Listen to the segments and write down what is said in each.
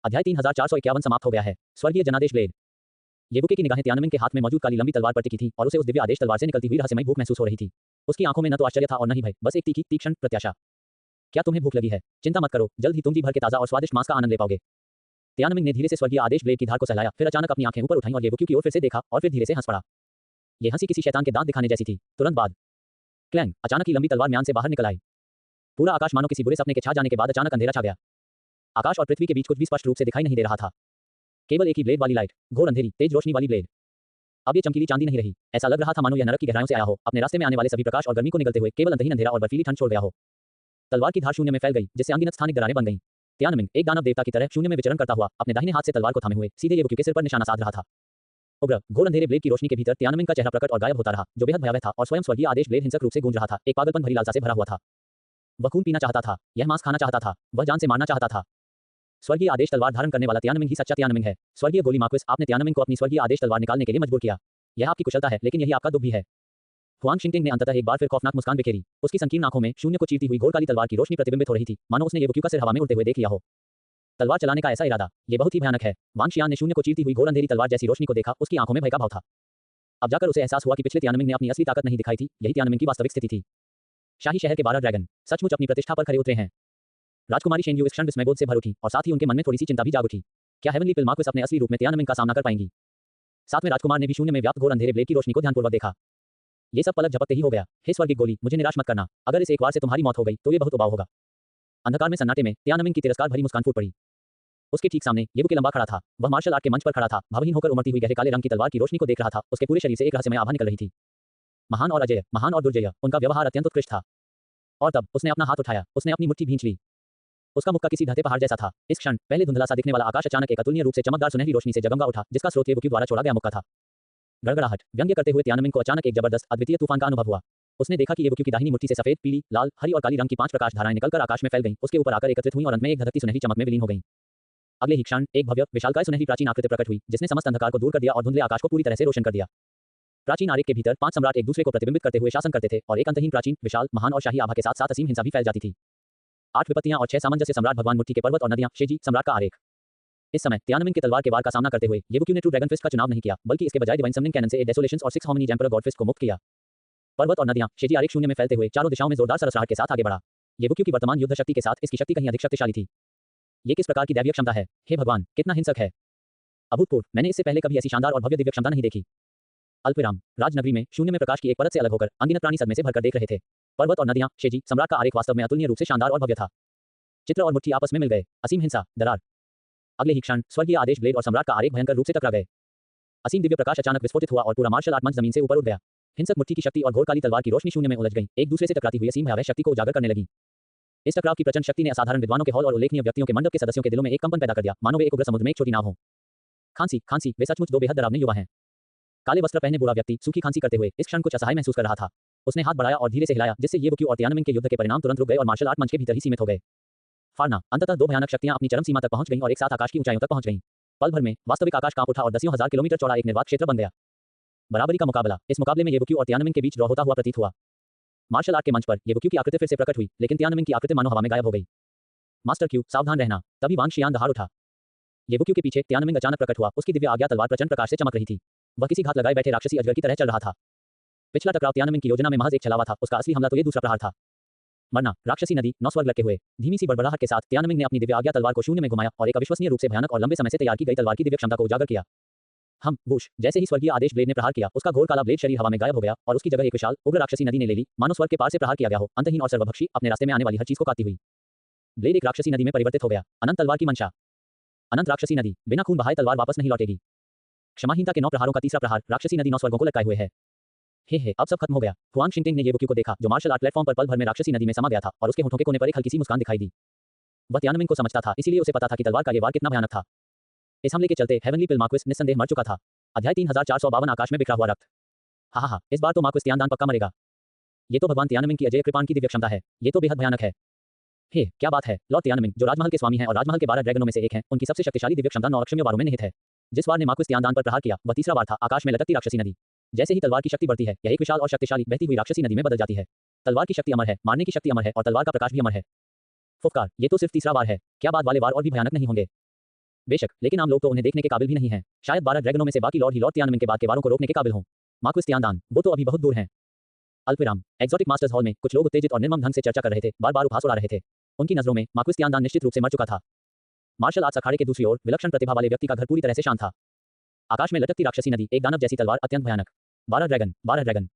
अध्याय 3451 समाप्त हो गया है। स्वर्गीय जनादेश ब्लेड। येवुके की निगाहें त्यानमिंग के हाथ में मौजूद काली लंबी तलवार पर टिकी थी और उसे उस दिव्य आदेश तलवार से निकलती हुई रहस्यमय भूख महसूस हो रही थी। उसकी आंखों में न तो आश्चर्य था और न ही भय, बस एक तीखी तीक्ष्ण प्रत्याशा। क्या तुम्हें भूख लगी है? चिंता मत करो, जल्द ही तुम जी भर के ताजा और स्वादिष्ट मांस का आनंद ले पाओगे। त्यानमिंग ने धीरे से स्वर्गीय आदेश ब्लेड की धार को सहलाया, फिर अचानक अपनी आंखें ऊपर उठाईं और येवुके की ओर फिर से देखा और फिर धीरे से हंस पड़ा। ये हंसी किसी शैतान के दांत दिखाने जैसी थी। तुरंत बाद क्लैंग, अचानक ही लंबी तलवार म्यान से बाहर निकल आई। पूरा आकाश मानो किसी बुरे सपने के छा जाने के बाद अचानक अंधेरा छा गया। आकाश और पृथ्वी के बीच कुछ भी स्पष्ट रूप से दिखाई नहीं दे रहा था। केवल एक ही ब्लेड वाली लाइट, घोर अंधेरी, तेज रोशनी वाली ब्लेड। अब ये चमकीली चांदी नहीं रही, ऐसा लग रहा था मानो यह नरक की गहराइयों से आया हो, अपने रास्ते में आने वाले सभी प्रकाश और गर्मी को निगलते हुए केवल अंतहीन अंधेरा और बर्फीली ठंड छोड़ गया हो। तलवार की धार शून्य में फैल गई, जिससे अनगिनत स्थानिक दरारें बन गईं। त्यानमिंग एक दानव देवता की तरह शून्य में विचरण करता हुआ अपने दाहिने हाथ से तलवार को थामे हुए सीधे येवुके के सिर पर निशाना साध रहा था। उग्र घोर अंधेरे ब्लेड की रोशनी के भीतर त्यानमिंग का चेहरा प्रकट और गायब होता रहा, जो बेहद भयावह था और स्वयं स्वर्गीय आदेश ब्लेड हिंसक रूप से गूंज रहा था, एक पागलपन भरी लालसा से भरा हुआ था। वह खून पीना चाहता था, यह मांस खाना चाहता था, वह जान से मारना चाहता था। स्वर्गीय आदेश तलवार धारण करने वाला त्यानमिंग ही सच्चा त्यानमिंग है। स्वर्गीय गोली मार्क्विस, आपने त्यानमिंग को अपनी स्वर्गीय आदेश तलवार निकालने के लिए मजबूर किया। यह आपकी कुशलता है, लेकिन यही आपका दुख भी है। हुआंग शिंगटिंग ने अंततः एक बार फिर खौफनाक मुस्कान बिखेरी। उसकी संकीर्ण आंखों में शून्य को चीरती हुई घोर काली तलवार की रोशनी प्रतिबिंबित हो रही थी, मानो उसने येवुके का सिर हवा में उड़ते हुए देख लिया हो। तलवार चलाने का ऐसा इरादा, ये बहुत ही भयानक है। वांग शियान ने शून्य को चीरती हुई घोर अंधेरी तलवार जैसी रोशनी को देखा, उसकी आंखों में भय का भाव था। अब जाकर उसे एहसास हुआ कि पिछले त्यानमिंग ने अपनी असली ताकत नहीं दिखाई थी, यही त्यानमिंग की वास्तविक स्थिति थी। शाही शहर के 12 ड्रैगन सचमुच अपनी प्रतिष्ठा पर खरे उतरे हैं। राजकुमारी शेनयू इस क्षण विस्मयबोध से भर उठी और साथ ही उनके मन में थोड़ी सी चिंता भी जाग उठी। क्या हेवनली पिल मार्क्विस अपने असली रूप में त्यानमिंग का सामना कर पाएंगी? सातवें राजकुमार ने भी शून्य में व्याप्त घोर अंधेरे ब्लेड की रोशनी को ध्यानपूर्वक देखा। ये सब पलक झपकते ही हो गया। हे स्वर्गीय गोली, मुझे निराश मत करना। अगर इस एक बार से तुम्हारी मौत हो गई तो ये बहुत उबाऊ होगा। अंधकार में सन्नाटे में त्यानमिंग की तिरस्कार भरी मुस्कान फूट पड़ी। उसके ठीक सामने येवुके लंबा खड़ा था। वह मार्शल आर्ट के मंच पर खड़ा था, भावहीन होकर उमड़ती हुई गहरे काले रंग की तलवार की रोशनी को देख रहा था। उसके पूरे शरीर से एक रहस्यमय आभा निकल रही थी। महान और अजेय, महान और दुर्जय, उनका व्यवहार अत्यंत उत्कृष्ट था। और तब उसने अपना हाथ उठाया, उसने अपनी मुट्ठी भींच ली। उसका मुक्का किसी ढहते पहाड़ जैसा था। इस क्षण पहले धुंधला सा दिखने वाला आकाश अचानक एक अतुलनीय रूप से चमकदार सुनहरी रोशनी से जगमगा उठा, जिसका स्रोत येवुके द्वारा छोड़ा गया मुक्का था। गड़गड़ाहट व्यंग्य करते हुए त्यानमिंग को अचानक एक जबरदस्त अद्वितीय तूफान का अनुभव हुआ। उसने देखा कि येवुके की दाहिनी मुट्ठी से सफेद, पीली, लाल, हरी और काली रंग की 5 प्रकाश धाराएं निकलकर आकाश में फैल गईं, उसके ऊपर आकर एकत्रित हुईं और अंत में एक धधकती सुनहरी चमक में विलीन हो गईं। अगले ही क्षण एक भव्य विशालकाय सुनहरी प्राचीन आकृति प्रकट हुई, जिसने समस्त अंधकार को दूर कर दिया और धुंधले आकाश को पूरी तरह से रोशन कर दिया। प्राचीन आरेख के भीतर 5 सम्राट एक दूसरे को प्रतिबिंबित करते हुए शासन करते थे और एक अंतहीन प्राचीन, विशाल, महान और शाही आभा के साथ साथ असीम हिंसा भी फैल जाती थी। 8 विपत्तियां और 6 सामंजस्य सम्राट भगवान मुट्ठी के पर्वत और नदियां, शेजी सम्राट का आरेख। इस समय त्यानमिंग के तलवार के वार का सामना करते हुए येवुके ने ट्रू ड्रैगन फिस्ट का चुनाव नहीं किया, बल्कि इसके बजाय डिवाइन समनिंग कैनन से डेसोलेशंस और 6 हार्मनी एम्परर गॉड फिस्ट को मुक्त किया। पर्वत और नदियां, शेजी आरेख शून्य में फैलते हुए चारों दिशाओं में जोरदार सरसराहट के साथ आगे बढ़ा। येवुके की वर्तमान युद्ध शक्ति के साथ इसकी शक्ति कहीं अधिक शक्तिशाली थी। ये किस प्रकार की दैवीय क्षमता है? हे भगवान, कितना हिंसक है! अभूतपूर्व, मैंने इससे पहले कभी ऐसी शानदार और भव्य दिव्य क्षमता नहीं देखी। अल्पविराम, राजनगरी में शून्य में प्रकाश की एक परत से अलग होकर अनगिनत प्राणी सदमे से भरकर देख रहे थे। पर्वत और नदियां, शेजी सम्राट का आरेख वास्तव में अतुलनीय रूप से शानदार और भव्य था। चित्र और मुट्ठी आपस में मिल गए, असीम हिंसा, दरार। अगले ही क्षण स्वर्गीय आदेश ब्लेड और सम्राट का आरेख भयंकर रूप से टकरा गए। असीम दिव्य प्रकाश अचानक विस्फोटित हुआ और पूरा मार्शल आर्ट मंच जमीन से ऊपर उठ गया। हिंसक मुट्ठी की शक्ति और घोर काली तलवार की रोशनी शून्य में उलझ गई, एक दूसरे से टकराती हुई असीम भयावह शक्ति को उजागर करने लगी। इस टकराव की प्रचंड शक्ति ने असाधारण विद्वानों के हॉल और उल्लेखनीय व्यक्तियों के मंडप के सदस्यों के दिलों में एक कंपन पैदा कर दिया, मानो वे एक उग्र समुद्र में एक छोटी नाव हो। खांसी, खांसी, वे सचमुच 2 बेहद डरावने युवा हैं। काले वस्त्र पहने बूढ़ा व्यक्ति सूखी खांसी करते हुए इस क्षण कुछ असहाय महसूस कर रहा था। उसने हाथ बढ़ाया और धीरे से हिलाया, जिससे येवुके और त्यानमिंग के युद्ध के परिणाम तुरंत रुक गए और मार्शल आर्ट मंच के भीतर ही सीमित हो गए। फाड़ना, अंततः 2 भयानक शक्तियां अपनी चरम सीमा तक पहुंच गईं और एक साथ आकाश की ऊंचाइयों तक पहुंच गईं। पल भर में वास्तविक आकाश कांप उठा और दसियों हजार किलोमीटर चौड़ा एक निर्वात क्षेत्र बन गया। बराबरी का मुकाबला, इस मुकाबले में येवुके और त्यानमिंग के बीच ड्रॉ होता हुआ प्रतीत हुआ। मार्शल आर्ट के मंच पर येवुके की आकृति फिर से प्रकट हुई, लेकिन त्यानमिंग की आकृति मानो हवा में गायब हो गई। मास्टर क्यू, सावधान रहना। तभी वांग शियान दहाड़ उठा। येवुके के पीछे त्यानमिंग अचानक प्रकट हुआ, उसकी दिव्य आज्ञा तलवार प्रचंड प्रकाश से चमक रही थी। वह किसी घात लगाए बैठे राक्षसी अजगर की तरह चल रहा था। पिछला टकराव त्यानमिंग की योजना में महज एक छलावा था, उसका असली हमला तो ये दूसरा प्रहार था। मरना, राक्षसी नदी, 9 स्वर्ग लटके हुए। धीमी सी बड़बड़ाहट के साथ त्यानमिंग ने अपनी दिव्य आज्ञा तलवार को शून्य में घुमाया और एक अविश्वसनीय रूप से भयानक और लंबे समय से तैयार की गई तलवार की दिव्य क्षमता को उजागर किया। हम वूश, जैसे ही स्वर्गीय आदेश ब्लेड ने प्रहार किया, उसका घोर काला ब्लेड शरीर हवा में गायब हो गया और उसकी जगह एक विशाल उग्र राक्षसी नदी ने ले ली, मानो स्वर्ग के पार से प्रहार किया गया हो, अंतहीन और सर्वभक्षी, अपने रास्ते में आने वाली हर चीज को काटती हुई। ब्लेड एक राक्षसी नदी में परिवर्तित हो गया। अनंत तलवार की मंशा। अनंत राक्षसी नदी, बिना खून बहाए तलवार वापस नहीं लौटेगी। क्षमाहीनता के 9 प्रहारों का तीसरा प्रहार, राक्षसी नदी 9 स्वर्गों को लटकाए हुए है। हे, अब सब खत्म हो गया। हुआंग शिंगटिंग ने येवुके को देखा, जो मार्शल आर्ट प्लेटफॉर्म पर पल भर में राक्षसी नदी में समा गया था और उसके होठों के कोने पर एक हल्की सी मुस्कान दिखाई दी। वह त्यानमिंग को समझता था, इसीलिए उसे पता था कि तलवार का ये वार कितना भयानक था। इस हमले के चलते हेवनली पिल मार्क्विस निस्संदेह मर चुका था। अध्याय 3452 आकाश में बिखरा हुआ रक्त। हा, इस बार तो मार्क्विस त्यानदान पक्का मरेगा। ये तो भगवान त्यानमिंग की अजय कृपाण की दिव्य क्षमता है। ये तो बेहद भयानक है। हे, क्या बात है! लॉर्ड त्यानमिंग, जो राजमहल के स्वामी हैं और राजमहल के 12 ड्रैगनों में से एक हैं, उनकी सबसे शक्तिशाली दिव्य क्षमता 9 अक्षम्य वारों में निहित है। जिस वार ने मार्क्विस त्यानदान पर प्रहार किया, वह तीसरा वार था, आकाश में लटकती राक्षसी नदी। जैसे ही तलवार की शक्ति बढ़ती है, यह एक विशाल और शक्तिशाली बहती हुई राक्षसी नदी में बदल जाती है। तलवार की शक्ति अमर है, मारने की शक्ति अमर है और तलवार का प्रकाश भी अमर है। फुफकार, ये तो सिर्फ तीसरा वार है, क्या बाद वाले वार और भी भयानक नहीं होंगे? बेशक, लेकिन आम लोग तो उन्हें देखने के काबिल भी नहीं हैं। शायद 12 ड्रैगनों में से बाकी लॉर्ड ही लॉर्ड तियानमिंग के बाद के वारों को रोकने के काबिल हों। मार्क्विस तियानदान, वो तो अभी बहुत दूर हैं। अल्पविराम। एक्सोटिक मास्टर्स हॉल में कुछ लोग उत्तेजित और निर्मम ढंग से चर्चा कर रहे थे, बार-बार उपहास उड़ा रहे थे। उनकी नजरों में मार्क्विस तियानदान निश्चित रूप से मर चुका था। मार्शल आर्ट्स अखाड़े के दूसरी ओर विलक्षण प्रतिभा वाले व्यक्ति का घर पूरी तरह से शांत था। आकाश में लटकती राक्षसी नदी, एक दानव जैसी तलवार, अत्यंत भयानक। 12 ड्रैगन, 12 ड्रैगन।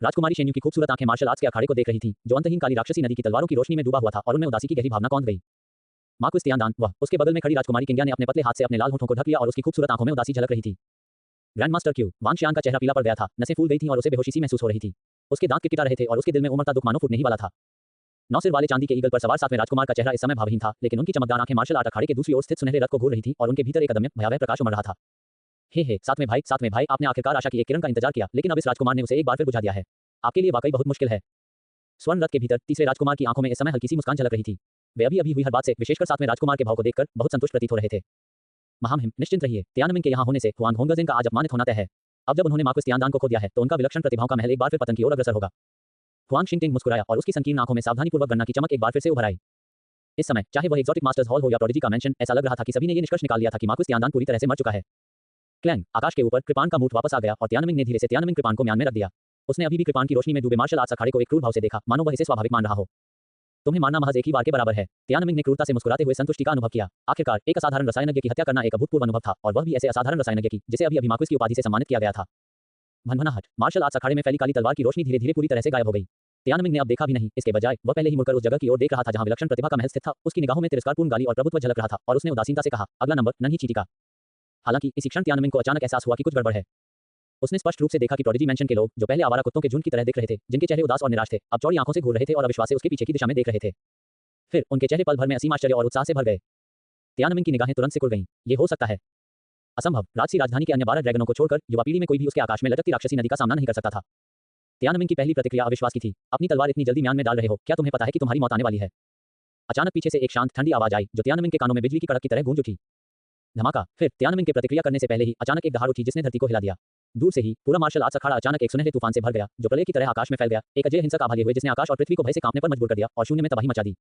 राजकुमारी शेन्यू की खूबसूरत आंखें मार्शल आर्ट्स के अखाड़े को देख रही थीं, जो अंतहीन काली राक्षसी नदी की तलवारों की रोशनी में डूबा हुआ था और उनमें उदासी की गहरी भावना कौंध गई। मार्क्विस तियानदान, वह उसके बगल में खड़ी राजकुमारी किंग्या ने अपने पतले हाथ से अपने लाल होठों को ढक लिया और उसकी खूबसूरत आंखों में उदासी झलक रही थी। ग्रैंड मास्टर क्यू, वांग शियान का चेहरा पीला पड़ गया था, नसें फूल गई थीं और उसे बेहोशी सी महसूस हो रही थी। उसके दांत किटकिटा रहे थे और उसके दिल में उमड़ता दुख मानो फूटने ही वाला था। 9 सिर वाले चांदी के ईगल पर सवार 7वें राजकुमार का चेहरा इस समय भावहीन था, लेकिन उनकी चमकदार आंखें मार्शल आर्ट अखाड़े के दूसरी ओर स्थित सुनहरे रथ को घूर रही थीं और उनके भीतर एक अदम्य भयावह प्रकाश उमड़ रहा था। हे 7वें भाई, आपने आखिरकार आशा की एक किरण का इंतजार किया, लेकिन अब इस राजकुमार ने उसे एक बार फिर बुझा दिया है। आपके लिए वाकई बहुत मुश्किल है। स्वर्ण रथ के भीतर तीसरे राजकुमार की आंखों में इस समय हल्की सी मुस्कान झलक रही थी। वे अभी हुई हर बात से, विशेषकर 7वें राजकुमार के भाव को देखकर बहुत संतुष्ट प्रतीत हो रहे थे। महामहिम, निश्चिंत रहिए, तियानमिंग के यहाँ होने से हुआंग होंगजिन का आज अपमानित होना तय है। अब जब उन्होंने मार्क्विस तियानदान को खो दिया है, तो उनका विलक्षण प्रतिभाओं का महल एक बार फिर पतन की ओर अग्रसर होगा। हुआंग शिंगटिंग मुस्कुराया और उसकी संकीर्ण आंखों में सावधानीपूर्वक गणना की चमक एक बार फिर से उभर आई। इस समय, चाहे वह एक्सोटिक मास्टर्स हॉल हो या प्रोडिजी का मेंशन, ऐसा लग रहा था कि सभी ने ये निष्कर्ष निकाल लिया था कि मार्क्विस तियानदान पूरी तरह से मर चुका है। क्लैंग, आकाश के ऊपर कृपाण का मूर्त वापस आ गया और तियानमिंग ने धीरे से तियानमिंग कृपाण को म्यान में रख दिया। उसने अभी भी कृपाण की रोशनी में डूबे मार्शल आर्ट्स अखाड़े को एक क्रूर भाव से देखा, मानो वह इसे स्वाभाविक मान रहा हो। तुम्हें मारना महज एक ही बार के बराबर है। तियानमिंग ने क्रूरता से मुस्कुराते हुए संतुष्टि का अनुभव किया। आखिरकार एक असाधारण रसायनज्ञ की हत्या करना एक अभूतपूर्व अनुभव था, और वह भी ऐसे असाधारण रसायनज्ञ की जिसे अभी मार्क्विस की उपाधि से सम्मानित किया गया था। भनभनाहट। मार्शल आर्ट्स अखाड़े में फैली काली तलवार की रोशनी धीरे धीरे पूरी तरह से गायब हो गई। तियानमिंग ने अब देखा भी नहीं, इसके बजाय वह पहले ही मुड़कर उस जगह की ओर देख रहा था जहां विलक्षण प्रतिभा का महल स्थित था। उसकी निगाहों में तिरस्कारपूर्ण गाली और प्रभुत्व झलक रहा था और उसने उदासीनता से कहा, अगला नंबर नन्ही चींटी का। हालांकि इसी क्षण तियानमिंग को अचानक एहसास हुआ कि कुछ गड़बड़ है। उसने स्पष्ट रूप से देखा कि प्रोडिजी मेंशन के लोग, जो पहले आवारा कुत्तों के झुंड की तरह दिख रहे थे, जिनके चेहरे उदास और निराश थे, अब चौड़ी आंखों से घूर रहे थे और अविश्वास से उसके पीछे की दिशा में देख रहे थे। फिर उनके चेहरे पल भर में असीम आश्चर्य और उत्साह से भर गए। तियानमिंग की निगाहें तुरंत सिकुड़ गईं। ये हो सकता है। असंभव। राजसी राजधानी के अन्य 12 ड्रैगनों को छोड़कर युवा पीढ़ी में कोई भी उसके आकाश में लटकती राक्षसी नदी का सामना नहीं कर सकता था। तियानमिंग की पहली प्रतिक्रिया अविश्वास की थी। अपनी तलवार इतनी जल्दी म्यान में डाल रहे हो, क्या तुम्हें पता है कि तुम्हारी मौत आने वाली है? अचानक पीछे से एक शांत ठंडी आवाज आई, जो तियानमिंग के कानों में बिजली की कड़क की तरह गूंज उठी। धमाका। फिर तियानमिंग के प्रतिक्रिया करने से पहले ही अचानक एक दहाड़ उठी जिसने धरती को हिला दिया। दूर से ही पूरा मार्शल आर्ट्स अखाड़ा अचानक एक सुनहरे तूफान से भर गया, जो प्रलय की तरह आकाश में फैल गया, एक अजय हिंसक आभा लिए हुए जिसने आकाश और पृथ्वी को भय से कांपने पर मजबूर कर दिया और शून्य में तबाही मचा दी।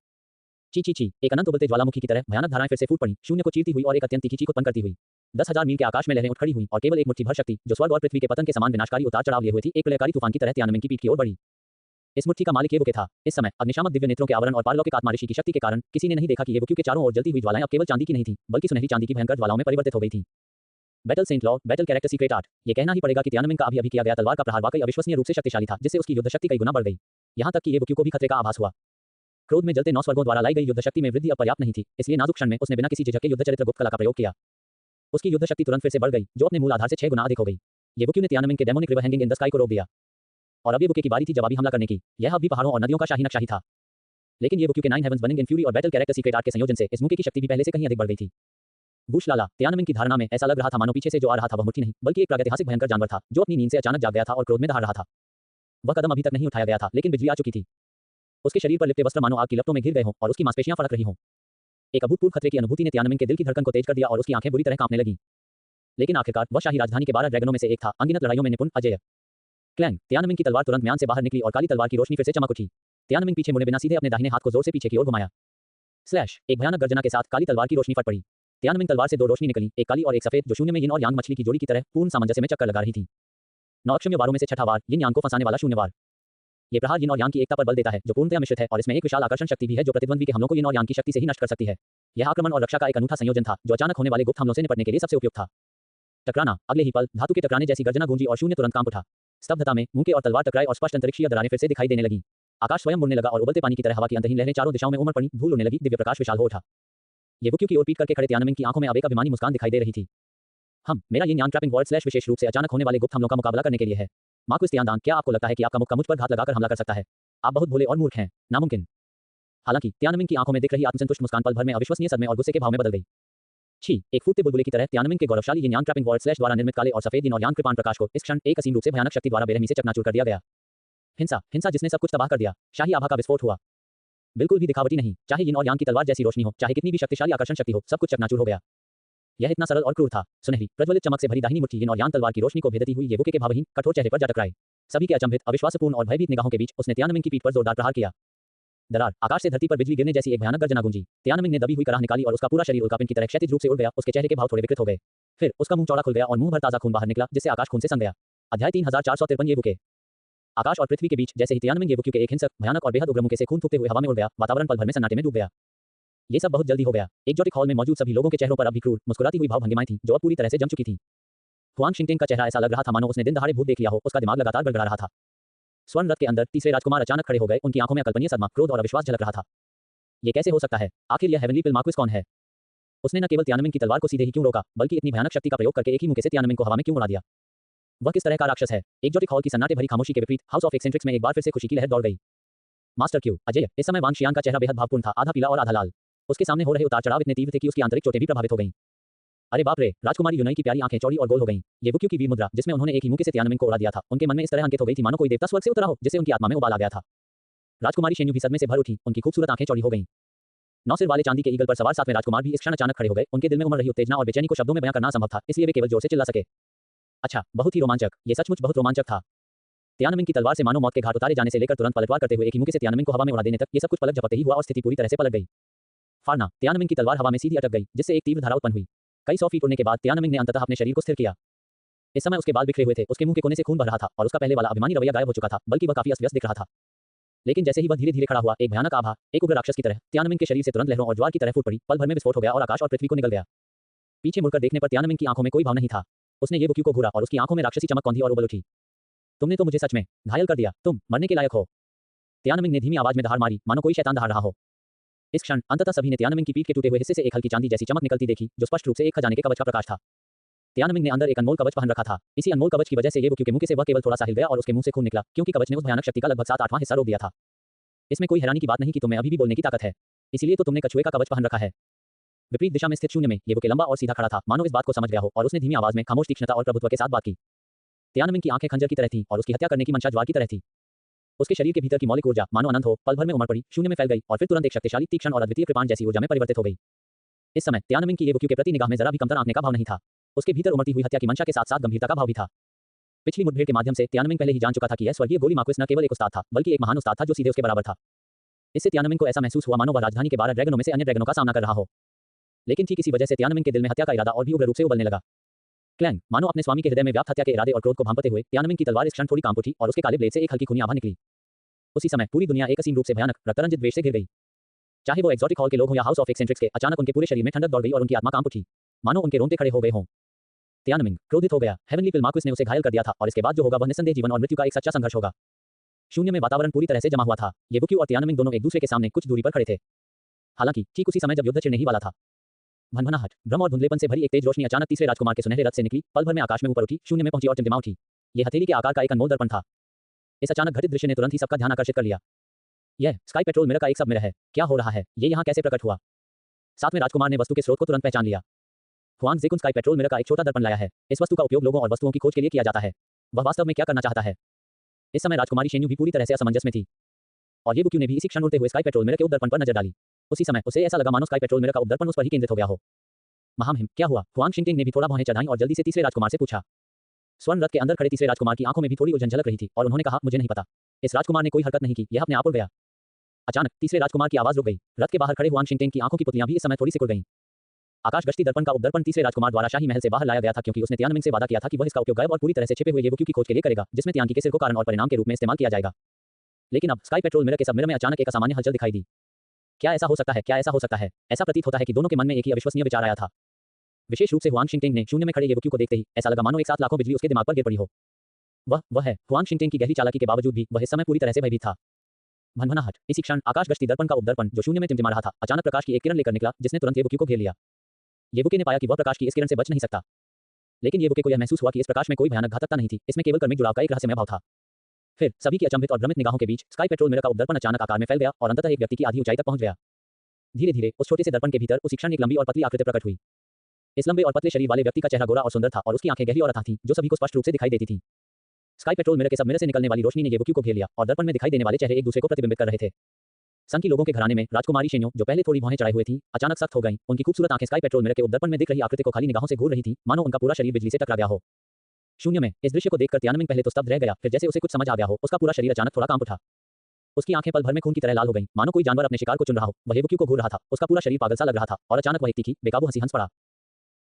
ची ची ची। एक अनंत उबलते ज्वालामुखी की तरह भयानक धाराएं फिर से फूट पड़ी, शून्य को चीरती हुई और एक अत्यंत तीखी चीख उत्पन्न करती हुई। 10,000 मील के आकाश में लहरें उठ खड़ी हुई और केवल एक मुट्ठी भर शक्ति, जो स्वर्ग और पृथ्वी के पतन के समान विनाशकारी उतार चढ़ाव लिए हुए थी, एक प्रलयकारी तूफान की तरह तियानमिंग की पीठ की ओर बढ़ी। इस मुट्ठी का मालिक येवुके था। इस समय अग्निशामक दिव्य नेत्रों के आवरण और पारलौकिक आत्मा ऋषि की शक्ति के कारण किसी ने नहीं देखा कि येवुके के चारों ओर जलती हुई ज्वालाएं अब केवल चांदी की नहीं थी, बल्कि सुनहरी चांदी की भयंकर ज्वालाओं में परिवर्तित हो गई थी। Battle sent law, battle character secret art. ये कहना ही पड़ेगा कि तियानमिंग का अभी किया गया तलवार का प्रहार वाकई अविश्वसनीय रूप से शक्तिशाली था, जिससे उसकी युद्ध शक्ति कई गुना बढ़ गई। यहां तक कि येवुके को भी खतरे का आभास हुआ। क्रोध में जलते 9 स्वर्गों द्वारा लाई गई युद्ध शक्ति में वृद्धि अब पर्याप्त नहीं थी, इसलिए नाजुक क्षण में उसने बिना किसी झिझक के युद्ध चरित्र गुप्त कला का प्रयोग किया। उसकी युद्ध शक्ति तुरंत फिर से बढ़ गई, जो अपने मूल आधार से 6 गुना अधिक हो गई। येवुके ने तियानमिंग के demonic river hanging in the sky को रोक दिया और अब येवुके की बारी थी जवाबी हमला करने की। यह अब भी पहाड़ों और नदियों का शाही नक्शा ही था, लेकिन येवुके के 9 हेवंस बर्निंग इन फ्यूरी और बैटल कैरेक्टर सीक्रेट आर्ट के संयोजन से इस मुके की शक्ति भी पहले से कहीं अधिक बढ़ गई थी। बूश लाला। तियानमिंग की धारणा में ऐसा लग रहा था मानो पीछे से जो आ रहा था वह मुट्ठी नहीं, बल्कि एक प्रागैतिहासिक भयंकर जानवर था, जो अपनी नींद से अचानक जाग गया था और क्रोध में दहाड़ रहा था। वह कदम अभी तक नहीं उठाया गया था, लेकिन बिजली आ चुकी थी। उसके शरीर पर लिपटे वस्त्र मानो आग की लपटों में घिर गए हों और उसकी मांसपेशियां फड़क रही हों। एक अभूतपूर्व खतरे की अनुभूति ने तियानमिंग के दिल की धड़कन को तेज कर दिया और उसकी आंखें बुरी तरह कांपने लगीं। लेकिन आखिरकार वह शाही राजधानी के 12 ड्रैगनों में से एक था, अनगिनत लड़ाइयों में निपुण, अजेय। क्लैंग। तियानमिंग की तलवार तुरंत म्यान से बाहर निकली और काली तलवार की रोशनी फिर से चमक उठी। तियानमिंग पीछे मुड़े बिना सीधे अपने दाहिने हाथ को जोर से पीछे की ओर घुमाया। स्लैश। एक भयानक गर्जना के साथ काली तलवार की रोशनी फट पड़ी। तियानमिंग तलवार से 2 रोशनी निकली, एक काली और एक सफेद, जो शून्य में यिन और यांग मछली की जोड़ी की तरह पूर्ण सामंजस्य में चक्कर लगा रही थी। 9 अक्षम्य वारों में से छठा वार, यिन यांग को फंसाने वाला शून्य वार। ये प्रहार यिन और यांग की एकता पर बल देता है, जो पूर्णतया मिश्रित है, और इसमें एक विशाल आकर्षण शक्ति भी है जो प्रतिद्वंद्वी के हमलों को यिन और यांग की शक्ति से ही नष्ट कर सकती है। यह आक्रमण और रक्षा का एक अनूठा संयोजन था, जो अचानक होने वाले गुप्त हमलों से निपटने के लिए सबसे उपयुक्त था। टकराना। अगले ही पल धातु के टकराने जैसी गर्जना गूंजी और शून्य तुरंत कांप उठा। स्तब्धता में मुंह के और तलवार टकराए और स्पष्ट अंतरिक्षीय दरारें फिर से दिखाई देने लगी। आकाश स्वयं मुड़ने लगा और उबलते पानी की तरह हवा की अंतहीन लहरें चारों दिशाओं में उमड़ पड़ी, धूल उड़ने लगी, दिव्य प्रकाश विशाल हो उठा। येवुके की ओर पीट करके खड़े तियानमिंग की आंखों में अब एक अभिमानी मुस्कान दिखाई दे रही थी। मेरा ये न्यान ट्रैपिंग वर्ड स्लैश विशेष रूप से अचानक होने वाले गुप्त हमलों का मुकाबला करने के लिए है। मार्क्विस तियानदान, क्या आपको लगता है कि आपका मुक्का मुझ पर घात लगाकर हमला कर सकता है? आप बहुत भोले और मूर्ख हैं। नामुमकिन। हालांकि तियानमिंग की आंखों में दिख रही आत्मसंतुष्ट मुस्कान पल भर में अविश्वसनीय सदमे और गुस्से के भाव में बदल गई। छी। एक फूटते बुलबुले की तरह तियानमिंग के गौरवशाली ये न्यान ट्रैपिंग वर्ड स्लैश द्वारा निर्मित काले और सफेद यिन और यांग कृपाण प्रकाश को इस क्षण एक असीम रूप से भयानक शक्ति द्वारा बेरहमी से चकनाचूर कर दिया गया। हिंसा, हिंसा जिसने सब कुछ तबाह कर दिया। शाही आभा का विस्फोट हुआ। बिल्कुल भी दिखावटी नहीं। चाहे यिन और यांग की तलवार जैसी रोशनी हो, चाहे कितनी भी शक्तिशाली आकर्षण शक्ति हो, सब कुछ चकनाचूर हो गया। यह इतना सरल और क्रूर था। सुनहरी प्रज्वलित चमक से भरी दाहिनी मुट्ठी यिन और यांग तलवार की रोशनी को भेदती हुई येवुके के भावहीन कठोर चेहरे पर जा टकराई। सभी के अचंभित, अविश्वासपूर्ण और भयभीत निगाहों के बीच उसने तियानमिंग की पीठ पर जोरदार प्रहार किया। दरार, आकाश से धरती पर बिजली गिरने जैसी एक भयानक गर्जना गूंजी। तियानमिंग ने दबी हुई कराह निकाली और उसका पूरा शरीर उल्कापिंड की तरह क्षैतिज रूप से उड़ गया। उसके चेहरे के भाव थोड़े विकृत हो गए। फिर उसका मुंह चौड़ा खुल गया और मुंह भर ताजा खून बाहर निकला, जिससे आकाश खून से सन गया। अध्याय 3453 येवुके। आकाश और पृथ्वी के बीच जैसे ही तियानमिंग येवुके के एक हिंसक, भयानक और बेहद उग्र मुंह से खून थूकते हुए हवा में उड़ गया, वातावरण पल भर में सन्नाटे में डूब गया। ये सब बहुत जल्दी हो गया। एक्जोटिक हॉल में मौजूद सभी लोगों के चेहरों पर अब भी क्रूर, मुस्कुराती हुई भाव भंगिमाएं थीं, जो अब पूरी तरह से जम चुकी थीं। हुआंग शिंगटिंग का चेहरा ऐसा लग रहा था मानो उसने दिन दहाड़े भूत देख लिया हो। उसका दिमाग लगातार गड़गड़ा रहा था। स्वर्ण रथ के अंदर तीसरे राजकुमार अचानक खड़े हो गए। उनकी आंखों में अकल्पनीय सदमा, क्रोध और अविश्वास झलक रहा था। ये कैसे हो सकता है? आखिर यह हेवनली पिलमाक्विस कौन है? उसने न केवल तियानमिंग की तलवार को सीधे ही क्यों रोका, बल्कि इतनी भयानक शक्ति का प्रयोग करके एक ही मुक्के से तियानमिंग को हवा में क्यों उड़ा दिया? वह किस तरह का राक्षस है? एक्जोटिक हॉल की सन्नाटे भरी खामोशी के विपरीत हाउस ऑफ एक्सेंट्रिक्स में एक बार फिर से खुशी की लहर दौड़ गई। Master Q Ajay. इस समय वांग शियान का चेहरा बेहद भावपूर्ण था, आधा पीला और आधा लाल। उसके सामने हो रहे उतार चढ़ाव इतने तीव्र थे कि उसकी आंतरिक चोटें भी प्रभावित हो गईं। अरे बाप रे! राजकुमारी यूनई की प्यारी आंखें चौड़ी और गोल हो गईं। ये बुक्यू की वीर मुद्रा, जिसमें उन्होंने एक ही मुक्के से तियानमिंग को उड़ा दिया था, उनके मन में इस तरह अंकित हो गई थी मानो कोई देवता स्वर्ग से उतरा हो, जिससे उनकी आत्मा में उबाल आ गया था। राजकुमारी शेन्यू भी सदमे से भर उठी, उनकी खूबसूरत आंखें चौड़ी हो गईं। 9 सिर वाले चांदी के ईगल पर सवार 7वें राजकुमार भी इस क्षण अचानक खड़े हो गए। उनके दिल में उमड़ रही उत्तेजना और बेचैनी को शब्दों में बयां करना असंभव था, इसलिए वे केवल जोर से चिल्ला सके। अच्छा, बहुत ही रोमांचक। ये सचमुच बहुत रोमांचक था। तियानमिंग की तलवार से मानो मौत के घाट उतारे जाने से लेकर तुरंत पलटवार करते हुए एक ही मुक्के से तियानमिंग को हवा में उड़ा देने तक ये सब कुछ पलक झपकते ही हुआ और स्थिति पूरी तरह से पलट गई। फाड़ना। तियानमिंग की तलवार हवा में सीधी अटक गई, जिससे एक तीव्र धारा उत्पन्न हुई। कई 100 फीट उड़ने के बाद तियानमिंग ने अंततः अपने शरीर को स्थिर किया। इस समय उसके बाल बिखरे हुए थे, उसके मुंह के कोने से खून बह रहा था और उसका पहले वाला अभिमानी रवैया गायब हो चुका था, बल्कि वह काफी अस्त-व्यस्त दिख रहा था। लेकिन जैसे ही वह धीरे-धीरे खड़ा हुआ, एक भयानक आभा, एक उग्र राक्षस की तरह तियानमिंग के शरीर से तुरंत लहरों और ज्वार की तरह फूट पड़ी। पल भर में विस्फोट हो गया और आकाश और पृथ्वी को निगल गया। पीछे मुड़कर देखने पर तियानमिंग की आंखों में कोई भाव नहीं था। उसने ये बुक्यू को घूरा और उसकी आंखों में राक्षसी चमक कौंधी और उबल उठी। तुमने तो मुझे सच में घायल कर दिया, तुम मरने के लायक हो। तियानमिंग ने धीमी आवाज में दहाड़ मारी, मानो कोई शैतान दहाड़ रहा हो। इस क्षण अंततः सभी ने तियानमिंग की पीठ के टूटे हुए हिस्से से एक हल्की चांदी जैसी चमक निकलती देखी, जो स्पष्ट रूप से एक खजाने के कवच का प्रकाश था। तियानमिंग ने अंदर एक अनमोल कवच पहन रखा था। इसी अनमोल कवच की वजह से ये बुक्यू के मुंह से वह केवल थोड़ा सा हिल गया और उसके मुंह से खून निकला, क्योंकि कवच ने उस भयानक शक्ति का लगभग 7/8वां हिस्सा रोक दिया था। इसमें कोई हैरानी की बात नहीं कि तुम्हें अभी भी बोलने की ताकत है, इसीलिए तो तुमने कछुए का कवच पहन रखा है। विपरीत दिशा में स्थित शून्य में ये बुके लंबा और सीधा खड़ा था, मानो इस बात को समझ गया हो, और उसने धीमी आवाज में खामोश तीक्ष्णता और प्रभुत्व के साथ बात की। तियानमिंग की आंखें खंजर की तरह थीं और उसकी हत्या करने की मंशा ज्वार की तरह थी। उसके शरीर के भीतर की मौलिक ऊर्जा मानो अनंत हो, पल भर में उमड़ पड़ी, शून्य में फैल गई और फिर तुरंत एक शक्तिशाली, तीक्ष्ण और अद्वितीय कृपाण जैसी ऊर्जा में परिवर्तित हो गई। इस समय तियानमिंग की ये बुक्यू के प्रति निगाह में जरा भी कमतर आंकने का भाव नहीं था। उसके भीतर उमड़ती हुई हत्या की मंशा के साथ-साथ गंभीरता का भाव भी था। पिछली मुठभेड़ के माध्यम से तियानमिंग पहले ही जान चुका था कि यह स्वर्गीय गोली मार्क्विस न केवल एक उस्ताद था, बल्कि एक महान उस्ताद था जो सीधे उसके बराबर था। इससे तियानमिंग को ऐसा महसूस हुआ मानो वह राजधानी के 12 ड्रैगनों में से अन्य ड्रैगनों का सामना कर रहा हो। लेकिन ठीक इसी वजह से तियानमिंग के दिल में हत्या का इरादा और भी उग्र रूप से उबलने लगा। क्लैंग। मानो अपने स्वामी के हृदय में व्याप्त हत्या के इरादे और क्रोध को भांपते हुए तियानमिंग की तलवार इस क्षण थोड़ी कांप उठी और उसके काले ब्लेड से एक हल्की खूनी आभा निकली। उसी समय पूरी दुनिया एक असीम रूप से भयानक, रक्तरंजित द्वेष से घिर गई। चाहे वो एक्सोटिक हॉल के लोग हों या हाउस ऑफ एक्सेंट्रिक्स के, अचानक उनके पूरे शरीर में ठंडक दौड़ गई और उनकी आत्मा कांप उठी, मानो उनके रोंगटे खड़े हो गए हों। तियानमिंग क्रोधित हो गया। हेवनली पिलमार्क्विस ने उसे घायल कर दिया था और इसके बाद जो होगा वह निस्संदेह जीवन और मृत्यु का एक सच्चा संघर्ष होगा। शून्य में वातावरण पूरी तरह से जमा हुआ था। ये बुक्यू और तियानमिंग दोनों एक दूसरे के सामने कुछ दूरी पर खड़े थे। हालांकि ठीक उसी समय जब युद्ध छिड़ने ही वाला था, भनभनाहट, भ्रम और धुंधलेपन से भरी एक तेज रोशनी अचानक तीसरे राजकुमार के सुनहरे रथ से निकली, पल भर में आकाश में ऊपर उठी, शून्य में पहुंची और टिमटिमा उठी। ये हथेली के आकार का एक अनमोल दर्पण था। इस अचानक घटित दृश्य ने तुरंत ही सबका ध्यान आकर्षित कर लिया। यह स्काई पेट्रोल मिरर का एक सब मिरर है। क्या हो रहा है? ये यहाँ कैसे प्रकट हुआ? 7वें राजकुमार ने वस्तु के स्रोत को तुरंत पहचान लिया। हुआंग ज़ेकुन स्काई पेट्रोल मिरर का एक छोटा दर्पण लाया है। इस वस्तु का उपयोग लोगों और वस्तुओं की खोज के लिए किया जाता है। वह वास्तव में क्या करना चाहता है? इस समय राजकुमारी शेन्यू भी पूरी तरह से असमंजस में थी, और ये बुक्यू ने भी इसी क्षण उड़ते हुए स्काई पेट्रोल मिरर के उपदर्पण पर नजर डाली। उसी समय उसे ऐसा लगा मानो स्काई पेट्रोल मिरर का उपदर्पण उस पर ही केंद्रित हो गया हो। महामहिम, क्या हुआ? हुआंग शिंगटिंग ने भी थोड़ा भौहें चढ़ाईं और जल्दी से तीसरे राजकुमार से पूछा। स्वर्ण रथ के अंदर खड़े तीसरे राजकुमार की आंखों में भी थोड़ी उलझन झलक रही थी और उन्होंने कहा, मुझे नहीं पता। इस राजकुमार ने कोई हरकत नहीं की, यह अपने आप उड़ गया। अचानक तीसरे राजकुमार की आवाज रुक गई। रथ के बाहर खड़े हुआंग शिंगटिंग की आंखों की पुतलियां भी इस समय थोड़ी सिकुड़ गईं। आकाश गश्ती दर्पण का उपदर्पण तीसरे राजकुमार द्वारा शाही महल से बाहर लाया गया था, क्योंकि उसने तियानमिंग से वादा किया था कि वह इसका उपयोग गायब और पूरी तरह से छिपे हुए ये बुक्यू की खोज के लिए करेगा, जिसमें तियानकी के सिर को कारण और परिणाम के रूप में इस्तेमाल किया जाएगा। लेकिन अब स्काई पेट्रोल मिरर के सब मिरर में अचानक एक असामान्य हलचल दिखाई दी। क्या ऐसा हो सकता है? क्या ऐसा हो सकता है? ऐसा प्रतीत होता है कि दोनों के मन में एक ही अविश्वसनीय विचार आया था। विशेष रूप से हुआंग शिंगटिंग ने शून्य में खड़े ये बुक्यू को देखते ही ऐसा लगा मानो एक साथ लाखों बिजली उसके दिमाग पर गिर पड़ी हो। वह है। हुआंग शिंगटिंग की गहरी चालाकी के बावजूद भी वह इस समय पूरी तरह से भयभीत था। भनभनाहट। इसी क्षण आकाश गश्ती दर्पण का उपदर्पण जो शून्य में टिमटिमा रहा था, अचानक प्रकाश की एक किरण लेकर निकला, जिसने तुरंत ये बुक्यू को घेर लिया। ये बुके ने पाया कि वह प्रकाश की इस किरण से बच नहीं सकता। लेकिन ये बुके को यह महसूस हुआ कि इस प्रकाश में कोई भयानक घातकता नहीं थी, इसमें केवल कर्मिक जुड़ाव का एक रहस्यमय भाव था। फिर सभी की अचंभित और भ्रमित निगाहों के बीच स्काई पेट्रोल मिरर का उपदर्पण अचानक आकार में फैल गया और अंततः एक व्यक्ति की आधी ऊंचाई तक पहुंच गया। धीरे धीरे उस छोटे से दर्पण के भीतर उसी क्षण एक लंबी और पतली आकृति प्रकट हुई। इस लंबे और पतले शरीर वाले व्यक्ति का चेहरा गोरा और सुंदर था और उसकी आंखें गहरी और अथाह थीं, जो सभी को स्पष्ट रूप से दिखाई देती थीं। स्काई पेट्रोल मिरर के सब मिरर से निकलने वाली रोशनी ने ये बुक्यू को घेर लिया और दर्पण में दिखाई देने वाले चेहरे एक दूसरे को प्रतिबिंबित कर रहे थे। सन की लोगों के घराने में राजकुमारी शेन्यो, जो पहले थोड़ी भौहें चढ़ाई हुई थी, अचानक सख्त हो गईं। उनकी खूबसूरत आंखें स्काई पेट्रोल मिरर के उपदर्पण में दिख रही आकृति को खाली निगाहों से घूर रही थीं, मानो उनका पूरा शरीर बिजली से टकरा गया हो। शून्य में इस दृश्य को देखकर तियानमिंग पहले तो स्तब्ध रह गया, फिर जैसे उसे कुछ समझ आ गया हो, उसका पूरा शरीर अचानक थोड़ा कांप उठा। उसकी आंखें पल भर में खून की तरह लाल हो गईं, मानो कोई जानवर अपने शिकार को चुन रहा हो। वह येवुक्यू को घूर रहा था, उसका पूरा शरीर पागल सा लग रहा था और अचानक वह एक तीखी, बेकाबू हंसी हंस पड़ा।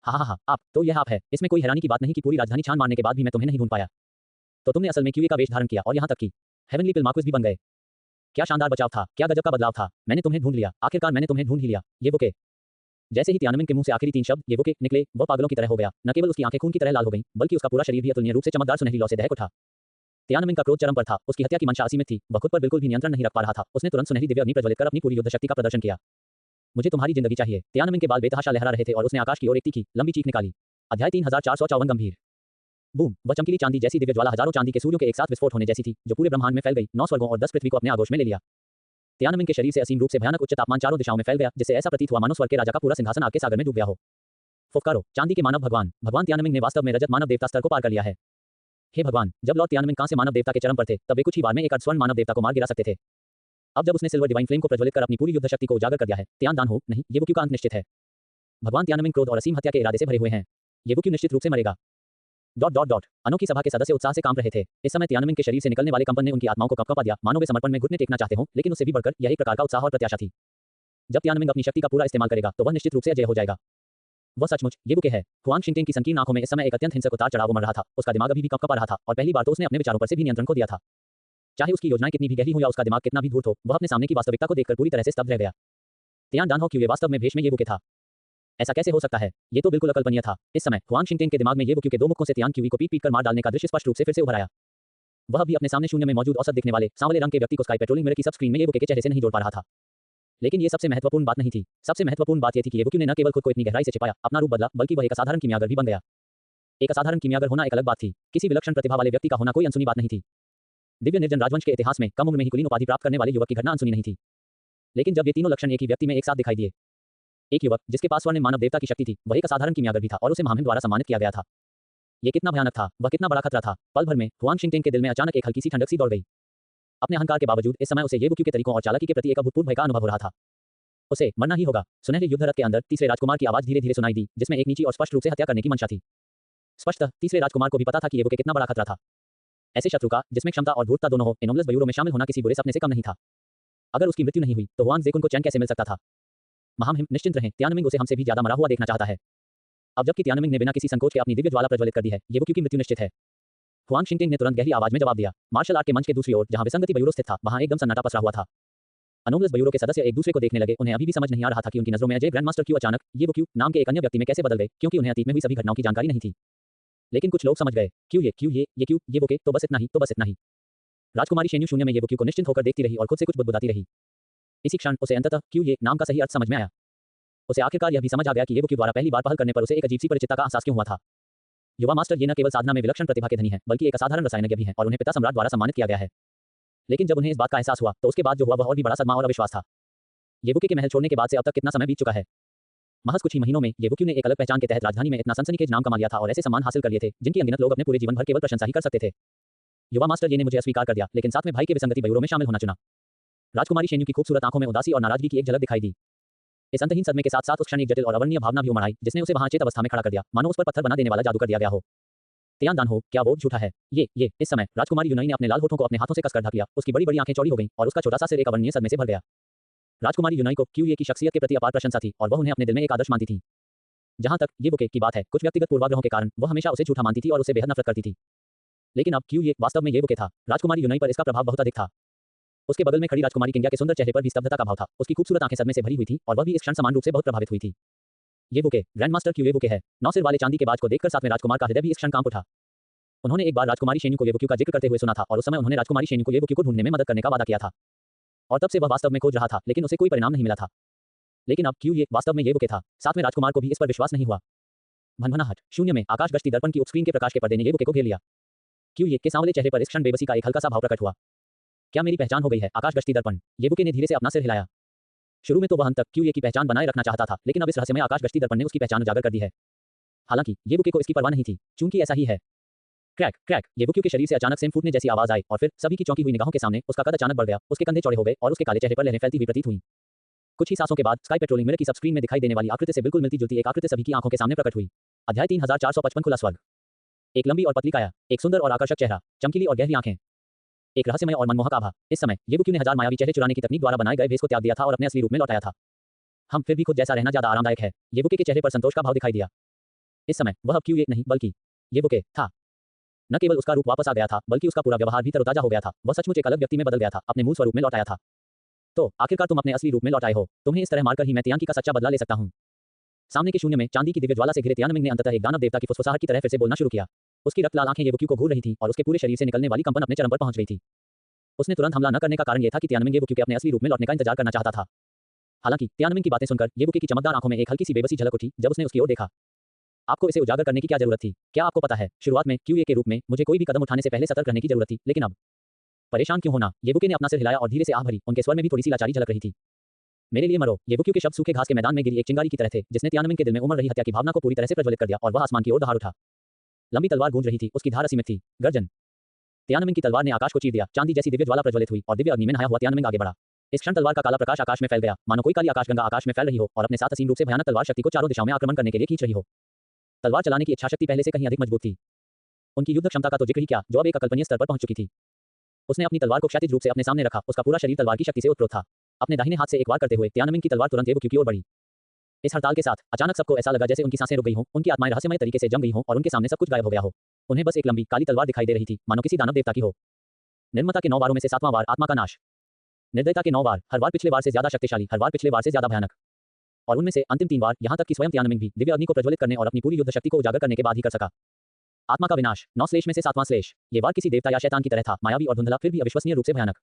हा, आप, तो यह आप है। इसमें कोई हैरानी की बात नहीं कि पूरी राजधानी छान मारने के बाद भी मैं तुम्हें नहीं ढूंढ पाया। तो तुमने असल में क्यूए का वेश धारण किया और यहाँ तक कि हेवनली पिलमार्क्विस भी बन गए। क्या शानदार बचाव था, क्या गजब का बदलाव था। मैंने तुम्हें ढूंढ लिया, आखिरकार मैंने तुम्हें ढूंढ ही लिया, येवुके। जैसे ही तियानमिन के मुंह से आखिरी 3 शब्द येवुके निकले, वह पागलों की तरह हो गया। न केवल उसकी आंखें खून की तरह लाल हो गईं, बल्कि उसका पूरा शरीर भी अतुलनीय रूप से चमकदार सुनहरी लौ से दहक उठा। तियानमिन का क्रोध चरम पर था, उसकी हत्या की मंशा असीमित थी, वह खुद पर बिल्कुल भी नियंत्रण नहीं रख पा रहा था। उसने तुरंत सुनहरी दिव्य अग्नि प्रज्वलित कर अपनी पूरी युद्ध शक्ति का प्रदर्शन किया। मुझे तुम्हारी जिंदगी चाहिए। तियानमिन के बाल बेतहाशा लहरा रहे थे और उसने आकाश की ओर एक तीखी, लंबी चीख निकाली। अध्याय 3454 गंभीर। बूम! वह चमकीली चांदी जैसी दिव्य ज्वाला हजारों चांदी के सूर्यों के एक साथ विस्फोट होने जैसी थी, जो पूरे ब्रह्मांड में फैल गई, 9 स्वर्गों और 10 पृथ्वी को अपने आगोश में ले लिया। तियानमिन के शरीर से असीम रूप से भयानक उच्च तापमान चारों दिशाओं में फैल गया, जिससे ऐसा प्रतीत हुआ मानो स्वर्ग के राजा का पूरा सिंहासन आग के सागर में डूब गया हो। फुफकारो, चांदी के मानव भगवान। भगवान तियानमिन ने वास्तव में रजत मानव देवता स्तर को पार कर लिया है। हे भगवान, जब लॉर्ड तियानमिन कांस्य मानव देवता के चरम पर थे, तब वे कुछ ही बार में एक स्वर्ण मानव देवता को मार गिरा सकते थे। अब जब उसने सिल्वर डिवाइन फ्लेम को प्रज्वलित कर अपनी पूरी युद्ध शक्ति को उजागर कर दिया है, त्यान हो नहीं, येवुक्यू का अंत निश्चित है। भगवान तियानमिन क्रोध और असीम हत्या के इरादे से भरे हुए हैं। येवुक्यू निश्चित रूप से मरेगा। अनोखी सभा के सदस्य उत्साह से कांप रहे थे। इस समय तियानमिन के शरीर से निकलने वाले कंपन ने उनकी आत्माओं को कंपा दिया, मानो वे समर्पण में घुटने टेकना चाहते हों, लेकिन उससे भी बढ़कर यह एक प्रकार का उत्साह और प्रत्याशा थी। जब तियानमिन अपनी शक्ति का पूरा इस्तेमाल करेगा, तो वह निश्चित रूप से अजय हो जाएगा। वह सचमुच येवुके है। हुआंग शिंगटिंग की संकीर्ण आंखों में इस समय एक अत्यंत हिंसक उतार चढ़ाव उमड़ रहा था। उसका दिमाग अभी भी कंपा रहा था और पहली बार तो उसने अपने विचारों पर से भी नियंत्रण खो दिया था। चाहे उसकी योजनाएं कितनी भी गहरी हो या उसका दिमाग कितना भी धूर्त हो, वह अपने सामने की वास्तविकता को देखकर पूरी तरह से स्तब्ध रह गया। तियान दान हो क्यों वास्तव में भेष में येवुके था। ऐसा कैसे हो सकता है? ये तो बिल्कुल अकल्पनीय था। इस समय हुआंग शिंगटिंग के दिमाग में येवुक्यू के दो मुखों से तियान क्यूई को पीट कर मार डालने का दृश्य स्पष्ट रूप से फिर से उभर आया। वह भी अपने सामने शून्य में मौजूद औसत दिखने वाले सांवले रंग के व्यक्ति को स्काई पेट्रोलिंग मिरर की सब स्क्रीन में येवुके के चेहरे से नहीं जोड़ पा रहा था। लेकिन ये सबसे महत्वपूर्ण बात नहीं थी। सबसे महत्वपूर्ण बात यह थी कि येवुक्यू ने न केवल खुद को इतनी गहराई से छिपाया, अपना रूप बदला, बल्कि वह एक असाधारण कीमियागर भी बन गया। एक असाधारण कीमियागर होना एक अलग बात थी, किसी विलक्षण प्रतिभा वाले व्यक्ति का होना कोई अनसुनी बात नहीं थी। दिव्य निर्जन राजवंश के इतिहास में कम उम्र में ही कुलीन उपाधि प्राप्त करने वाले युवक की घटना अनसुनी नहीं थी। लेकिन जब ये तीनों लक्षण एक ही व्यक्ति में एक साथ दिखाई दिए, एक युवक जिसके पास स्वर्णिम मानव देवता की शक्ति थी, वह एक असाधारण कीमियागर भी था और उसे महामहिम द्वारा सम्मानित किया गया था। यह कितना भयानक था, वह कितना बड़ा खतरा था। पल भर में हुआंग शिंगटिंग के दिल में अचानक एक हल्की सी ठंडक सी दौड़ गई। अपने अहंकार के बावजूद इस समय उसे येवुक्यू के तरीकों और चालाकी के प्रति एक अभूतपूर्व भय का अनुभव हो रहा था। उसे मरना ही होगा। सुनहरे युद्ध रथ के अंदर तीसरे राजकुमार की आवाज धीरे धीरे सुनाई दी, जिसमें एक नीची और स्पष्ट रूप से हत्या करने की मंशा थी। स्पष्टतः तीसरे राजकुमार को भी पता था कि येवुके कितना बड़ा खतरा था। ऐसे शत्रु का जिसमें क्षमता और धूर्तता दोनों हो, एनोमलेस बयूरों में शामिल होना किसी बुरे सपने से कम नहीं था। अगर उसकी मृत्यु नहीं हुई, तो हुआंग ज़ेकुन को चैन कैसे मिल सकता था? महामहिम निश्चिंत रहें, तियानमिंग उसे हमसे भी ज्यादा मरा हुआ देखना चाहता है। अब जबकि तियानमिंग ने बिना किसी संकोच के अपनी दिव्य ज्वाला प्रज्वलित कर दी है, येवुक्यू की मृत्यु निश्चित है। हुआंग शिंगटिंग ने तुरंत गहरी आवाज में जवाब दिया। मार्शल आर्ट के मंच के दूसरी ओर, जहां विसंगति बयूरो स्थित था, वहां एकदम सन्नाटा पसरा हुआ था। अनोमलेस बयूरो के सदस्य एक दूसरे को देखने लगे। उन्हें अभी भी समझ नहीं आ रहा था कि उनकी नजरों में अजय ग्रैंडमास्टर क्यों अचानक येवुक्यू नाम के एक अन्य व्यक्ति में कैसे बदल गए, क्योंकि उन्हें अतीत में हुई सभी घटनाओं की जानकारी नहीं थी। लेकिन कुछ लोग समझ गए। क्यों येवुके, तो बस इतना ही। राजकुमारी शेन्यू शून्य में येवुक्यू को निश्चिंत होकर देखती रही और खुद से कुछ बुदबुदाती रही। इसी क्षण उसे अंततः क्यों ये नाम का सही अर्थ समझ में आया। उसे आखिरकार यह भी समझ आ गया कि येवुक्यू द्वारा पहली बार पहल करने पर उसे एक अजीब सी परिचितता का एहसास क्यों हुआ था। युवा मास्टर ये न केवल साधना में विलक्षण प्रतिभा के धनी हैं, बल्कि एक असाधारण रसायनज्ञ भी हैं और उन्हें पिता सम्राट द्वारा सम्मानित किया गया है। लेकिन जब उन्हें इस बात का एहसास हुआ, तो उसके बाद जो हुआ वह और भी बड़ा सदमा और अविश्वास था। येवुके के महल छोड़ने के बाद से अब तक कितना समय बीत चुका है। महज कुछ ही महीनों में येवुक्यू ने एक अलग पहचान के तहत राजधानी में इतना सनसनीखेज नाम कमा लिया था और ऐसे सम्मान हासिल कर लिए थे, जिनकी अनगिनत लोग अपने पूरे जीवन भर केवल प्रशंसा ही कर सकते थे। युवा मास्टर ये ने मुझे अस्वीकार कर दिया, लेकिन साथ में भाई के विसंगति बयूरो में शामिल होना चुना। राजकुमारी शेन्यू की खूबसूरत आंखों में उदासी और नाराजगी की एक झलक दिखाई दी। इस अंतहीन सदमे के साथ साथ उस क्षण एक जटिल और अवर्णनीय भावना भी उमड़ आई, जिसने उसे वहां चेत अवस्था में खड़ा कर दिया, मानो उस पर पत्थर बना देने वाला जादू कर दिया गया हो। तियान दान हो, क्या वो झूठा है? ये इस समय राजकुमारी यूनाई ने अपने लाल होठों को अपने हाथों से कसकर ढक लिया। उसकी बड़ी बड़ी आंखें चौड़ी हो गईं और उसका छोटा सा सिर एक अवर्णनीय सदमे से भर गया। राजकुमारी यूनाई को क्यों की शख्सियत के प्रति अपार प्रशंसा थी और वह उन्हें अपने दिल में एक आदर्श मानती थी। जहां तक येवुके की बात है, कुछ व्यक्तिगत पूर्वाग्रहों के कारण वह हमेशा उसे झूठा मानती थी और उसे बेहद नफरत करती थी। लेकिन अब क्यों वास्तव में येवुके था। राजकुमारी यूनाई पर इसका प्रभाव बहुत अधिक था। उसके बगल में खड़ी राजकुमारी किंग्या के सुंदर चेहरे पर भी स्तब्धता का भाव था। उसकी खूबसूरत आंखें सदमे से भरी हुई थी और वह भी इस क्षण समान रूप से बहुत प्रभावित हुई थी। येवुके, ग्रैंडमास्टर क्यों येवुके है। नौ सिर वाले चांदी के बाज को देखकर साथ में राजकुमार का हृदय भी इस क्षण कांप उठा। उन्होंने एक बार राजकुमारी शेन्यू को येवुक्यू का जिक्र करते हुए सुना था और उस समय उन्होंने राजकुमारी शेन्यू को येवुक्यू को ढूंढने में मदद करने का वादा किया था। और तब से वह वास्तव में खोज रहा था, लेकिन उसे कोई परिणाम नहीं मिला था। लेकिन अब क्यों वास्तव में येवुके था। साथ में राजकुमार को भी इस पर विश्वास नहीं हुआ। भनभनाहट, शून्य में आकाश गश्ती दर्पण की उपस्क्रीन के प्रकाश के पर्दे ने येवुके को घेर लिया। क्यों के सांवले चेहरे पर इस क्षण बेबसी का एक हल्का सा भाव प्रकट हुआ। क्या मेरी पहचान हो गई है? आकाश गश्ती दर्पण। येवुके ने धीरे से अपना सिर हिलाया। शुरू में तो वह अंत तक क्यों की पहचान बनाए रखना चाहता था, लेकिन अब इस रहस्यमय आकाश गश्ती दर्पण ने उसकी पहचान उजागर कर दी है। हालांकि येवुके को इसकी परवाह नहीं थी, चूंकि ऐसा ही है। क्रैक क्रैक, येवुक्यू के शरीर से अचानक सेम फूटने जैसी आवाज आई और फिर सभी की चौंकी हुई निगाहों के सामने उसका कद अचानक बढ़ गया। उसके कंधे चौड़े हो गए और उसके काले चेहरे पर लहरें फैलती हुई प्रतीत हुई। कुछ ही सांसों के बाद स्काई पेट्रोलिंग मिरर की सब स्क्रीन में दिखाई देने वाली आकृति से बिल्कुल मिलती जुलती एक आकृति सभी की आंखों के सामने प्रकट हुई। अध्याय 3455 खुला स्वर्ग। एक लंबी और पतली काया, एक सुंदर और आकर्षक चेहरा, चमकीली और गहरी आंखें। एक रहस्यमय और मनमोहक आभा। इस समय येबुक्यू ने 1000 मायावी चेहरे चुराने की तकनीक द्वारा बनाए गए भेस को त्याग दिया था और अपने असली रूप में लौट आया था। हम फिर भी खुद जैसा रहना ज्यादा आरामदायक है। येबुके के चेहरे पर संतोष का भाव दिखाई दिया। इस समय वह अब क्यू एक नहीं बल्कि येबुके था। न केवल उसका रूप वापस आ गया था, बल्कि उसका पूरा व्यवहार भी तरोताजा हो गया था। वह सचमुच एक अलग व्यक्ति में बदल गया था, अपने मूल स्वरूप में लौट आया था। तो आखिरकार तुम अपने असली रूप में लौट आए हो। तुम्हें इस तरह मारकर ही मैं तियानकी का सच्चा बदला ले सकता हूँ। सामने के शून्य में चांदी की दिव्य ज्वाला से घिरे तियानमिंग ने अंततः एक दानव देवता की फुसफुसाहट की तरह फिर से बोलना शुरू किया। उसकी रक्तलाल आंखें येबुक्यू को घूर रही थीं और उसके पूरे शरीर से निकलने वाली कंपन अपने चरम पर पहुंच गई थी। उसने तुरंत हमला न करने का कारण यह था कि तियानमिंग येबुक्यू के अपने असली रूप में लौटने का इंतजार करना चाहता था। हालांकि तियानमिंग की बातें सुनकर येबुके की चमकदार आंखों में एक हल्की सी बेबसी झलक उठी जब उसने उसकी ओर देखा। आपको इसे उजागर करने की क्या जरूरत थी? क्या आपको पता है, शुरुआत में क्यू ए के रूप में मुझे कोई भी कदम उठाने से पहले सतर्क रहने की जरूरत थी, लेकिन अब परेशान क्यों होना? येबुके ने अपना सिर हिलाया और धीरे से आह भरी। उनके स्वर में भी थोड़ी सी लाचारी झलक रही थी। मेरे लिए मरो। येबुक्यू के शब्द सूखे घास के मैदान में गिरी एक चिंगारी की तरह थे, जिसने तियानमिंग के दिल में उमड़ रही हत्या की भावना को पूरी तरह से प्रज्वलित कर दिया और वह आसमान की ओर दहाड़ उठा। लंबी तलवार गूंज रही थी, उसकी धार असीमित थी। गर्जन। तियानमिंग की तलवार ने आकाश को चीर दिया। चांदी जैसी दिव्य ज्वाला प्रज्वलित हुई और दिव्य अग्नि में नहाया हुआ तियानमिंग आगे बढ़ा। इस क्षण तलवार का काला प्रकाश आकाश में फैल गया, मानो कोई काली आकाशगंगा आकाश में फैल रही हो और अपने साथ असीम रूप से भयानक तलवार शक्ति को चारों दिशाओं में आक्रमण करने के लिए खींच रही हो। तलवार चलाने की इच्छाशक्ति पहले से कहीं अधिक मजबूत थी। उनकी युद्ध क्षमता का तो जिक्र ही क्या, जो अब एक अकल्पनीय स्तर पर पहुंच चुकी थी। उसने अपनी तलवार को क्षैतिज रूप से अपने सामने रखा। उसका पूरा शरीर तलवार की शक्ति से ओतप्रोत था। अपने दाहिने हाथ से एक वार करते हुए तियानमिंग की तलवार तुरंत येबुक्यू की ओर बढ़ी। इस हड़ताल के साथ अचानक सबको ऐसा लगा जैसे उनकी सांसें रुक गई हों, उनकी आत्माएं रहस्यमय तरीके से जम गई हों और उनके सामने सब कुछ गायब हो गया हो। उन्हें बस एक लंबी काली तलवार दिखाई दे रही थी, मानो किसी दानव देवता की हो। निर्ममता के 9 वारों में से 7वां वार आत्मा का नाश। निर्दयता के 9 वार, हर वार पिछले वार से ज्यादा शक्तिशाली, हर वार पिछले वार से ज्यादा भयानक। और उनमें से अंतिम 3 वार, यहां तक कि स्वयं तियानमिंग भी दिव्य अग्नि को प्रज्वलित करने और अपनी पूरी युद्ध शक्ति को उजागर करने के बाद ही कर सका। आत्मा का विनाश, 9 श्लेष में से 7वां श्लेष। ये वार किसी देवता या शैतान की तरह था, मायावी और धुंधला, फिर भी अविश्वसनीय रूप से भयानक।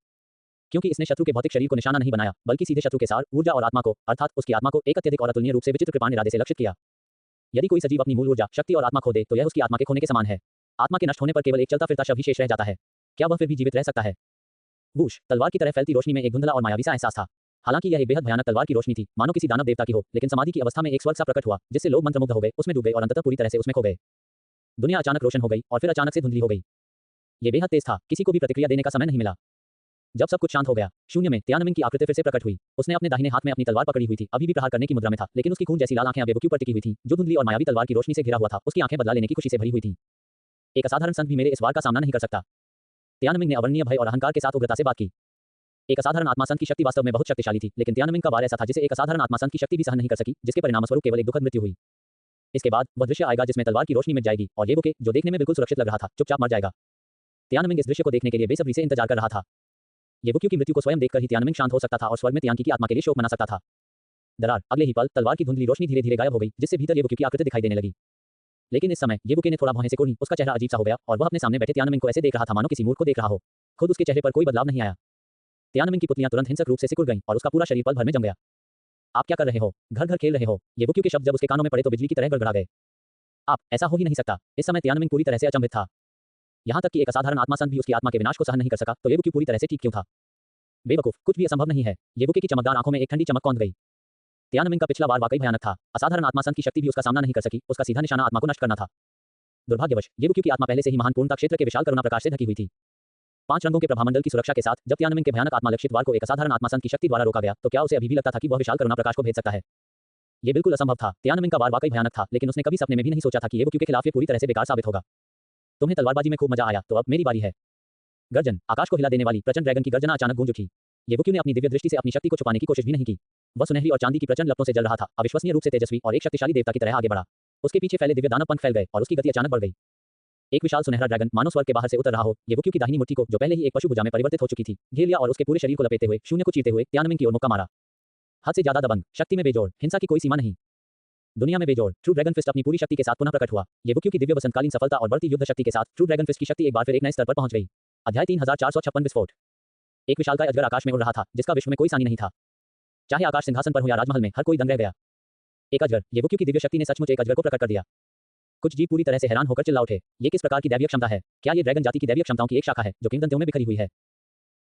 क्योंकि इसने शत्रु के भौतिक शरीर को निशाना नहीं बनाया, बल्कि सीधे शत्रु के सार, ऊर्जा और आत्मा को, अर्थात उसकी आत्मा को एक अत्यधिक और अतुलनीय रूप से विचित्र कृपाण इरादे से लक्षित किया। यदि कोई सजीव अपनी मूल ऊर्जा, शक्ति और आत्मा खो दे, तो यह उसकी आत्मा के खोने के समान है। आत्मा के नष्ट होने पर केवल एक चलता फिरता शव ही शेष रह जाता है। क्या वह फिर भी जीवित रह सकता है? वूश, तलवार की तरह फैलती रोशनी में एक धुंधला और मायावी सा एहसास था। हालांकि यह एक बेहद भयानक तलवार की रोशनी थी, मानो किसी दानव देवता की हो, लेकिन समाधि की अवस्था में एक स्वर्ग सा प्रकट हुआ, जिससे लोग मंत्रमुग्ध हो गए, उसमें डूब गए और अंततः पूरी तरह से उसमें खो गए। दुनिया अचानक रोशन हो गई और फिर अचानक से धुंधली हो गई। ये बेहद तेज था, किसी को भी प्रतिक्रिया देने का समय नहीं मिला। जब सब कुछ शांत हो गया, शून्य में तियानमिंग की आकृति फिर से प्रकट हुई। उसने अपने दाहिने हाथ में अपनी तलवार पकड़ी हुई थी, अभी भी प्रहार करने की मुद्रा में था, लेकिन उसकी खून जैसी लाल आंखें अब येबुक्यू पर टिकी हुई थीं, जो धुंधली और मायावी तलवार की रोशनी से घिरा हुआ था। उसकी आंखें बदला लेने की खुशी से भरी हुई थीं। एक असाधारण संत भी मेरे इस वार का सामना नहीं कर सकता। तियानमिंग ने अवर्णनीय भय और अहंकार के साथ उग्रता से बात की। एक असाधारण आत्मा संत की शक्ति वास्तव में बहुत शक्तिशाली थी, लेकिन तियानमिंग का वार ऐसा था जिसे एक असाधारण आत्मा संत की शक्ति भी सहन नहीं कर सकी, जिसके परिणामस्वरूप केवल एक दुखद मृत्यु हुई। इसके बाद वह दृश्य आएगा जिसमें तलवार की रोशनी मिट जाएगी और येबुके, जो देखने में बिल्कुल सुरक्षित लग रहा था, चुपचाप मर जाएगा। तियानमिंग इस दृश्य को देखने के लिए बेसब्री से इंतजार कर रहा था। येबुक्यू की मृत्यु को स्वयं देखकर ही तियानमिंग शांत हो सकता था और स्वर्ग में तियानकी की आत्मा के लिए शोक मना सकता था। दरार, अगले ही पल तलवार की धुंधली रोशनी धीरे-धीरे गायब हो गई, जिससे भीतर येबुक्यू की आकृति दिखाई देने लगी। लेकिन इस समय येबुके ने थोड़ा भौहें से कोड़ी, उसका चेहरा अजीब सा हो गया और वह अपने सामने बैठे तियानमिंग को ऐसे देख रहा था मानो किसी मूर्ख को देख रहा हो। खुद उसके चेहरे पर कोई बदलाव नहीं आया। तियानमिंग की पुतलियां तुरंत हिंसक रूप से सिकुड़ गईं और उसका पूरा शरीर पल भर में जम गया। आप क्या कर रहे हो? घर-घर खेल रहे हो? येबुक्यू के शब्द जब उसके कानों में पड़े तो बिजली की तरह गड़गड़ा गए। आप, ऐसा हो ही नहीं सकता। इस समय तियानमिंग पूरी तरह से अचंभित था। यहाँ तक कि एक असाधारण आत्मा संत भी उसकी आत्मा के विनाश को सहन नहीं कर सका, तो येबुक्यू पूरी तरह से ठीक क्यों था? बेवकूफ, कुछ भी असंभव नहीं है। येबुके की चमकदार आंखों में एक ठंडी चमक कौंध गई। तियानमिंग का पिछला वार वाकई भयानक था। असाधारण आत्मा संत की शक्ति भी उसका सामना नहीं कर सकी, उसका सीधा निशाना आत्मा को नष्ट करना था। दुर्भाग्यवश येबुक्यू की आत्मा पहले से ही महान पूर्णता क्षेत्र के विशाल करुणा प्रकाश से ढकी हुई थी। 5 रंगों के प्रभामंडल की सुरक्षा के साथ जब तियानमिंग के भयानक आत्मा लक्षित वार को एक असाधारण आत्मा संत की शक्ति द्वारा रोका गया, तो क्या उसे अभी भी लगता था कि वह विशाल करुणा प्रकाश को भेद सकता है? ये बिल्कुल असंभव था। तियानमिंग का वार वाकई भयानक था, लेकिन उसने कभी सपने में भी नहीं सोचा था कि येबुक्यू के खिलाफ ये पूरी तरह से बेकार साबित होगा। तुम्हें तलवारबाजी में खूब मजा आया, तो अब मेरी बारी है। गर्जन, आकाश को हिला देने वाली प्रचंड ड्रैगन की गर्जना अचानक गूंज उठी। येबुक्यू ने अपनी दिव्य दृष्टि से अपनी शक्ति को छुपाने की कोशिश भी नहीं की। वह सुनहरी और चांदी की प्रचंड लपटों से जल रहा था, अविश्वसनीय रूप से तेजस्वी और एक शक्तिशाली देवता की तरह आगे बढ़ा। उसके पीछे फैले दिव्य दानव पंख फैल गए और उसकी गति अचानक बढ़ गई। एक विशाल सुनहरा ड्रैगन मानो स्वर्ग के बाहर से उतर रहा हो, येबुक्यू की दाहिनी मुट्ठी को, जो पहले ही एक पशु भुजा में परिवर्तित हो चुकी थी, घेर लिया और उसके पूरे शरीर को लपेटते हुए, शून्य को चीरते हुए तियानमिंग की ओर मुक्का मारा। हद से ज्यादा दबंग, शक्ति में बेजोड़, हिंसा की कोई सीमा नहीं। दुनिया में बेजोड़, ट्रू ड्रैगन फिस्ट अपनी पूरी शक्ति के साथ पुनः प्रकट हुआ। येबुक्यू की दिव्य वसंतकालीन सफलता और बढ़ती युद्ध शक्ति के साथ ट्रू ड्रैगन फिस्ट की शक्ति एक बार फिर एक नए स्तर पर पहुंच गई। अध्याय 3456 विस्फोट। एक विशालकाय अजगर आकाश में उड़ रहा था, जिसका विश्व में कोई सानी नहीं था। चाहे आकाश सिंहासन पर हो या राजमहल में, हर कोई दंग रह गया। एक अजगर, येबुक्यू की दिव्य शक्ति ने सचमुच एक अजगर को प्रकट कर दिया। कुछ जीव पूरी तरह से हैरान होकर चिल्ला उठे। ये किस प्रकार की दैवीय क्षमता है? क्या ये ड्रैगन जाति की दैवीय क्षमताओं की एक शाखा है, जो किंवदंतियों में बिखरी हुई है?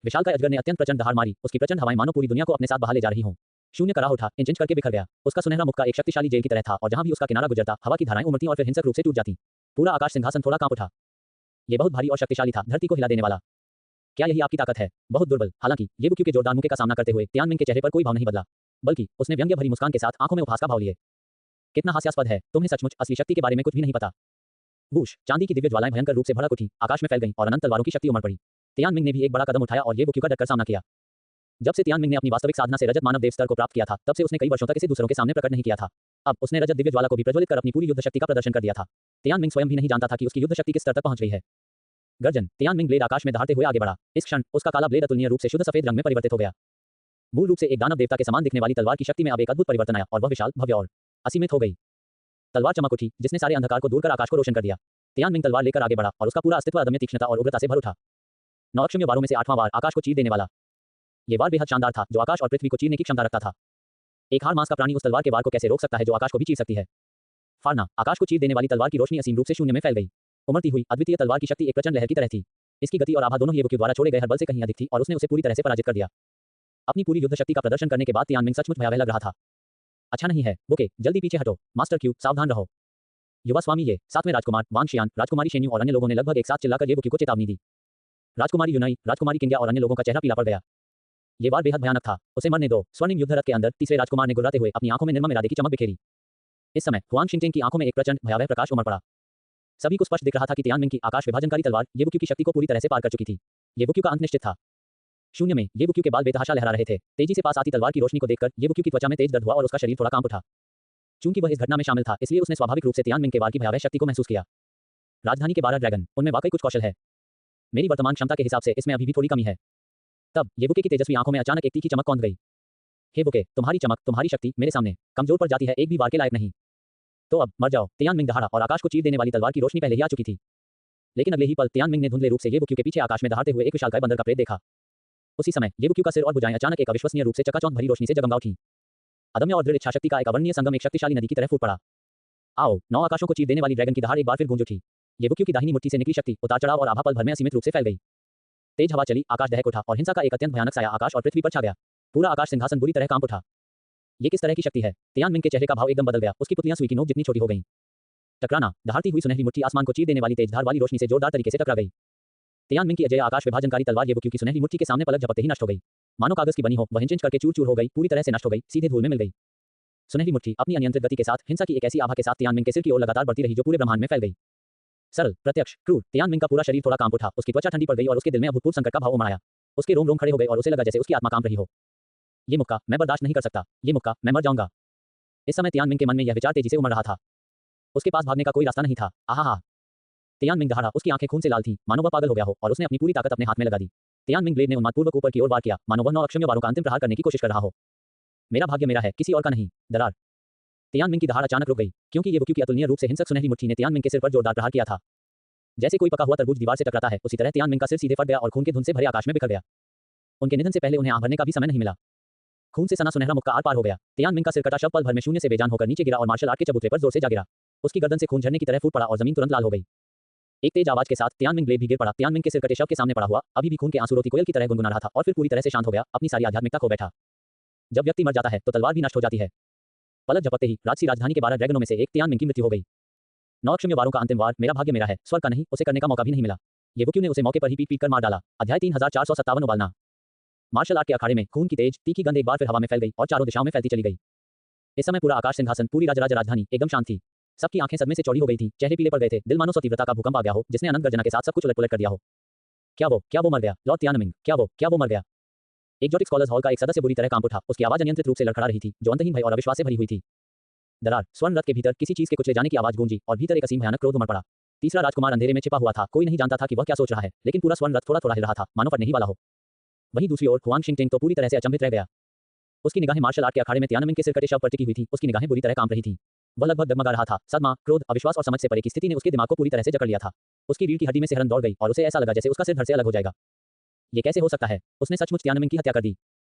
विशालकाय अजगर ने अत्यंत प्रचंड दहाड़ मारी, उसकी प्रचंड हवाएं मानो पूरी दुनिया को अपने साथ बहा ले जा रही हों। शून्य करा उठा, इंच इंच करके बिखर गया। उसका सुनहरा मुख का एक शक्तिशाली जेल की तरह था और जहां भी उसका किनारा गुजरता, हवा की धाराएं उमड़ती और फिर हिंसक रूप से टूट जाती। पूरा आकाश सिंहासन थोड़ा कांप उठा। ये बहुत भारी और शक्तिशाली था, धरती को हिला देने वाला। क्या यही आपकी ताकत है? बहुत दुर्बल। हालांकि येबुक्यू के जोरदार मुक्के का सामना करते हुए तियानमिंग के चेहरे पर कोई भाव नहीं बदला, बल्कि उसने व्यंग्य भरी मुस्कान के साथ आंखों में उपहास का भाव लिए। कितना हास्यास्पद है, तुम्हें सचमुच असली शक्ति के बारे में कुछ भी नहीं पता। वूश, चांदी की दिव्य ज्वालाएं भयंकर रूप से भड़क उठी, आकाश में फैल गईं और अनंत तलवारों की शक्ति उमड़ पड़ी। तियानमिंग ने भी एक बड़ा कदम उठाया और येवुक्यू का डटकर सामना किया। जब से तियानमिंग ने अपनी वास्तविक साधना से रजत मानव देव स्तर को प्राप्त किया था, तब से उसने कई वर्षों तक इसे दूसरों के सामने प्रकट नहीं किया था। अब उसने रजत दिव्य ज्वाला को भी प्रज्वलित कर अपनी पूरी युद्ध शक्ति का प्रदर्शन कर दिया था। तियानमिंग स्वयं भी नहीं जानता था कि उसकी युद्ध शक्ति किस स्तर तक पहुंच गई है। गर्जन, तियानमिंग ब्लेड आकाश में दहाड़ते हुए आगे बढ़ा। इस क्षण उसका काला ब्लेड अतुलनीय रूप से शुद्ध सफेद रंग में परिवर्तित हो गया। मूल रूप से एक दानव देवता के समान दिखने वाली तलवार की शक्ति में अब एक अद्भुत परिवर्तन आया और वह विशाल, भव्य और असीमित हो गई। तलवार चमक उठी, जिसने सारे अंधकार को दूर कर आकाश को रोशन कर दिया। तियानमिंग तलवार लेकर आगे बढ़ा और उसका पूरा अस्तित्व अदम्य तीक्ष्णता और उग्रता से भर उठा। 9 अक्षम्य वारों में से 8वां वार आकाश को चीर देने वाला। ये वार बेहद शानदार था, जो आकाश और पृथ्वी को चीरने की क्षमता रखता था। एक हाड़ मांस का प्राणी उस तलवार के वार को कैसे रोक सकता है जो आकाश को भी चीर सकती है। फाड़ना, आकाश को चीर देने वाली तलवार की रोशनी असीम रूप से शून्य में फैल गई। उमड़ती हुई अद्वितीय तलवार की शक्ति एक प्रचंड लहर की तरह थी। इसकी गति और आभा दोनों येवुक्यू द्वारा छोड़े गए हर बल से कहीं अधिक थी और उसने उसे पूरी तरह से पराजित कर दिया। अपनी पूरी युद्ध शक्ति का प्रदर्शन करने के बाद तियानमिंग सचमुच भयावह लग रहा था। अच्छा नहीं है, वोके, जल्दी पीछे हटो। मास्टर क्यू, सावधान रहो। युवा स्वामी ये 7वें राजकुमार वांग शियान, राजकुमारी शेन्यू और अन्य लोगों ने लगभग एक साथ चिल्लाकर येवुक्यू को चेतावनी दी। राजकुमारी यूनाई, राजकुमारी किंग्या और अन्य लोगों का चेहरा पीला पड़ गया। ये वार बेहद भयानक था। उसे मरने दो। स्वर्णिम युद्ध रथ के अंदर तीसरे राजकुमार ने गुर्राते हुए अपनी आंखों में निर्मम इरादे की चमक बिखेरी। इस समय हुआंग शिंगटिंग की आंखों में एक प्रचंड भयावह प्रकाश उमड़ पड़ा। सभी को स्पष्ट दिख रहा था कि तियानमिंग की आकाश विभाजनकारी तलवार येवुक्यू की शक्ति को पूरी तरह से पार कर चुकी थी। येवुक्यू का अंत निश्चित था। शून्य में येवुक्यू के बाल बेतहाशा लहरा रहे थे। तेजी से पास आती तलवार की रोशनी को देखकर येवुक्यू की त्वचा में तेज दर्द हुआ और उसका शरीर थोड़ा कांप उठा। चूंकि वह इस घटना में शामिल था, इसलिए उसने स्वाभाविक रूप से तियानमिंग के वार की भयावह शक्ति को महसूस किया। राजधानी के 12 ड्रैगन, उनमें वाकई कुछ कौशल है। मेरी वर्तमान क्षमता के हिसाब से इसमें अभी भी थोड़ी कमी है। तब येवुके की तेजस्वी आंखों में अचानक एक तीखी चमक कौंध गई। हे वोके, तुम्हारी चमक, तुम्हारी शक्ति मेरे सामने कमजोर पड़ जाती है, एक भी वार के लायक नहीं। तो अब मर जाओ। तियानमिंग दहाड़ा और आकाश को चीर देने वाली तलवार की रोशनी पहले ही आ चुकी थी। लेकिन अगले ही पल तियानमिंग ने धुंधले रूप से येवुक्यू के पीछे आकाश में दहाड़ते हुए एक विशालकाय बंदर का प्रेत देखा। उसी समय येवुक्यू का सिर और भुजाएं अचानक एक अविश्वसनीय रूप से चकाचौंध भरी रोशनी से जगमगा उठी। अदम्य और दृढ़ इच्छाशक्ति का एक अवर्णनीय संगम एक शक्तिशाली नदी की तरह फूट पड़ा। आओ, 9 आकाशों को चीर देने वाली ड्रैगन की दहाड़ एक बार फिर गूंज उठी। येवुक्यू की दाहिनी मुट्ठी से निकली शक्ति उतार चढ़ाव और आभा पल भर में असीमित रूप से फैल गई। तेज हवा चली, आकाश दहक उठा और हिंसा का एक अत्यंत भयानक साया आकाश और पृथ्वी पर छा गया। पूरा आकाश सिंहासन बुरी तरह कांप उठा। ये किस तरह की शक्ति है? तियानमिंग के चेहरे का भाव एकदम बदल गया। उसकी पुतलियां सुई की नोक जितनी छोटी हो गईं। टकराना, दहाड़ती हुई सुनहरी मुट्ठी आसमान को चीर देने वाली तेज धार वाली रोशनी से जोरदार तरीके से टकरा गई। तियानमिंग की अजय आकाश विभाजनकारी तलवार येवुक्यू की सुनहरी मुट्ठी के सामने पलक झपकते ही नष्ट हो गई। मानो कागज की बनी हो, वह इंच करके चूर-चूर हो गई, पूरी तरह से नष्ट हो गई, सीधे धूल में मिल गई। सुनहरी मुट्ठी अपनी अनियंत्रित गति के साथ हिंसा की एक ऐसी आभा के साथ तियानमिंग के सिर की ओर लगातार बढ़ती रही जो पूरे ब्रह्मांड में फैल गई। सरल, प्रत्यक्ष, क्रूर, तियानमिंग का पूरा शरीर थोड़ा कांप उठा। उसकी त्वचा ठंडी पड़ गई और उसके दिल में अभूतपूर्व संकट का भाव उमड़ आया। उसके रोम रोम खड़े हो गए और उसे लगा जैसे उसकी आत्मा कांप रही हो। ये मुक्का मैं बर्दाश्त नहीं कर सकता। ये मुक्का मैं मर जाऊंगा। इस समय तियानमिंग के मन में यह विचार तेजी से उमड़ रहा था। उसके पास भागने का कोई रास्ता नहीं था। आहा! तियानमिंग दहाड़ा, उसकी आंखें खून से लाल थीं, मानो वह पागल हो गया हो, और उसने अपनी पूरी ताकत अपने हाथ में लगा दी। तियानमिंग ब्लेड ने उन्मादपूर्वक ऊपर की ओर वार किया, मानो वह 9 अक्षम्य वारों का अंतिम प्रहार करने की कोशिश कर रहा हो। मेरा भाग्य मेरा है, किसी और का नहीं। दरार। तियानमिंग की दहाड़ अचानक रुक गई, क्योंकि येवुक्यू की अतुलनीय रूप से हिंसक सुनहरी मुट्ठी ने तियानमिंग के सिर पर जोरदार प्रहार किया था। जैसे कोई पका हुआ तरबूज दीवार से टकराता है, उसी तरह तियानमिंग का सिर सीधे फट गया और खून के धुंध से भरे आकाश में बिखर गया। उनके निधन से पहले उन्हें आंख भरने का भी समय नहीं मिला। खून से सना सुनहरा मुक्का आर पार हो गया। तियानमिंग का सिर कटा शव पल भर में शून्य से बेजान होकर नीचे गिरा और मार्शल आर्ट के चबूतरे पर जोर से जा गिरा। उसकी गर्दन से खून झरने की तरह फूट पड़ा और जमीन तुरंत लाल हो गई। एक तेज आवाज के साथ तियानमिंग ब्लेड भी गिर पड़ा। तियानमिंग के सिर कटे शव के सामने पड़ा हुआ, अभी भी खून के आंसू रोती कोयल की तरह गुनगुना रहा था और फिर पूरी तरह से शांत हो गया, अपनी सारी आध्यात्मिकता खो बैठा। जब व्यक्ति मर जाता है तो तलवार भी नष्ट हो जाती है। पलक झपकते ही राजसी राजधानी के 12 ड्रैगनों में से एक तियानमिंग की मृत्यु हो गई। 9 अक्षम्य वारों का अंतिम वार, मेरा भाग्य मेरा है, स्वर्ग का नहीं, उसे करने का मौका भी नहीं मिला। येवुक्यू ने उसे मौके पर ही पीट-पीट कर मार डाला। अध्याय 3457 उबालना। मार्शल आर्ट के अखाड़े में खून की तेज तीखी गंध एक बार फिर हवा में फैल गई और चारों दिशाओं में फैलती चली गई। इस समय पूरा आकाश सिंहासन, पूरी राजराजधानी एकदम शांत थी। सबकी आंखें सदमे से चौड़ी हो गई थी, चेहरे पीले पड़ गए थे, दिल मानो तीव्रता का भूकंप आ गया हो, जिसने अनंत गर्जना के साथ सब कुछ उलट-पुलट कर दिया हो। क्या वो मर गया? लॉर्ड तियानमिंग, क्या वो मर गया? एक्सोटिक स्कॉलर्स हॉल का एक सदस्य बुरी तरह कांप उठा। उसकी आवाज अनियंत्रित रूप से लड़खड़ा रही थी, जो अंतहीन भय और अविश्वास से भरी हुई थी। दरार, स्वर्ण रथ के भीतर किसी चीज के कुचले जाने की आवाज गूंजी और भीतर एक असीम भयानक क्रोध उमड़ पड़ा। तीसरा राजकुमार अंधेरे में छिपा हुआ था, कोई नहीं जानता था कि वह क्या सोच रहा है, लेकिन पूरा स्वर्ण रथ थोड़ा-थोड़ा हिल रहा था, मानो फटने ही वाला हो। वहीं दूसरी ओर हुआंग शिंगटिंग तो पूरी तरह से अचंभित रह गया। उसकी निगाहें मार्शल आर्ट के अखाड़े में तियानमिंग के सिर कटे शव पर टिकी हुई थी। उसकी निगाहें बुरी तरह कांप रही थीं। वह लगभग डगमगा रहा था। सदमा, क्रोध, अविश्वास और समझ से परे की स्थिति ने उसके दिमाग को पूरी तरह से जकड़ लिया था। उसकी रीढ़ की हड्डी में सिहरन दौड़ गई और उसे ऐसा लगा जैसे उसका सिर धड़ से अलग हो जाएगा। ये कैसे हो सकता है? उसने सचमुच तियानमिंग की हत्या कर दी।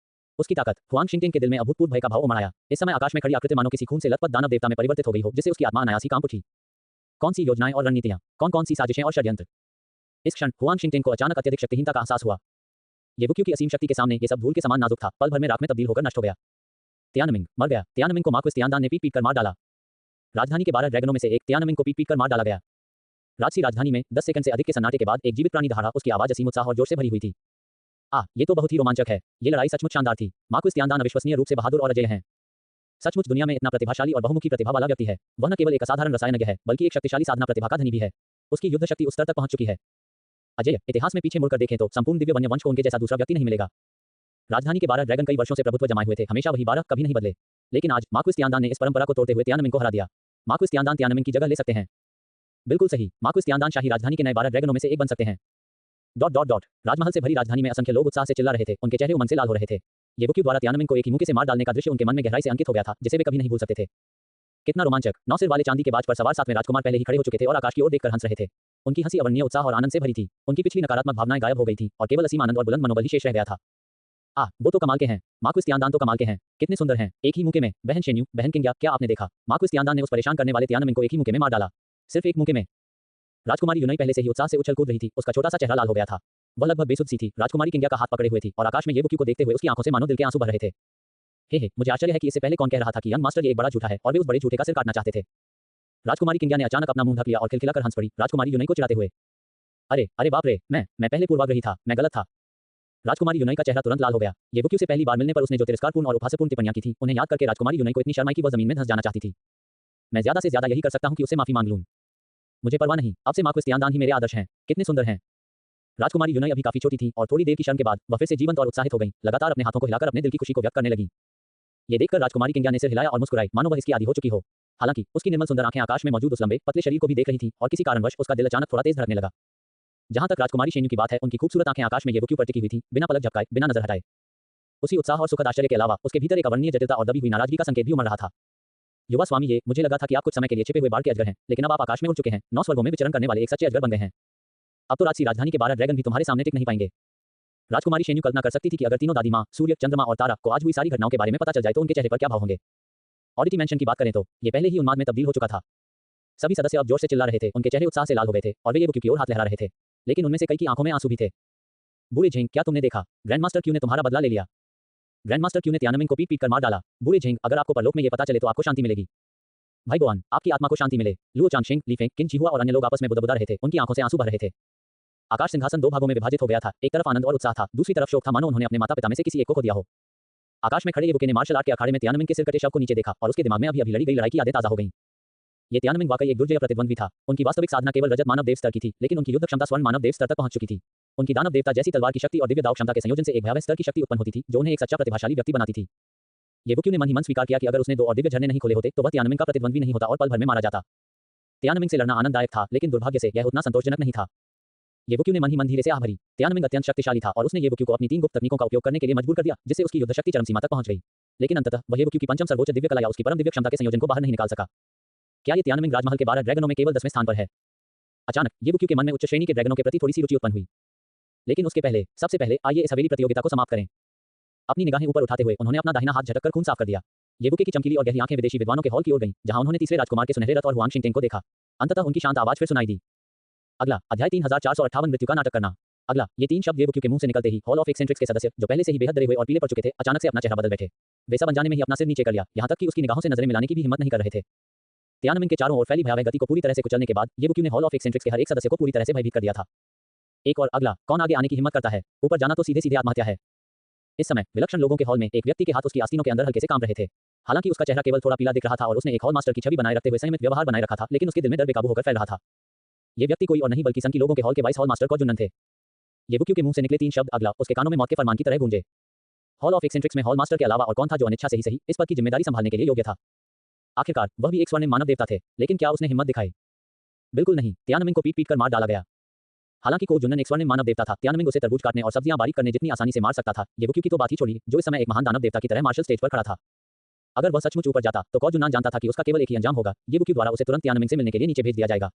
उसकी ताकत। हुआंग शिंगटिंग के दिल में अभूतपूर्व भय का भाव उमड़ आया। इस समय आकाश में खड़ी आकृति मानो किसी खून से लथपथ दानव देवता में परिवर्तित हो गई हो, जिससे उसकी आत्मा अनायास ही कांप उठी। कौन सी योजनाएं और रणनीतियां, कौन-कौन सी साजिशें और षड्यंत्र। इस क्षण हुआंग शिंगटिंग को अचानक अत्यधिक शक्तिहीनता का एहसास हुआ। येवुक्यू की असीम शक्ति के सामने ये सब धूल के समान नाजुक था, पल भर में राख में तब्दील होकर नष्ट हो गया। तियानमिंग मर गया। तियानमिंग को मार्क्विस तियानदान ने पीट-पीट कर मार डाला। राजधानी के 12 ड्रैगनों में से एक तियानमिंग को पीट-पीट कर मार डाला गया। राजसी राजधानी में 10 सेकंड से अधिक के सन्नाटे के बाद एक जीवित प्राणी दहाड़ा। उसकी आवाज असीम उत्साह और जोश से भरी हुई थी। ये तो बहुत ही रोमांचक है। ये लड़ाई सचमुच शानदार थी। मार्क्विस तियानदान अविश्वसनीय रूप से बहादुर और अजेय हैं। सचमुच दुनिया में इतना प्रतिभाशाली और बहुमुखी प्रतिभा वाला व्यक्ति है। वह न केवल एक असाधारण रसायनज्ञ है, बल्कि एक शक्तिशाली साधना प्रतिभा का धनी भी है। उसकी युद्ध शक्ति उस स्तर तक पहुंच चुकी है अजय, इतिहास में पीछे मुड़कर देखें तो संपूर्ण दिव्य वन्य वंश को उनके जैसा दूसरा व्यक्ति नहीं मिलेगा। राजधानी के 12 ड्रैगन कई वर्षों से प्रभुत्व जमाए हुए थे, हमेशा वही 12 कभी नहीं बदले। लेकिन आज मार्क्विस तियानदान ने इस परंपरा को तोड़ते हुए तियानमिन को हरा दिया। मार्क्विस तियानदान तियानमिन की जगह ले सकते हैं। बिल्कुल सही, मार्क्विस तियानदान शाही राजधानी के नए 12 ड्रैगनों में से एक बन सकते हैं। राजमहल से भरी राजधानी में असंख्य लोग उत्साह से चिल्ला रहे थे, उनके चेहरे उमंग से लाल हो रहे थे। येवुकी द्वारा तियानमिन को एक ही मुक्के से मार डालने का दृश्य उनके मन में गहराई से अंकित हो गया था, जिसे वे कभी नहीं भूल सकते थे। कितना रोमांचक! 9 सिर वाले चांदी के बाज पर सवार 7वें राजकुमार पहले ही खड़े हो चुके थे और आकाश की ओर देखकर हंस रहे थे। उनकी हंसी अवर्णनीय उत्साह और आनंद से भरी थी। उनकी पिछली नकारात्मक भावनाएं गायब हो गई थी और केवल असीम आनंद और बुलंद मनोबल ही शेष रह गया था। वो तो कमाल के हैं, मार्क्विस तियानदान तो कमाल के हैं, कितने सुंदर हैं, एक ही मुक्के में। बहन शेन्यू, बहन किंग्या, क्या आपने देखा? मार्क्विस तियानदान ने उस परेशान करने वाले तियानमिन को एक ही मुक्के में मार डाला। सिर्फ एक मुक्के में। राजकुमारी यूनई पहले से ही उत्साह से उछल कूद रही थी, उसका छोटा सा चेहरा लाल हो गया था। वह लगभग बेसुध सी थी। राजकुमारी किंग्या का हाथ पकड़े हुए थी और आकाश में येवुकी को देखते हुए उसकी आंखों से मानो दिल के आंसू बह रहे थे। हे, मुझे आश्चर्य है कि इससे पहले कौन कह रहा था कि यंग मास्टर ये एक बड़ा झूठा है और वे उस बड़े झूठे का सिर काटना चाहते थे। राजकुमारी किंग्या ने अचानक अपना मुंह ढक लिया और खिलखिलाकर हंस पड़ी, राजकुमारी यूनई को चिढ़ाते हुए। अरे बाप रे, मैं पहले पूर्वाग्रही था, मैं गलत था। राजकुमारी यूनई का चेहरा तुरंत लाल हो गया। येवुकी से पहली बार मिलने पर उसने जो तिरस्कारपूर्ण और उपहासपूर्ण टिप्पणियां की थी, उन्हें याद करके राजकुमारी यूनई को इतनी शर्म आई कि वह जमीन में धंस जाना चाहती थी। मैं ज्यादा से ज्यादा यही कर सकता हूं कि उससे माफी मांग लूं। मुझे परवाह नहीं, अब से मार्क्विस तियानदान ही मेरे आदर्श हैं, कितने सुंदर हैं। राजकुमारी यूनई अभी काफी छोटी थी और थोड़ी देर की शर्म के बाद वह फिर से जीवंत और उत्साहित हो गई, लगातार अपने हाथों को हिलाकर अपने दिल की खुशी को व्यक्त करने लगी। ये देखकर राजकुमारी किंग्या ने सिर हिलाया और मुस्कुराई, मानो वह इसकी आदी हो चुकी हो। हालांकि उसकी निर्मल सुंदर आंखें आकाश में मौजूद उस लंबे पतले शरीर को भी देख रही थी और किसी कारणवश उसका दिल अचानक थोड़ा तेज धड़कने लगा। जहां तक राजकुमारी शेन्यू की बात है, उनकी खूबसूरत आंखें आकाश में येवुकी पर टिकी हुई थी, बिना पलक झपकाए, बिना नजर हटाए। उसी उत्साह और सुखद आश्चर्य के अलावा उसके भीतर एक अवर्णनीय जटिलता और दबी हुई नाराजगी का संकेत भी उमड़ रहा था। युवा स्वामी, ये मुझे लगा था कि आप कुछ समय के लिए छिपे हुए बाढ़ के अजगर हैं, लेकिन अब आप आकाश में उड़ चुके हैं, 9 स्वर्गों में विचरण करने वाले एक सच्चे अजगर बन गए हैं। अब तो राजसी राजधानी के 12 ड्रैगन भी तुम्हारे सामने टिक नहीं पाएंगे। राजकुमारी शेन्यू कल्पना कर सकती थी कि अगर तीनों दादी माँ, सूर्य, चंद्रमा और तारा को आज हुई सारी घटनाओं के बारे में पता चल जाए तो उनके चेहरे पर क्या भाव होंगे। ऑडिटी मेंशन की बात करें तो ये पहले ही उन्माद में तब्दील हो चुका था। सभी सदस्य अब जोर से चिल्ला रहे थे, उनके चेहरे उत्साह से लाल हो गए थे और वे येवुकी की ओर हाथ लहरा रहे थे, लेकिन उनमें से कई की आंखों में आंसू भी थे। बूढ़े झेंग, क्या तुमने देखा? ग्रैंडमास्टर क्यू ने तुम्हारा बदला ले लिया। ग्रैंडमास्टर क्यू ने तियानमिन को पीट कर मार डाला। बूढ़े झेंग, अगर आपको परलोक में ये पता चले तो आपको शांति मिलेगी। भाई बोआन, आपकी आत्मा को शांति मिले। लुओ चांगशेंग, लीफेंग, किन जिहुआ और अन्य लोग आपस में बुदबुदा रहे थे, उनकी आंखों से आंसू बह रहे थे। आकाश सिंहासन 2 भागों में विभाजित हो गया था, एक तरफ आनंद और उत्साह था, दूसरी तरफ शोक था, मानो उन्होंने अपने माता पिता में से किसी एक को खो दिया हो। आकाश में खड़े येवुकी ने मार्शल आर्ट के अखाड़े में तियानमिन के सिर कटे शव को नीचे देखा और उसके दिमाग में अभी लड़ी गई लड़ाई की यादें ताजा हो गईं। ये तियानमिन वाकई एक दुर्जय प्रतिद्वंद्वी था। उनकी वास्तविक साधना केवल रजत मानव देव स्तर की थी, लेकिन उनकी युद्ध क्षमता स्वर्ण मानव देव स्तर तक पहुंच चुकी थी। उनकी दानव देवता जैसी तलवार की शक्ति और दिव्य दाव क्षमता के संयोजन से एक भयावह स्तर की शक्ति उत्पन्न होती थी, जो उन्हें एक सच्चा प्रतिभाशाली व्यक्ति बनाती थी। येवुकी ने मन ही मन स्वीकार किया कि अगर उसने 2 और दिव्य झरने नहीं खोले होते तो वह तियानमिन का प्रतिद्वंद्वी नहीं होता और पल भर में मारा जाता। तियानमिन से लड़ना आनंददायक था, लेकिन दुर्भाग्य से यह उतना संतोषजनक नहीं था। येवुकी ने मन ही मन धीरे से आह भरी। तियानमिन अत्यंत शक्तिशाली था और उसने येवुकी को अपनी 3 गुप्त तकनीकों का उपयोग करने के लिए मजबूर कर दिया, जिससे उसकी युद्ध शक्ति चरम सीमा तक पहुंच गई। लेकिन अंततः वह येवुकी की पंचम सर्वोच्च दिव्य कला या उसकी परम दिव्य क्षमता के संयोजन को बाहर नहीं निकाल सका। क्या ये तियानमिन राजमहल के 12 ड्रैगनों में केवल 10वें स्थान पर है? अचानक येवुकी के मन में उच्च श्रेणी के ड्रैगनों के प्रति थोड़ी सी रुचि उत्पन्न हुई। लेकिन उसके पहले, सबसे पहले आइए इस हवेली प्रतियोगिता को समाप्त करें। अपनी निगाहें ऊपर उठाते हुए उन्होंने अपना दाहिना हाथ झटककर खून साफ कर दिया। येवुकी की चमकीली और गहरी आंखें विदेशी विद्वानों के हॉल की ओर गईं, जहां उन्होंने तीसरे राजकुमार के सुनहरे रथ और हुआंग शिंगटेंग को देखा। अंततः उनकी शांत आवाज फिर सुनाई दी। अगला अध्याय 3458 मृत्यु का नाटक करना। अगला, ये 3 शब्द येवुकी के मुंह से निकलते ही हॉल ऑफ एक्सेंट्रिक्स के सदस्य, जो पहले से ही बेहद डरे हुए और पीले पड़ चुके थे, अचानक से अपना चेहरा बदल बैठे। वे सब अनजाने में ही अपना सिर नीचे कर लिया, यहां तक कि उसकी निगाहों से नजरें मिलाने की भी हिम्मत नहीं कर रहे थे। तियानमिन के चारों ओर फैली भयावह गति को पूरी तरह से कुचलने के बाद येवुकी ने हॉल ऑफ एक्सेंट्रिक्स के हर एक सदस्य को पूरी तरह से भयभीत कर दिया था। एक और अगला, कौन आगे आने की हिम्मत करता है? ऊपर जाना तो सीधे सीधे आत्महत्या है। इस समय विलक्षण लोगों के हॉल में एक व्यक्ति के हाथ उसकी आस्तीनों के अंदर हल्के से काम रहे थे। हालांकि उसका चेहरा केवल थोड़ा पीला दिख रहा था और उसने एक हॉल मास्टर की छवि बनाए रखते हुए संयमित व्यवहार बनाए रखा था, लेकिन उसके दिल में डर बेकाबू होकर फैल रहा था। ये व्यक्ति कोई और नहीं बल्कि सन की लोगों के हॉल के वाइस हॉल मास्टर को जुन्नन थे। येवुकी के मुंह से निकले 3 शब्द अगला उसके कानों में मौत के फरमान की तरह गूंजे। हॉल ऑफ एक्सेंट्रिक्स में हॉल मास्टर के अलावा और कौन था जो अनिच्छा से ही सही इस पद की जिम्मेदारी संभालने के लिए योग्य था? आखिरकार वह भी एक स्वर्णिम मानव देवता थे, लेकिन क्या उसने हिम्मत दिखाई? बिल्कुल नहीं। तियानमिन को पीट कर मार डाला गया। हालांकि को जुन्नन एक स्वर्णिम मानव देवता था, तियानमिन उसे तरबूज काटने और सब्जियां बारीक करने जितनी आसानी से मार सकता था। येवुकी की तो बात ही छोड़ी, जो इस समय एक महान दानव देवता की तरह मार्शल स्टेज पर खड़ा था। अगर वह सचमुच ऊपर जाता तो को जुन्नन जानता था कि उसका केवल एक ही अंजाम होगा, येवुकी द्वारा उसे तुरंत तियानमिन से मिलने के लिए नीचे भेज दिया जाएगा।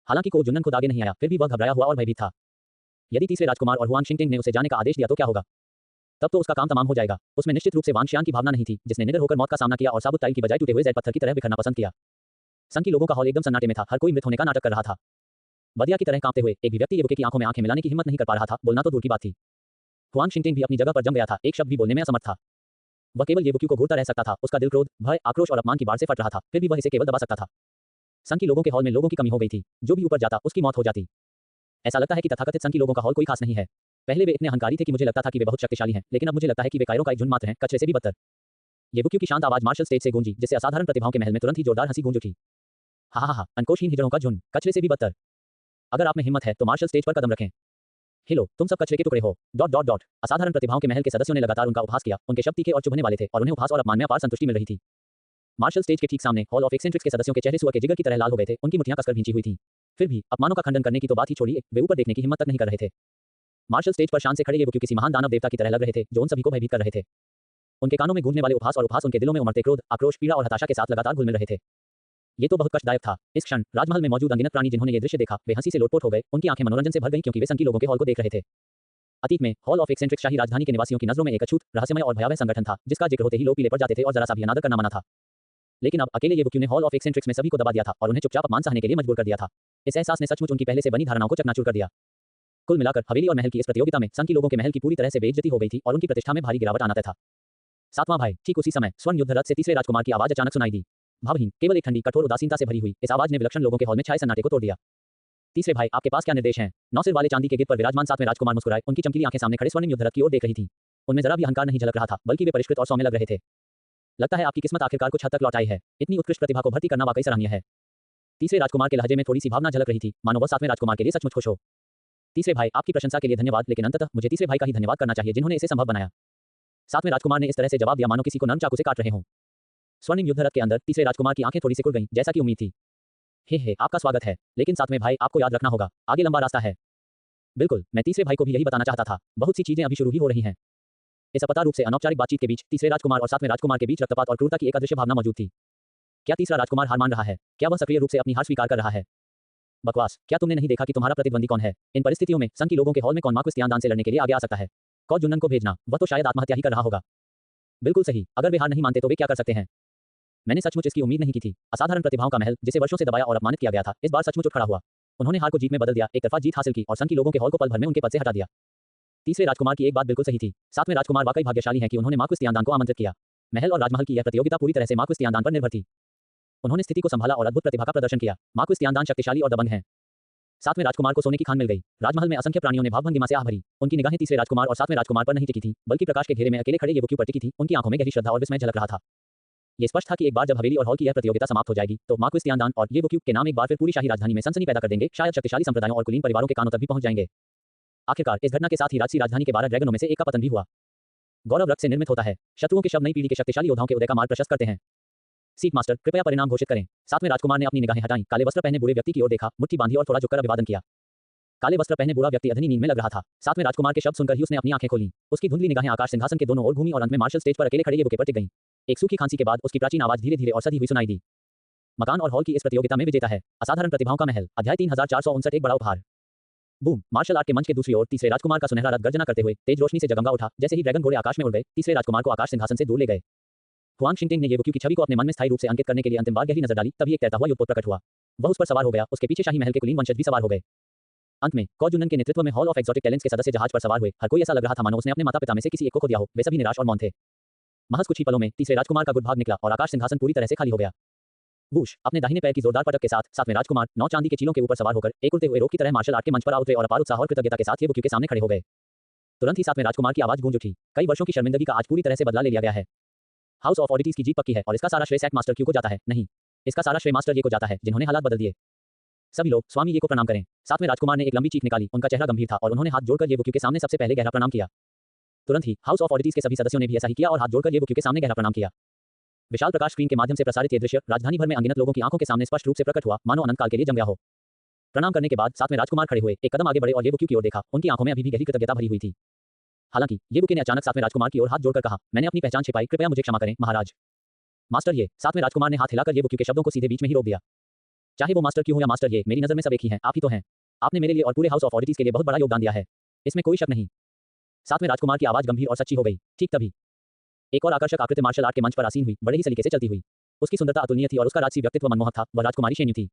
हालांकि को जुन्नन खुद आगे नहीं आया, फिर भी वह घबराया हुआ और भयभीत था। यदि तीसरे राजकुमार और हुआंग शिंगटेंग ने उसे जाने का आदेश दिया तो क्या होगा? तब तो उसका काम तमाम हो जाएगा। उसमें निश्चित रूप से वांगशियान की भावना नहीं थी, जिसने निडर होकर मौत का सामना किया और साबुत टाइल की बजाय टूटे हुए ज़ेड पत्थर की तरह बिखरना पसंद किया। सन की लोगों का हॉल एकदम सन्नाटे में था, हर कोई मृत होने का नाटक कर रहा था। बदिया की तरह कांपते हुए एक भी व्यक्ति येवुकी की आंखों में आंखें मिलाने की हिम्मत नहीं कर पा रहा था, बोलना तो दूर की बात थी। हुआंग शिंगटेंग भी अपनी जगह पर जम गया था, एक शब्द भी बोलने में असमर्थ था। वह केवल येवुकी को घूरता रह सकता था, उसका दिल क्रोध, भय, आक्रोश और अपमान की बाढ़ से फट रहा था, फिर भी वह इसे केवल दबा सकता था। सन की लोगों के हॉल में लोगों की कमी हो गई थी, जो भी ऊपर जाता उसकी मौत हो जाती। ऐसा लगता है कि तथाकथित सन की लोगों का हॉल कोई खास नहीं है। पहले वे इतने अहंकारी थे कि मुझे लगता था कि वे बहुत शक्तिशाली हैं, लेकिन अब मुझे लगता है कि वे कायरों का एक झुंड मात्र हैं, कचरे से भी बदतर। येवुकी की शांत आवाज मार्शल स्टेज से गूंजी, जिससे असाधारण प्रतिभाओं के महल में तुरंत ही जोरदार हंसी गूंज उठी। हा, अंकोशहीन हिजड़ों का झुंड, कचरे से भी बदतर। अगर आप में हिम्मत है तो मार्शल स्टेज पर कदम रखें। हेलो, तुम सब कचरे के टुकड़े हो। Dot dot dot. असाधारण प्रतिभाओं के महल के सदस्यों ने लगातार उनका उपहास किया। उनके शब्द तीखे और चुभने वाले थे और उन्हें उपहास और अपमान में अपार संतुष्टि मिल रही थी। मार्शल स्टेज के ठीक सामने हॉल ऑफ एक्सेंट्रिक्स के सदस्यों के चेहरे सुअर के जिगर की तरह लाल हो गए थे। उनकी मुट्ठियां कसकर भींची हुई थीं। फिर भी अपमानों का खंडन करने की तो बात ही छोड़िए, वे ऊपर देखने की हिम्मत तक नहीं कर रहे थे। मार्शल स्टेज पर शान से खड़े ये वो किसी महान दानव देवता की तरह लग रहे थे, जो उन सभी को भयभीत कर रहे थे। उनके कानों में गूंजने वाले उपहास और उपहास उनके दिलों में उमड़ते क्रोध, आक्रोश, पीड़ा और हताशा के साथ लगातार घुल मिल रहे थे। ये तो बहुत कष्टदायक था। इस क्षण राजमहल में मौजूद अनगिनत प्राणी जिन्होंने ये दृश्य देखा, वे हंसी से लोटपोट हो गए। उनकी आंखें मनोरंजन से भर गईं क्योंकि वे संकी लोगों के हॉल को देख रहे थे। अतीत में हॉल ऑफ एक्सेंट्रिक्स शाही राजधानी के निवासियों की नजरों में एक अछूत, रहस्यमय और भयावह संगठन था, जिसका जिक्र होते ही लोग पीले पड़ जाते थे और जरा सा भी अनादर करना मना था। लेकिन अब अकेले ये ने हॉल ऑफ एक्सेंट्रिक्स में सभी को दबा दिया था और उन्हें चुपचाप अपमान सहने के लिए मजबूर कर दिया था। इस एहसास ने सचमुच उनकी पहले से बनी धारणाओं को चकनाचूर कर दिया। कुल मिलाकर हवेली और महल की इस प्रतियोगिता में संकी लोगों के महल की पूरी तरह से बेइज्जती हो गई थी और उनकी प्रतिष्ठा में भारी गिरावट आना तय था। सातवां भाई। ठीक उसी समय स्वर्ण युद्ध रथ से तीसरे राजकुमार की आवाज अचानक सुनाई दी। भावहीन, केवल एक ठंडी, कठोर उदासीनता से भरी हुई इस आवाज ने विलक्षण लोगों के हॉल में छाए सन्नाटे को तोड़ दिया। तीसरे भाई, आपके पास क्या निर्देश हैं? नौसिर वाले चांदी के गिद्ध पर विराजमान सातवें राजकुमार मुस्कुराए। उनकी चमकीली आंखें सामने खड़े स्वर्णिम युद्ध रथ की ओर देख रही थीं। उनमें जरा भी अहंकार नहीं झलक रहा था, बल्कि वे परिष्कृत और सौम्य लग रहे थे। लगता है आपकी किस्मत आखिरकार कुछ हद तक लौट आई है। इतनी उत्कृष्ट प्रतिभा को भर्ती करना वाकई सराहनीय है। तीसरे राजकुमार के लहजे में थोड़ी सी भावना झलक रही थी, मानो वह सातवें राजकुमार के लिए सचमुच खुश हो। तीसरे भाई, आपकी प्रशंसा के लिए धन्यवाद, लेकिन अंततः मुझे तीसरे भाई का ही धन्यवाद करना चाहिए जिन्होंने इसे संभव बनाया। सातवें राजकुमार ने इस तरह से जवाब दिया मानो किसी को नर्म चाकू से काट रहे हों। स्वर्णिम युद्ध रथ के अंदर तीसरे राजकुमार की आंखें थोड़ी सिकुड़ गईं, जैसा कि उम्मीद थी। हे, आपका स्वागत है। लेकिन सातवें भाई, आपको याद रखना होगा, आगे लंबा रास्ता है। बिल्कुल, मैं तीसरे भाई को भी यही बताना चाहता था। बहुत सी चीजें अभी शुरू ही हो रही हैं। इस अपता रूप से अनौपचारिक बातचीत के बीच तीसरे राजकुमार और सातवें राजकुमार के बीच रक्तपात और क्रूरता की एक अदृश्य भावना मौजूद थी। क्या तीसरा राजकुमार हार मान रहा है? क्या वह सक्रिय रूप से अपनी हार स्वीकार कर रहा है? बकवास। क्या तुमने नहीं देखा कि तुम्हारा प्रतिद्वंदी कौन है? इन परिस्थितियों में संघ के लोगों के हॉल में कौन मार्क्विस तियानदान से लड़ने के लिए आगे आ सकता है? कौ जुन्नन को भेजना, वह तो शायद आत्महत्या ही कर रहा होगा। बिल्कुल सही। अगर वे हार नहीं मानते तो वे क्या कर सकते हैं? मैंने सचमुच इसकी उम्मीद नहीं की थी। असाधारण प्रतिभाओं का महल, जिसे वर्षों से दबाया और अपमानित किया गया था, इस बार सचमुच उठ खड़ा हुआ। उन्होंने हार को जीत में बदल दिया, एक तरफा जीत हासिल की और संघ के लोगों के हॉल को पल भर में उनके पद से हटा दिया। तीसरे राजकुमार की एक बात बिल्कुल सही थी। सातवें राजकुमार वाकई भाग्यशाली हैं कि उन्होंने मार्क्विस तियानदान को आमंत्रित किया। महल और राजमहल की यह प्रतियोगिता पूरी तरह से मार्क्विस तियानदान पर निर्भर थी। उन्होंने स्थिति को संभाला और अद्भुत प्रतिभा का प्रदर्शन किया। मार्क्विस तियानदान शक्तिशाली और दबंग हैं। सातवें राजकुमार को सोने की खान मिल गई। राजमहल में असंख्य प्राणियों ने भावभंगिमा से आह भरी। उनकी निगाहें तीसरे राजकुमार और सातवें राजकुमार पर नहीं टिकी थी, बल्कि प्रकाश के घेरे में अकेले खड़े येवुकी पर टिकी थी। उनकी आंखों में गहरी श्रद्धा और विस्मय झलक रहा था। ये स्पष्ट था कि एक बार जब हवेली और हॉल की यह प्रतियोगिता समाप्त हो जाएगी, तो मार्क्विस तियानदान और येवुकी के नाम एक बार फिर पूरी शाही राजधानी में सनसनी पैदा कर देंगे, शायद शक्तिशाली संप्रदायों और कुलीन परिवारों के कानों तक भी पहुंच जाएंगे। आखिरकार इस घटना के साथ ही राजसी राजधानी के 12 ड्रैगनों में से एक का पतन भी हुआ। गौरव रक्त से निर्मित होता है। शत्रुओं के शब्द नई पीढ़ी के शक्तिशाली योद्धाओं के उदय का मार्ग प्रशस्त करते हैं। सीट मास्टर, कृपया परिणाम घोषित करें। सातवें राजकुमार ने अपनी निगाहें हटाई, काले वस्त्र पहने बूढ़े व्यक्ति की ओर देखा, मुट्ठी बांधी और थोड़ा झुककर अभिवादन किया। काले वस्त्र पहने बूढ़ा व्यक्ति अधनी नींद में लग रहा था। सातवें राजकुमार के शब्द सुनकर ही उसने अपनी आंखें खोली। उसकी धुंधली निगाहें आकाश सिंहासन के दोनों ओर घूमी और अंत में मार्शल स्टेज पर अकेले खड़े येवुकी पर टिक गईं। एक सूखी खांसी के बाद उसकी प्राचीन आवाज धीरे धीरे और सधी हुई सुनाई दी। मकान और हॉल की इस प्रतियोगिता में विजेता है असाधारण प्रतिभाओं का महल। अध्याय 3459, एक बड़ा उपहार। बूम। मार्शल आर्ट के मंच के दूसरी ओर तीसरे राजकुमार का सुनहरा रथ गर्जना करते हुए तेज रोशनी से जगमगा उठा। जैसे ही ड्रैगन घोड़े आकाश में उड़ गए, तीसरे राजकुमार को आकाश सिंहासन से दूर ले गए। हुआंग शिंगटिंग ने येवुकी की छवि को अपने मन में स्थायी रूप से अंकित करने के लिए अंतिम बार गहरी नजर डाली। तभी एक तैरता हुआ युद्धपोत प्रकट हुआ। वह उस पर सवार हो गया। उसके पीछे शाही महल के कुलीन वंशज भी सवार हो गए। अंत में कौ जुन्नन के नेतृत्व में हॉल ऑफ एक्सोटिक टैलेंट्स के सदस्य जहाज पर सवार हुए। हर कोई ऐसा लग रहा था मानो उसने अपने माता पिता में से किसी एक को खो दिया हो। वे सभी निराश और मौन थे। महज कुछ ही पलों में तीसरे राजकुमार का गुड भाग निकला और आकाश सिंहासन पूरी तरह से खाली हो गया। वूश। अपने दाहिने पैर की जोरदार पटक के साथ सातवें राजकुमार 9 चांदी के चीलों के ऊपर सवार होकर एक उड़ते हुए रोक की तरह मार्शल आर्ट के मंच पर आ उतरे और अपार उत्साह और कृतज्ञता के साथ येवुकी के सामने खड़े हो गए। तुरंत ही सातवें राजकुमार की आवाज गूंज उठी। कई वर्षों की शर्मिंदगी का आज पूरी तरह से बदला ले लिया गया है। हाउस ऑफ ऑडिटीज की जीत पक्की है और इसका सारा श्रेय सैक मास्टर क्यू को जाता है। नहीं, इसका सारा श्रेय मास्टर ये को जाता है, जिन्होंने हालात बदल दिए। सभी लोग स्वामी ये को प्रणाम करें। सातवें राजकुमार ने एक लंबी चीख निकाली। उनका चेहरा गंभीर था और उन्होंने हाथ जोड़कर येवुकी के सामने सबसे पहले गहरा प्रणाम किया। तुरंत ही हाउस ऑफ ऑडिटीज के सभी सदस्यों ने भी ऐसा ही किया और हाथ जोड़कर येवुकी के सामने गहरा प्रणाम किया। विशाल प्रकाश स्क्रीन के माध्यम से प्रसारित ये दृश्य राजधानी भर में अनगिनत लोगों की आंखों के सामने स्पष्ट रूप से प्रकट हुआ, मानो अनंत काल के लिए जम गया हो। प्रणाम करने के बाद सातवें राजकुमार खड़े हुए, एक कदम आगे बढ़े और येवुकी की ओर देखा। उनकी आंखों में अभी भी गहरी कृतज्ञता भरी हुई थी। हालांकि येवुकी ने अचानक सातवें राजकुमार की ओर हाथ जोड़कर कहा, मैंने अपनी पहचान छिपाई, कृपया मुझे क्षमा करें महाराज। मास्टर ये। सातवें राजकुमार ने हाथ हिलाकर येवुकी के शब्दों को सीधे बीच में ही रोक दिया। चाहे वो मास्टर क्यों हो या मास्टर ये, मेरी नजर में सब एक ही हैं। आप ही तो हैं। आपने मेरे लिए और पूरे हाउस ऑफ ऑडिटीज के लिए बहुत बड़ा योगदान दिया है, इसमें कोई शक नहीं। सातवें राजकुमार की आवाज गंभीर और सच्ची हो गई। ठीक तभी एक और आकर्षक आकृति मार्शल आर्ट के मंच पर आसीन हुई, बड़े ही सलीके से चलती हुई। उसकी सुंदरता अतुलनीय थी और उसका राजसी व्यक्तित्व मनमोहक था। वह राजकुमारी शेन्यू थी।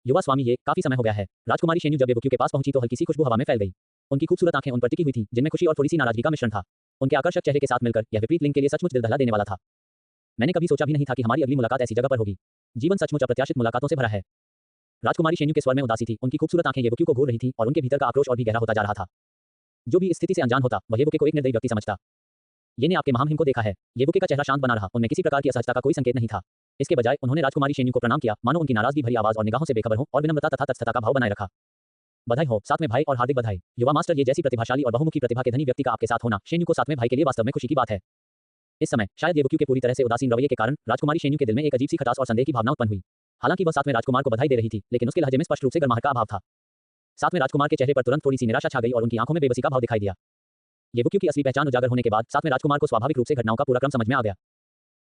युवा स्वामी ये, काफी समय हो गया है। राजकुमारी शेन्यू जब येवुकी के पास पहुंची तो हल्की सी खुशबू हवा में फैल गई। उनकी खूबसूरत आंखें उन पर टिकी हुई थी, जिनमें खुशी और थोड़ी सी नाराजगी का मिश्रण था। उनके आकर्षक चेहरे के साथ मिलकर यह विपरीत लिंग के लिए सचमुच दिल दहला देने वाला था। मैंने कभी सोचा भी नहीं था कि हमारी अगली मुलाकात ऐसी जगह पर होगी। जीवन सचमुच अप्रत्याशित मुलाकातों से भरा है। राजकुमारी शेन्यू के स्वर में उदासी थी। उनकी खूबसूरत आंखें येवुकी को घूर रही थीं और उनके भीतर का आक्रोश और भी गहरा होता जा रहा था। जो भी इस स्थिति से अनजान होता, वह येवुकी को एक निर्दयी व्यक्ति समझता। ये ने आपके महामहिम को देखा है। येवुकी का चेहरा शांत बना रहा। उनमें किसी प्रकार की असहजता का कोई संकेत नहीं था। इसके बजाय उन्होंने राजकुमारी शेन्यू को प्रणाम किया, मानो उनकी नाराजगी भरी आवाज और निगाहों से बेखबर हो, और विनम्रता तथा तत्स्थता का भाव बनाए रखा। बधाई हो सातवें भाई और हार्दिक बधाई। युवा मास्टर, ये जैसी प्रतिभाशाली और बहुमुखी प्रतिभा के धनी व्यक्ति का आपके साथ होना शेन्यू को सातवें भाई के लिए वास्तव में खुशी की बात है। इस समय शायद येबुक्यू के पूरी तरह से उदासीन रवैये के कारण राजकुमारी शेन्यू के दिल में एक अजीब सी खटास और संदेह की भावना उत्पन्न हुई। हालांकि वह सातवें राजकुमार को बधाई दे रही थी, लेकिन उसके लहजे में स्पष्ट रूप से गर्माहट का अभाव था। सातवें राजकुमार के चेहरे पर तुरंत थोड़ी सी निराशा छा गई और उनकी आंखों में बेबसी का भाव दिखाई दिया। येबुक्यू की असली पहचान उजागर होने के बाद सातवें राजकुमार को स्वाभाविक रूप से घटनाओं का पूरा क्रम समझ में आ गया।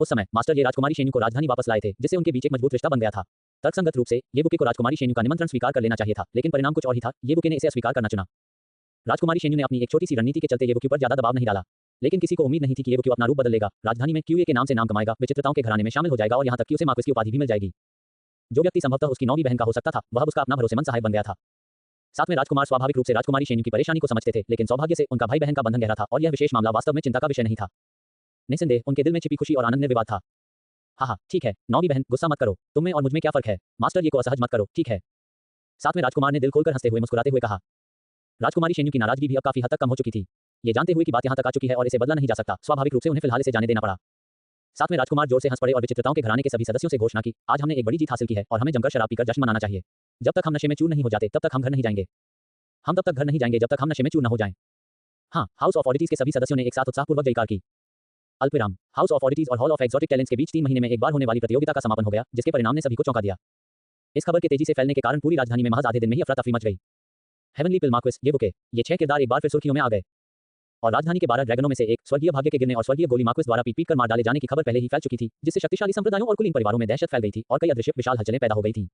उस समय मास्टर ये राजकुमारी शेन्यू को राजधानी वापस लाए थे, जिससे उनके बीच एक मजबूत रिश्ता बन गया था। तर्कसंगत रूप से येबुके को राजकुमारी शेन्यू का निमंत्रण स्वीकार कर लेना चाहिए था, लेकिन परिणाम कुछ और ही था। येबुके ने इसे अस्वीकार करना चुना। राजकुमारी शेन्यू ने अपनी एक छोटी सी रणनीति के चलते येबुके पर ज्यादा दबाव नहीं डाला, लेकिन किसी को उम्मीद नहीं थी कि येबुके अपना रूप बदल लेगा, राजधानी में क्यूए के नाम से नाम कमाएगा, विचित्रताओं के घराने में शामिल हो जाएगा और यहां तक कि उसे मार्क्वेस की उपाधि भी मिल जाएगी। जो व्यक्ति संभवतः उसकी नौवीं बहन का हो सकता था, वह उसका अपना भरोसेमंद सहायक बन गया था। सातवें राजकुमार स्वाभाविक रूप से राजकुमारी शेन्यू की परेशानी को समझते थे, लेकिन सौभाग्य से उनका भाई बहन का बंधन गहरा था और यह विशेष मामला वास्तव में चिंता का विषय नहीं था। निस्संदेह उनके दिल में छिपी खुशी और आनंद निर्विवाद था। हाँ, ठीक है नौवीं बहन, गुस्सा मत करो, तुम में और मुझ में क्या फर्क है। मास्टर ये को असहज मत करो, ठीक है। सातवें राजकुमार ने दिल खोलकर हंसते हुए मुस्कुराते हुए कहा। राजकुमारी शेन्यू की नाराजगी भी अब काफी हद तक कम हो चुकी थी। ये जानते हुए कि बात यहां तक आ चुकी है और इसे बदला नहीं जा सकता, स्वाभाविक रूप से उन्हें फिलहाल इसे जाने देना पड़ा। सातवें राजकुमार जोर से हंस पड़े और विचित्रताओं के घराने के सभी सदस्यों से घोषणा की, आज हमने एक बड़ी जीत हासिल की है और हमें जमकर शराब पीकर जश्न मनाना चाहिए। जब तक हम नशे में चूर नहीं हो जाते तब तक हम घर नहीं जाएंगे। हम तब तक घर नहीं जाएंगे जब तक हम नशे में चूर न हो जाएं। हाँ, हाउस ऑफ ऑडिटीज के सभी सदस्यों ने एक साथ उत्साहपूर्वक जयकार की। अल्पविराम। हाउस ऑफ ऑडिटीज और हॉल ऑफ एक्सोटिक टैलेंट्स के बीच 3 महीने में एक बार होने वाली प्रतियोगिता का समापन हो गया, जिसके परिणाम ने सभी को चौंका दिया। इस खबर के तेजी से फैलने के कारण पूरी राजधानी में महज आधे दिन में ही अफरा तफरी मच गई। हेवनली पिल मार्क्वेस येबुके, ये 6 किरदार एक बार फिर सुर्खियों में आ गए और राजधानी के 12 ड्रैगनों में से एक स्वर्गीय भाग्य के गिरने और स्वर्गीय गोली मार्क्वेस द्वारा पीट कर मार डाले जाने की खबर पहले ही फैल चुकी थी, जिससे शक्तिशाली संप्रदायों और कुलीन परिवारों में दहशत फैल गई थी और कई अदृश्य विशाल हलचलें पैदा हो गई थी।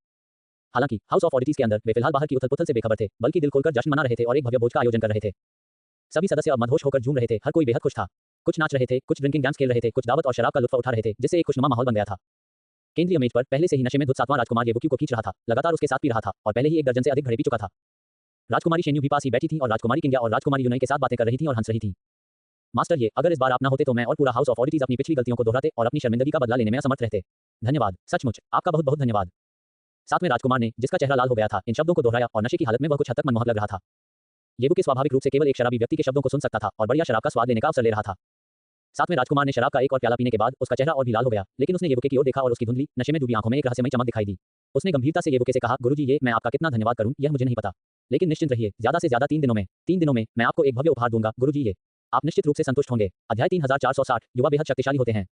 हालांकि हाउस ऑफ ऑडिटीज के अंदर वे फिलहाल बाहर की उथल-पुथल से बेखबर थे, बल्कि दिल खोलकर जश्न मना रहे थे और एक भव्य भोज का आयोजन कर रहे थे। सभी सदस्य अब मदहोश होकर झूम रहे थे, हर कोई बेहद खुश था। कुछ नाच रहे थे, कुछ ड्रिंकिंग गेम्स खेल रहे थे, कुछ दावत और शराब का लुत्फ उठा रहे थे, जिससे एक खुशनुमा माहौल बन गया था। केंद्रीय मेज पर पहले से ही नशे में धुत सातवां राजकुमार येबुक्यू को खींच रहा था, लगातार उसके साथ पी रहा था और पहले ही 1 दर्जन से अधिक घड़े पी चुका था। राजकुमारी शेन्यू भी पास ही बैठी थी और राजकुमारी किंग्या और राजकुमारी यूनई के साथ बातें कर रही थी और हंस रही थी। मास्टर ये, अगर इस बार आप ना होते तो मैं और पूरा हाउस ऑफ ऑडिटीज अपनी पिछली गलतियों को दोहराते और अपनी शर्मिंदगी का बदला लेने में असमर्थ रहते। धन्यवाद, सचमुच आपका बहुत बहुत धन्यवाद। सातवें राजकुमार ने, जिसका चेहरा लाल हो गया था, इन शब्दों को दोहराया और नशे की हालत में वह कुछ हद तक मनमोहक लग रहा था। येबुके स्वाभाविक रूप से केवल एक शराबी व्यक्ति के शब्दों को सुन सकता था और बढ़िया शराब का स्वाद लेने का अवसर ले रहा था। सातवें राजकुमार ने शराब का एक और प्याला पीने के बाद उसका चेहरा और भी लाल हो गया, लेकिन उसने येबुके की ओर देखा और उसकी धुंधली नशे में डूबी आंखों में एक रहस्यमय चमक दिखाई दी। उसने गंभीरता से येबुके से कहा, गुरुजी ये मैं आपका कितना धन्यवाद करूं यह मुझे नहीं पता, लेकिन निश्चिंत रहिए, ज्यादा से ज्यादा 3 दिनों में मैं आपको एक भव्य उपहार दूंगा गुरुजी, ये आप निश्चित रूप से संतुष्ट होंगे। अध्याय 3460, युवा बेहद शक्तिशाली होते हैं।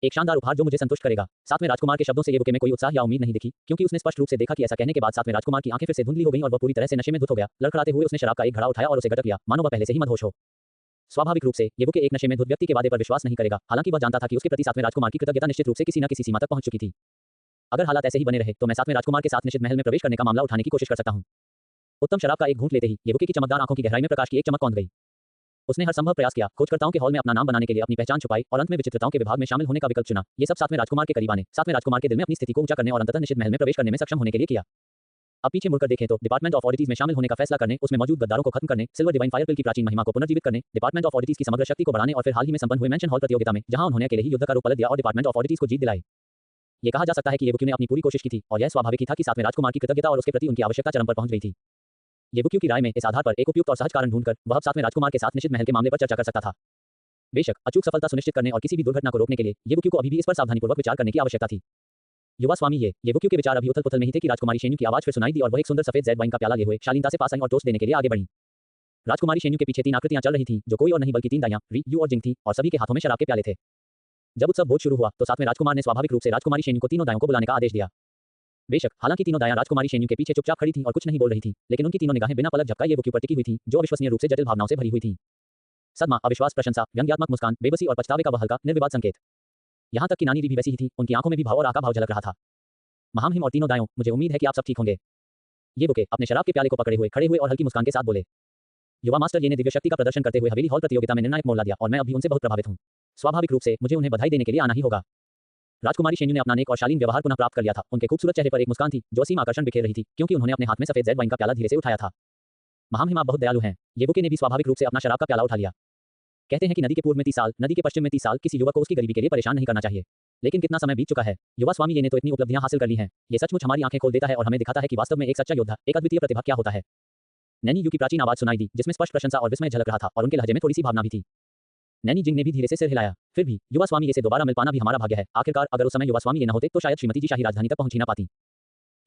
एक शानदार उपहार जो मुझे संतुष्ट करेगा। सातवें राजकुमार के शब्दों से येबुके में कोई उत्साह या उम्मीद नहीं दिखी, क्योंकि उसने स्पष्ट रूप से देखा कि ऐसा कहने के बाद सातवें राजकुमार की आंखें फिर से धुंधली हो गईं और वह पूरी तरह से नशे में धुत हो गया। लड़खड़ाते हुए उसने शराब का एक घड़ा उठाया और उसे गटक लिया, मानो वह पहले से ही मदहोश हो। स्वाभाविक रूप से येबुके एक नशे में धुत व्यक्ति के वादे पर विश्वास नहीं करेगा, हालांकि वह जानता था कि उसके प्रति सातवें राजकुमार की कृतज्ञता निश्चित रूप से किसी न किसी सीमा तक पहुंच चुकी थी। अगर हालात ऐसे ही बने रहे तो मैं सातवें राजकुमार के साथ निश्चित महल में प्रवेश करने का मामला उठाने की कोशिश कर सकता हूं। उत्तम शराब का एक घूंट लेते ही येबुके की चमकदार आंखों की गहराई में प्रकाश की एक चमक कौंध गई। उसने हर संभव प्रयास किया, खोजकर्ताओं के हॉल में अपना नाम बनाने के लिए अपनी पहचान छुपाई और अंत में विचित्रताओं के विभाग में शामिल होने का विकल्प चुना। ये सब सातवें राजकुमार के करीब आने, सातवें राजकुमार के दिल में अपनी स्थिति को ऊंचा करने और अंततः निश्चित महल में प्रवेश करने में सक्षम होने के लिए किया। अब पीछे मुड़कर देखें तो डिपार्टमेंट ऑफ ऑडिटीज में शामिल होने का फैसला करने, उसमें मौजूद गद्दारों को खत्म करने, सिल्वर डिवाइन फायर पिल की प्राचीन महिमा को पुनर्जीवित करने, डिपार्टमेंट ऑफ ऑडिटीज की समग्र शक्ति को बढ़ाने और फिर हाल ही में संपन्न हुए मेंशन हॉल प्रतियोगिता में जहां उन्होंने अकेले ही युद्ध का रूप पलट दिया और डिपार्टमेंट ऑफ ऑडिटीज को जीत दिलाई। ये कहा जा सकता है कि येबुक्यू ने अपनी पूरी कोशिश की थी और यह स्वाभाविक ही था कि सातवें राजकुमार की कृतज्ञता और उसके प्रति उनकी आवश्यकता चरम पर पहुंच गई थी। येबुक्यू की राय में इस आधार पर एक उपयुक्त और सहज कारण ढूंढकर वह अब सातवें राजकुमार के साथ निश्चित महल के मामले पर चर्चा कर सकता था। बेशक अचूक सफलता सुनिश्चित करने और किसी भी दुर्घटना को रोकने के लिए येबुक्यू को अभी भी इस पर सावधानीपूर्वक विचार करने की आवश्यकता थी। युवा स्वामी येबुक्यू के विचार अभी उथल-पुथल में ही थे कि राजकुमारी शेन्यू की आवाज फिर सुनाई दी और वह एक सुंदर सफेद जेड वाइन का प्याला लिए हुए शालीनता से पास आई और टोस्ट देने के लिए आगे बढ़ी। राजकुमारी शेन्यू के पीछे 3 आकृतियां चल रही थीं, जो कोई और नहीं बल्कि 3 दाइयां, री, यू और जिंग थीं और सभी के हाथों में शराब के प्याले थे। जब उत्सव भोज शुरू हुआ तो सातवें राजकुमार ने स्वाभाविक रूप से राजकुमारी शेन्यू को तीनों दायों को बुलाने का आदेश दिया। बेशक हालांकि तीनों दायां राजकुमारी शेन्यू के पीछे चुपचाप खड़ी थीं और कुछ नहीं बोल रही थीं, लेकिन उनकी तीनों निगाहें बिना पलक झपकाए येबुक्यू पर टिकी हुई थीं, जो अविश्वसनीय रूप से जटिल भावनाओं से भरी हुई थीं। सदमा, अविश्वास, प्रशंसा, व्यंग्यात्मक मुस्कान, बेबसी और पछतावे का वह हल्का निर्विवाद संकेत। यहां तक कि नानी री भी वैसी ही थी, उनकी आंखों में भी भाव और आका भाव झलक रहा था। महामहिम और तीनों दायों, मुझे उम्मीद है कि आप सब ठीक होंगे। येबुके अपने शराब के प्याले को पकड़े हुए खड़े हुए और हल्की मुस्कान के साथ बोले। युवा मास्टर ये ने दिव्य शक्ति का प्रदर्शन करते हुए हवेली हॉल प्रतियोगिता में निर्णायक मोड़ ला दिया और मैं अभी उनसे बहुत प्रभावित हूं। स्वाभाविक रूप से मुझे उन्हें बधाई देने के लिए आना ही होगा। राजकुमारी शेन्यू ने अपना नेक और शालीन व्यवहार पुनः प्राप्त कर लिया था। उनके खूबसूरत चेहरे पर एक मुस्कान थी जो असीम आकर्षण बिखेर रही थी, क्योंकि उन्होंने अपने हाथ में सफेद जेड वाइन का प्याला धीरे से उठाया था। महामहिम आप बहुत दयालु हैं। येबुके ने भी स्वाभाविक रूप से अपना शराब का प्याला उठा लिया। कहते हैं कि नदी के पूर्व में 30 साल, नदी के पश्चिम में 30 साल किसी युवक को उसकी गरीबी के लिए परेशान नहीं करना चाहिए। लेकिन कितना समय बीत चुका है। युवा स्वामी ये ने तो इतनी उपलब्धियां हासिल कर ली हैं। ये सचमुच हमारी आंखें खोल देता है और हमें दिखाता है कि वास्तव में एक सच्चा योद्धा, एक अद्वितीय प्रतिभा क्या होता है। नैनी यू की प्राचीन आवाज सुनाई दी, जिसमें स्पष्ट प्रशंसा और विस्मय झलक रहा था और उनके लहजे में थोड़ी सी भावना भी थी। नैनी जिंग ने भी धीरे से सिर हिलाया। फिर भी युवा स्वामी ये से दोबारा मिल पाना भी हमारा भाग्य है। आखिरकार अगर उस समय युवा स्वामी ये न होते तो शायद श्रीमती जी शाही राजधानी तक पहुंच ही ना पाती।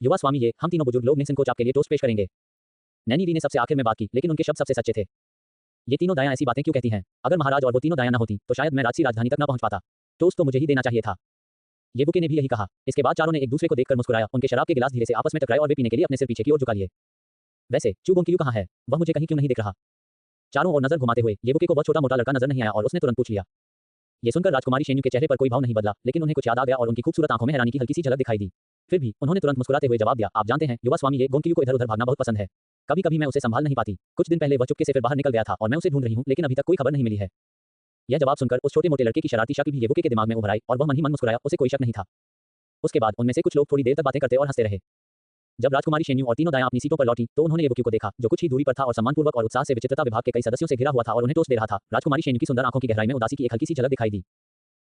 युवा स्वामी ये, हम तीनों बुजुर्ग लोग निसिन कोच आपके लिए टोस्ट पेश करेंगे। नैनी री ने सबसे आखिर में बात की, लेकिन उनके शब्द सबसे सच्चे थे। ये तीनों दायां ऐसी बातें क्यों कहती हैं? अगर महाराज और वो तीनों दायां न होती, तो शायद मैं राजसी राजधानी तक न पहुंच पाता। टोस्ट तो मुझे ही देना चाहिए था। येबुके ने भी यही कहा। इसके बाद चारों ने एक दूसरे को देखकर मुस्कुराया, उनके शराब के गिलास धीरे से आपस में टकराए और वे पीने के लिए अपने सिर पीछे की ओर झुका लिए। वैसे चू गोंगकियू कहाँ है? वह मुझे कहीं क्यों नहीं दिख रहा? चारों ओर नजर घुमाते हुए येबुके को वह छोटा मोटा लड़का नजर नहीं आया और उसने तुरंत पूछ लिया। ये सुनकर राजकुमारी शेन्यू के चेहरे पर कोई भाव नहीं बदला, लेकिन उन्हें कुछ याद आ गया और उनकी खूबसूरत आंखों में हैरानी की हल्की सी झलक दिखाई दी। फिर भी उन्होंने तुरंत मुस्कुराते हुए जवाब दिया, आप जानते हैं युवा स्वामी, ये गोंगकियू को इधर उधर भागना बहुत पसंद है। कभी कभी मैं उसे संभाल नहीं पाती। कुछ दिन पहले वह चुपके से फिर बाहर निकल गया था और मैं उसे ढूंढ रही हूँ, लेकिन अभी तक कोई खबर नहीं मिली है। यह जवाब सुनकर उस छोटे मोटे लड़के की शरारती शक्ल भी येबुके के दिमाग में उभर आई और वह मन ही मन मुस्कुराया, उसे कोई शक नहीं था। उसके बाद उनमें से कुछ लोग थोड़ी देर तक बातें करते और हंसते रहे। जब राजकुमारी शेन्यू और तीनों दायां अपनी सीटों पर लौटी, तो उन्होंने येबुके को देखा, जो कुछ ही दूरी पर था और सम्मानपूर्वक और उत्साह से विचित्रता विभाग के कई सदस्यों से घिरा हुआ था और उन्हें टोस्ट दे रहा था। राजकुमारी शेन्यू की सुंदर आंखों की गहराई में उदासी की एक हल्की सी झलक दिखाई दी।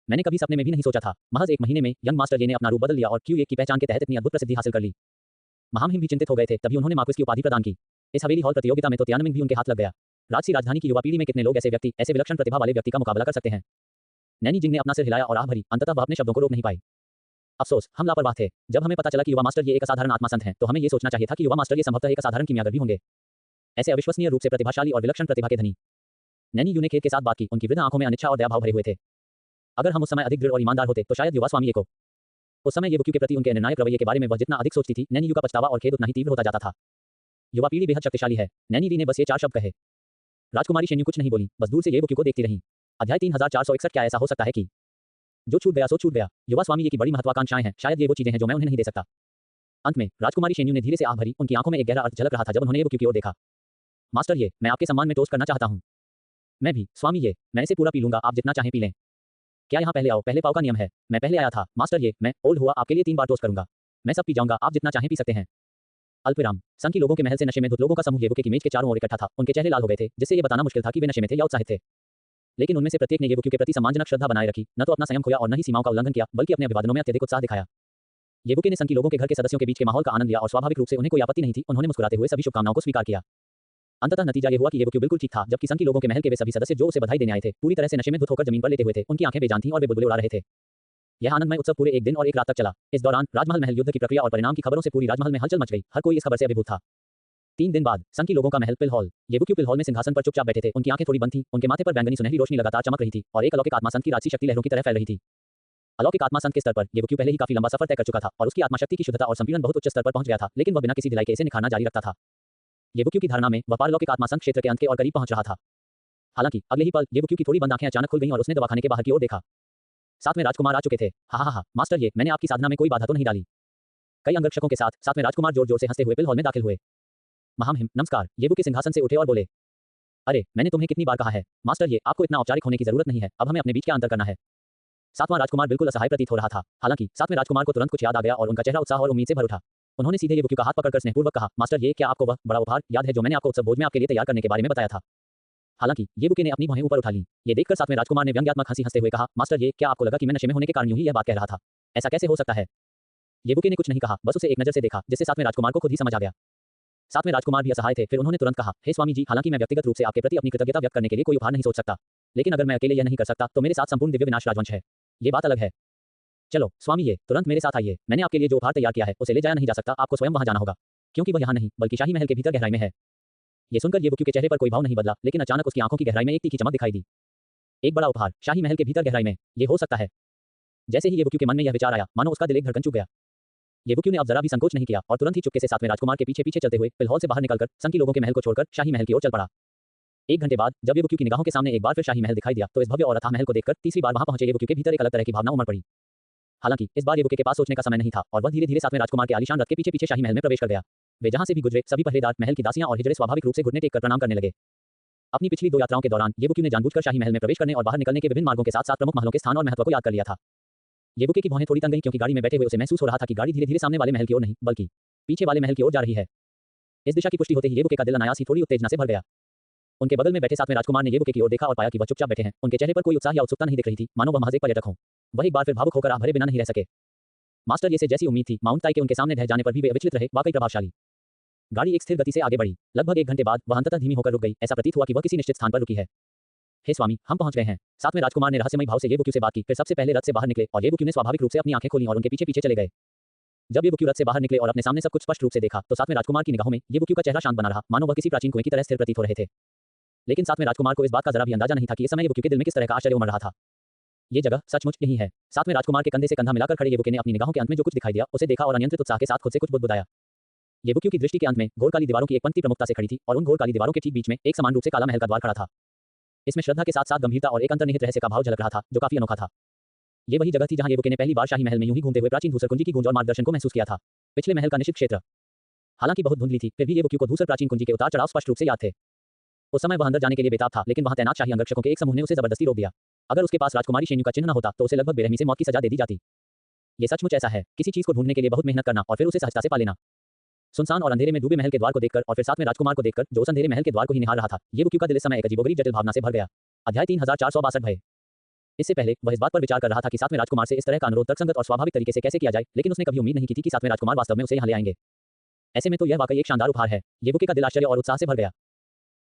मैंने कभी सपने में भी नहीं सोचा था, महज एक महीने में यंग मास्टर ये ने अपना रूप बदल लिया और क्यू की पहचान के तहत इतनी अद्भुत प्रसिद्धि हासिल कर ली। महामहिम भी चिंतित हो गए थे, तभी उन्होंने मार्क्विस की उपाधि प्रदान की। इस हवेली हॉल प्रतियोगिता में तो तियानमिंग भी उनके हाथ लग गया। राजसी राजधानी की युवा पीढ़ी में कितने लोग ऐसे व्यक्ति, ऐसे विलक्षण प्रतिभा वाले व्यक्ति का मुकाबला कर सकते हैं? नैनी जिंग ने अपना सिर हिलाया और आह भरी, अंततः वह अपने शब्दों को रोक नहीं पाई। अफसोस, हम लापरवाह थे। जब हमें पता चला कि युवा मास्टर ये एक असाधारण आत्मा संत हैं, तो हमें ये सोचना चाहिए था कि युवा मास्टर ये संभवतः एक असाधारण कीमियागर भी होंगे। ऐसे अविश्वसनीय रूप से प्रतिभाशाली और विलक्षण प्रतिभा के धनी। नैनी यू ने खेद के साथ बात की, उनकी वृद्ध आंखों में अनिच्छा और दया भाव भरे हुए थे। अगर हम उस समय अधिक दृढ़ और ईमानदार होते, तो शायद युवा स्वामी को उस समय येबुके के प्रति उनके निर्णायक रवैये के बारे में वह जितना अधिक सोचती थी, नैनी यू का पछतावा और खेद उतना ही तीव्र होता जाता था। युवा पीढ़ी बेहद शक्तिशाली है। नैनी री ने बस ये 4 शब्द कहे। राजकुमारी शेन्यू कुछ नहीं बोली, बस दूर से येबुके को देखती रही। अध्याय 3461। क्या ऐसा हो सकता है कि जो छूट गया सो छूट गया? युवा स्वामी ये की बड़ी महत्वाकांक्षाएं हैं, शायद ये वो चीजें हैं जो मैं उन्हें नहीं दे सकता। अंत में राजकुमारी शेन्यू ने धीरे से आह भरी, उनकी आंखों में एक गहरा अर्थ झलक रहा था जब उन्होंने येबुके की ओर देखा। मास्टर ये, मैं आपके सम्मान में टोस्ट करना चाहता हूँ। मैं भी, स्वामी ये, मैं इसे पूरा पी लूंगा, आप जितना चाहें पी लें। क्या यहाँ पहले आओ पहले पाओ का नियम है? मैं पहले आया था, मास्टर ये, मैं ओल्ड हुआ आपके लिए 3 बार टोस्ट करूंगा। मैं सब पी जाऊंगा, आप जितना चाहें पी सकते हैं। अल्पविराम। संघ के लोगों के महल से नशे में धुत लोगों का समूह येबुके की मेज के चारों ओर इकट्ठा था। उनके चेहरे लाल हो गए थे, जिससे ये बताना मुश्किल था कि वे नशे में थे या उत्साहित थे। लेकिन उनमें से प्रत्येक ने येबुके के प्रति सम्मानजनक श्रद्धा बनाए रखी, न तो अपना संयम खोया और न ही सीमाओं का उल्लंघन किया, बल्कि अपने अभिवादनों में अत्यधिक उत्साह दिखाया। येबुके ने संघ के लोगों के घर के सदस्यों के बीच के माहौल का आनंद लिया और स्वाभाविक रूप से उन्हें कोई आपत्ति नहीं थी। उन्होंने मुस्कुराते हुए सभी शुभकामनाओं को स्वीकार किया। अंततः नतीजा ये हुआ कि येबुके बिल्कुल ठीक था, जबकि संघ के लोगों के महल के वे सभी सदस्य जो उसे बधाई देने आए थे, पूरी तरह से नशे में धुत होकर जमीन पर लेटे हुए थे। उनकी आंखें बेजान थीं और वे बुलबुले उड़ा रहे थे। यह आनंदमय उत्सव पूरे एक दिन और एक रात तक चला। इस दौरान राजमहल महल युद्ध की प्रक्रिया और परिणाम की खबरों से पूरी राजमहल में हलचल मच गई। हर कोई इस खबर से अभिभूत था। 3 दिन बाद संघ के लोगों का महल पिल हॉल। येबुके पिल हॉल में सिंहासन पर चुपचाप बैठे थे। उनकी आंखें थोड़ी बंद थीं, उनके माथे पर बैंगनी सुनहरी रोशनी लगातार चमक रही थी और एक अलौकिक आत्मा संत की राजसी शक्ति लहरों की तरह फैल रही थी। अलौकिक आत्मा संत के स्तर पर येबुके पहले ही काफी लंबा सफर तय कर चुका था और उसकी आत्मा शक्ति की शुद्धता और संपीड़न बहुत उच्च स्तर पर पहुंच गया था, लेकिन वह बिना किसी ढिलाई के इसे निखारना जारी रखता था। येबुके की धारणा में वह पारलौकिक आत्मा संत क्षेत्र के अंत के और करीब पहुंच रहा था। हालांकि अगले ही पल येबुके की थोड़ी बंद आंखें अचानक खुल गईं और उसने दवाखाने के बाहर की ओर देखा। साथ में राजकुमार आ चुके थे। हा, मास्टर ये, मैंने आपकी साधना में कोई बाधा तो नहीं डाली? कई अंगरक्षकों के साथ में राजकुमार जोर जोर से हंसते हुए पिल हॉल में दाखिल हुए। महामहिम नमस्कार। येबुके सिंहासन से उठे और बोले, अरे मैंने तुम्हें कितनी बार कहा है मास्टर ये, आपको इतना औपचारिक होने की जरूरत नहीं है, अब हमें अपने बीच क्या अंतर करना है। 7वां राजकुमार बिल्कुल असहाय प्रतीत हो रहा था। हालांकि 7वें राजकुमार को तुरंत कुछ याद आ गया और उनका चेहरा उत्साह और उम्मीद से भर उठा। उन्होंने सीधे येबुके का हाथ पकड़कर स्नेहपूर्वक कहा, मास्टर ये, क्या आपको वह बड़ा उपहार याद है जो मैंने आपको उत्सव भोज में आपके लिए तैयार करने के बारे में बताया था? हालांकि येबुके ने अपनी भौहें ऊपर उठा ली। ये देखकर 7वें राजकुमार ने व्यंग्यात्मक हंसी हंसते हुए कहा, मास्टर ये, क्या आपको लगा कि मैं नशे में होने के कारण यूं ही यह बात कह रहा था? ऐसा कैसे हो सकता है? येबुके ने कुछ नहीं कहा, बस उसे एक नजर से देखा, जिससे 7वें राजकुमार को खुद ही समझ आ गया। 7वें राजकुमार भी असहाय थे। फिर उन्होंने तुरंत कहा, हे स्वामी जी, हालांकि मैं व्यक्तिगत रूप से आपके प्रति अपनी कृतज्ञता व्यक्त करने के लिए कोई उपहार नहीं सोच सकता, लेकिन अगर मैं अकेले यह नहीं कर सकता, तो मेरे साथ संपूर्ण दिव्य विनाश राजवंश है। ये बात अलग है। चलो स्वामी ये, तुरंत मेरे साथ आइए। मैंने आपके लिए जो उपहार तैयार किया है उसे ले जाया नहीं जा सकता, आपको स्वयं वहां जाना होगा, क्योंकि वह यहाँ नहीं बल्कि शाही महल के भीतर गहराई में है। ये सुनकर येबुके के चेहरे पर कोई भाव नहीं बदला, लेकिन अचानक उसकी आंखों की गहराई में एक तीखी चमक दिखाई दी। एक बड़ा उपहार शाही महल के भीतर गहराई में, ये हो सकता है? जैसे ही येबुके के मन में यह विचार आया, मानो उसका दिल एक धड़कन चुक गया। येबुके ने अब जरा भी संकोच नहीं किया और तुरंत ही चुपके से 7वें राजकुमार के पीछे पीछे चलते हुए पिल हॉल से बाहर निकलकर संघ के लोगों के महल को छोड़कर शाही महल की ओर चल पड़ा। 1 घंटे बाद जब येबुके की निगाहों के सामने एक बार फिर शाही महल दिखाई दिया, तो इस भव्य और अथाह महल को देखकर तीसरी बार वहां पहुंचे येबुके के भीतर एक अलग तरह की भावना उमड़ पड़ी। हालांकि इस बार येबुके के पास सोचने का समय नहीं था और वह धीरे धीरे 7वें राजकुमार के आलीशान रथ के पीछे पीछे शाही महल में प्रवेश कर गया। वे जहां से भी गुजरे, सभी पहरेदार, महल की दासियां और हिजड़े स्वाभाविक रूप से घुटने टेककर प्रणाम करने लगे। अपनी पिछली 2 यात्राओं के दौरान येबुके ने जानबूझकर शाही महल में प्रवेश करने और बाहर निकलने के विभिन्न मार्गों के साथ साथ प्रमुख महलों के स्थान और महत्व को याद कर लिया था। येबुके की भौहें थोड़ी तंग गईं, क्योंकि गाड़ी में बैठे हुए उसे महसूस हो रहा था कि गाड़ी धीरे धीरे सामने वाले महल की ओर नहीं बल्कि पीछे वाले महल की ओर जा रही है। इस दिशा की पुष्टि होते ही येबुके का दिल अनायास ही थोड़ी उत्तेजना से भर गया। उनके बगल में बैठे 7वें राजकुमार ने येबुके की ओर देखा और पाया कि वह चुपचाप बैठे हैं। उनके चेहरे पर कोई उत्साह या उत्सुकता नहीं दिख रही थी, मानो वह महज एक पर्यटक हों। वह एक बार फिर भावुक होकर आह भरे बिना नहीं रह सके। मास्टर ये से जैसी उम्मीद थी, माउंट ताई के उनके सामने ढह जाने पर भी वे अविचलित रहे, वाकई प्रभावशाली। गाड़ी एक स्थिर गति से आगे बढ़ी। लगभग 1 घंटे बाद वह अंततः धीमी होकर रुक गई। ऐसा प्रतीत हुआ कि वह किसी निश्चित स्थान पर रुकी है। हे स्वामी, हम पहुंच गए हैं। 7वें राजकुमार ने रहस्यमय भाव से येबुके से बात की, फिर सबसे पहले रथ से बाहर निकले और येबुके ने स्वाभाविक रूप से अपनी आंखें खोलीं और उनके पीछे पीछे चले गए। जब येबुक्यू रथ से बाहर निकले और अपने सामने सब कुछ स्पष्ट रूप से देखा तो सातवें राजकुमार की निगाहों में येबुक्यू का चेहरा शांत बना रहा, मानो वह किसी प्राचीन कुएं की तरह स्थिर प्रतीत हो रहे थे। लेकिन सातवें राजकुमार को इस बात का जरा भी अंदाजा नहीं था कि इस समय येबुक्यू के दिल में किस तरह का आश्चर्य उमड़ रहा था। ये जगह सचमुच यही है। सातवें राजकुमार के कंधे से कंधा मिलाकर खड़े येबुक्यू ने अपनी निगाहों के अंत में जो कुछ दिखाई दिया उसे देखा और अनियंत्रित उत्साह के साथ खुद से कुछ बुदबुदाया। येबुक्यू की दृष्टि के अंत में घोर काली दीवारों की एक पंक्ति प्रमुखता से खड़ी थी और उन घोर काली दीवारों के ठीक बीच में एक समान रूप से काला महल का द्वार खड़ा था। इसमें श्रद्धा के साथ साथ गंभीरता और एक अंतर्निहित रहस्य का भाव झलक रहा था जो काफी अनोखा था। ये वही जगह थी जहां येबुक्यू ने पहली बार शाही महल में यूं ही घूमते हुए प्राचीन धूसर कुंजी की गूंज और मार्गदर्शन को महसूस किया था। पिछले महल का निश्चित क्षेत्र हालांकि बहुत धुंधली थी, फिर भी येबुक्यू को धूसर प्राचीन कुंजी के उतार चढ़ाव स्पष्ट रूप से याद थे। उस समय वह अंदर जाने के लिए बेताब था, लेकिन वहां तैनात शाही अंगरक्षकों के एक समूह ने उसे जबरदस्ती रोक दिया। अगर उसके पास राजकुमारी शेन्यू का चिन्ह न होता तो उसे लगभग बेरहमी से मौत की सजा दे दी जाती। ये सचमुच ऐसा है, किसी चीज को ढूंढने के लिए बहुत मेहनत करना और फिर उसे सहजता से पा लेना। सुनसान और अंधेरे में डूबे महल के द्वार को देखकर और फिर सातवें राजकुमार को देखकर जो उस अंधेरे महल के द्वार को ही निहार रहा था, येबुक्यू का दिल इस समय एक अजीबोगरीब जटिल भावना से भर गया। अध्याय 3462 भय। इससे पहले वह इस बात पर विचार कर रहा था कि सातवें राजकुमार से इस तरह का अनुरोध तर्कसंगत और स्वाभाविक तरीके से कैसे किया जाए, लेकिन उसने कभी उम्मीद नहीं की थी कि सातवें राजकुमार वास्तव में उसे यहाँ ले आएंगे। ऐसे में तो यह वाकई एक शानदार उपहार है। येबुक्यू का दिल आश्चर्य और उत्साह से भर गया।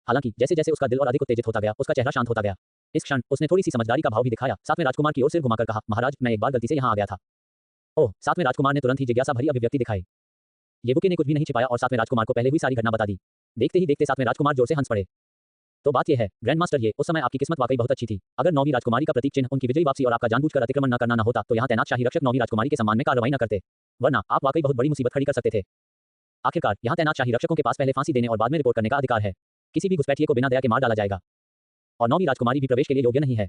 हालांकि जैसे जैसे उसका दिल और अधिक उत्तेजित होता गया, उसका चेहरा शांत होता गया। इस क्षण उसने थोड़ी सी समझदारी का भाव भी दिखाया। सातवें राजकुमार की ओर सिर घुमाकर कहा, महाराज, मैं एक बार गलती से यहाँ आ गया था। ओह, सातवें राजकुमार ने तुरंत ही जिज्ञासा भरी अभिव्यक्ति दिखाई। येबुक्यू ने कुछ भी नहीं छिपाया और सातवें राजकुमार को पहले हुई सारी घटना बता दी। देखते ही देखते सातवें राजकुमार जोर से हंस पड़े। तो बात यह है ग्रैंड मास्टर, ये उस समय आपकी किस्मत वाकई बहुत अच्छी थी। अगर नौवीं राजकुमारी का प्रतीक चिन्ह उनकी विजयी वापसी और आपका जानबूझकर अतिक्रमण न करना न होता तो यहाँ तैनात शाही रक्षक नौवीं राजकुमारी के सम्मान में कार्रवाई न करते, वरना आप वाकई बहुत बड़ी मुसीबत खड़ी कर सकते थे। आखिरकार यहाँ तैनात शाही रक्षकों के पास पहले फांसी देने और बाद में रिपोर्ट करने का अधिकार है। किसी भी घुसपैठिए को बिना दया के मार डाला जाएगा और नौवीं राजकुमारी भी प्रवेश के लिए योग्य नहीं है।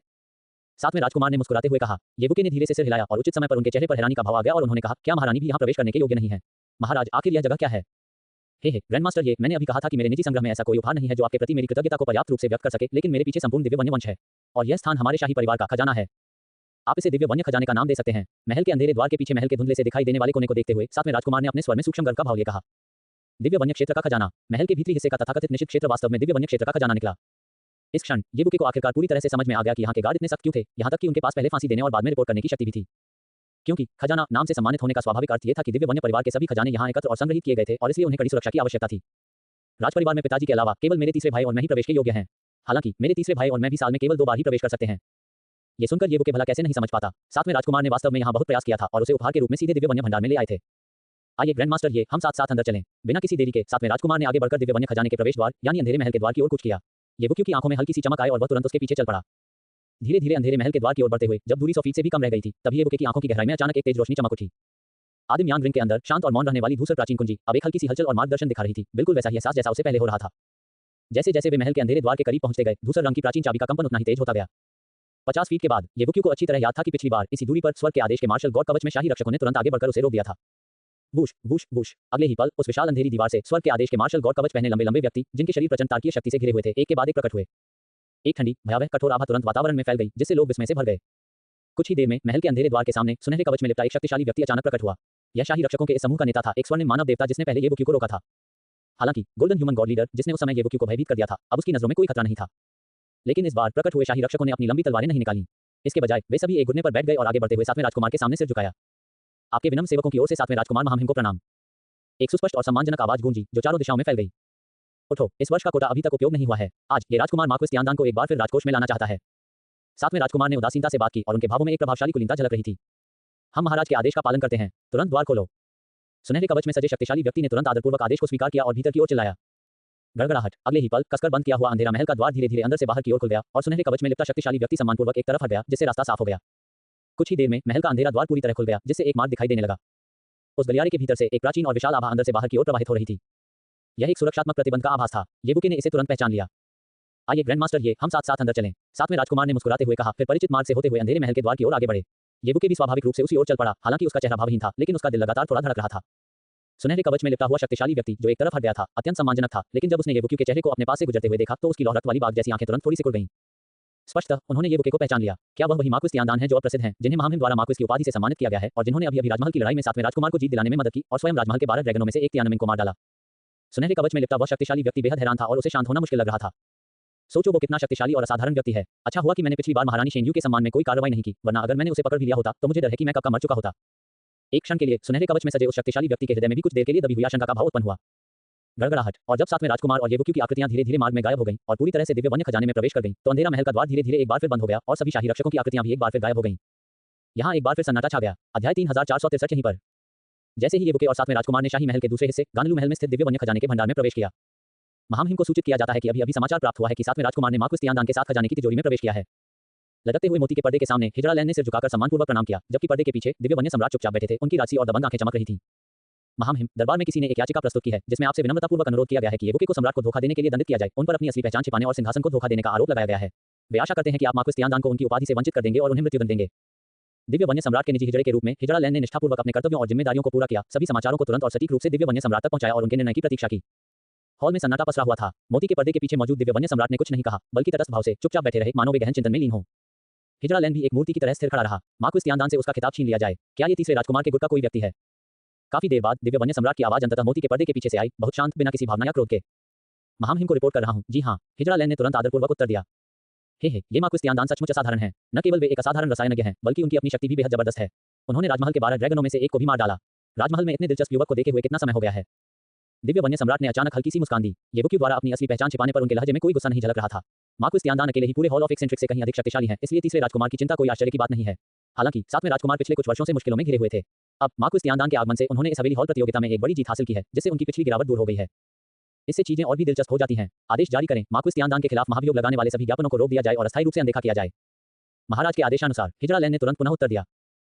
सातवें राजकुमार ने मुस्कुराते हुए कहा। येबुक्यू ने धीरे से सिर हिलाया और उचित समय पर उनके चेहरे पर हैरानी का भाव आ गया और उन्होंने कहा, क्या महारानी भी यहाँ प्रवेश करने के योग्य नहीं है? महाराज, आखिर यह जगह क्या है? हे ग्रैंड मास्टर, ये मैंने अभी कहा था कि मेरे निजी संग्रह में ऐसा कोई उपहार नहीं है जो आपके प्रति मेरी कृतज्ञता को पर्याप्त रूप से व्यक्त कर सके, लेकिन मेरे पीछे संपूर्ण दिव्य वन्य वंश है और यह स्थान हमारे शाही परिवार का खजाना है। आप इसे दिव्य वन्य खजाने का नाम दे सकते हैं। महल के अंधेरे द्वार के पीछे महल के धुंधले से दिखाई देने वाले कोने को देखते हुए सातवें राजकुमार ने अपने स्वर में सूक्ष्म गर्व का भाव लिए कहा, दिव्य वन्य क्षेत्र का खजाना। महल के भीतरी हिस्से का तथाकथित निश्चित क्षेत्र वास्तव में दिव्य वन्य क्षेत्र का खजाना निकला। इस क्षण येबुक्यू को आखिरकार पूरी तरह से समझ में आ गया कि यहाँ के गार्ड इतने सख्त क्यों थे, यहाँ तक कि उनके पास पहले फांसी देने और बाद में रिपोर्ट करने की शक्ति भी थी। क्योंकि खजाना नाम से सम्मानित होने का स्वाभाविक अर्थ यह था कि दिव्य वन्य परिवार के सभी खजाने यहाँ एकत्र और संग्रहित किए गए थे और इसलिए उन्हें कड़ी सुरक्षा की आवश्यकता थी। राजपरिवार में पिताजी के अलावा केवल मेरे तीसरे भाई और मैं ही प्रवेश के योग्य हैं। हालांकि मेरे तीसरे भाई और मैं भी साल में केवल 2 बार ही प्रवेश कर सकते हैं। ये सुनकर येबुक्यू भला कैसे नहीं समझ पाता। सातवें राजकुमार ने वास्तव में यहाँ बहुत प्रयास किया था और उसे उपहार के रूप में सीधे दिव्य वन्य भंडार में ले आए थे। आइए ग्रैंड मास्टर, ये हम साथ साथ अंदर चलें। बिना किसी देरी के सातवें राजकुमार ने आगे बढ़कर दिव्य वन्य खजाने के प्रवेश द्वार यानी अंधेरे महल के द्वार की ओर कूच किया। येबुक्यू की आंखों में हल्की सी चमक आई और वह तुरंत उसके पीछे चल पड़ा। धीरे धीरे अंधेरे महल के द्वार की ओर बढ़ते हुए जब दूरी 100 फीट से भी कम रह गई थी, तभी येबुक्यू की आंखों की गहराई में अचानक एक तेज रोशनी चमक उठी। आदिम यान रिंग के अंदर शांत और मौन रहने वाली धूसर प्राचीन कुंजी अब एक हल्की सी हलचल और मार्गदर्शन दिखा रही थी, बिल्कुल वैसा ही एहसास जैसा उसे पहले हो रहा था। जैसे जैसे वे महल के अंधेरे द्वार के करीब पहुंचते गए, धूसर रंग की प्राचीन चाबी का कंपन उतना ही तेज होता गया। 50 फीट के बाद येबुक्यू को अच्छी तरह याद था कि पिछली बार इसी दूरी पर स्वर्ग के आदेश के मार्शल गॉड कवच में शाही रक्षकों ने तुरंत आगे बढ़कर उसे रोक दिया था। Whoosh whoosh whoosh. अगले ही पल उस विशाल अंधेरी दीवार से स्वर्ग के आदेश के मार्शल गॉड कवच पहने लंबे लंबे व्यक्ति, जिनके शरीर प्रचंड तारकीय शक्ति से घिरे हुए थे, एक के बाद एक प्रकट हुए। एक ठंडी भयावह कठोर आभा तुरंत वातावरण में फैल गई, जिससे लोग विस्मय से भर गए। कुछ ही देर में महल के अंधेरे द्वार के सामने सुनहरे कवच में लिपटा एक शक्तिशाली व्यक्ति अचानक प्रकट हुआ। यह शाही रक्षकों के इस समूह का नेता था, एक स्वर्णिम मानव देवता जिसने पहले येबुक्यू को रोका था। हालांकि गोल्डन ह्यूमन गॉड लीडर जिसने उस समय येबुक्यू को भयभीत कर दिया था, अब उसकी नजरों में कोई खतरा नहीं था। लेकिन इस बार प्रकट हुए शाही रक्षकों ने अपनी लंबी तलवारें नहीं निकाली। इसके बजाय वे सभी एक घुटने पर बैठ गए और आगे बढ़ते हुए सातवें राजकुमार के सामने सिर झुकाया। आपके विनम्र सेवकों की ओर से सातवें राजकुमार महामहिम को प्रणाम। एक सुस्पष्ट और सम्मानजनक आवाज गूंजी जो चारों दिशाओं में फैल गई। उठो, इस वर्ष का कोटा अभी तक उपयोग नहीं हुआ है। आज ये राजकुमार मार्क्विस तियानदान को एक बार फिर राजकोष में लाना चाहता है। सातवें राजकुमार ने उदासीनता से बात की और उनके भावों में एक प्रभावशाली कुलीनता झलक रही थी। हम महाराज के आदेश का पालन करते हैं, तुरंत द्वार खोलो। सुनहरे कवच में सजे शक्तिशाली व्यक्ति ने तुरंत आदरपूर्वक आदेश को स्वीकार किया और भीतर की ओर चिल्लाया। गड़गड़ाहट। अगले ही पल कसकर बंद किया हुआ अंधेरा महल का द्वार धीरे धीरे अंदर से बाहर की ओर खुल गया और सुनहरे कवच में लिपटा शक्तिशाली व्यक्ति सम्मानपूर्वक एक तरफ हट गया, जिससे रास्ता साफ हो गया। कुछ ही देर में महल का अंधेरा द्वार पूरी तरह खुल गया, जिससे एक मार्ग दिखाई देने लगा। उस गलियारे के भीतर से एक प्राचीन और विशाल आभा अंदर से बाहर की ओर प्रवाहित हो रही थी। यह एक सुरक्षात्मक प्रतिबंध का आभास था। येबुक्यू ने इसे तुरंत पहचान लिया। आइए ग्रैंड मास्टर, ये हम साथ साथ अंदर चलें। सातवें राजकुमार ने मुस्कुराते हुए कहा, फिर परिचित मार्ग से होते हुए अंधेरे महल के द्वार की ओर आगे बढ़े। येबुक्यू भी स्वाभाविक रूप से उसी ओर चल पड़ा। हालांकि उसका चेहरा भावहीन था, लेकिन उसका दिल लगातार थोड़ा धड़क रहा था। सुनहरे कवच में लिपटा हुआ शक्तिशाली व्यक्ति जो एक तरफ हट गया था, अत्यंत सम्मानजनक था, लेकिन जब उसने येबुक्यू के चेहरे को अपने पास से गुजरते हुए देखा तो उसकी लौह रक्त वाली बाघ जैसी आंखें तुरंत थोड़ी सिकुड़ गईं। स्पष्टतः उन्होंने येबुक्यू को पहचान लिया। क्या वह वही मार्क्विस तियानदान है जो अब प्रसिद्ध हैं, जिन्हें महामहिम द्वारा मार्क्विस की उपाधि से सम्मानित किया गया है और जिन्होंने अभी राजमहल की लड़ाई में सातवें राजकुमार को जीत दिलाने में मदद की और स्वयं राजमहल के 12 ड्रैगनों में से एक तियानमिन को मार डाला। सुनहरे कवच में लिपटा वह शक्तिशाली व्यक्ति बेहद हैरान था और उसे शांत होना मुश्किल लग रहा था। सोचो वो कितना शक्तिशाली और असाधारण व्यक्ति है। अच्छा हुआ कि मैंने पिछली बार महारानी शेन्यू के सम्मान में कोई कार्रवाई नहीं की, वरना अगर मैंने उसे पकड़ भी लिया होता तो मुझे डर है कि मैं कब का मर चुका होता। एक क्षण के लिए सुनहरे कवच में सजे उस शक्तिशाली व्यक्ति के हृदय में भी कुछ देर के लिए दबी हुई आशंका का भाव उत्पन्न हुआ। गड़गड़ाहट। और जब सातवें राजकुमार और येबुक्यू की आकृतियां धीरे धीरे मार्ग में गायब हो गईं और पूरी तरह से दिव्य वन्य खजाने में प्रवेश कर गईं, तो अंधेरा महल का द्वार धीरे धीरे एक बार फिर बंद हो गया और सभी शाही रक्षकों की आकृतियां भी एक बार फिर गायब हो गईं। यहाँ एक बार फिर सन्नाटा छा गया। अध्याय 3463 यहीं पर जैसे ही येवुके और सातवें राजकुमार ने शाही महल के दूसरे हिस्से गानलू महल में स्थित दिव्य वन्य खजाने के भंडार में प्रवेश किया, महामहिम को सूचित किया जाता है कि अभी अभी समाचार प्राप्त हुआ है कि सातवें राजकुमार ने माँ क्रिस्टियानदान के साथ खजाने की तिजोरी में प्रवेश किया है। लटकते हुए मोती के पर्दे के सामने हिजड़ा लैन ने सिर झुकाकर सम्मानपूर्वक प्रणाम किया, जबकि पर्दे के पीछे दिव्य वन्य सम्राट चुपचाप बैठे थे। उनकी राजसी और दबंग आंखें चमक रही थीं। महामहिम, दरबार में किसी ने एक याचिका प्रस्तुत की है जिसमें आपसे विनम्रतापूर्वक अनुरोध किया गया है कि येवुके को सम्राट को धोखा देने के लिए दंडित किया जाए। उन पर अपनी असली पहचान छिपाने और सिंहासन को धोखा देने का आरोप लगाया गया है। वे आशा करते हैं कि आप माँ क्रिस्टियानदान को उनकी उपाधि से वंचित कर देंगे और उन्हें मृत्युदंड देंगे। दिव्य वन्य सम्राट के निजी हिजड़े के रूप में हिजड़ा लैन ने निष्ठापूर्वक अपने कर्तव्यों और जिम्मेदारियों को पूरा किया, सभी समाचारों को तुरंत और सटीक रूप से दिव्य वन्य सम्राट तक पहुंचाया और उनके निर्णय की प्रतीक्षा की। हॉल में सन्नाटा पसरा हुआ था। मोती के पर्दे के पीछे मौजूद दिव्य वन्य सम्राट ने कुछ नहीं कहा, बल्कि तटस्थ भाव से चुपचाप बैठे रहे, मानो वे गहन चिंतन में लीन हो। हिजड़ा लैन भी एक मूर्ति की तरह स्थिर खड़ा रहा। माँ क्रिस्टियानदान से उसका खिताब छीन लिया जाए। क्या ये तीसरे राजकुमार के गुट का कोई व्यक्ति है? काफी देर बाद दिव्य वन्य सम्राट की आवाज अंततः मोती के पर्दे के पीछे से आई, बहुत शांत, बिना किसी भावना या क्रोध के। महामहिम को रिपोर्ट कर रहा हूँ। जी हाँ, हिजड़ा लैन ने तुरंत आदरपूर्वक उत्तर दिया। हे, ये माँ क्रिस्टियानदान सचमुच असाधारण है। न केवल वे एक असाधारण रसायनज्ञ हैं, बल्कि उनकी अपनी शक्ति भी बेहद जबरदस्त है। उन्होंने राजमहल के 12 ड्रैगनों में से एक को भी मार डाला। राजमहल में इतने दिलचस्प युवक को देखे हुए कितना समय हो गया है? दिव्य वन्य सम्राट ने अचानक हल्की सी मुस्कान दी। येवुके द्वारा अपनी असली पहचान छिपाने पर उनके लहजे में कोई गुस्सा नहीं झलक रहा था। माँ क्रिस्टियानदान अकेले ही पूरे हॉल ऑफ एक्सेंट्रिक से कहीं अधिक शक्तिशाली हैं, इसलिए तीसरे राजकुमार की चिंता कोई आश्चर्य की बात नहीं है। हालांकि सातवें राजकुमार पिछले कुछ वर्षों से मुश्किलों में घिरे हुए थे। अब माँ क्रिस्टियानदान के आगमन से उन्होंने इस हवेली हॉल प्रतियोगिता में एक बड़ी जीत हासिल की है, जिससे उनकी पिछली गिरावट दूर हो गई है। इससे चीजें और भी दिलचस्प हो जाती हैं। आदेश जारी करें, माँ क्रिस्टियानदान के खिलाफ महाभियोग लगाने वाले सभी ज्ञापनों को रोक दिया जाए और अस्थायी रूप से अनदेखा किया जाए। महाराज के आदेशानुसार हिजड़ा लैन ने तुरंत पुनः उत्तर दिया।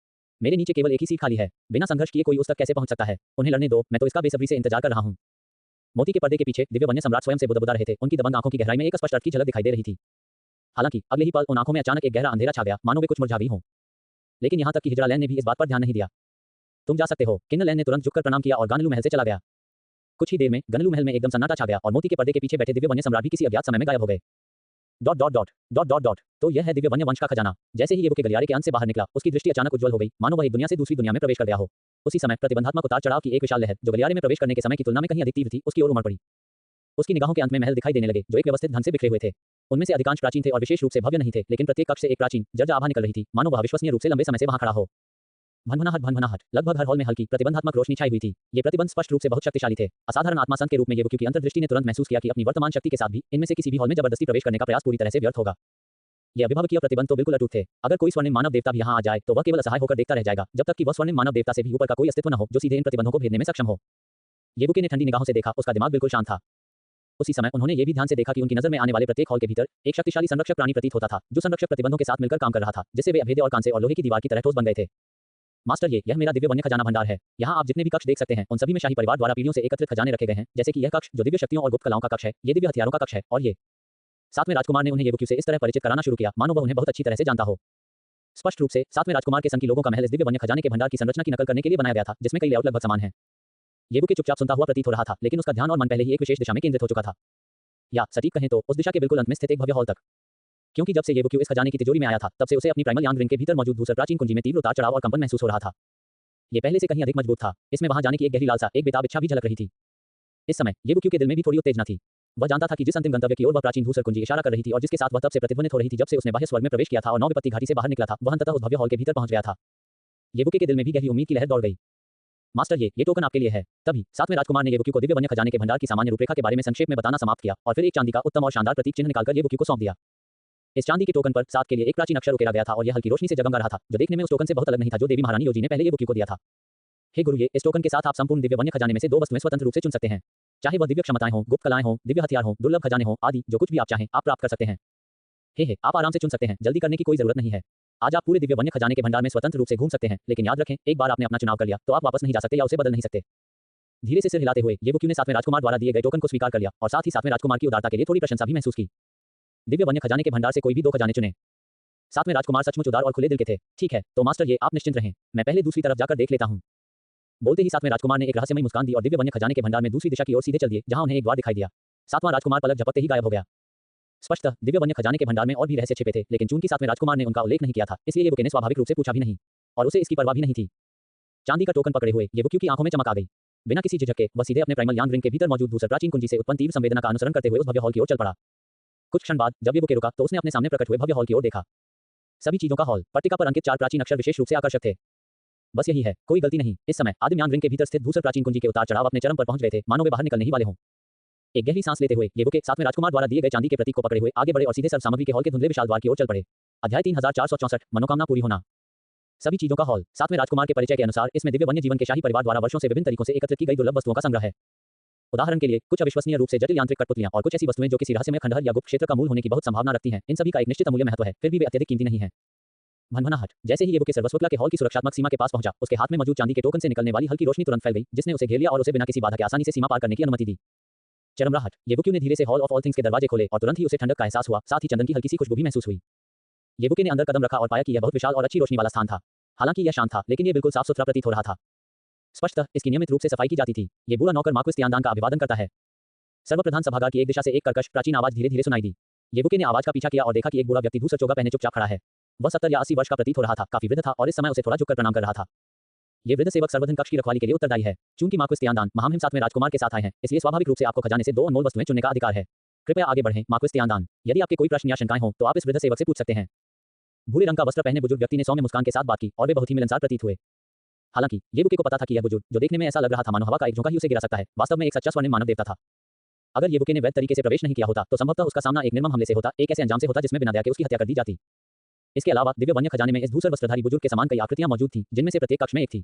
मेरे नीचे केवल एक ही सीट खाली है, बिना संघर्ष किए कोई उस तक कैसे पहुंच सकता है? उन्हें लड़ने दो, मैं तो इसका बेसब्री से इंतजार कर रहा हूं। मोती के पर्दे के पीछे दिव्य वन्य सम्राट स्वयं से बुदबुदा रहे थे। उनकी दबंग आंखों की गहराई में एक स्पष्ट अर्थ की झलक दिखाई दे रही थी। हालांकि अगले ही पल उन आंखों में अचानक एक गहरा अंधेरा छा गया, मानो वे कुछ मुरझा गई हों। लेकिन यहां तक कि हिजड़ा लैन ने भी इस बात पर ध्यान नहीं दिया। तुम जा सकते हो। किन्नर लैन ने तुरंत झुककर प्रणाम किया और गानलू महल से चला गया। कुछ ही देर में गनलू महल में एकदम सन्नाटा छा गया और मोती के पर्दे के पीछे बैठे दिव्य वन्य सम्राट भी किसी अज्ञात समय में गायब हो गए। Dot dot dot dot dot dot तो यह है दिव्य वन्य वंश का खजाना। जैसे ही येवुके गलियारे के अंत से बाहर निकला, उसकी दृष्टि अचानक उज्जवल हो गई, मानो वह एक दुनिया से दूसरी दुनिया में प्रवेश कर गया हो। उसी समय प्रतिबंधात्मक उतार चढ़ाव की एक विशाल लहर, जो गलियारे में प्रवेश करने के समय की तुलना में कहीं अधिक तीव्र थी, उसकी ओर उमड़ पड़ी। उसकी निगाहों के अंत में महल दिखाई देने लगे, जो एक व्यवस्थित ढंग से बिखरे हुए थे। उनमें से अधिकांश प्राचीन थे और विशेष रूप से भव्य नहीं थे, लेकिन प्रत्येक कक्ष से एक प्राचीन जर्जर आभा निकल रही थी, मानो वह अविश्वसनीय रूप से लंबे समय से वहां खड़ा हो। भनभनाहट लगभग हर हॉल में हल्की प्रतिबंधात्मक रोशनी छाई हुई थी। ये प्रतिबंध स्पष्ट रूप से बहुत शक्तिशाली थे। असाधारण आत्मासंत के रूप में येवुके की अंतर्दृष्टि ने तुरंत महसूस किया कि अपनी वर्तमान शक्ति के साथ भी इनमें से किसी भी हॉल में जबरदस्ती प्रवेश करने का प्रयास पूरी तरह से व्यर्थ होगा। ये अभिभावकीय प्रतिबंध तो बिल्कुल अटूट थे। अगर कोई स्वर्णिम मानव देवता भी यहाँ आ जाए तो वह केवल असहाय होकर देखता रह जाएगा, जब तक कि वह स्वर्णिम मानव देवता से भी ऊपर का कोई अस्तित्व न हो जो सीधे इन प्रतिबंधों को भेदने में सक्षम हो। येवुके ने ठंडी निगाहों से देखा, उसका दिमाग बिल्कुल शांत था। उसी समय उन्होंने ये भी ध्यान से देखा कि उनकी नजर में आने वाले प्रत्येक हॉल के भीतर एक शक्तिशाली संरक्षक प्राणी प्रतीत होता था, जो संरक्षक प्रतिबंधों के साथ मिलकर काम कर रहा था, जिससे वे अभेद्य और कांसे और लोहे की दीवार की तरह ठोस बन गए थे। मास्टर, यह मेरा दिव्य वन्य खजाना भंडार है। यहाँ आप जितने भी कक्ष देख सकते हैं, उन सभी में शाही परिवार द्वारा पीढ़ियों से एकत्रित खजाने रखे गए हैं। जैसे कि यह कक्ष जो दिव्य शक्तियों और गुप्त कलाओं का कक्ष है, ये दिव्य हथियारों का कक्ष है, और ये। सातवें राजकुमार ने उन्हें येवुके से इस तरह परिचित कराना शुरू किया, मानो वह उन्हें बहुत अच्छी तरह से जानता हो। स्पष्ट रूप से सातवें राजकुमार के सन की लोगों का महल इस दिव्य वन्य खजाने के भंडार की संरचना की नकल करने के लिए बनाया गया था, जिसमें कई लेआउट लगभग समान हैं। येवुके चुपचाप सुनता हुआ प्रतीत हो रहा था, लेकिन उसका ध्यान और मन पहले ही एक विशेष दिशा में केंद्रित हो चुका था, या सटीक कहें तो उस दिशा के बिल्कुल अंत में स्थित एक भव्य हॉल तक। क्योंकि जब से येवुके इस खजाने की तिजोरी में आया था, तब से उसे अपनी प्राइमल यांग रिंग के भीतर मौजूद दूसरे प्राचीन कुंजी में तीव्र उतार चढ़ाव और कंपन महसूस हो रहा था। ये पहले से कहीं अधिक मजबूत था। इसमें वहां जाने की एक गहरी लालसा, एक बेताब इच्छा भी झलक रही थी। इस समय येवुके के दिल में भी थोड़ी उत्तेजना थी। वह जानता था कि जिस अंतिम गंतव्य की ओर वह प्राचीन धूसर कुंजी इशारा कर रही थी और जिसके साथ वह तब से प्रतिध्वनित हो रही थी जब से उसने बाह्य स्वर्ग में प्रवेश किया था और नौ विपत्ति घाटी से बाहर निकला था, वह अंततः उस भव्य हॉल के भीतर पहुंच गया था। येवुके के दिल में भी गहरी उम्मीद की लहर दौड़ गई। मास्टर, ये टोकन आपके लिए है। तभी सातवें राजकुमार ने येवुके को दिव्य वन्य खजाने के भंडार की सामान्य रूपरेखा के बारे में संक्षेप में बताना समाप्त किया और फिर एक चांदी का उत्तम और शानदार प्रतीक चिन्ह निकालकर येवुके को सौंप दिया। इस चांदी के टोकन पर 7 के लिए एक प्राचीन अक्षर उकेरा गया था और यह हल्की रोशनी से जगमगा रहा था, जो देखने में उस टोकन से बहुत अलग नहीं था जो देवी महारानी योजी ने पहले येवुके को दिया था। हे गुरु, इस टोकन के साथ आप संपूर्ण दिव्य वन्य खजाने में से 2 वस्तुएं स्वतंत्र रूप से चुन सकते हैं। चाहे वह दिव्य क्षमताएं हों, गुप्त कलाएं हों, दिव्य हथियार हों, दुर्लभ खजाने हों, आदि जो कुछ भी आप चाहें, आप प्राप्त कर सकते हैं। हे, आप आराम से चुन सकते हैं, जल्दी करने की कोई जरूरत नहीं है। आज आप पूरे दिव्य वन्य खजाने के भंडार में स्वतंत्र रूप से घूम सकते हैं, लेकिन याद रखें, एक बार आपने अपना चुनाव कर लिया तो आप वापस नहीं जा सकते या उसे बदल नहीं सकते। धीरे से सिर हिलाते हुए येवुके ने सातवें राजकुमार द्वारा दिए गए टोकन को स्वीकार कर लिया और साथ ही सातवें राजकुमार की उदारता के लिए थोड़ी प्रशंसा भी महसूस की। दिव्य वन्य खजाने के भंडार से कोई भी 2 खजाने चुने। सातवें राजकुमार सचमुच उदार और खुले दिल के थे। ठीक है, तो मास्टर, ये आप निश्चिंत रहें, मैं पहले दूसरी तरफ जाकर देख लेता हूँ। बोलते ही सातवें राजकुमार ने एक रहस्यमयी मुस्कान दी और दिव्य वन्य खजाने के भंडार में दूसरी दिशा की ओर सीधे चल दिए, जहां उन्हें एक द्वार दिखाई दिया। सातवां राजकुमार पलक झपकते ही गायब हो गया। स्पष्टतः दिव्य वन्य खजाने के भंडार में और भी रहस्य छिपे थे, लेकिन चूंकि सातवें राजकुमार ने उनका उल्लेख नहीं किया था, इसलिए येवुके ने स्वाभाविक रूप से पूछा भी नहीं और उसे इसकी परवाह भी नहीं थी। चांदी का टोकन पकड़े हुए येवुके की आंखों में चमक आ गई। बिना किसी झिझक के वह सीधे अपने प्राइमल यांग रिंग के भीतर मौजूद दूसरे प्राचीन कुंजी से उत्पन्न तीव्र संवेदना का अनुसरण करते हुए उस भव्य हॉल की ओर चल पड़ा। कुछ क्षण बाद जब येवुके रुका तो उसने अपने सामने प्रकट हुए भव्य हॉल की ओर देखा। सभी चीजों का हॉल, पट्टिका पर अंकित 4 प्राचीन अक्षर विशेष रूप से आकर्षक थे। बस यही है, कोई गलती नहीं। इस समय आदिम यांग रिंग के भीतर स्थित दूसरे प्राचीन कुंजी के उतार चढ़ाव अपने चरम पर पहुंच गए थे, मानो वे बाहर निकलने ही वाले हों। एक गहरी सांस लेते हुए येवुके सातवें राजकुमार द्वारा दिए गए चांदी के प्रतीक को पकड़े हुए आगे बढ़े और सीधे सर्व सामग्री के हॉल के धुंधले विशाल द्वार की ओर चल पड़े। अध्याय 3464 मनोकामना पूरी होना। सभी चीजों का हॉल। साथ में राजकुमार के परिचय के अनुसार इसमें दिव्य वन्य जीवन के शाही परिवार द्वारा वर्षों से विभिन्न तरीकों से एकत्रित की गई दुर्लभ वस्तुओं का संग्रह है। उदाहरण के लिए कुछ अविश्वसनीय रूप से जटिल यांत्रिक कठपुतलियां और कुछ ऐसी वस्तुएं जो किसी रहस्यमय खंडहर या गुप्त क्षेत्र का मूल होने की बहुत संभावना रखती हैं। इन सभी का एक निश्चित अमूल्य महत्व है, फिर भी वे अत्यधिक कीमती नहीं है। भनभनाहट। जैसे ही येवुके सर्वस्वकला के हॉल की सुरक्षात्मक सीमा के पास पहुंचा, उसके हाथ में मौजूद चांदी के टोकन से निकलने वाली हल्की रोशनी तुरंत फैल गई, जिसने उसे घेर लिया और उसे बिना किसी बाधा के आसानी से सीमा पार करने की अनुमति दी। चरमराहट। येवुके ने धीरे से हॉल ऑफ ऑल थिंग्स के दरवाजे खोले और तुरंत ही उसे ठंडक का एहसास हुआ, साथ ही चंदन की हल्की सी खुशबू भी महसूस हुई। येवुके ने अंदर कदम रखा और पाया कि यह बहुत विशाल और अच्छी रोशनी वाला स्थान था। हालांकि यह शांत था, लेकिन यह बिल्कुल साफ सुथरा प्रतीत हो रहा था। स्पष्टतः इसकी नियमित रूप से सफाई की जाती थी। ये बूढ़ा नौकर मार्क्विस तियानदान का अभिवादन करता है। सर्वप्रधान सभागार की एक दिशा से एक कर्कश प्राचीन आवाज धीरे धीरे सुनाई दी। येवुके ने आवाज का पीछा किया और देखा कि एक बूढ़ा व्यक्ति धूसर चोगा पहने चुपचाप खड़ा है। वह 70 या 80 वर्ष का प्रतीत हो रहा था, काफी वृद्ध था और इस समय उसे थोड़ा झुककर प्रणाम कर रहा था। ये वृद्ध सेवक सर्वधन कक्ष की रखवाली के लिए उत्तरदायी है। चूंकि मार्क्विस तियानदान महामहिम 7वें राजकुमार के साथ आए हैं, इसलिए स्वाभाविक रूप से आपको खजाने से 2 अनमोल वस्तुएं चुनने का अधिकार है। कृपया आगे बढ़ें, मार्क्विस तियानदान। यदि आपके कोई प्रश्न या शंकाएं हो तो आप इस वृद्ध सेवक से पूछ सकते हैं। भूरे रंग का वस्त्र पहने बुजुर्ग व्यक्ति ने सौम्य मुस्कान के साथ बात की और वे बहुत ही मिलनसार प्रतीत हुए। हालांकि येवुके को पता था कि यह बुजुर्ग, जो देखने में ऐसा लग रहा था मानो हवा का एक झोंका ही उसे गिरा सकता है, वास्तव में एक सच्चा स्वर्णिम मानव देवता था। अगर येवुके ने वैध तरीके से प्रवेश नहीं किया होता तो संभवतः उसका सामना एक निर्मम हमले से होता, एक ऐसे अंजाम से होता जिसमें बिना दया के उसकी हत्या कर दी जाती। इसके अलावा दिव्य वन्य खजाने में इस धूसर वस्त्रधारी बुजुर्ग के समान कई आकृतियां मौजूद थीं, जिनमें से प्रत्येक कक्ष में एक थी।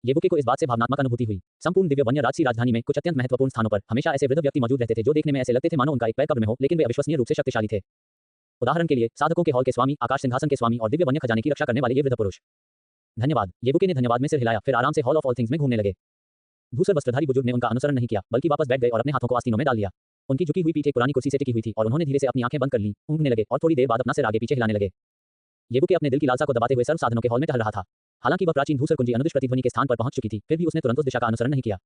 येवुके को इस बात से भावनात्मक अनुभूति हुई। संपूर्ण दिव्य वन्य राजसी राजधानी में कुछ अत्यंत महत्वपूर्ण स्थानों पर हमेशा ऐसे वृद्ध व्यक्ति मौजूद रहते थे जो देखने में ऐसे लगते थे मानो उनका एक पैर कब्र में हो, लेकिन वे अविश्वसनीय रूप से शक्तिशाली थे। उदाहरण के लिए साधकों के हॉल के स्वामी, आकाश सिंहासन के स्वामी और दिव्य वन्य खजाने की रक्षा करने वाले ये वृद्ध पुरुष। धन्यवाद। येवुके ने धन्यवाद में सिर हिलाया, फिर आराम से हॉल ऑफ ऑल थिंग्स में घूमने लगे। धूसर वस्त्रधारी बुजुर्ग ने उनका अनुसरण नहीं किया, बल्कि वापस बैठ गए और अपने हाथों को आस्तीनों में डाल लिया। उनकी झुकी हुई पीठ एक पुरानी कुर्सी से टिकी हुई थी और उन्होंने धीरे से अपनी आंखें बंद कर लीं, ऊँघने लगे और थोड़ी देर बाद अपना सिर आगे पीछे हिलाने लगे। येवुके अपने दिल की लालसा को दबाते हुए सर्व साधनों के हॉल में टहल रहा था। हालांकि वह प्राचीन धूसर कुंजी अनुदिश प्रतिध्वनि के स्थान पर पहुंच चुकी थी, फिर भी उसने तुरंत उस दिशा का अनुसरण नहीं किया।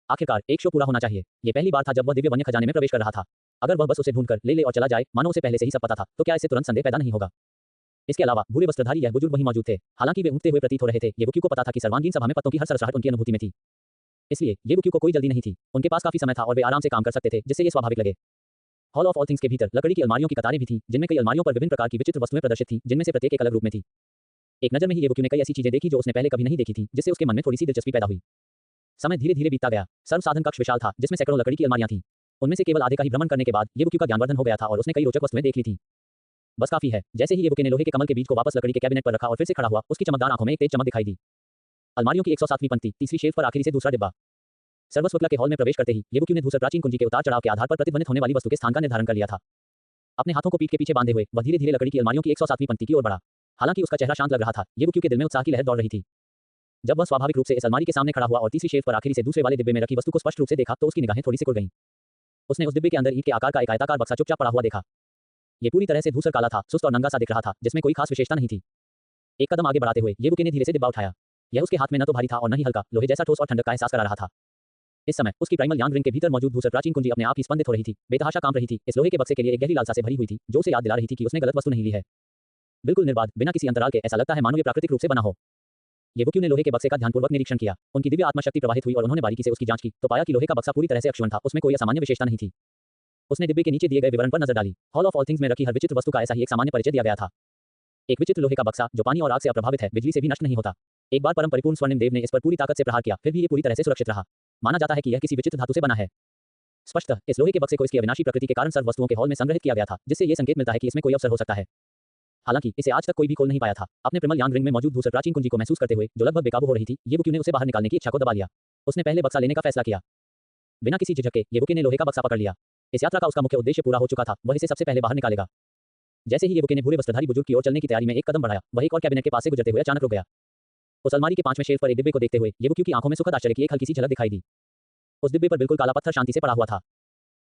आखिरकार एक शो पूरा होना चाहिए। ये पहली बार था जब वह दिव्य वन्य खजाने में प्रवेश कर रहा था। अगर वह बस उसे ढूंढकर ले और चला जाए, मानो उसे पहले से ही सब पता था, तो क्या इससे तुरंत संदेह पैदा नहीं होगा? इसके अलावा भूरे वस्त्रधारी यह बुजुर्ग वहीं मौजूद थे। हालांकि वे ऊँघते हुए प्रतीत हो रहे थे। येवुके को पता था कि सर्वांगीण सभा में पत्तों की हर सरसराहट उनकी अनुभूति में थी, इसलिए येवुके को कोई जल्दी नहीं थी। उनके पास काफी समय था और वे आराम से काम कर सकते थे, जिससे ये स्वाभाविक लगे। हॉल ऑफ ऑल थिंग्स के भीतर लकड़ी की अलमारियों की कतारें भी थीं, जिनमें कई अलमारियों पर विभिन्न प्रकार की विचित्र वस्तुएं प्रदर्शित थीं, जिनमें से प्रत्येक एक अलग रूप में थी। एक नजर में ही येवुके ने कई ऐसी चीजें देखी जो उसने पहले कभी नहीं देखी थी, जिससे उसके मन में थोड़ी सी दिलचस्पी पैदा हुई। समय धीरे धीरे बीतता गया। सर्व साधन कक्ष विशाल था, जिसमें सैकड़ों लकड़ी की अलमारियां थीं। उनमें से केवल आधे का ही भ्रमण करने के बाद येवुके का ज्ञानवर्धन हो गया था और उसने कई रोचक वस्तुएं देख ली थीं। बस काफी है। जैसे ही येवुके ने लोहे के कमल के बीज को वापस लकड़ी के कैबिनेट पर रखा और फिर से खड़ा हुआ, उसकी चमकदार आंखों में एक तेज चमक दिखाई दी। अलमारियों की 107वीं पंक्ति, तीसरी शेल्फ पर आखिरी से दूसरा डिब्बा। सर्वस्वकला के हॉल में प्रवेश करते ही येवुके ने धूसर प्राचीन कुंजी के उतार चढ़ाव के आधार पर प्रतिध्वनित होने वाली वस्तु के स्थान का निर्धारण कर लिया था। अपने हाथों को पीठ के पीछे बांधे हुए वह धीरे धीरे लकड़ी की अलमारियों की 107वीं पंक्ति की ओर बढ़ा। हालांकि उसका चेहरा शांत लग रहा था, येवुके के दिल में उत्साह की लहर दौड़ रही थी। जब वह स्वाभाविक रूप से इस अलमारी के सामने खड़ा हुआ और तीसरी शेल्फ पर आखिरी से दूसरे वाले डिब्बे में रखी वस्तु को स्पष्ट रूप से देखा, तो उसकी निगाहें थोड़ी सिकुड़ गईं। उसने उस डिब्बे के अंदर ईंट के आकार का एक आयताकार बक्सा चुपचाप पड़ा हुआ देखा। ये पूरी तरह से धूसर काला था, सुस्त और नंगा सा दिख रहा था, जिसमें कोई खास विशेषता नहीं थी। एक कदम आगे बढ़ाते हुए येवुके ने धीरे से डिब्बा उठाया। यह उसके हाथ में न तो भारी था और न ही हल्का, लोहे जैसा ठोस और ठंडक का एहसास करा रहा था। इस समय उसकी प्राइमल यांग रिंग के भीतर मौजूद धूसर प्राचीन कुंजी अपने आप ही स्पंदित हो रही थी, बेतहाशा काम रही थी। इस लोहे के बक्से के लिए एक गहरी लालसा से भरी हुई थी, जो उसे याद दिला रही थी कि उसने गलत वस्तु नहीं ली है। बिल्कुल निर्बाध, बिना किसी अंतराल के, ऐसा लगता है मानो ये प्राकृतिक रूप से बना हो। येवुके ने लोहे के बक्से का ध्यानपूर्वक निरीक्षण किया। उनकी दिव्य आत्मशक्ति प्रवाहित हुई और उन्होंने बारीकी से उसकी जांच की, तो पाया कि लोहे का बक्सा पूरी तरह से अक्षुण्ण था, उसमें कोई असामान्य विशेषता नहीं थी। उसने डिब्बे के नीचे दिए गए विवरण पर नजर डाली। हॉल ऑफ ऑल थिंग्स में रखी हर विचित्र वस्तु का ऐसा ही एक सामान्य परिचय दिया गया था। एक विचित्र लोहे का बक्सा जो पानी और आग से अप्रभावित है, बिजली से भी नष्ट नहीं होता। एक बार परम परिपूर्ण स्वर्णिम देव ने इस पर पूरी ताकत से प्रहार किया, फिर भी ये पूरी तरह से सुरक्षित रहा। माना जाता है कि यह किसी विचित्र धातु से बना है। स्पष्टतः इस लोहे के बक्से को इसकी अविनाशी प्रकृति के कारण सर्व वस्तुओं के हॉल में संग्रहित किया गया था, जिससे ये संकेत मिलता है कि इसमें कोई अवसर हो सकता है। हालांकि इसे आज तक कोई भी खोल नहीं पाया था। अपने प्रिमल यांग रिंग में मौजूद धूसर प्राचीन कुंजी को महसूस करते हुए, जो लगभग बेकाबू हो रही थी, येवुके ने उसे बाहर निकालने की इच्छा को दबा लिया। उसने पहले बक्सा लेने का फैसला किया। बिना किसी झिझक के येवुके ने लोहे का बक्सा पकड़ लिया। इस यात्रा का उसका मुख्य उद्देश्य पूरा हो चुका था, वह इसे सबसे पहले बाहर निकालेगा। जैसे ही येवुके ने भूरे वस्त्रधारी बुजुर्ग की ओर चलने की तैयारी में एक कदम बढ़ाया, वह एक और कैबिनेट के पास से गुजरते हुए अचानक रुक गया। उस अलमारी के 5वें शेल्फ पर एक डिब्बे को देखते हुए येवुके की आंखों में सुखद आश्चर्य की एक हल्की सी झलक दिखाई दी। उस डिब्बे पर बिल्कुल काला पत्थर शांति से पड़ा हुआ था।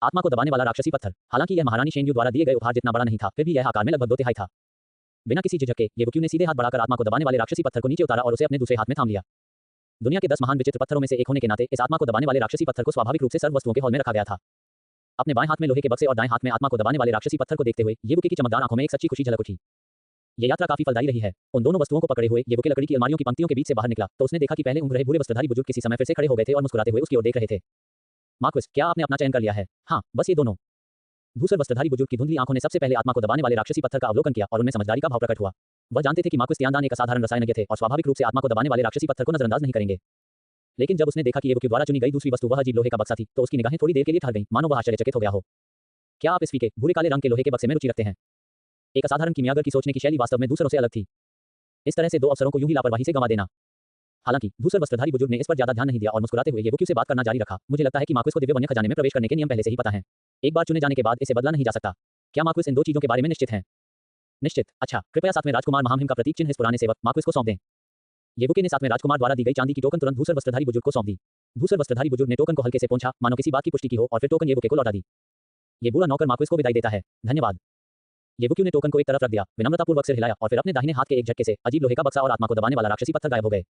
आत्मा को दबाने वाला राक्षसी पत्थर। हालांकि यह महारानी शेनयू द्वारा दिए गए उपहार जितना बड़ा नहीं था, फिर भी यह आकार में लगभग 2/3 था। बिना किसी झिझक के येवुके ने सीधे हाथ बढ़ाकर आत्मा को दबाने वाले राक्षसी पत्थर को नीचे उतारा और उसे अपने दूसरे हाथ में थाम लिया। दुनिया के 10 महान विचित्र पत्थरों में से एक होने के नाते इस आत्मा को दबाने वाले राक्षसी पत्थर को स्वाभाविक रूप से सर्व वस्तुओं के हॉल में रखा गया था। अपने बाएं हाथ में लोहे के बक्से और दाएं हाथ में आत्मा को दबाने वाले राक्षसी पत्थर को देखते हुए येवुके की चमकदार आंखों में एक सच्ची खुशी झलक उठी। यह यात्रा काफी फलदायी रही है। उन दोनों वस्तुओं को पकड़े हुए येवुके लकड़ी की अलमारियों की पंक्तियों के बीच से बाहर निकला, तो उसने देखा कि पहले ऊँघ रहे भूरे वस्त्रधारी बुजुर्ग किसी समय फिर से खड़े हो गए थे और मुस्कुराते हुए उसकी ओर देख रहे थे। मार्क्विस, क्या आपने अपना चयन कर लिया है? हाँ, बस ये दोनों। धूसर वस्त्रधारी बुजुर्ग की धुंधली आंखों ने सबसे पहले आत्मा को दबाने वाले राक्षसी पत्थर का अवलोकन किया और उनमें समझदारी का भाव प्रकट हुआ। वह जानते थे कि मार्क्विस तियानदान एक असाधारण रसायनज्ञ थे और स्वाभाविक रूप से आत्मा को दबाने वाले राक्षसी पत्थर को नजरअंदाज नहीं करेंगे। लेकिन जब उसने देखा कि येवुके द्वारा चुनी गई दूसरी वस्तु वह अजीब लोहे का बक्सा थी, तो उसकी निगाहें थोड़ी देर के लिए ठहर गईं, मानो वह आश्चर्यचकित हो गया हो। क्या आप इस फीके भूरे काले रंग के लोहे के बक्से में रुचि रखते हैं? एक असाधारण कीमियागर की सोचने की शैली वास्तव में दूसरों से अलग थी। इस तरह से 2 अवसरों को यूं ही लापरवाही से गंवा देना। हालांकि धूसर वस्त्रधारी बुजुर्ग ने इस पर ज्यादा ध्यान नहीं दिया और मुस्कुराते हुए येवुकी से बात करना जारी रखा। मुझे लगता है कि मार्क्विस को दिव्य वन्य खजाने में प्रवेश करने के नियम पहले से ही पता हैं। एक बार चुने जाने के बाद इसे बदला नहीं जा सकता। क्या मार्क्विस इन 2 चीजों के बारे में निश्चित हैं? निश्चित। अच्छा, कृपया 7वें राजकुमार महामहिम का प्रतीक चिन्ह इस पुराने सेवक मार्क्विस को सौंप दें। येवुकी ने 7वें राजकुमार द्वारा दी गई चांदी की टोकन तुरंत धूसर वस्त्रधारी बुजुर्ग को सौंप दी। धूसर वस्त्रधारी बुजुर्ग ने टोकन को हल्के से पोंछा, मानो किसी बात की पुष्टि की हो, और फिर टोकन येवुकी को लौटा दी। ये बूढ़ा नौकर मार्क्विस को विदाई देता है। धन्यवाद। येवुकी ने टोकन को एक तरफ रख दिया, विनम्रतापूर्वक सिर हिलाया और फिर अपने दाहिने हाथ के एक झटके से अजीब लोहे का बक्सा और आत्मा को दबाने वाला राक्षसी पत्थर गायब हो गए।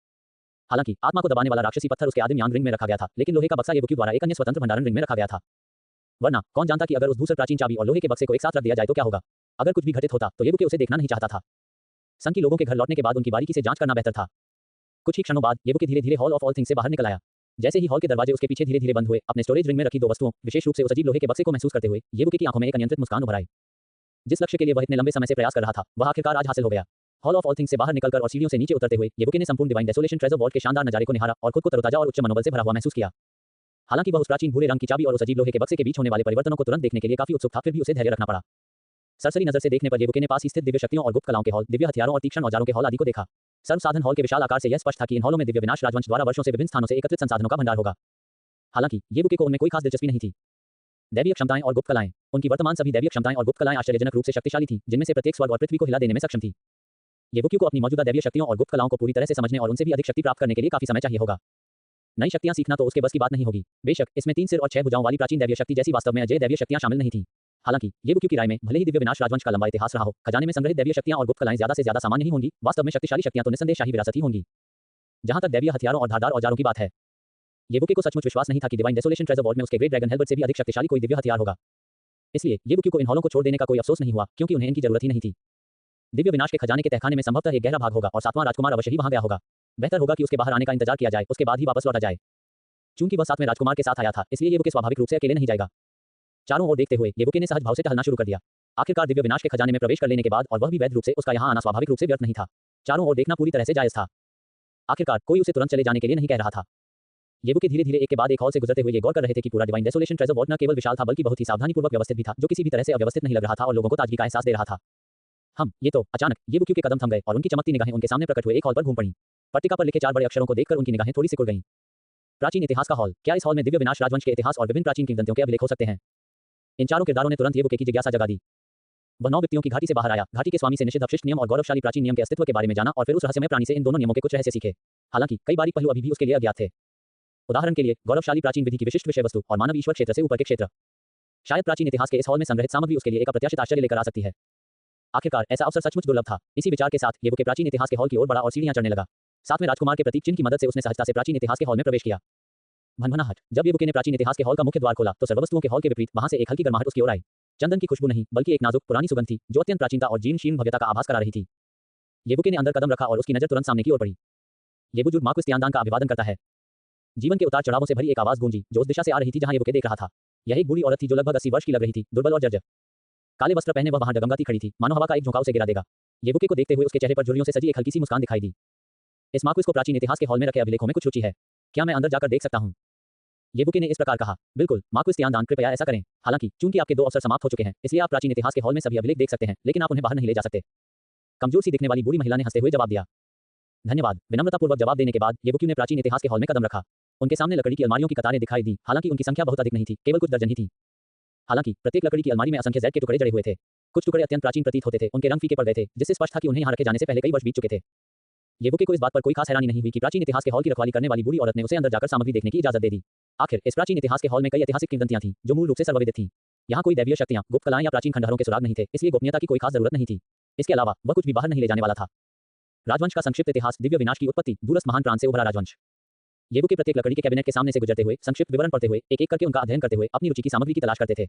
हालांकि आत्मा को दबाने वाला राक्षसी पत्थर उसके आदिम यांग रिंग में रखा गया था, लेकिन लोहे का बक्सा येवुकी द्वारा एक अन्य स्वतंत्र भंडारण रिंग में रखा गया था। वरना कौन जानता कि अगर उस धूसर प्राचीन चाबी और लोहे के बक्से को एक साथ रख दिया जाए तो क्या होगा। अगर कुछ भी घटित होता तो येवुकी उसे देखना नहीं चाहता था। संघ के लोगों के घर लौटने के बाद उनकी बारीकी से जांच करना बेहतर था। कुछ ही क्षणों बाद येवुकी धीरे-धीरे हॉल ऑफ ऑल थिंग्स से बाहर निकल आया। जैसे ही हॉल के दरवाजे उसके पीछे धीरे-धीरे बंद हुए, अपने स्टोरेज रिंग में रखी 2 वस्तुओं, विशेष रूप से उस अजीब लोहे के बक्से को महसूस करते हुए येवुकी की आंखों में एक अनियंत्रित मुस्कान उभर आई। जिस लक्ष्य के लिए वह इतने लंबे समय से प्रयास कर रहा था, वह आखिरकार आज हासिल हो गया। हॉल ऑफ ऑल थिंग्स से बाहर निकलकर और सीढ़ियों से नीचे उतरते हुए येवुकी ने संपूर्ण डिवाइन डेसोलेशन ट्रेजर वॉल्ट के शानदार नजारे को निहारा और खुद को तरोताजा और उच्च मनोबल से भरा हुआ महसूस किया। हालांकि वह उस प्राचीन भूरे रंग की चाबी और उस अजीब लोहे के बक्से के बीच होने वाले परिवर्तनों को तुरंत देखने के लिए काफी उत्सुक था, फिर भी उसे धैर्य रखना पड़ा। सरसरी नजर से देखने पर येवुकी ने पास ही स्थित दिव्य शक्तियों और गुप्त कलाओं के हॉल, दिव्य हथियारों और तीक्ष्ण औजारों के हॉल आदि को देखा। सर्व साधन हॉल के विशाल आकार से यह स्पष्ट था कि इन हॉलों में दिव्य विनाश राजवंश द्वारा वर्षों से विभिन्न स्थानों से एकत्रित संसाधनों का भंडार होगा। हालांकि येवुकी को उनमें कोई खास दिलचस्पी नहीं थी। दैवीय क्षमताएं और गुप्त कलाएं। उनकी वर्तमान सभी दैवीय क्षमताएं और गुप्त कलाएं आश्चर्यजनक रूप से शक्तिशाली थीं, जिनमें से प्रत्येक स्वर्ग और पृथ्वी को हिला देने में सक्षम थी। येवुकी को अपनी मौजूदा दैवीय शक्तियों और गुप्त कलाओं को पूरी तरह से समझने और उनसे भी अधिक शक्ति प्राप्त करने के लिए काफी समय चाहिए होगा। नई शक्तियां सीखना तो उसके बस की बात नहीं होगी। बेशक इसमें 3 सिर और 6 भुजाओं वाली प्राचीन दैवीय शक्ति जैसी वास्तव में अजेय दैवीय शक्तियां शामिल नहीं थीं। हालांकि येवुकी की राय में भले ही दिव्य विनाश राजवंश का लंबा इतिहास रहा हो, खजाने में संग्रहित दैवीय शक्तियां और गुप्त कलाएं ज्यादा से ज्यादा सामान्य ही होंगी। वास्तव में शक्तिशाली शक्तियां तो निस्संदेह शाही विरासत ही होंगी। जहां तक दैवीय हथियारों और धारदार औजारों की बात है, येवुकी को सचमुच विश्वास नहीं था कि डिवाइन डेसोलेशन ट्रेजर वॉल्ट में उसके ग्रेट ड्रैगन हेल्बर्ट से भी अधिक शक्तिशाली कोई दिव्य हथियार होगा। इसलिए येवुकी को इन हॉलों को छोड़ देने का कोई अफसोस नहीं हुआ, क्योंकि उन्हें इनकी जरूरत ही नहीं थी। दिव्य विनाश के खजाने के तहखाने में संभवतः एक गहरा भाग होगा और 7वां राजकुमार अवश्य ही वहां गया होगा। बेहतर होगा कि उसके बाहर आने का इंतजार किया जाए, उसके बाद ही वापस लौटा जाए। चूंकि वह 7वें राजकुमार के साथ आया था, इसलिए येवुकी स्वाभाविक रूप से अकेले नहीं जाएगा। चारों ओर देखते हुए येवुकी ने सहज भाव से टहलना शुरू कर दिया। आखिरकार दिव्य विनाश के खजाने में प्रवेश कर लेने के बाद, और वह भी वैध रूप से, उसका यहां आना स्वाभाविक रूप से व्यर्थ नहीं था। चारों ओर देखना पूरी तरह से जायज था। आखिरकार कोई उसे तुरंत चले जाने के लिए नहीं कह रहा था। येवुकी धीरे-धीरे एक के बाद एक हॉल से गुजरते हुए ये गौर कर रहे थे कि पूरा डिवाइन डेसोलेशन ट्रेजर वॉल्ट न केवल विशाल था, बल्कि बहुत ही सावधानीपूर्वक व्यवस्थित भी था, जो किसी भी तरह से अव्यवस्थित नहीं लग रहा था और लोगों को ताजगी का एहसास दे रहा था। ये तो अचानक येवुकी के कदम थम गए और उनकी चमकती निगाहें उनके सामने प्रकट हुए एक हॉल पर घूम पड़ी। पट्टिका पर लिखे 4 बड़े अक्षरों को देखकर उनकी निगाहें थोड़ी सिकुड़ गईं। प्राचीन इतिहास का हॉल। क्या इस हॉल में दिव्य विनाश राजवंश के इतिहास और विभिन्न प्राचीन किंवदंतियों के अभिलेख हो सकते हैं? इन चारों किरदारों ने तुरंत येवुकी की जिज्ञासा जगा दी। वह 9 व्यक्तियों की घाटी से बाहर आया, घाटी के स्वामी से निषिद्ध अपशिष्ट नियम और गौरवशाली प्राचीन नियम के अस्तित्व के बारे में जाना और फिर उस रहस्यमय प्राणी से इन दोनों नियमों के कुछ रहस्य सीखे। हालांकि कई बारीक पहलू अभी भी उसके लिए अज्ञात थे। उदाहरण के लिए गौरवशाली प्राचीन विधि की विशिष्ट विषय वस्तु और मानव ईश्वर क्षेत्र से ऊपर के क्षेत्र। शायद प्राचीन इतिहास के इस हॉल में संग्रहित सामग्री उसके लिए एक अप्रत्याशित आश्चर्य लेकर आ सकती है। आखिरकार ऐसा अवसर सचमुच दुर्लभ था। इसी विचार के साथ येवुकी प्राचीन इतिहास के हॉल की ओर बढ़ा और सीढ़ियां चढ़ने लगा। 7वें राजकुमार के प्रतीक चिन्ह की मदद से उसने सहजता से प्राचीन इतिहास के हॉल में प्रवेश किया। भनभनाहट। जब येवुकी ने प्राचीन इतिहास के हॉल का मुख्य द्वार खोला, तो सर्ववस्तुओं के हॉल के विपरीत वहां से एक हल्की गर्माहट उसकी ओर आई। चंदन की खुशबू नहीं, बल्कि एक नाजुक पुरानी सुगंध थी, जो अत्यंत प्राचीनता और जीर्ण शीर्ण भव्यता का आभास करा रही थी। येवुकी ने अंदर कदम रखा और उसकी नजर तुरंत सामने की ओर पड़ी। ये बुजुर्ग मार्क्विस तियानदान का अभिवादन करता है। जीवन के उतार चढ़ावों से भरी एक आवाज गूंजी, जो उस दिशा से आ रही थी जहां येवुकी देख रहा था। यह एक बूढ़ी औरत थी जो लगभग 80 वर्ष की लग रही थी, दुर्बल और जर्जर। काले वस्त्र पहने वह वहां डगमगाती खड़ी थी, मानो हवा का एक झोंका उसे गिरा देगा। येवुकी को देखते हुए उसके चेहरे पर झुर्रियों से सजी एक हल्की सी मुस्कान दिखाई दी। इस मार्क्विस को प्राचीन इतिहास के हॉल में रखे अभिलेखों में कुछ रुचि है। क्या मैं अंदर जाकर देख सकता हूं? येवुकी ने इस प्रकार कहा। बिल्कुल मार्क्विस तियानदान, कृपया ऐसा करें। हालांकि चूंकि आपके 2 अवसर समाप्त हो चुके हैं, इसलिए आप प्राचीन इतिहास के हॉल में सभी अभिलेख देख सकते हैं, लेकिन आप उन्हें बाहर नहीं ले जा सकते। कमजोर सी दिखने वाली बूढ़ी महिला ने हंसते हुए जवाब दिया। धन्यवाद। विनम्रतापूर्वक जवाब देने के बाद येवुकी ने प्राचीन इतिहास के हॉल में कदम रखा। उनके सामने लकड़ी की अलमारियों की कतारें दिखाई दी। हालांकि उनकी संख्या बहुत अधिक नहीं थी, केवल कुछ दर्जन ही थी। हालांकि प्रत्येक लकड़ी की अलमारी में असंख्य जैड के टुकड़े जड़े हुए थे। कुछ टुकड़े अत्यंत प्राचीन प्रतीत होते थे, उनके रंग फीके पड़ गए थे, जिससे स्पष्ट था कि उन्हें यहां रखे जाने से पहले कई वर्ष बीत चुके थे। येवुकी को इस बात पर कोई खास हैरानी नहीं हुई कि प्राचीन इतिहास के हॉल की रखवाली करने वाली बूढ़ी औरत ने उसे अंदर जाकर सामग्री देखने की इजाजत दे दी। आखिर इस प्राचीन इतिहास के हॉल में कई ऐतिहासिक किंवदंतियां थीं, जो मूल रूप से सर्वविदित थीं। यहाँ कोई दैवीय शक्तियां, गुप्त कलाएं या प्राचीन खंडहरों के सुराग नहीं थे, इसलिए गोपनीयता की कोई खास जरूरत नहीं थी। इसके अलावा वह कुछ भी बाहर नहीं ले जाने वाला था। राजवंश का संक्षिप्त इतिहास। दिव्य विनाश की उत्पत्ति। दूरस्थ महान प्रांत से उभरा राजवंश। येवुकी प्रत्येक लकड़ी के कैबिनेट के सामने से गुजरते हुए, संक्षिप्त विवरण पढ़ते हुए, एक एक करके उनका अध्ययन करते हुए अपनी रुचि की सामग्री की तलाश करते थे।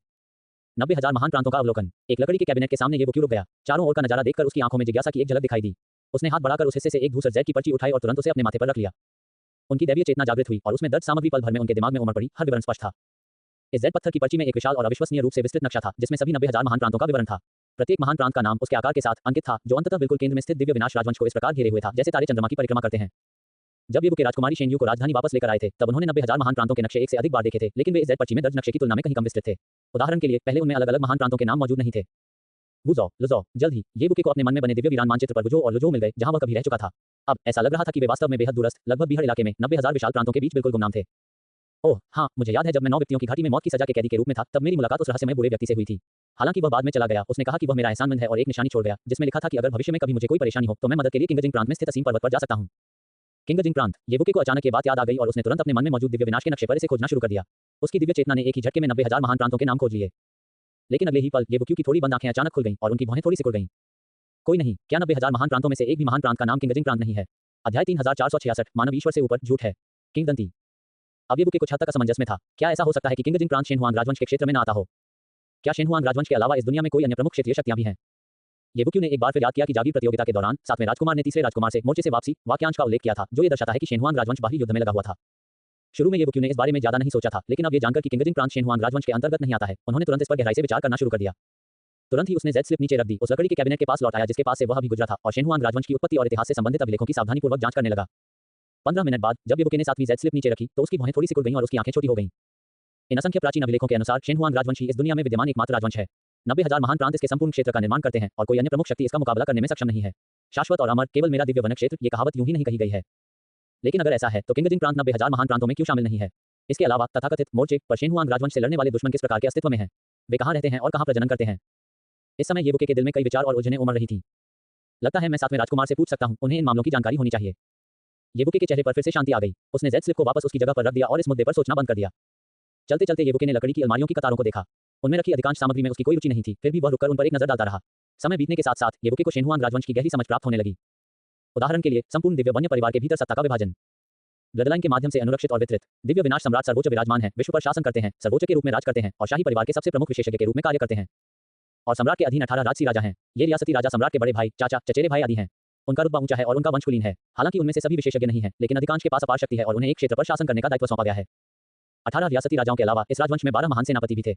90,000 महान प्रांतों का अवलोकन। एक लकड़ी के कैबिनेट के सामने येवुकी रुक गया। चारों ओर का नजारा देखकर उसकी आंखों में जिज्ञासा की एक झलक दिखाई दी। उसने हाथ बढ़ाकर उस हिस्से से एक धूसर जैड की पर्ची उठाई और तुरंत उसे अपने माथे पर रख लिया। उनकी दैवीय चेतना जागृत हुई और उसमें दर्ज सामग्री पल भर में उनके दिमाग में उमड़ पड़ी। हर विवरण स्पष्ट था। इस जैड पत्थर की पर्ची में एक विशाल और अविश्वसनीय रूप से विस्तृत नक्शा था, जिसमें सभी 90,000 महान प्रांतों का विवरण था। प्रत्येक महान प्रांत का नाम उसके आकार के साथ अंकित था, जो अंततः बिल्कुल केंद्र में स्थित दिव्य विनाश राजवंश को इस प्रकार घेरे हुए था, जैसे तारे चंद्रमा की परिक्रमा करते हैं। जब येवुकी राजकुमारी शेनयू को राजधानी वापस लेकर आए थे, तब उन्होंने 90,000 महान प्रांतों के नक्शे एक से अधिक बार देखे थे, लेकिन वे इस जैड पर्ची में दर्ज नक्शे की तुलना में कहीं कम विस्तृत थे। उदाहरण के लिए, पहले उनमें अलग-अलग महान प्रांतों के नाम मौजूद नहीं थे। वुज़ो, लुज़ो, जल्द ही येबुके को अपने मन में बने दिव्य वीरान मानचित्र पर वुज़ो और लुज़ो मिल गए, जहां वह कभी रह चुका था। अब ऐसा लग रहा था कि वे वास्तव में बेहद दूरस्थ, लगभग बीहड़ इलाके में 90,000 विशाल प्रांतों के बीच बिल्कुल गुमनाम थे। ओह हाँ, मुझे याद है जब मैं 9 व्यक्तियों की घाटी में मौत की सजा के कैदी के रूप में था, तब मेरी मुलाकात उस रहस्यमय बूढ़े व्यक्ति से हुई थी। हालांकि वह बाद में चला गया, उसने कहा कि वह मेरा एहसानमंद है और एक निशानी छोड़ गया, जिसमें लिखा था कि अगर भविष्य में कभी मुझे कोई परेशानी हो, तो मैं मदद के लिए किंगजिंग प्रांत में स्थित असीम पर्वत पर जा सकता हूँ। किंगजिंग प्रांत, येबुके को अचानक ये बात याद आ गई और उसने तुरंत अपने मन में मौजूद दिव्य विनाश के नक्शे पर इसे खोजना शुरू कर दिया। उसकी दिव्य चेतना ने एक ही झटके में 90,000 महान प्रांतों के नाम खोज लिए। लेकिन अगले ही पल येबुके की थोड़ी बंद आंखें अचानक खुल गईं और उनकी भौहें थोड़ी सिकुड़ गईं। कोई नहीं, क्या 90,000 महान प्रांतों में से एक भी महान प्रांत का नाम किंगजिंग प्रांत नहीं है? अध्याय 3466 मानव ईश्वर से ऊपर झूठ है। किंगदंती। अब येबुके कुछ हद तक असमंजस में था। क्या ऐसा हो सकता है कि किंगजिंग प्रांत शेनहुआंग राजवंश के क्षेत्र में न आता हो? क्या शेनहुआंग राजवंश के अलावा इस दुनिया में कोई अन्य प्रमुख क्षेत्रीय शक्तियां भी हैं? येबुके ने एक बार फिर याद किया कि जागीर प्रतियोगिता के दौरान 7वें राजकुमार ने तीसरे राजकुमार से मोर्चे से वापसी वाक्यांश का उल्लेख किया था, जो ये दर्शाता है कि शेनहुआंग राजवंश बाहरी युद्ध में लगा हुआ था। शुरू में येबुके ने इस बारे में ज्यादा नहीं सोचा था, लेकिन अब ये जानकर कि किंगजिंग प्रांत शेनहुआंग राजवंश के अंतर्गत नहीं आता है, उन्होंने तुरंत इस पर गहराई से विचार करना शुरू कर दिया। तुरंत ही उसने जेड स्लिप नीचे रख दी, उस लकड़ी के कैबिनेट के पास लौट आया जिसके पास से वह अभी गुजरा था और शेनहुआंग राजवंश की उत्पत्ति और इतिहास से संबंधित अभिलेखों की सावधानीपूर्वक जांच करने लगा। 15 मिनट बाद जब येबुके ने 7वीं जेड स्लिप नीचे रखी, तो उसकी भौहें थोड़ी सिकुड़ गईं और उसकी आंखें छोटी हो गईं। इन असंख्य प्राचीन अभिलेखों के अनुसार शेनहुआंग राजवंश ही इस दुनिया में विद्यमान एकमात्र राजवंश है। 90,000 महान प्रांत इसके संपूर्ण क्षेत्र का निर्माण करते हैं और कोई अन्य प्रमुख शक्ति इसका मुकाबला करने में सक्षम नहीं है। शाश्वत और अमर केवल मेरा दिव्य वन क्षेत्र, ये कहावत यूं ही नहीं कही गई है। लेकिन अगर ऐसा है तो किंगजिंग प्रांत 90,000 महान प्रांतों में क्यों शामिल नहीं है? इसके अलावा तथाकथित मोर्चे पर शेनहुआंग राजवंश से लड़ने वाले दुश्मन किस प्रकार के अस्तित्व में हैं? वे कहाँ रहते हैं और कहाँ प्रजनन करते हैं? इस समय येबुके के दिल में कई विचार और उलझनें उमड़ रही थीं। लगता है मैं 7वें राजकुमार से पूछ सकता हूँ, उन्हें इन मामलों की जानकारी होनी चाहिए। येबुके के चेहरे पर फिर से शांति आ गई। उसने जेड स्लिप को वापस उसकी जगह पर रख दिया और इस मुद्दे पर सोचना बंद कर दिया। चलते चलते येबुके ने लकड़ी की अलमारियों की कतारों को देखा। उनमें रखी अधिकांश सामग्री में उसकी कोई रुचि नहीं थी, फिर भी वह रुककर उन पर एक नजर डालता रहा। समय बीतने के साथ साथ येबुके को शेनहुआंग राजवंश की गहरी समझ प्राप्त होने लगी। उदाहरण के लिए संपूर्ण दिव्य वन्य परिवार के भीतर सत्ता का विभाजन, ब्लडलाइन के माध्यम से अनुरक्षित और वितरित। दिव्य विनाश सम्राट सर्वोच्च विराजमान है, विश्व पर शासन करते हैं, सर्वोच्च के रूप में राज करते हैं और शाही परिवार के सबसे प्रमुख विशेषज्ञ के रूप में कार्य करते हैं। और सम्राट के अधीन 18 राजसी राजा हैं। ये रियासती राजा सम्राट के बड़े भाई, चाचा, चचेरे भाई आदि हैं। उनका रुतबा ऊंचा है और उनका वंश कुलीन है। हालांकि उनमें से सभी विशेषज्ञ नहीं हैं, लेकिन अधिकांश के पास अपार शक्ति है और उन्हें एक क्षेत्र पर शासन करने का दायित्व सौंपा गया है। 18 रियासती राजाओं के अलावा इस राजवंश में 12 महान सेनापति भी थे।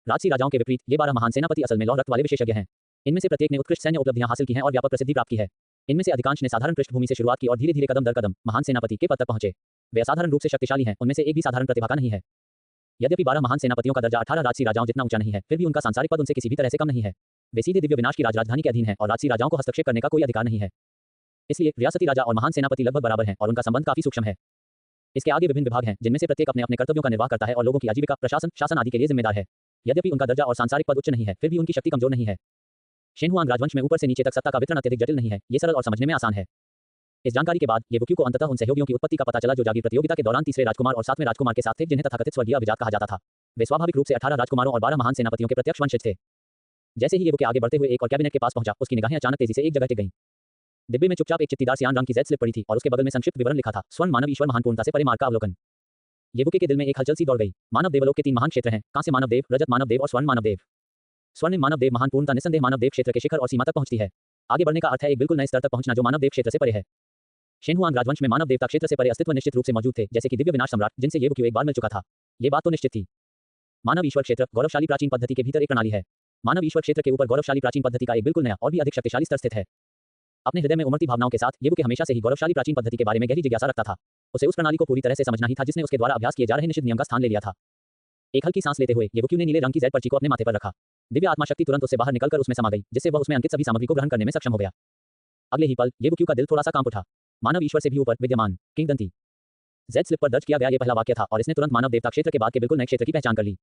राजसी राजाओं के विपरीत ये 12 महान सेनापति असल में लौह रक्त वाले विशेषज्ञ हैं। इनमें से प्रत्येक ने उत्कृष्ट सैन्य उपलब्धियां हासिल की हैं और व्यापक प्रसिद्धि प्राप्त की है। इनमें से अधिकांश ने साधारण पृष्ठभूमि से शुरुआत की और धीरे धीरे कदम दर कदम महान सेनापति के पद तक पहुंचे। वे असाधारण रूप से शक्तिशाली हैं, उनमें से एक भी साधारण प्रतिभा का नहीं है। यद्यपि 12 महान सेनापतियों का दर्जा 18 राजसी राजाओं जितना ऊंचा नहीं है, फिर भी उनका सांसारिक पद उनसे किसी भी तरह से कम नहीं है। वे सीधे दिव्य विनाश की राजधानी के अधीन हैं और राजसी राजाओं को हस्तक्षेप करने का कोई अधिकार नहीं है। इसलिए रियासती राजा और महान सेनापति लगभग बराबर हैं और उनका संबंध काफी सूक्ष्म है। इसके आगे विभिन्न विभाग हैं, जिनमें से प्रत्येक अपने अपने कर्तव्यों का निर्वाह करता है और लोगों की आजीविका, प्रशासन, शासन आदि के लिए जिम्मेदार है। यद्यपि उनका दर्जा और सांसारिक पद उच्च नहीं है, फिर भी उनकी शक्ति कमजोर नहीं है। शेनहुआंग राजवंश में ऊपर से नीचे तक सत्ता का वितरण अत्यधिक जटिल नहीं है, ये सरल और समझने में आसान है। इस जानकारी के बाद येबुके को अंततः उन सहयोगियों की उत्पत्ति का पता चला जो जागीर प्रतियोगिता के दौरान तीसरे राजकुमार और 7वें राजकुमार के साथ थे, जिन्हें तथाकथित स्वर्गीय अभिजात कहा जाता था। वे स्वाभाविक रूप से 18 राजकुमारों और 12 महान सेनापतियों के प्रत्यक्ष वंशज थे। जैसे ही येबुके आगे बढ़ते हुए एक और कैबिनेट के पास पहुंचा, उसकी निगाहें अचानक तेजी से एक जगह टिक गईं। डिब्बे में चुपचाप एक चित्तीदार सियान रंग की जेड स्लिप पड़ी थी और उसके बगल में संक्षिप्त विवरण लिखा था, स्वर्ण मानव ईश्वर महानपूर्णता से परे मार्ग का अवलोकन। येबुके के दिल में एक हलचल सी दौड़ गई। मानव देवलोक के 3 महान क्षेत्र हैं, कांस्य मानव देव, रजत मानव देव और स्वर्ण मानव देव। स्वर्ण मानव देव महानपूर्णता निस्संदेह मानव देव क्षेत्र के शिखर और सीमा तक पहुंचती है। आगे बढ़ने का अर्थ है एक बिल्कुल नए स्तर तक पहुंचना जो मानव देव क्षेत्र से परे है। शेनहुआंग राजवंश में मानव देवता क्षेत्र से परे अस्तित्व निश्चित रूप से मौजूद थे, जैसे कि दिव्य विनाश सम्राट, जिनसे येबुके एक बार मिल चुका था। ये बात तो निश्चित थी। मानव ईश्वर क्षेत्र गौरवशाली प्राचीन पद्धति के भीतर एक प्रणाली है। मानव ईश्वर क्षेत्र के ऊपर गौरवशाली प्राचीन पद्धति का एक बिल्कुल नया और भी अधिक शक्तिशाली स्तर स्थित है। अपने हृदय में उमड़ती भावनाओं के साथ येबुके हमेशा से ही गौरवशाली प्राचीन पद्धति के बारे में गहरी जिज्ञासा रखता था। उसे उस प्रणाली को पूरी तरह से समझना ही था जिसने उसके द्वारा अभ्यास किए जा रहे निषिद्ध नियम का स्थान ले लिया था। एक हल्की सांस लेते हुए येबुके ने नीले रंग की जेड पर्ची को अपने माथे पर रखा। दिव्य आत्मा शक्ति तुरंत उससे बाहर निकलकर उसमें समा गई, जिससे वह उसमें अंकित सभी सामग्री को ग्रहण करने में सक्षम हो गया। अगले ही पल येबुके का दिल थोड़ा सा कांप उठा। मानव ईश्वर से भी ऊपर विद्यमान किंगदंती। जेड स्लिप पर दर्ज किया गया ये पहला वाक्य था और इसने तुरंत मानव देवता क्षेत्र के बाद के बिल्कुल नए क्षेत्र की पहचान कर ली।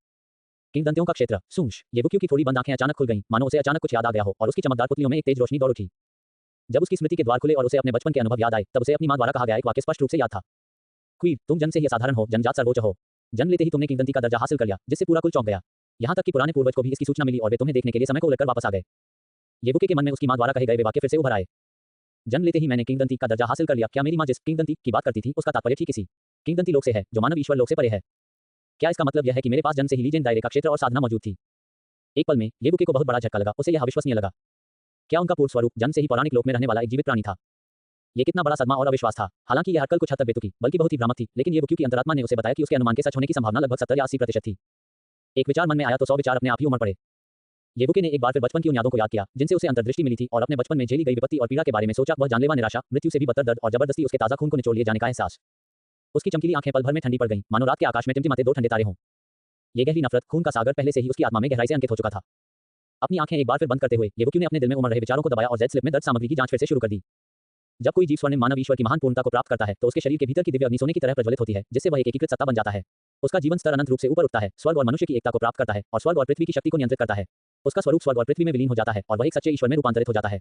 किंगदंतियों का क्षेत्र सूंश। येबुके की थोड़ी बंद आंखें अचानक खुल गईं, मानो उसे अचानक कुछ याद आ गया हो और उसकी चमकदार पुतलियों में एक तेज रोशनी दौड़ उठी। जब उसकी स्मृति के द्वार खुले और उसे अपने बचपन के अनुभव याद आए, तब उसे अपनी मां द्वारा कहा गया एक वाक्य स्पष्ट रूप से याद था। क्वीन, तुम जन्म से ही असाधारण हो, जन्मजात सर्वोच्च हो। जन्म लेते ही तुमने किंगदंती का दर्जा हासिल कर लिया, जिससे पूरा कुल चौंक गया। यहाँ तक कि पुराने पूर्वज को भी इसकी सूचना मिली और वे तुम्हें देखने के लिए समय को उलटकर वापस आ गए। येबुके के मन में उसकी मां द्वारा कहे गए वे वाक्य फिर से उभर आए। जन्म लेते ही मैंने किंगदंती का दर्जा हासिल कर लिया। क्या मेरी मां जिस किंगदंती की बात करती थी उसका तात्पर्य ठीक इसी किंगदंती लोक से है जो मानव ईश्वर लोक से परे है? क्या इसका मतलब यह है कि मेरे पास जन्म से ही लीजेंड दायरे का क्षेत्र और साधना मौजूद थी? एक पल में येबुके को बहुत बड़ा झटका लगा। उसे यह अविश्वसनीय लगा। क्या उनका पूर्व स्वरूप जन्म से ही पौराणिक लोक में रहने वाला एक जीवित प्राणी था? ये कितना बड़ा सदमा और अविश्वास था। हालांकि यह अटकल कुछ हद तक बेतुकी बल्कि बहुत ही भ्रामक थी, लेकिन येबुके की अंतरात्मा ने उसे बताया कि उसके अनुमान के सच होने की संभावना लगभग 70 या 80% थी। एक विचार मन में आया तो 100 विचार अपने आप ही उमड़ पड़े। येबुके ने एक बार फिर बचपन की उन यादों को याद किया जिनसे उसे अंतर्दृष्टि मिली थी और अपने बचपन में झेली गई विपत्ति और पीड़ा के बारे में सोचा। वह जानलेवा निराशा, मृत्यु से भी बदतर दर्द और जबरदस्ती उसके ताजा खून को निचोड़ लिए जाने का एहसास। उसकी चमकीली आंखें पल भर में ठंडी पड़ गईं, मानो रात के आकाश में टिमटिमाते 2 ठंडे तारे हों। ये गहरी नफरत, खून का सागर पहले से ही उसकी आत्मा में गहराई से अंकित हो चुका था। अपनी आंखें एक बार फिर बंद करते हुए येवुकी ने अपने दिल में उमड़ रहे विचारों को दबाया और जेड स्लिप में दर्ज सामग्री की जांच फिर से शुरू कर दी। जब कोई जीव स्वर्णिम मानव ईश्वर की महान पूर्णता को प्राप्त करता है तो उसके शरीर के भीतर की दिव्य अग्नि सोने की तरह प्रज्वलित होती है, जिससे वह एक एकीकृत सत्ता बन जाता है। उसका जीवन स्तर अनंत रूप से ऊपर उठता है, स्वर्ग और मनुष्य की एकता को प्राप्त करता है और स्वर्ग और पृथ्वी की शक्ति को नियंत्रित करता है। उसका स्वरूप स्वर्ग और पृथ्वी में विलीन हो जाता है और वह एक सच्चे ईश्वर में रूपांतरित हो जाता है।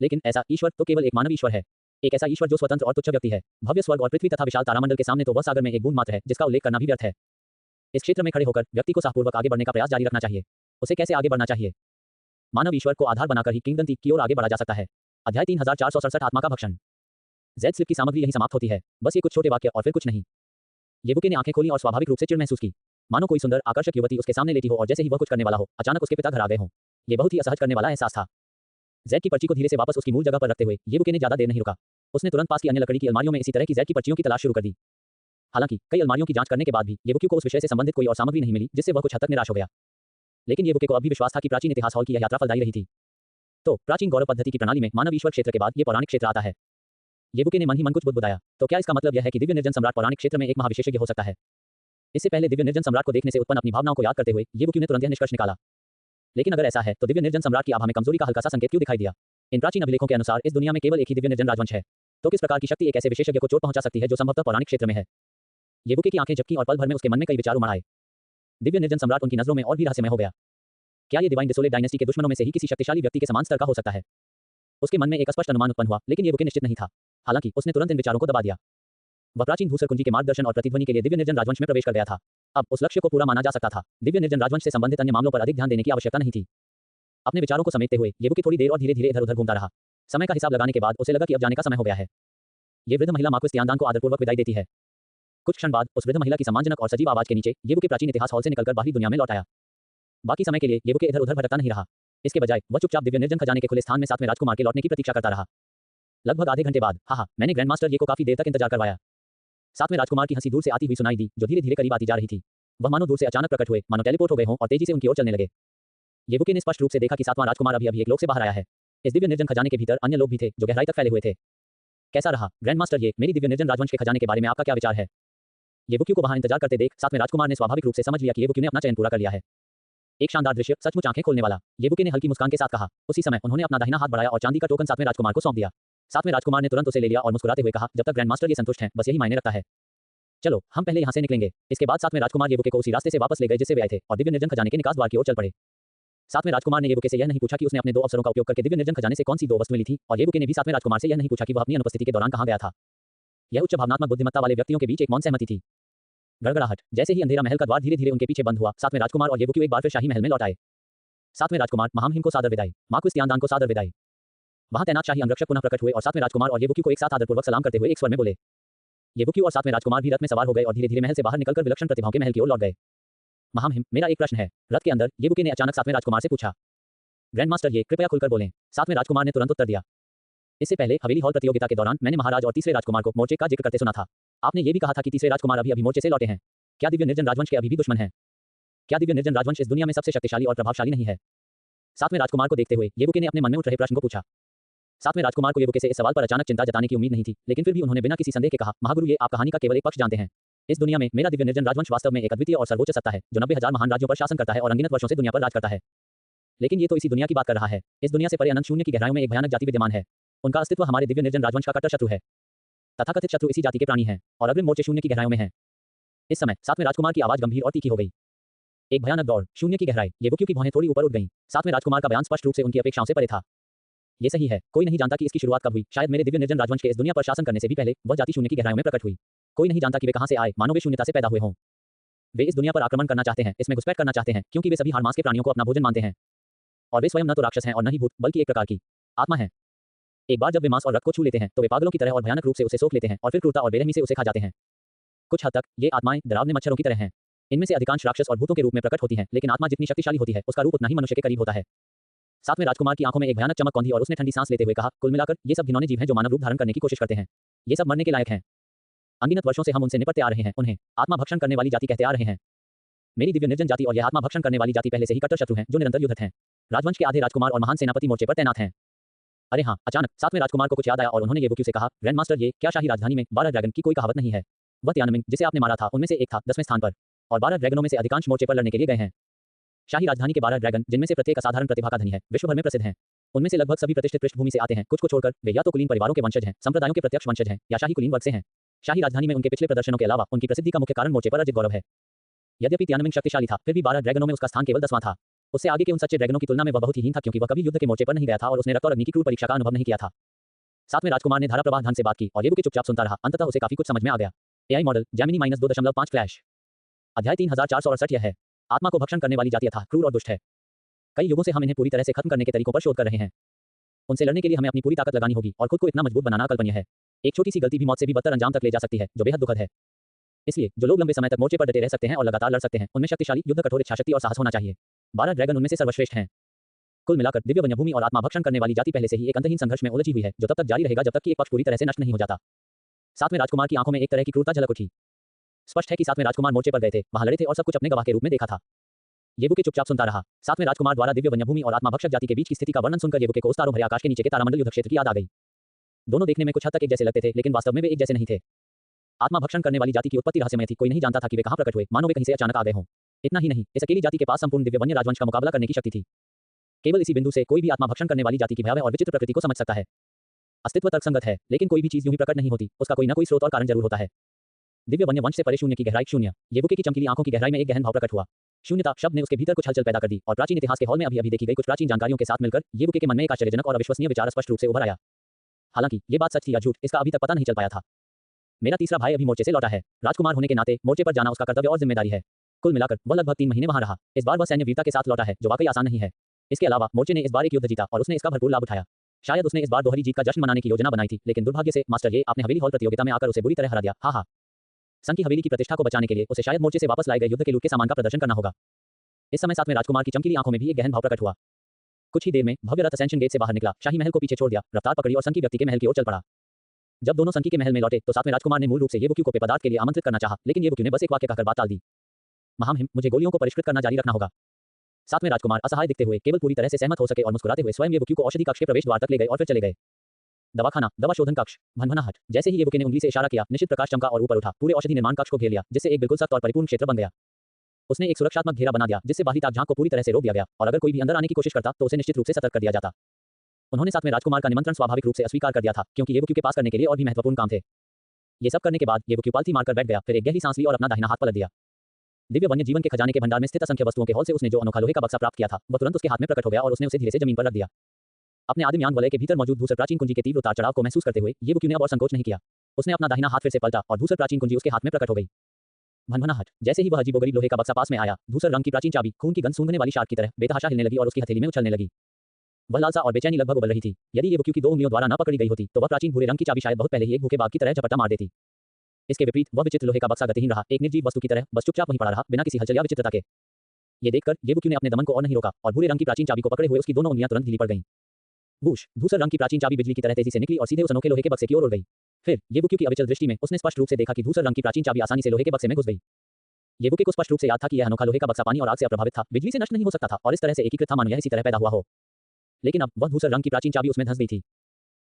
लेकिन ऐसा ईश्वर तो केवल एक मानव ईश्वर है, एक ऐसा ईश्वर जो स्वतंत्र और तुच्छ व्यक्ति है। भव्य स्वर्ग और पृथ्वी तथा विशाल तारामंडल के सामने तो वह सागर में एक बूंद मात्र है, जिसका उल्लेख करना भी व्यर्थ है। इस क्षेत्र में खड़े होकर व्यक्ति को साहपूर्वक आगे बढ़ने का प्रयास जारी रखना चाहिए। उसे कैसे आगे बढ़ना चाहिए? मानव ईश्वर को आधार बनाकर ही किंगडम की ओर आगे बढ़ा जा सकता है। अध्याय 3467 आत्मा का भक्षण। जेड स्लिप की सामग्री यहीं समाप्त होती है। बस ये कुछ छोटे वाक्य और फिर कुछ नहीं। येवुकी ने आंखें खोली और स्वाभाविक रूप से चिढ़ महसूस की, मानो कोई सुंदर आकर्षक युवती उसके सामने लेटी हो और जैसे ही वह कुछ करने वाला हो, अचानक उसके पिता घर आ गए हों। ये बहुत ही असहज करने वाला एहसास था। जेड की पर्ची को धीरे से वापस उसकी मूल जगह पर रखते हुए येवुकी ने ज्यादा देर नहीं रुका। उसने तुरंत पास की अन्य लकड़ी की अलमारियों में इसी तरह की जेड की पर्चियों की तलाश शुरू कर दी। हालांकि कई अलमारियों की जांच करने के बाद भी येवुकी को उस विषय से संबंधित कोई और सामग्री नहीं मिली, जिससे वह कुछ हद तक निराश हो गया। लेकिन येवुकी को अभी विश्वास था कि प्राचीन इतिहास हॉल की यह यात्रा फलदायी रही थी। तो प्राचीन गौरव पद्धति की प्रणाली में मानव ईश्वर क्षेत्र के बाद ये पौराणिक क्षेत्र आता है। येवुकी ने मन ही मन कुछ बुदबुदाया, तो क्या इसका मतलब यह है कि दिव्य निर्जन सम्राट पौराणिक क्षेत्र में एक महाविशेषज्ञ हो सकता है? इससे पहले दिव्य निर्जन सम्राट को देखने से उत्पन्न अपनी भावनाओं को याद करते हुए येवुकी ने तुरंत यह निष्कर्ष निकाला। लेकिन अगर ऐसा है तो दिव्य निर्जन सम्राट की आभा में कमजोरी का हल्का सा संकेत क्यों दिखाई दिया? इन प्राचीन अभिलेखों के अनुसार इस दुनिया में केवल एक ही दिव्य निर्जन राजवंश है। तो किस प्रकार की शक्ति एक ऐसे विशेषज्ञ को चोट पहुंचा सकती है जो संभवतः पौराणिक क्षेत्र में है? येवुकी की आंखें झपकी और पल भर में उसके मन में कई विचार उमड़ आए। दिव्य निर्जन सम्राट उनकी नजरों में और भी रहस्यमय हो गया। क्या ये डिवाइन डिसोलेट डायनेस्टी के दुश्मनों में से ही किसी शक्तिशाली व्यक्ति के समान स्तर का हो सकता है? उसके मन में एक स्पष्ट अनुमान उत्पन्न हुआ, लेकिन येवुकी निश्चित नहीं था। हालांकि उसने तुरंत इन विचारों को दबा दिया। वह प्राचीन धूसर कुंजी के मार्गदर्शन और प्रतिध्वनि के लिए दिव्य निर्जन राजवंश में प्रवेश कर गया था। अब उस लक्ष्य को पूरा माना जा सकता था। दिव्य निर्जन राजवंश से संबंधित अन्य मामलों पर अधिक ध्यान देने की आवश्यकता नहीं थी। अपने विचारों को समेटते हुए येवुकी थोड़ी देर और धीरे-धीरे इधर-उधर घूमता रहा। समय का हिसाब लगाने के बाद उसे लगा कि अब जाने का समय हो गया है। ये वृद्ध महिला मार्क्विस तियानदान को आदरपूर्वक विदाई देती है। कुछ क्षण बाद उस वृद्ध महिला की सम्मानजनक और सजीव आवाज के नीचे येवुकी प्राचीन इतिहास हॉल से निकलकर बाहरी दुनिया में लौट आया। बाकी समय के लिए येवुकी इधर-उधर भटकता नहीं रहा। इसके बजाय वह चुपचाप दिव्य निर्जन खजाने के खुले स्थान में सातवें राजकुमार के लौटने की प्रतीक्षा करता रहा। लगभग आधे घंटे बाद मैंने ग्रैंड मास्टर ये को काफी देर तक इंतजार करवाया। सातवें राजकुमार की हंसी दूर से आती हुई सुनाई दी, जो धीरे-धीरे करीब आती जा रही थी। वह मानो दूर से अचानक प्रकट हुए, मानो टेलीपोर्ट हो गए हों और तेजी से उनकी ओर चलने लगे। येवुकी ने स्पष्ट रूप से देखा कि सातवां राजकुमार अभी एक लोक से बाहर आया है। इस दिव्य निर्जन खजाने के भीतर अन्य लोग भी थे, जो गहराई तक फैले हुए थे। कैसा रहा ग्रैंड मास्टर ये मेरी दिव्य निर्जन राजवंश के खजाने के बारे में आपका क्या विचार है? येवुकी को वहां इंतजार करते देख सातवें राजकुमार ने स्वाभाविक रूप से समझ लिया कि येवुकी ने अपना चयन पूरा कर लिया है। एक शानदार दृश्य, सचमुच आंखें खोलने वाला, येवुकी ने हल्की मुस्कान के साथ कहा। उसी समय उन्होंने अपना दाहिना हाथ बढ़ाया और चांदी का टोकन सातवें राजकुमार को सौंप दिया। सातवें राजकुमार ने तुरंत उसे ले लिया और मुस्कुराते हुए कहा, जब तक ग्रैंड मास्टर ये संतुष्ट हैं, बस यही मायने रखता है। चलो हम पहले यहाँ से निकलेंगे। इसके बाद सातवें राजकुमार येवुकी को उसी रास्ते से वापस ले गए जिससे वे आए थे और दिव्य निर्जन खजाने के निकास द्वार की ओर चल पड़े। सातवें राजकुमार ने येवुकी से यह नहीं पूछा कि उसने अपने दो अवसरों का उपयोग करके दिव्य निर्जन खजाने से कौन सी दो वस्तुएं ली थी, और येवुकी ने भी सातवें राजकुमार से यह नहीं पूछा कि वह अपनी अनुपस्थिति के दौरान कहाँ गया था। यह उच्च भावनात्मक बुद्धिमत्ता वाले व्यक्तियों के बीच एक मौन सहमति थी। गड़गड़ाहट। जैसे ही अंधेरा महल का द्वार धीरे-धीरे उनके पीछे बंद हुआ, सातवें राजकुमार और येवुकी एक बार फिर शाही महल में लौट आए। सातवें राजकुमार महामहिम को सादर विदाई, मार्क्विस तियानदान को सादर विदाई। वहां तैनात शाही अंगरक्षक पुनः प्रकट हुए और सातवें राजकुमार और येवुकी को एक साथ आदरपूर्वक सलाम करते हुए एक स्वर में बोले। येवुकी और सातवें राजकुमार भी रथ में सवार हो गए और धीरे-धीरे महल से बाहर निकलकर विलक्षण प्रतिभाओं के महल की ओर लौट गए। महामहिम, मेरा एक प्रश्न है। रथ के अंदर येवुकी ने अचानक सातवें राजकुमार से पूछा। ग्रैंड मास्टर ये कृपया खुलकर बोलें। सातवें राजकुमार ने तुरंत उत्तर दिया। इससे पहले हवेली हॉल प्रतियोगिता के दौरान मैंने महाराज और तीसरे राजकुमार को मोर्चे का जिक्र करते सुना था। आपने ये भी कहा था कि तीसरे राजकुमार अभी मोर्चे से लौटे हैं। क्या दिव्य निर्जन राजवंश के अभी भी दुश्मन हैं? क्या दिव्य निर्जन राजवंश इस दुनिया में सबसे शक्तिशाली और प्रभावशाली नहीं है? सातवें राजकुमार को देखते हुए येवुकी ने अपने मन में उठ रहे प्रश्न को पूछा। सातवें राजकुमार को येवुकी से इस सवाल पर अचानक चिंता जताने की उम्मीद नहीं थी, लेकिन फिर भी उन्होंने बिना किसी संदेह के कहा, महागुरु ये आप कहानी का केवल एक पक्ष जानते हैं। इस दुनिया में मेरा दिव्य निर्जन राजवंश वास्तव में एक अद्वितीय और सर्वोच्च सत्ता है, जो 90,000 महान राज्यों पर शासन करता है और अनगिनत वर्षों से दुनिया पर राज करता है। लेकिन ये तो इसी दुनिया की बात कर रहा है। इस दुनिया से परे अनंत शून्य की गहराइयों में एक भयानक जाति विद्यमान है। उनका अस्तित्व हमारे दिव्य निर्जन राजवंश का कट्टर शत्रु है। तथाकथित शत्रु इसी जाति के प्राणी हैं और अग्रिम मोर्चे शून्य की गहराइयों में हैं। इस समय सातवें राजकुमार की आवाज गंभीर और तीखी हो गई। एक भयानक दौड़, शून्य की गहराई। येवुकी की भौहें थोड़ी ऊपर उठ गईं। सातवें राजकुमार का बयान स्पष्ट रूप से उनकी अपेक्षाओं से परे था। ये सही है। कोई नहीं जानता कि इसकी शुरुआत कब हुई। शायद मेरे दिव्य निर्जन राजवंश के इस दुनिया पर शासन करने से भी पहले वह जाति शून्य की गहराइयों में प्रकट हुई। कोई नहीं जानता कि वे कहां से आए, मानो वे शून्यता से पैदा हुए हों। वे इस दुनिया पर आक्रमण करना चाहते हैं, इसमें घुसपैठ करना चाहते हैं, क्योंकि वे सभी हाड़ मांस के प्राणियों को अपना भोजन मानते हैं। और वे स्वयं न तो राक्षस हैं और न ही भूत, बल्कि एक प्रकार की आत्मा है। एक बार जब वे मांस और रक्त को छू लेते हैं तो वे पागलों की तरह और भयानक रूप से उसे सोख लेते हैं और फिर क्रूरता और बेरहमी से उसे खा जाते हैं। कुछ हद तक ये आत्माएं डरावने मच्छरों की तरह हैं। इनमें से अधिकांश राक्षस और भूतों के रूप में प्रकट होती हैं, लेकिन आत्मा जितनी शक्तिशाली होती है उसका रूप उतना ही मनुष्य के करीब होता है। सातवें राजकुमार की आंखों में एक भयानक चमक कौंधी और उसने ठंडी सांस लेते हुए कहा, कुल मिलाकर ये सब घिनौने जीव हैं जो मानव रूप धारण करने की कोशिश करते हैं। ये सब मरने के लायक हैं। अनगिनत वर्षों से हम उनसे निपटते आ रहे हैं। उन्हें आत्मा भक्षण करने वाली जाति कहते आ रहे हैं। मेरी दिव्य निर्जन जाति और यह आत्मा भक्षण करने वाली जाति पहले से ही कट्टर शत्रु हैं, जो निरंतर युद्धरत हैं। राजवंश के आधे राजकुमार और महान सेनापति मोर्चे पर तैनात हैं। अरे हाँ, अचानक सातवें राजकुमार को कुछ याद आया और उन्होंने येवुकी से कहा, ग्रैंड मास्टर ये क्या शाही राजधानी में 12 ड्रैगन की कोई कहावत नहीं है? वह तियानमिंग जिसे आपने मारा था उनमें से एक था 10वें स्थान पर, और 12 ड्रैगनों में से अधिकांश मोर्चे पर लड़ने के लिए गए हैं। शाही राजधानी के 12 ड्रैगन, जिनमें से प्रत्येक असाधारण प्रतिभा का धनी है, विश्व भर में प्रसिद्ध हैं। उनमें से लगभग सभी प्रतिष्ठित पृष्ठभूमि से आते हैं, कुछ को छोड़कर वे या तो कुलीन परिवारों के वंशज हैं, संप्रदायों के प्रत्यक्ष वंशज हैं, या शाही कुलीन वर्ग से हैं। शाही राजधानी में उनके पिछले प्रदर्शनों के अलावा उनकी प्रसिद्धि का मुख्य कारण मोर्चे पर अर्जित गौरव है। यद्यपि तियानमिंग शक्तिशाली था, फिर भी 12 ड्रैगनों में उसका स्थान केवल 10वां था। उससे आगे के उन सच्चे ड्रैगनों की तुलना में वह बहुत ही हीन था, क्योंकि वह कभी युद्ध के मोर्चे पर नहीं गया था और उसने रक्त और अग्नि की क्रूर परीक्षा का अनुभव नहीं किया था। सातवें राजकुमार ने धारा प्रवाह ढंग से बात की और येबुके चुपचाप सुनता रहा। अंततः उसे काफी कुछ समझ में आ गया। AI model Jaimini -2.5 flash. अध्याय 3468 यह है। आत्मा को भक्षण करने वाली जाति अथाह क्रूर और दुष्ट है। कई युगों से हम इन्हें पूरी तरह से खत्म करने के तरीकों पर शोध कर रहे हैं। उनसे लड़ने के लिए हमें अपनी पूरी ताकत लगानी होगी और खुद को इतना मजबूत बनाना अकल्पनीय है। एक छोटी सी गलती भी मौत से भी बदतर अंजाम तक ले जा सकती है, जो बेहद दुखद है। इसलिए जो लोग लंबे समय तक मोर्चे पर डटे रह सकते हैं और लगातार लड़ सकते हैं, उनमें शक्तिशाली, युद्ध, कठोर इच्छाशक्ति और साहस होना चाहिए। 12 ड्रैगन उनमें से सर्वश्रेष्ठ हैं। कुल मिलाकर दिव्य वन्यभूमि और आत्मा भक्षण करने वाली जाति पहले से ही एक अंतहीन संघर्ष में उलझी हुई है, जो तब तक जारी रहेगा जब तक कि एक पक्ष पूरी तरह से नष्ट नहीं हो जाता। सातवें राजकुमार की आंखों में एक तरह की क्रूरता झलक उठी। स्पष्ट है कि सातवें राजकुमार मोर्चे पर गए थे, वहां लड़े थे और सब कुछ अपने गवाह के रूप में देखा था। येबुके चुपचाप सुनता रहा। सातवें राजकुमार द्वारा दिव्य वन्यभूमि और आत्मा भक्षक जाति के बीच की स्थिति का वर्णन सुनकर येबुके को उस तारों भरे आकाश के नीचे के तारामंडल युद्ध क्षेत्र की याद आ गई। दोनों देखने में कुछ हद तक एक जैसे लगते थे, लेकिन वास्तव में वे एक जैसे नहीं थे। आत्मा भक्षण करने वाली जाति की उत्पत्ति रहस्यमय थी। कोई नहीं जानता था कि वे कहां प्रकट हुए, मानो वे कहीं से अचानक आ गए हों। इतना ही नहीं, इस अकेली जाति के पास संपूर्ण दिव्य वन्य राजवंश का मुकाबला करने की शक्ति थी। केवल इसी बिंदु से कोई भी आत्मा भक्षण करने वाली जाति की भयावह और विचित्र प्रकृति को समझ सकता है। अस्तित्व तर्कसंगत है, लेकिन कोई भी चीज यूं ही प्रकट नहीं होती, उसका कोई न कोई स्रोत और कारण जरूर होता है। दिव्य वन्य वंश से परे शून्य की गहराई शून्य। येबुके की चमकीली आंखों की गहराई में एक गहन भाव प्रकट हुआ। शून्यता शब्द ने उसके भीतर कुछ हलचल पैदा कर दी और प्राचीन इतिहास के हॉल में अभी देखी गई कुछ प्राचीन जानकारियों के साथ मिलकर येबुके के मन में एक आश्चर्यजनक और अविश्वसनीय विचार स्पष्ट रूप से उभर आया। हालांकि ये बात सच थी या झूठ, इसका अभी तक पता नहीं चल पाया था। मेरा तीसरा भाई अभी मोर्चे से लौटा है। राजकुमार होने के नाते मोर्चे पर जाना उसका कर्तव्य और जिम्मेदारी है। कुल मिलाकर वह लगभग 3 महीने वहां रहा। इस बार वह सैन्य वीरता के साथ लौटा है, जो वाकई आसान नहीं है। इसके अलावा मोर्चे ने इस बार एक युद्ध जीता और उसने इसका भरपूर लाभ उठाया। शायद उसने इस बार दोहरी जीत का जश्न मनाने की योजना बनाई थी, लेकिन दुर्भाग्य से मास्टर ये आपने हवेली हॉल प्रतियोगिता में आकर उसे बुरी तरह हरा दिया। हा। संघ की हवेली की प्रतिष्ठा को बचाने के लिए उसे शायद मोर्चे से वापस लाए गए युद्ध के लूट के सामान का प्रदर्शन करना होगा। इस समय सातवें राजकुमार की चमकीली आंखों में भी एक गहन भाव प्रकट हुआ। कुछ ही देर में भव्य रथ असेंशन गेट से बाहर निकला, शाही महल को पीछे छोड़ दिया, रफ्तार पकड़ी और संकी व्यक्ति के महल की ओर चल पड़ा। जब दोनों संकी के महल में लौटे तो सातवें राजकुमार ने मूल रूप से येबुके को पेय पदार्थ के लिए आमंत्रित करना चाहा, लेकिन येबुके ने बस एक वाक्य कहकर बात टाल दी। महामहिम, मुझे गोलियों को परिष्कृत करना जारी रखना होगा। सातवें राजकुमार असहाय दिखते हुए केवल पूरी तरह से सहमत हो सके और मुस्कुराते हुए स्वयं येबुके को औषधि कक्ष के प्रवेश द्वार तक ले गए और फिर चले गए। दवाखाना, दवा शोधन कक्ष, भनभनाहट। जैसे ही येबुके ने उंगली से इशारा किया, निश्चित प्रकाश चमका और ऊपर उठा, पूरे औषधि निर्माण कक्ष को घेर लिया, जिससे एक बिल्कुल सख्त और परिपूर्ण क्षेत्र बन गया। उसने एक सुरक्षात्मक घेरा बना दिया, जिससे बाहरी ताक झांक को पूरी तरह से रोक दिया गया, और अगर कोई भी अंदर आने की कोशिश करता तो उसे निश्चित रूप से सतर्क कर दिया जाता। उन्होंने सातवें राजकुमार का निमंत्रण स्वाभाविक रूप से अस्वीकार कर दिया था, क्योंकि येबुके के पास करने के लिए और भी महत्वपूर्ण काम थे। ये सब करने के बाद येबुके पालथी मारकर बैठ गया, फिर एक गहरी सांस ली और अपना दाहिना हाथ पलट दिया। दिव्य वन्य जीवन के खजाने के भंडार में स्थित असंख्य वस्तुओं के हॉल से उसने जो अनोखा लोहे का बक्सा प्राप्त किया था, वह तुरंत उसके हाथ में प्रकट हो गया और उसने उसे धीरे से जमीन पर रख दिया। अपने आदिम यांग वलय के भीतर मौजूद धूसर प्राचीन कुंजी के तीव्र उतार चढ़ाव को महसूस करते हुए येबुके ने अब और संकोच नहीं किया। उसने अपना दाहिना हाथ फिर से पलटा और धूसर प्राचीन कुंजी उसके हाथ में प्रकट हो गई। भनभनाहट। जैसे ही वह अजीबोगरीब लोहे का बक्सा पास में आया, धूसर रंग की प्राचीन चाबी खून की गंध सूंघने वाली शार्क की तरह बेतहाशा हिलने लगी और उसकी हथेली में उछलने लगी। वह लालसा और बेचैनी लगभग उबल रही थी। यदि येबुके की 2 उंगलियों द्वारा न पकड़ी गई होती तो वह प्राचीन भूरे रंग की चाबी शायद बहुत पहले ही एक भूखे बाघ की तरह झपट्टा मार देती। इसके विपरीत वह विचित्र लोहे का बक्सा गतिहीन रहा, एक निर्जीव वस्तु की तरह बस चुपचाप वहीं पड़ा रहा, बिना किसी हलचल या विचित्रता के। ये देखकर येबुके ने अपने दमन को और नहीं रोका और भूरे रंग की प्राचीन चाबी को पकड़े हुए उसकी दोनों उंगलियां तुरंत ढीली पड़ गईं। बूश। धूसर रंग की प्राचीन चाबी बिजली की तरह तेजी से निकली और सीधे उस अनोखे लोहे के बक्से की ओर उड़ गई। फिर येबुके की अविचल दृष्टि में उसने स्पष्ट रूप से देखा कि धूसर रंग की प्राचीन चाबी आसानी से लोहे के बक्से में घुस गई। येबुके को स्पष्ट रूप से याद था कि यह अनोखा लोहे का बक्सा पानी और आग से अप्रभावित था, बिजली से नष्ट नहीं हो सकता था और इस तरह से एकीकृत था मानो यह इसी तरह पैदा हुआ हो। लेकिन अब वह धूसर रंग की प्राचीन चाबी उसमें धंस गई थी।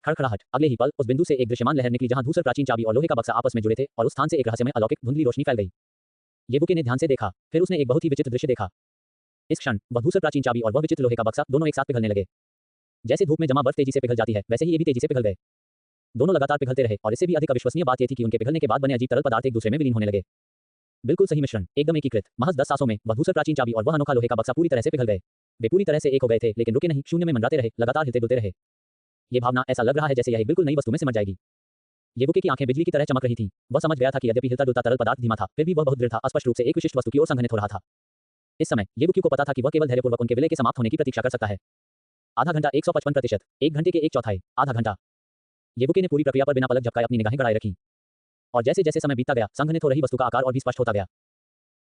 खड़खड़ाहट। अगले ही पल उस बिंदु से एक दृश्यमान लहर निकली जहां धूसर प्राचीन चाबी और लोहे का बक्सा आपस में जुड़े थे और उस स्थान से एक रहस्यमय अलौकिक धुंधली रोशनी फैल गई। येबुके ने ध्यान से देखा, फिर उसने एक बहुत ही विचित्र दृश्य देखा। इस क्षण वह धूसर प्राचीन चाबी और वह विचित्र लोहे का बक्सा दोनों एक साथ पिघलने लगे। जैसे धूप में जमा बर्फ तेजी से पिघल जाती है, वैसे ही ये भी तेजी से पिघल गए। दोनों लगातार पिघलते रहे और इससे भी अधिक अविश्वसनीय बात यह थी कि उनके पिघलने के बाद बने अजीब तरल पदार्थ एक दूसरे में विलीन होने लगे। बिल्कुल सही मिश्रण, एकदम एकीकृत। महज 10 सांसों में वह धूसर प्राचीन चाबी और वह अनोखा लोहे का बक्सा पूरी तरह से पिघल गए। वे पूरी तरह से एक हो गए थे, लेकिन रुके नहीं, शून्य में मंडराते रहे, लगातार हिलते डुलते रहे। ये भावना ऐसा लग रहा है जैसे यह एक बिल्कुल नई वस्तु में सिमट जाएगी। येबुके की आंखें बिजली की तरह चमक रही थीं। वह समझ गया था कि यद्यपि हिलता डुलता तरल पदार्थ धीमा था, फिर भी वह बहुत दृढ़ था, स्पष्ट रूप से एक विशिष्ट वस्तु की ओर संघनित हो रहा था। इस समय येबुके को पता था कि वह केवल धैर्यपूर्वक उनके विलय के समाप्त होने की प्रतीक्षा कर सकता है। आधा घंटा 155%, 1 घंटे के 1/4, आधा घंटा। येबुके ने पूरी प्रक्रिया पर बिना पलक झपकाए अपनी निगाहें गड़ाए रखीं। और जैसे जैसे समय बीतता गया, संघनित हो रही वस्तु का आकार और भी स्पष्ट होता गया।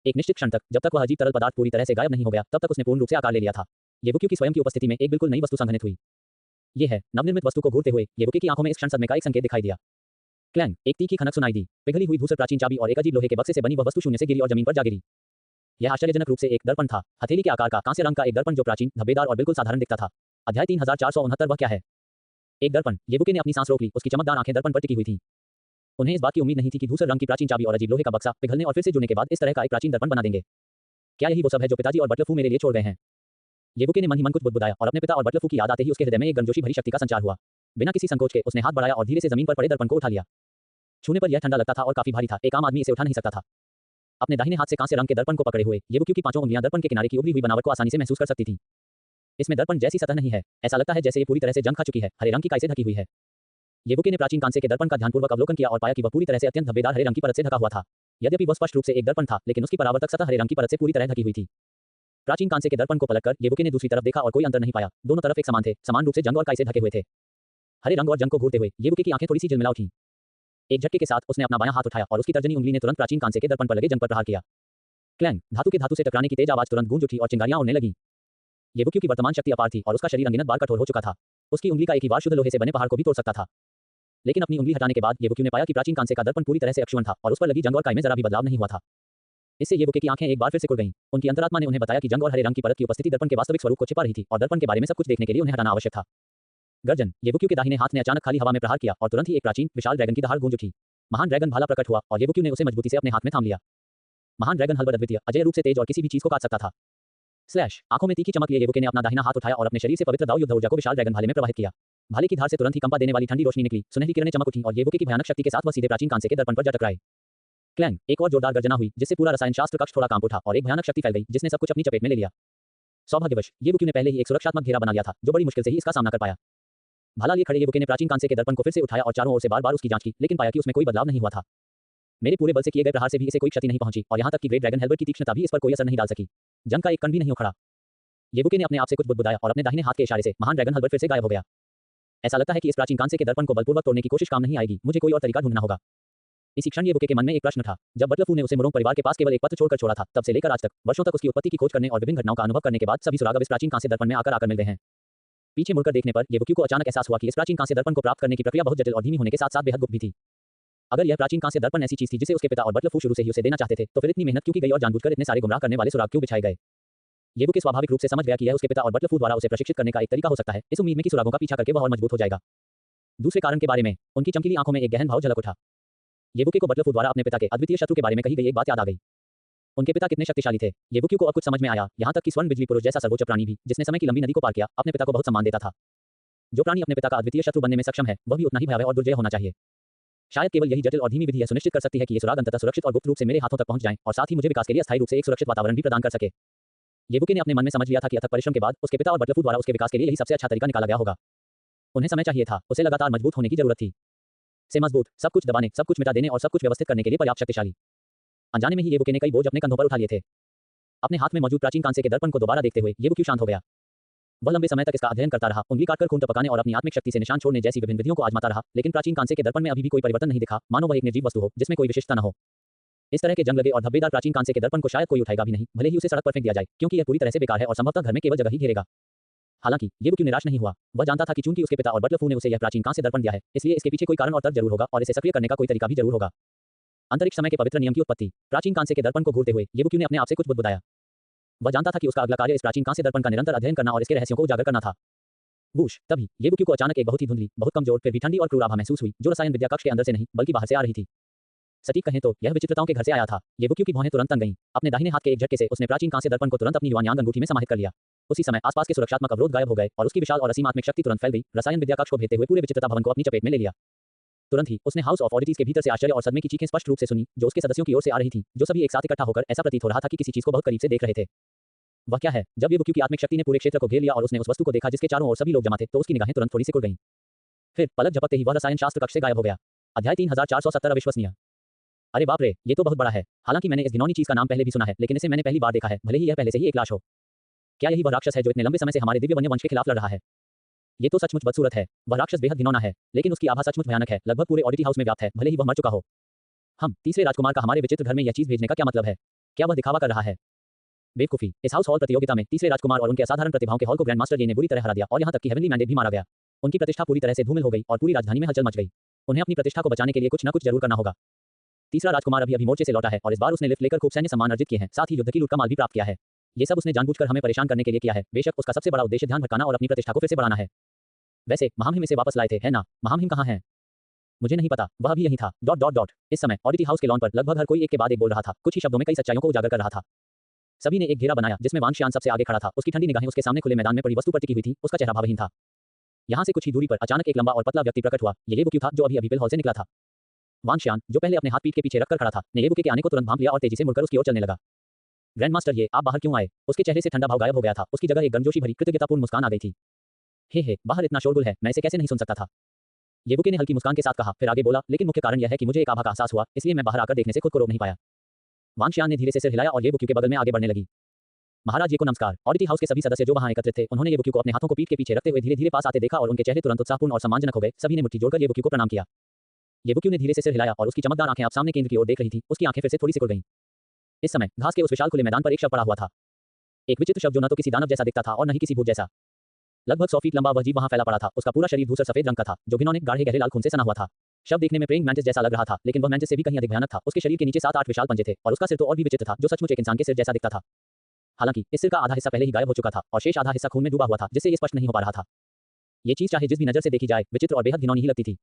एक निश्चित क्षण तक, जब तक वह अजीब तरल पदार्थ पूरी तरह से गायब नहीं हो गया, तब तक उसने पूर्ण रूप से आकार ले लिया था। येबुके की स्वयं की उपस्थिति में एक बिल्कुल नई वस्तु संघनित हुई। ये है, नवनिर्मित वस्तु को घूरते हुए येबुके की आंखों में इस क्षण सदमे का एक संकेत दिखाई दिया। क्लैंग। एक तीखी खनक सुनाई दी। पिघली हुई धूसर प्राचीन चाबी और एक अजीब लोहे के बक्से से बनी वह वस्तु शून्य से गिरी और जमीन पर जा गिरी। यह आश्चर्यजनक रूप से एक दर्पण था, हथेली के आकार का कांस्य रंग का एक दर्पण जो प्राचीन, धब्बेदार और बिल्कुल साधारण दिखता था। अध्याय 3469। वह क्या है? एक दर्पण। येबुके ने अपनी सांस रोक ली, उसकी चमकदार आंखें दर्पण पर टिकी हुई थीं। उन्हें इस बात की उम्मीद नहीं थी कि धूसर रंग की प्राचीन चाबी और अजीब लोहे का बक्सा पिघलने और फिर से जुड़ने के बाद इस तरह का एक प्राचीन दर्पण बना देंगे। क्या यही वो सब है जो पिताजी और बटलर मेरे लिए छोड़ गए हैं? येवुके ने मन ही मन कुछ बुदबुदाया और अपने पिता और बटलर की याद आते ही उसके हृदय में एक गर्मजोशी भरी शक्ति का संचार हुआ। बिना किसी संकोच के उसने हाथ बढ़ाया और धीरे से जमीन पर पड़े दर्पण को उठा लिया। छूने पर यह ठंडा लगता था और काफी भारी था, एक आम आदमी इसे उठा नहीं सकता था। अपने दाहिने हाथ से कांस्य रंग के दर्पण को पकड़े हुए येवुके की पांचों उंगलियां दर्पण के किनारे की उभरी हुई बनावट को आसानी से महसूस कर सकती थीं। इसमें दर्पण जैसी सतह नहीं है, ऐसा लगता है जैसे ये पूरी तरह से जंग खा चुकी है, हरे रंग की काई से ढकी हुई है। येवुके ने प्राचीन कांस्य के दर्पण का ध्यानपूर्वक अवलोकन किया और पाया कि वह पूरी तरह से अत्यंत धब्बेदार हरे रंग की परत से ढका हुआ था। यद्यपि वह स्पष्ट रूप से एक दर्पण था, लेकिन उसकी परावर्तक सतह हरे रंग की परत से पूरी तरह ढकी हुई थी। प्राचीन कांस्य के दर्पण को पलटकर येवुके ने दूसरी तरफ देखा और कोई अंतर नहीं पाया। दोनों तरफ एक समान थे, समान रूप से जंग और काई से ढके हुए थे। हरे रंग और जंग को घूरते हुए येवुके की आंखें थोड़ी सी झिलमिला उठीं। एक झटके के साथ उसने अपना बायां हाथ उठाया और उसकी तर्जनी उंगली ने तुरंत प्राचीन कांस्य के दर्पण पर लगे जंग पर प्रहार किया। क्लैंग, धातु के धातु से टकराने की तेज आवाज तुरंत गूंज उठी और चिंगारियां उड़ने लगीं। येवुके की वर्तमान शक्ति अपार थी और उसका शरीर अनगिनत बार कठोर हो चुका था। उसकी उंगली का एक ही वार शुद्ध लोहे से बने पहाड़ को भी तोड़ सकता था। लेकिन अपनी उंगली हटाने के बाद येवुके ने पाया कि प्राचीन कांस्य का दर्पण पूरी तरह से अक्षुण्ण था और उस पर लगी जंग और काई में जरा भी बदलाव नहीं हुआ था। इससे येवुके की आंखें एक बार फिर से खुल गईं। उनकी अंतरात्मा ने उन्हें बताया कि जंग और हरे रंग की परत की उपस्थिति दर्पण के वास्तविक स्वरूप को छिपा रही थी और दर्पण के बारे में सब कुछ देखने के लिए उन्हें हटाना आवश्यक था। गर्जन, येवुके के दाहिने हाथ ने अचानक खाली हवा में प्रहार किया और तुरंत ही एक प्राचीन विशाल ड्रैगन की दहाड़ गूंज उठी। महान ड्रैगन भाला प्रकट हुआ और येवुके ने उसे मजबूती से अपने हाथ में थाम लिया। महान ड्रैगन हलबल अद्वितीय, अजय रूप से तेज और किसी भी चीज को काट सकता था। स्लैश, आंखों में तीखी चमक लिए येवुके ने अपना दाहिना हाथ उठाया और अपने शरीर से पवित्र दाव युद्ध ऊर्जा को विशाल ड्रैगन भाले में प्रवाहित किया। भाले की धार से तुरंत ही कंपा देने वाली ठंडी रोशनी निकली, सुनहरी किरणें चमक उठी और येवुके की भयानक शक्ति के साथ वह सीधे प्राचीन कांस्य के दर्पण पर जा टकराए। क्लैंग, एक और जोरदार गर्जना हुई जिससे पूरा रसायन शास्त्र कक्ष थोड़ा कांप उठा और एक भयानक शक्ति फैल गई जिसने सब कुछ अपनी चपेट में ले लिया। सौभाग्यवश येवुके ने पहले ही एक सुरक्षात्मक घेरा बना लिया था, जो बड़ी मुश्किल से ही इसका सामना कर पाया। भाला लिए खड़े येवुके ने प्राचीन कांस्य के दर्पण को फिर से उठाया और चारों ओर से बार-बार उसकी जांच की, लेकिन पाया कि उसमें कोई बदलाव नहीं हुआ था। मेरे पूरे बल से किए गए प्रहार से भी इसे कोई क्षति नहीं पहुंची और यहां तक कि ग्रेट ड्रैगन हेल्बर्ट की तीक्ष्णता भी इस पर कोई असर नहीं डाल सकी। जंग का एक कण भी नहीं उखड़ा। येवुके ने अपने आप से कुछ बुदबुदाया और अपने दाहिने हाथ के इशारे से महान ड्रैगन हलबर्ट फिर से गायब हो गया। ऐसा लगता है कि इस प्राचीन कांस्य के दर्पण को बलपूर्वक तोड़ने की कोशिश काम नहीं आएगी, मुझे कोई और तरीका ढूंढना होगा। इसी क्षण येवुके के मन में एक प्रश्न था। जब बटलर ने उसे मुरोंग परिवार के पास केवल एक पत्र छोड़कर छोड़ा था, तब से लेकर आज तक वर्षों तक उसकी उत्पत्ति की खोज करने और विभिन्न घटनाओं का अनुभव करने के बाद सभी सुराग अब इस प्राचीन कांस्य दर्पण में आकर मिल गए हैं। पीछे मुड़कर देखने पर येवुके को अचानक एहसास हुआ कि इस प्राचीन कांस्य दर्पण को प्राप्त करने की प्रक्रिया बहुत जटिल और धीमी होने के साथ-साथ बेहद गुप्त भी थी। अगर यह प्राचीन कांस्य दर्पण ऐसी चीज थी जिसे उसके पिता और बटलर शुरू से ही उसे देना चाहते थे, तो फिर इतनी मेहनत क्यों की गई और जानबूझकर इतने सारे गुमराह करने वाले सुराग क्यों बिछाए गए? येवुके स्वाभाविक रूप से समझ गया कि यह उसके पिता और बटलर द्वारा उसे प्रशिक्षित करने का एक तरीका हो सकता है, इस उम्मीद में कि सुरागों का पीछा करके वह और मजबूत हो जाएगा। दूसरे कारण के बारे में उनकी चमकीली आंखों में एक गहन भाव झलक उठा। येवुके को बटलर द्वारा अपने पिता के अद्वितीय शत्रु के बारे में कही गई एक बात याद आ गई। उनके पिता कितने शक्तिशाली थे। येवुके को अब कुछ समझ में आया, यहाँ तक कि स्वर्ण बिजली पुरुष जैसा सर्वोच्च प्राणी भी, जिसने समय की लंबी नदी को पार किया, अपने पिता को बहुत सम्मान देता था। जो प्राणी अपने पिता का अद्वितीय शत्रु बनने में सक्षम है, वह भी उतना ही भयावह और दुर्जय होना चाहिए। शायद केवल यही जटिल और धीमी विधि यह सुनिश्चित कर सकती है कि ये सुराग अंततः सुरक्षित और गुप्त रूप से मेरे हाथों तक पहुंच जाएं और साथ ही मुझे विकास के लिए अस्थायी रूप से एक सुरक्षित वातावरण भी प्रदान कर सके। येवुके ने अपने मन में समझ लिया था कि अथक परिश्रम के बाद उसके पिता और बटलर द्वारा उसके विकास के लिए यही सबसे अच्छा तरीका निकाला गया होगा। उन्हें समय चाहिए था, उसे लगातार मजबूत होने की जरूरत थी। से मजबूत, सब कुछ दबाने, सब कुछ मिटा देने और सब कुछ व्यवस्थित करने के लिए पर्याप्त शक्तिशाली। अनजाने में ही येवुके ने कई बोझ अपने कंधों पर उठा लिए थे। अपने हाथ में मौजूद प्राचीन कांस्य के दर्पण को दोबारा देखते हुए येवुके शांत हो गया। वह लंबे समय तक इसका अध्ययन करता रहा, उंगली काटकर खून टपकाने और अपनी आत्मिक शक्ति से निशान छोड़ने जैसी विभिन्न विधियों को आजमाता रहा, लेकिन प्राचीन कांस्य के दर्पण में अभी भी कोई परिवर्तन नहीं दिखा, मानो वह एक निर्जीव वस्तु हो जिसमें कोई विशिष्टता न हो। इस तरह के जंग लगे और धब्बेदार प्राचीन कांस्य के दर्पण को शायद कोई उठाएगा भी नहीं, भले ही उसे सड़क पर फेंक दिया जाए, क्योंकि यह पूरी तरह से बेकार है और संभवतः घर में केवल जगह ही घेरेगा। हालांकि येवुके निराश नहीं हुआ। वह जानता था कि चूंकि उसके पिता और बटलर ने उसे यह प्राचीन कांस्य दर्पण दिया है, इसलिए इसके पीछे कोई कारण और तर्क जरूर होगा और इसे सक्रिय करने का कोई तरीका भी जरूर होगा। अंतरिक्ष समय के पवित्र नियम की उत्पत्ति। प्राचीन कांस्य के दर्पण को घूरते हुए येवुके ने अपने आप से कुछ बुदबुदाया। वह जानता था कि उसका अगला कार्य इस प्राचीन कांस्य दर्पण का निरंतर अध्ययन करना और इसके रहस्यों को उजागर करना था। वूश, तभी येवुके को अचानक एक बहुत ही धुंधली, बहुत कमजोर, फिर भी ठंडी और क्रूर आभा महसूस हुई, जो रसायन विद्या कक्ष के अंदर से नहीं बल्कि बाहर से आ रही थी। सटीक कहें तो यह विचित्रताओं के घर से आया था। येवुके की भौहें तुरंत तन गईं। अपने दाहिने हाथ के एक झटके से उसने प्राचीन कांस्य दर्पण को तुरंत अपनी युवान अंगूठी में समाहित कर लिया। उसी समय आसपास के सुरक्षात्मक अवरोध गायब हो गए और उसकी विशाल और असीम आत्मिक शक्ति तुरंत फैल गई, रसायन विद्या कक्ष को भेदते हुए पूरे विचित्रता भवन को अपनी चपेट में ले लिया। तुरंत ही उसने हाउस ऑफ ऑडिटीज के भीतर से आश्चर्य और सदमे की चीखें स्पष्ट रूप से सुनी, जो उसके सदस्यों की ओर से आ रही थी, जो सभी एक साथ इकट्ठा होकर ऐसा प्रतीत हो रहा था कि किसी चीज को बहुत करीब से देख रहे थे। वह क्या है? जब येवुके की आत्मिक शक्ति ने पूरे क्षेत्र को घेर लिया और उसने उस वस्तु को देखा जिसके चारों ओर सभी लोग जमा थे, तो उसकी निगाहें तुरंत थोड़ी सी खुल गईं। फिर पलक झपकते ही वह रसायन शास्त्र कक्ष से गायब हो गया। अध्याय 3470 अविश्वसनीय। अरे बाप रे, ये तो बहुत बड़ा है। हालांकि मैंने इस घिनौनी चीज का नाम पहले भी सुना है, लेकिन इसे मैंने पहली बार देखा है, भले ही यह पहले से ही एक लाश हो। क्या यही वह राक्षस है जो इतने लंबे समय से हमारे दिव्य वन्य वंश के खिलाफ लड़ रहा है? ये तो सचमुच बदसूरत है। वह राक्षस बेहद घिनौना है, लेकिन उसकी आभा सचमुच भयानक है, लगभग पूरे ऑडिटी हाउस में व्याप्त है, भले ही वह मर चुका हो। तीसरे राजकुमार का हमारे विचित्र घर में यह चीज भेजने का क्या मतलब है? क्या वह दिखावा कर रहा है? बेवकूफी। इस हाउस हॉल प्रतियोगिता में तीसरे राजकुमार और उनके असाधारण प्रतिभाओं के हॉल को ग्रैंड मास्टर ये ने बुरी तरह हरा दिया और यहाँ तक कि हेवनली मैंडेट भी मारा गया। उनकी प्रतिष्ठा पूरी तरह से धूमिल हो गई और पूरी राजधानी में हलचल मच गई। उन्हें अपनी प्रतिष्ठा को बचाने के लिए कुछ न कुछ जरूर करना होगा। तीसरा राजकुमार अभी मोर्चे से लौटा है और इस बार उसने लिफ्ट लेकर खूब सैन्य सम्मान अर्जित किए हैं, साथ ही युद्ध की लूट का माल भी प्राप्त किया है। ये सब उसने जानबूझकर हमें परेशान करने के लिए किया है। बेशक उसका सबसे बड़ा उद्देश्य ध्यान भटकाना और अपनी प्रतिष्ठा को फिर से बढ़ाना है। वैसे महामहिम इसे वापस लाए थे, है ना? महामहिम कहाँ है? मुझे नहीं पता, वह भी यही था। ... इस समय ऑडिटी हाउस के लॉन पर लगभग हर कोई एक के बाद एक बोल रहा था, कुछ ही शब्दों में कई सच्चाइयों को उजागर कर रहा था। सभी ने एक घेरा बनाया जिसमें वांग शियान सबसे आगे खड़ा था। उसकी ठंडी निगाहें उसके सामने खुले मैदान में पड़ी वस्तु पर टिकी हुई थी। उसका चेहरा भावहीन था। यहाँ से कुछ ही दूरी पर अचानक एक लंबा और पतला व्यक्ति प्रकट हुआ। ये येबुक्यू था जो अभी पिल हॉल से निकला था। वांग शियान, जो पहले अपने हाथ पीठ के पीछे रखकर खड़ा था, ने येबुके के आने को तुरंत भांप लिया और तेजी से मुड़कर उसकी ओर चलने लगा। ग्रैंड मास्टर, ये आप बाहर क्यों आए? उसके चेहरे से ठंडा भाव गायब हो गया था। उसकी जगह एक गर्मजोशी भरी कृतज्ञतापूर्ण मुस्कान आ गई थी। हे, बाहर इतना शोरगुल है, मैं इसे कैसे नहीं सुन सकता था। येबुके ने हल्की मुस्कान के साथ कहा, फिर आगे बोला, लेकिन मुख्य कारण यह है कि मुझे एक आभा का एहसास हुआ, इसलिए मैं बाहर आकर देखने से खुद को रोक नहीं पाया। वांग शियान ने धीरे से सिर हिलाया और येबुक्यू के बगल में आगे बढ़ने लगी। महाराज जी को नमस्कार। ऑडिटी हाउस के सभी सदस्य जो वहां एकत्रित थे, उन्होंने येबुक्यू को अपने हाथों को पीठ के पीछे रखते हुए धीरे-धीरे पास आते देखा और उनके चेहरे तुरंत उत्साहपूर्ण और सम्मानजनक हो गए। सभी ने मुट्ठी जोड़कर येबुक्यू को प्रणाम किया। येबुक्यू ने धीरे से सिर हिलाया और उसकी चमकदार आंखें अब सामने केंद्र की ओर देख रही थी। उसकी आंखें फिर से थोड़ी सिकुड़ गईं। इस समय घास के उस विशाल खुले मैदान पर एक शव पड़ा हुआ था। एक विचित्र शव जो न तो किसी दानव जैसा दिखता था और न ही किसी भूत जैसा। लगभग 100 फीट लंबा वह जीव वहां फैला पड़ा था। उसका पूरा शरीर धूसर सफेद रंग का था, जो घिनौने गाढ़े गहरे लाल खून से सना हुआ था। शव देखने में प्रेइंग मैंटिस जैसा लग रहा था, लेकिन वह मैंटिस से भी कहीं अधिक भयानक था। उसके शरीर के नीचे 7-8 विशाल पंजे थे और उसका सिर तो और भी विचित्र था, जो सचमुच एक इंसान के सिर जैसा दिखता था। हालांकि इस सिर का आधा हिस्सा पहले ही गायब हो चुका था और शेष आधा हिस्सा खून में डूबा हुआ था, जिससे ये स्पष्ट नहीं हो पा रहा था। ये चीज चाहे जिस भी नजर से देखी जाए, विचित्र और बेहद घिनौनी ही लगती थी।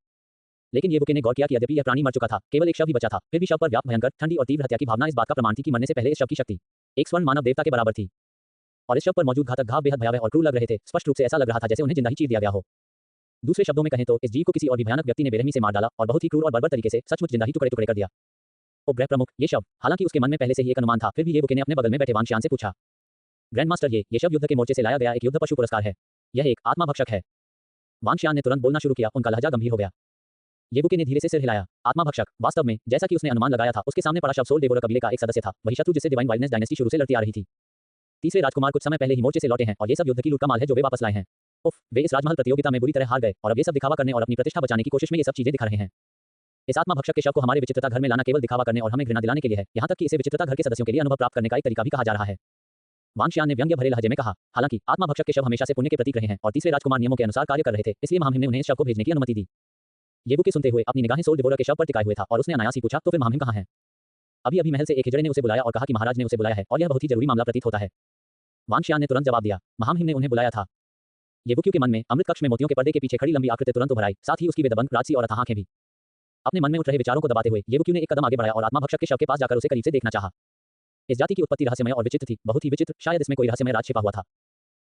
लेकिन येबुके ने गौर किया कि यद्यपि यह प्राणी मर चुका था, केवल एक शव ही बचा था, फिर भी शव पर व्याप्त भयंकर, ठंडी और तीव्र हत्या की भावना इस बात का प्रमाण थी कि मरने से पहले इस शव की शक्ति एक स्वर्ण मानव देवता के बराबर थी। और इस शव पर मौजूद घातक घाव बेहद भयावह और क्रूर लग रहे थे। स्पष्ट रूप से ऐसा लग रहा था जैसे उन्हें जिंदा ही चीर दिया गया हो। दूसरे शब्दों में कहें तो इस जीव को किसी और भी भयानक व्यक्ति ने बेरहमी से मार डाला और बहुत ही क्रूर और बर्बर तरीके से सचमुच जिंदा ही टुकड़े-टुकड़े कर दिया। उपग्रह प्रमुख, ये शव, हालांकि उसके मन में पहले से ही एक अनुमान था, फिर भी येबुके ने अपने बगल में बैठे वांग शियान से पूछा, ग्रैंड मास्टर, ये शव युद्ध के मोर्चे से लाया गया एक युद्ध पशु पुरस्कार है। यह एक आत्मा भक्षक है। वांग शियान ने तुरंत बोलना शुरू किया। उनका लहजा गंभीर हो गया। येबुके ने धीरे से सिर हिलाया। आत्मा भक्षक, वास्तव में जैसा कि उसने अनुमान लगाया था, उसके सामने पड़ा शव सोल डेवोरा कबीले का एक सदस्य था, वही शत्रु जिससे डिवाइन वाइल्डनेस डायनेस्टी शुरू से लड़ती आ रही थी। तीसरे राजकुमार कुछ समय पहले ही मोर्चे से लौटे हैं और ये सब युद्ध की लूट का माल है जो वे वापस लाए हैं। उफ, वे इस राजमहल प्रतियोगिता में बुरी तरह हार गए और अब ये सब दिखावा करने और अपनी प्रतिष्ठा बचाने की कोशिश में ये सब चीजें दिखा रहे हैं। इस आत्मा भक्षक के शव को हमारे विचित्रता घर में लाना केवल दिखावा करने और हमें घृणा दिलाने के लिए है, यहाँ तक कि इसे विचित्रता घर के सदस्यों के लिए अनुभव प्राप्त करने का एक तरीका भी कहा जा रहा है। वांग शियान ने व्यंग्य भरे लहजे में कहा, हालांकि आत्मा भक्षक के शव हमेशा से पुण्य के प्रतीक रहे हैं और तीसरे राजकुमार नियमों के अनुसार कार्य कर रहे थे, इसलिए महामहिम ने उन्हें इस शव को भेजने की अनुमति दी। येबुके सुनते हुए अपनी निगाहें सोल डेवोरा के शव पर टिकाए हुए था और उसने अनायास ही पूछा, तो फिर महामहिम कहाँ हैं? अभी महल से एक हिजड़े ने उसे बुलाया और कहा कि महाराज ने उसे बुलाया है और यह बहुत ही जरूरी मामला प्रतीत होता है। वांग शियान ने तुरंत जवाब दिया, महामहिम ने उन्हें बुलाया था। येबुक्यू के मन में अमृत कक्ष में मोतियों के पर्दे के पीछे खड़ी लंबी आकृति तुरंत उभर आई, साथ ही उसकी बेदबंग राजसी और अथाह आंखें भी। अपने मन में उठ रहे विचारों को दबाते हुए येबुक्यू ने एक कदम आगे बढ़ाया और आत्मा भक्षक के शव के पास जाकर उसे करीब से देखना चाहा। इस जाति की उत्पत्ति रहस्यमय और विचित्र थी, बहुत ही विचित्र, शायद इसमें कोई रहस्यमय राज छिपा हुआ था।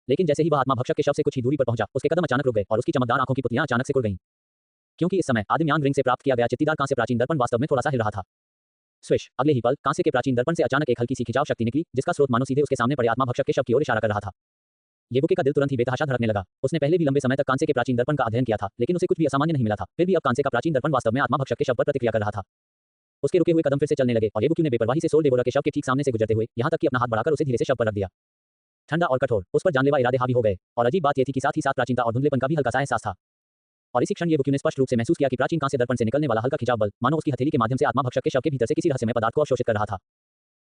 लेकिन जैसे ही वह आत्मा भक्षक के शव से कुछ ही दूरी पर पहुंचा, उसके कदम अचानक रुक गए और उसकी चमकदार आंखों की पुतलियां अचानक सिकुड़ गईं। क्योंकि इस समय आदिम यान रिंग से प्राप्त किया गया चित्तीदार कांस्य प्राचीन दर्पण वास्तव में थोड़ा सा हिल रहा था। स्विश, अगले ही पल कांस्य के प्राचीन दर्पण से अचानक एक हल्की सी खिंचाव शक्ति निकली, जिसका स्रोत मानो सीधे उसके सामने पड़े आत्मा भक्षक के शव की ओर इशारा कर रहा था। येबुके का दिल तुरंत ही बेतहाशा धड़कने लगा। उसने पहले भी लंबे समय तक कांस्य के प्राचीन दर्पण का अध्ययन किया था, लेकिन उसे कुछ भी असामान्य नहीं मिला था। फिर भी अब कांस्य का प्राचीन दर्पण वास्तव में आत्मा भक्षक के शव पर प्रतिक्रिया कर रहा था। उसके रुके हुए कदम फिर से चलने लगे और येबुके ने बेपरवाही से सोल डेवोरा के शव के ठीक सामने से गुजरते हुए यहाँ तक कि अपना हाथ बढ़ाकर उसे धीरे से शव पर रख दिया। ठंडा और कठोर, उस पर जानलेवा इरादे हावी हो गए और अजीब बात यह थी कि साथ ही साथ प्राचीनता और धुंधलेपन का भी हल्का सा एहसास था। और इसी क्षण येबुके ने स्पष्ट रूप से महसूस किया कि प्राचीन कांस्य दर्पण से निकलने वाला हल्का खिंचाव बल मानो उसकी हथेली के माध्यम से आत्मा भक्षक के शव के भीतर से किसी रहस्यमय पदार्थ को अवशोषित कर रहा था।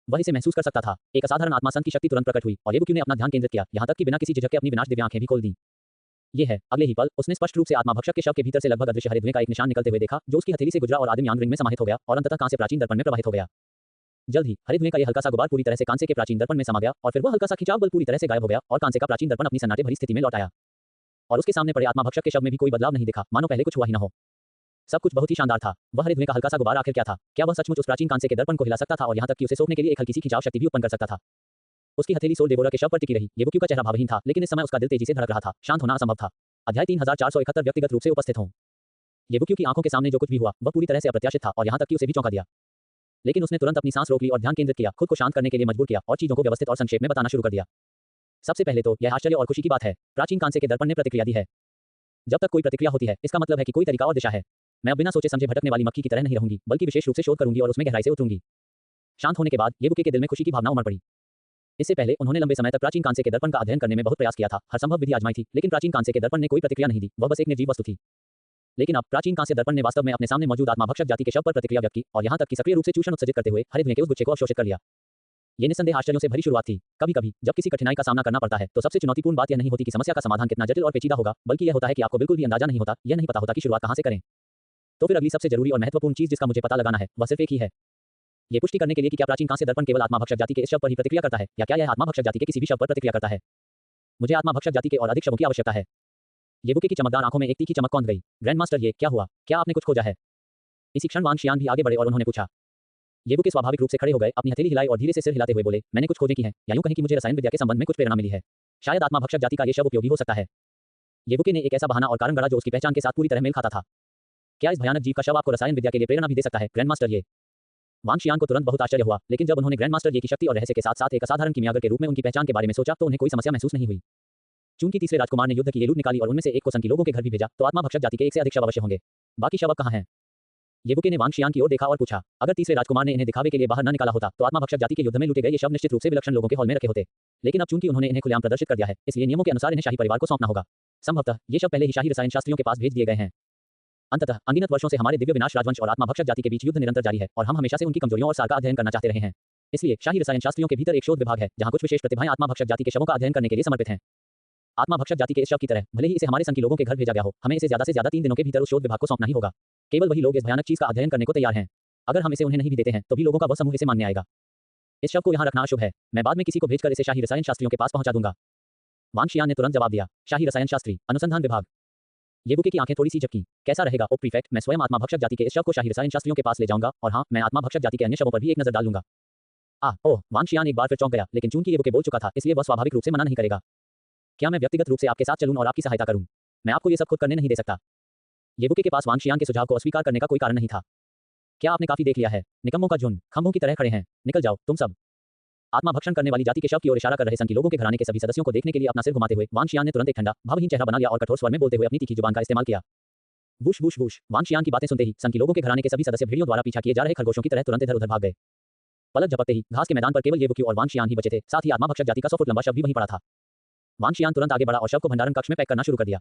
वह इसे महसूस कर सकता था। एक असाधारण आत्मासन की शक्ति तुरंत प्रकट हुई और येबुके ने अपना ध्यान केंद्रित किया, यहाँ तक कि बिना किसी झिझक के अपनी विनाश दिव्य आंखें भी खोल दी। ये है, अगले ही पल उसने स्पष्ट रूप से आत्मा भक्षक के शव के भीतर से लगभग अदृश्य हरे धुएं का एक निशान निकलते हुए देखा, जो उसकी हथेली से गुजरा और आदिम यान रिंग में समाहित हो गया और अंततः कांस्य प्राचीन दर्पण में प्रवाहित हो गया। जल्द ही हरे धुएं का यह हल्का सा गुबार पूरी तरह से कांस्य के प्राचीन दर्पण में समा गया और फिर वह हल्का सा खिंचाव बल पूरी तरह से गायब हो गया और कांस्य का प्राचीन दर्पण अपनी सन्नाटे भरी स्थिति में लौट आया। और उसके सामने पड़े आत्मा भक्षक के शव में भी कोई बदलाव नहीं दिखा, मानो पहले कुछ हुआ ही न हो। सब कुछ बहुत ही शानदार था। वह हरे धुएं का हल्का सा गुबार आखिर क्या था? क्या वह सचमुच उस प्राचीन कांस्य के दर्पण को हिला सकता था और यहाँ तक कि उसे सोखने के लिए एक हल्की सी खिंचाव शक्ति भी उत्पन्न कर सकता था? उसकी हथेली सोल डेवोरा के शव पर टिकी रही। येबुक्यू का चेहरा भावहीन था, लेकिन इस समय उसका दिल तेजी से धड़क रहा था। शांत होना असंभव था। अध्याय 3471 व्यक्तिगत रूप से उपस्थित हों। येबुक्यू की आंखों के सामने जो कुछ भी हुआ वह पूरी तरह से अप्रत्याशित था और यहाँ तक कि उसे भी चौंका दिया। लेकिन उसने तुरंत अपनी सांस रोक ली और ध्यान केंद्रित किया, खुद को शांत करने के लिए मजबूर किया और चीजों को व्यवस्थित और संक्षेप में बताना शुरू कर दिया। सबसे पहले तो यह आश्चर्य और खुशी की बात है, प्राचीन कांस्य के दर्पण ने प्रतिक्रिया दी है। जब तक कोई प्रतिक्रिया होती है, इसका मतलब है कि कोई तरीका और दिशा है। मैं बिना सोचे समझे भटकने वाली मक्खी की तरह नहीं रहूंगी, बल्कि विशेष रूप से शोध करूंगी और उसमें गहराई से उतरूंगी। शांत होने के बाद येबुके के दिल में खुशी की भावना उमड़ पड़ी। इससे पहले उन्होंने लंबे समय तक प्राचीन कांस्य के दर्पण का अध्ययन करने में बहुत प्रयास किया था, हर संभव विधि आजमाई थी, लेकिन प्राचीन कांस्य के दर्पण ने कोई प्रतिक्रिया नहीं दी, वह बस एक निर्जीव वस्तु थी। लेकिन अब प्राचीन कांस्य दर्पण ने वास्तव में अपने सामने मौजूद आत्मा भक्षक जाति के शव पर प्रतिक्रिया व्यक्त की और यहाँ तक कि सक्रिय रूप से चूषण उत्सर्जित करते हुए हरे धुएं के उस गुच्छे को अवशोषित कर लिया। ये निस्संदेह आश्चर्यों से भरी शुरुआत थी। कभी-कभी जब किसी कठिनाई का सामना करना पड़ता है, तो सबसे चुनौतीपूर्ण बात यह नहीं होती कि समस्या का समाधान कितना जटिल और पेचीदा होगा, बल्कि यह होता है कि आपको बिल्कुल भी अंदाजा नहीं होता, यह नहीं पता होता कि शुरुआत कहाँ से करें। तो फिर अगली सबसे जरूरी और महत्वपूर्ण चीज जिसका मुझे पता लगाना है, वह सिर्फ एक ही है। ये पुष्टि करने के लिए कि क्या प्राचीन कांस्य दर्पण केवल आत्मा भक्षक जाति के इस शव पर ही प्रतिक्रिया करता है, या क्या यह आत्मा भक्षक जाति के किसी भी शव पर प्रतिक्रिया करता है। मुझे आत्मा भक्षक जाति के और अधिक शवों की आवश्यकता है। येबुके की चमकदार आंखों में एक तीखी चमक कौंध गई। ग्रैंड मास्टर, ये क्या हुआ? क्या आपने कुछ खोजा है? इसी क्षण वांग शियान भी आगे बढ़े और उन्होंने पूछा। येवुके स्वाभाविक रूप से खड़े हो गए, अपनी हथेली हिलाई और धीरे से सिर हिलाते हुए बोले, मैंने कुछ खोजें की हैं, या यूं कहें कि मुझे रसायन विद्या के संबंध में कुछ प्रेरणा मिली है। शायद आत्मा भक्षक जाति का ये शव उपयोगी हो सकता है। येवुके ने एक ऐसा बहाना और कारण गढ़ा जो उसकी पहचान के साथ पूरी तरह मेल खाता था। क्या इस भयानक जीव का शव आपको रसायन विद्या के लिए प्रेरणा भी दे सकता है, ग्रैंडमास्टर ये? वांग शियान को तुरंत बहुत आश्चर्य हुआ, लेकिन जब उन्होंने ग्रैंडमास्टर ये की शक्ति और रहस्य के साथ-साथ एक असाधारण कीमियागर के रूप में उनकी पहचान के बारे में सोचा, तो उन्हें कोई समस्या महसूस नहीं हुई। चूंकि तीसरे राजकुमार ने युद्ध की ये लूट निकाली और उनमें से एक को सन के लोगों के घर भी भेजा, तो आत्मा भक्षक जाति के एक से अधिक शव अवश्य होंगे। बाकी शव अब कहाँ हैं? येवुके ने वांग शियान की ओर देखा और पूछा, अगर तीसरे राजकुमार ने इन्हें दिखावे के लिए बाहर न निकाला होता, तो आत्मा भक्षक जाति के युद्ध में लूटे गए ये शव निश्चित रूप से विलक्षण लोगों के हॉल में रखे होते। लेकिन अब चूंकि उन्होंने इन्हें खुलेआम प्रदर्शित कर दिया है, इसलिए नियमों के अनुसार इन्हें शाही परिवार को सौंपना होगा। संभवतः ये शव पहले ही शाही रसायन शास्त्रियों के पास भेज दिए गए हैं। अंततः अनगिनत वर्षों से हमारे दिव्य विनाश राजवंश और आत्मा भक्षक जाति के बीच युद्ध निरंतर जारी है, और हम हमेशा से उनकी कमजोरियों और सार का अध्ययन करना चाहते रहे हैं। इसलिए शाही रसायन शास्त्रियों के भीतर एक शोध विभाग है, जहां कुछ विशेष प्रतिभाएं आत्मा भक्षक जाति के शवों का अध्ययन करने के लिए समर्पित हैं। आत्मा भक्षक जाति के इस शव की तरह भले ही इसे हमारे सन के लोगों के घर भेजा गया हो, हमें इसे ज्यादा से ज्यादा 3 दिनों के भीतर उस शोध विभाग को सौंपना ही होगा। केवल वही लोग इस भयानक चीज का अध्ययन करने को तैयार हैं। अगर हम इसे उन्हें नहीं भी देते हैं, तो भी लोगों का वह समूह इसे मानने आएगा। इस शव को यहाँ रखना अशुभ है। मैं बाद में किसी को भेजकर इसे शाही रसायन शास्त्रियों के पास पहुंचा दूंगा। वांग शियान ने तुरंत जवाब दिया, शाही रसायन शास्त्री, अनुसंधान विभाग। येवुके की आंखें थोड़ी सी झपकी। कैसा रहेगा ओ प्रीफेक्ट, मैं स्वयं आत्मा भक्षक जाति के इस शव को शाही रसायन शास्त्रियों के पास ले जाऊंगा, और हाँ, मैं आत्मा भक्षक जाति के अन्य शवों पर भी एक नजर डाल लूंगा। ओह, वांग शियान एक बार फिर चौंक गया, लेकिन चूंकि येवुके बोल चुका था, इसलिए वह स्वाभाविक रूप से मना नहीं करेगा। क्या मैं व्यक्तिगत रूप से आपके साथ चलूं और आपकी सहायता करूं? मैं आपको ये सब खुद करने नहीं दे सकता। येवुके के पास वांग शियान के सुझाव को अस्वीकार करने का कोई कारण नहीं था। क्या आपने काफी देख लिया है? निकम्मों का झुंड खंभों की तरह खड़े हैं। निकल जाओ तुम सब। आत्मा भक्षण करने वाली जाति के शव की ओर इशारा कर रहे सन के लोगों के घराने के सभी सदस्यों को देखने के लिए अपना सिर घुमाते हुए वांग शियान ने तुरंत एक ठंडा, भावहीन चेहरा बना लिया और कठोर स्वर में बोलते हुए अपनी तीखी जुबान का इस्तेमाल किया। Whoosh whoosh whoosh. Wang Xian की बातें सुनते ही सन के लोगों के घराने के सभी सदस्य भेड़ियों द्वारा पीछा किए जा रहे खरगोशों की तरह तुरंत इधर-उधर भाग गए। पलक झपकते ही घास के मैदान पर केवल येवुके और वांग शियान ही बचे थे, साथ ही आत्मा भक्षक जाति का 100 फुट लंबा शव भी वहीं पड़ा था। वांग शियान तुरंत आगे बढ़ा और शव को भंडारण कक्ष में पैक करना शुरू कर दिया।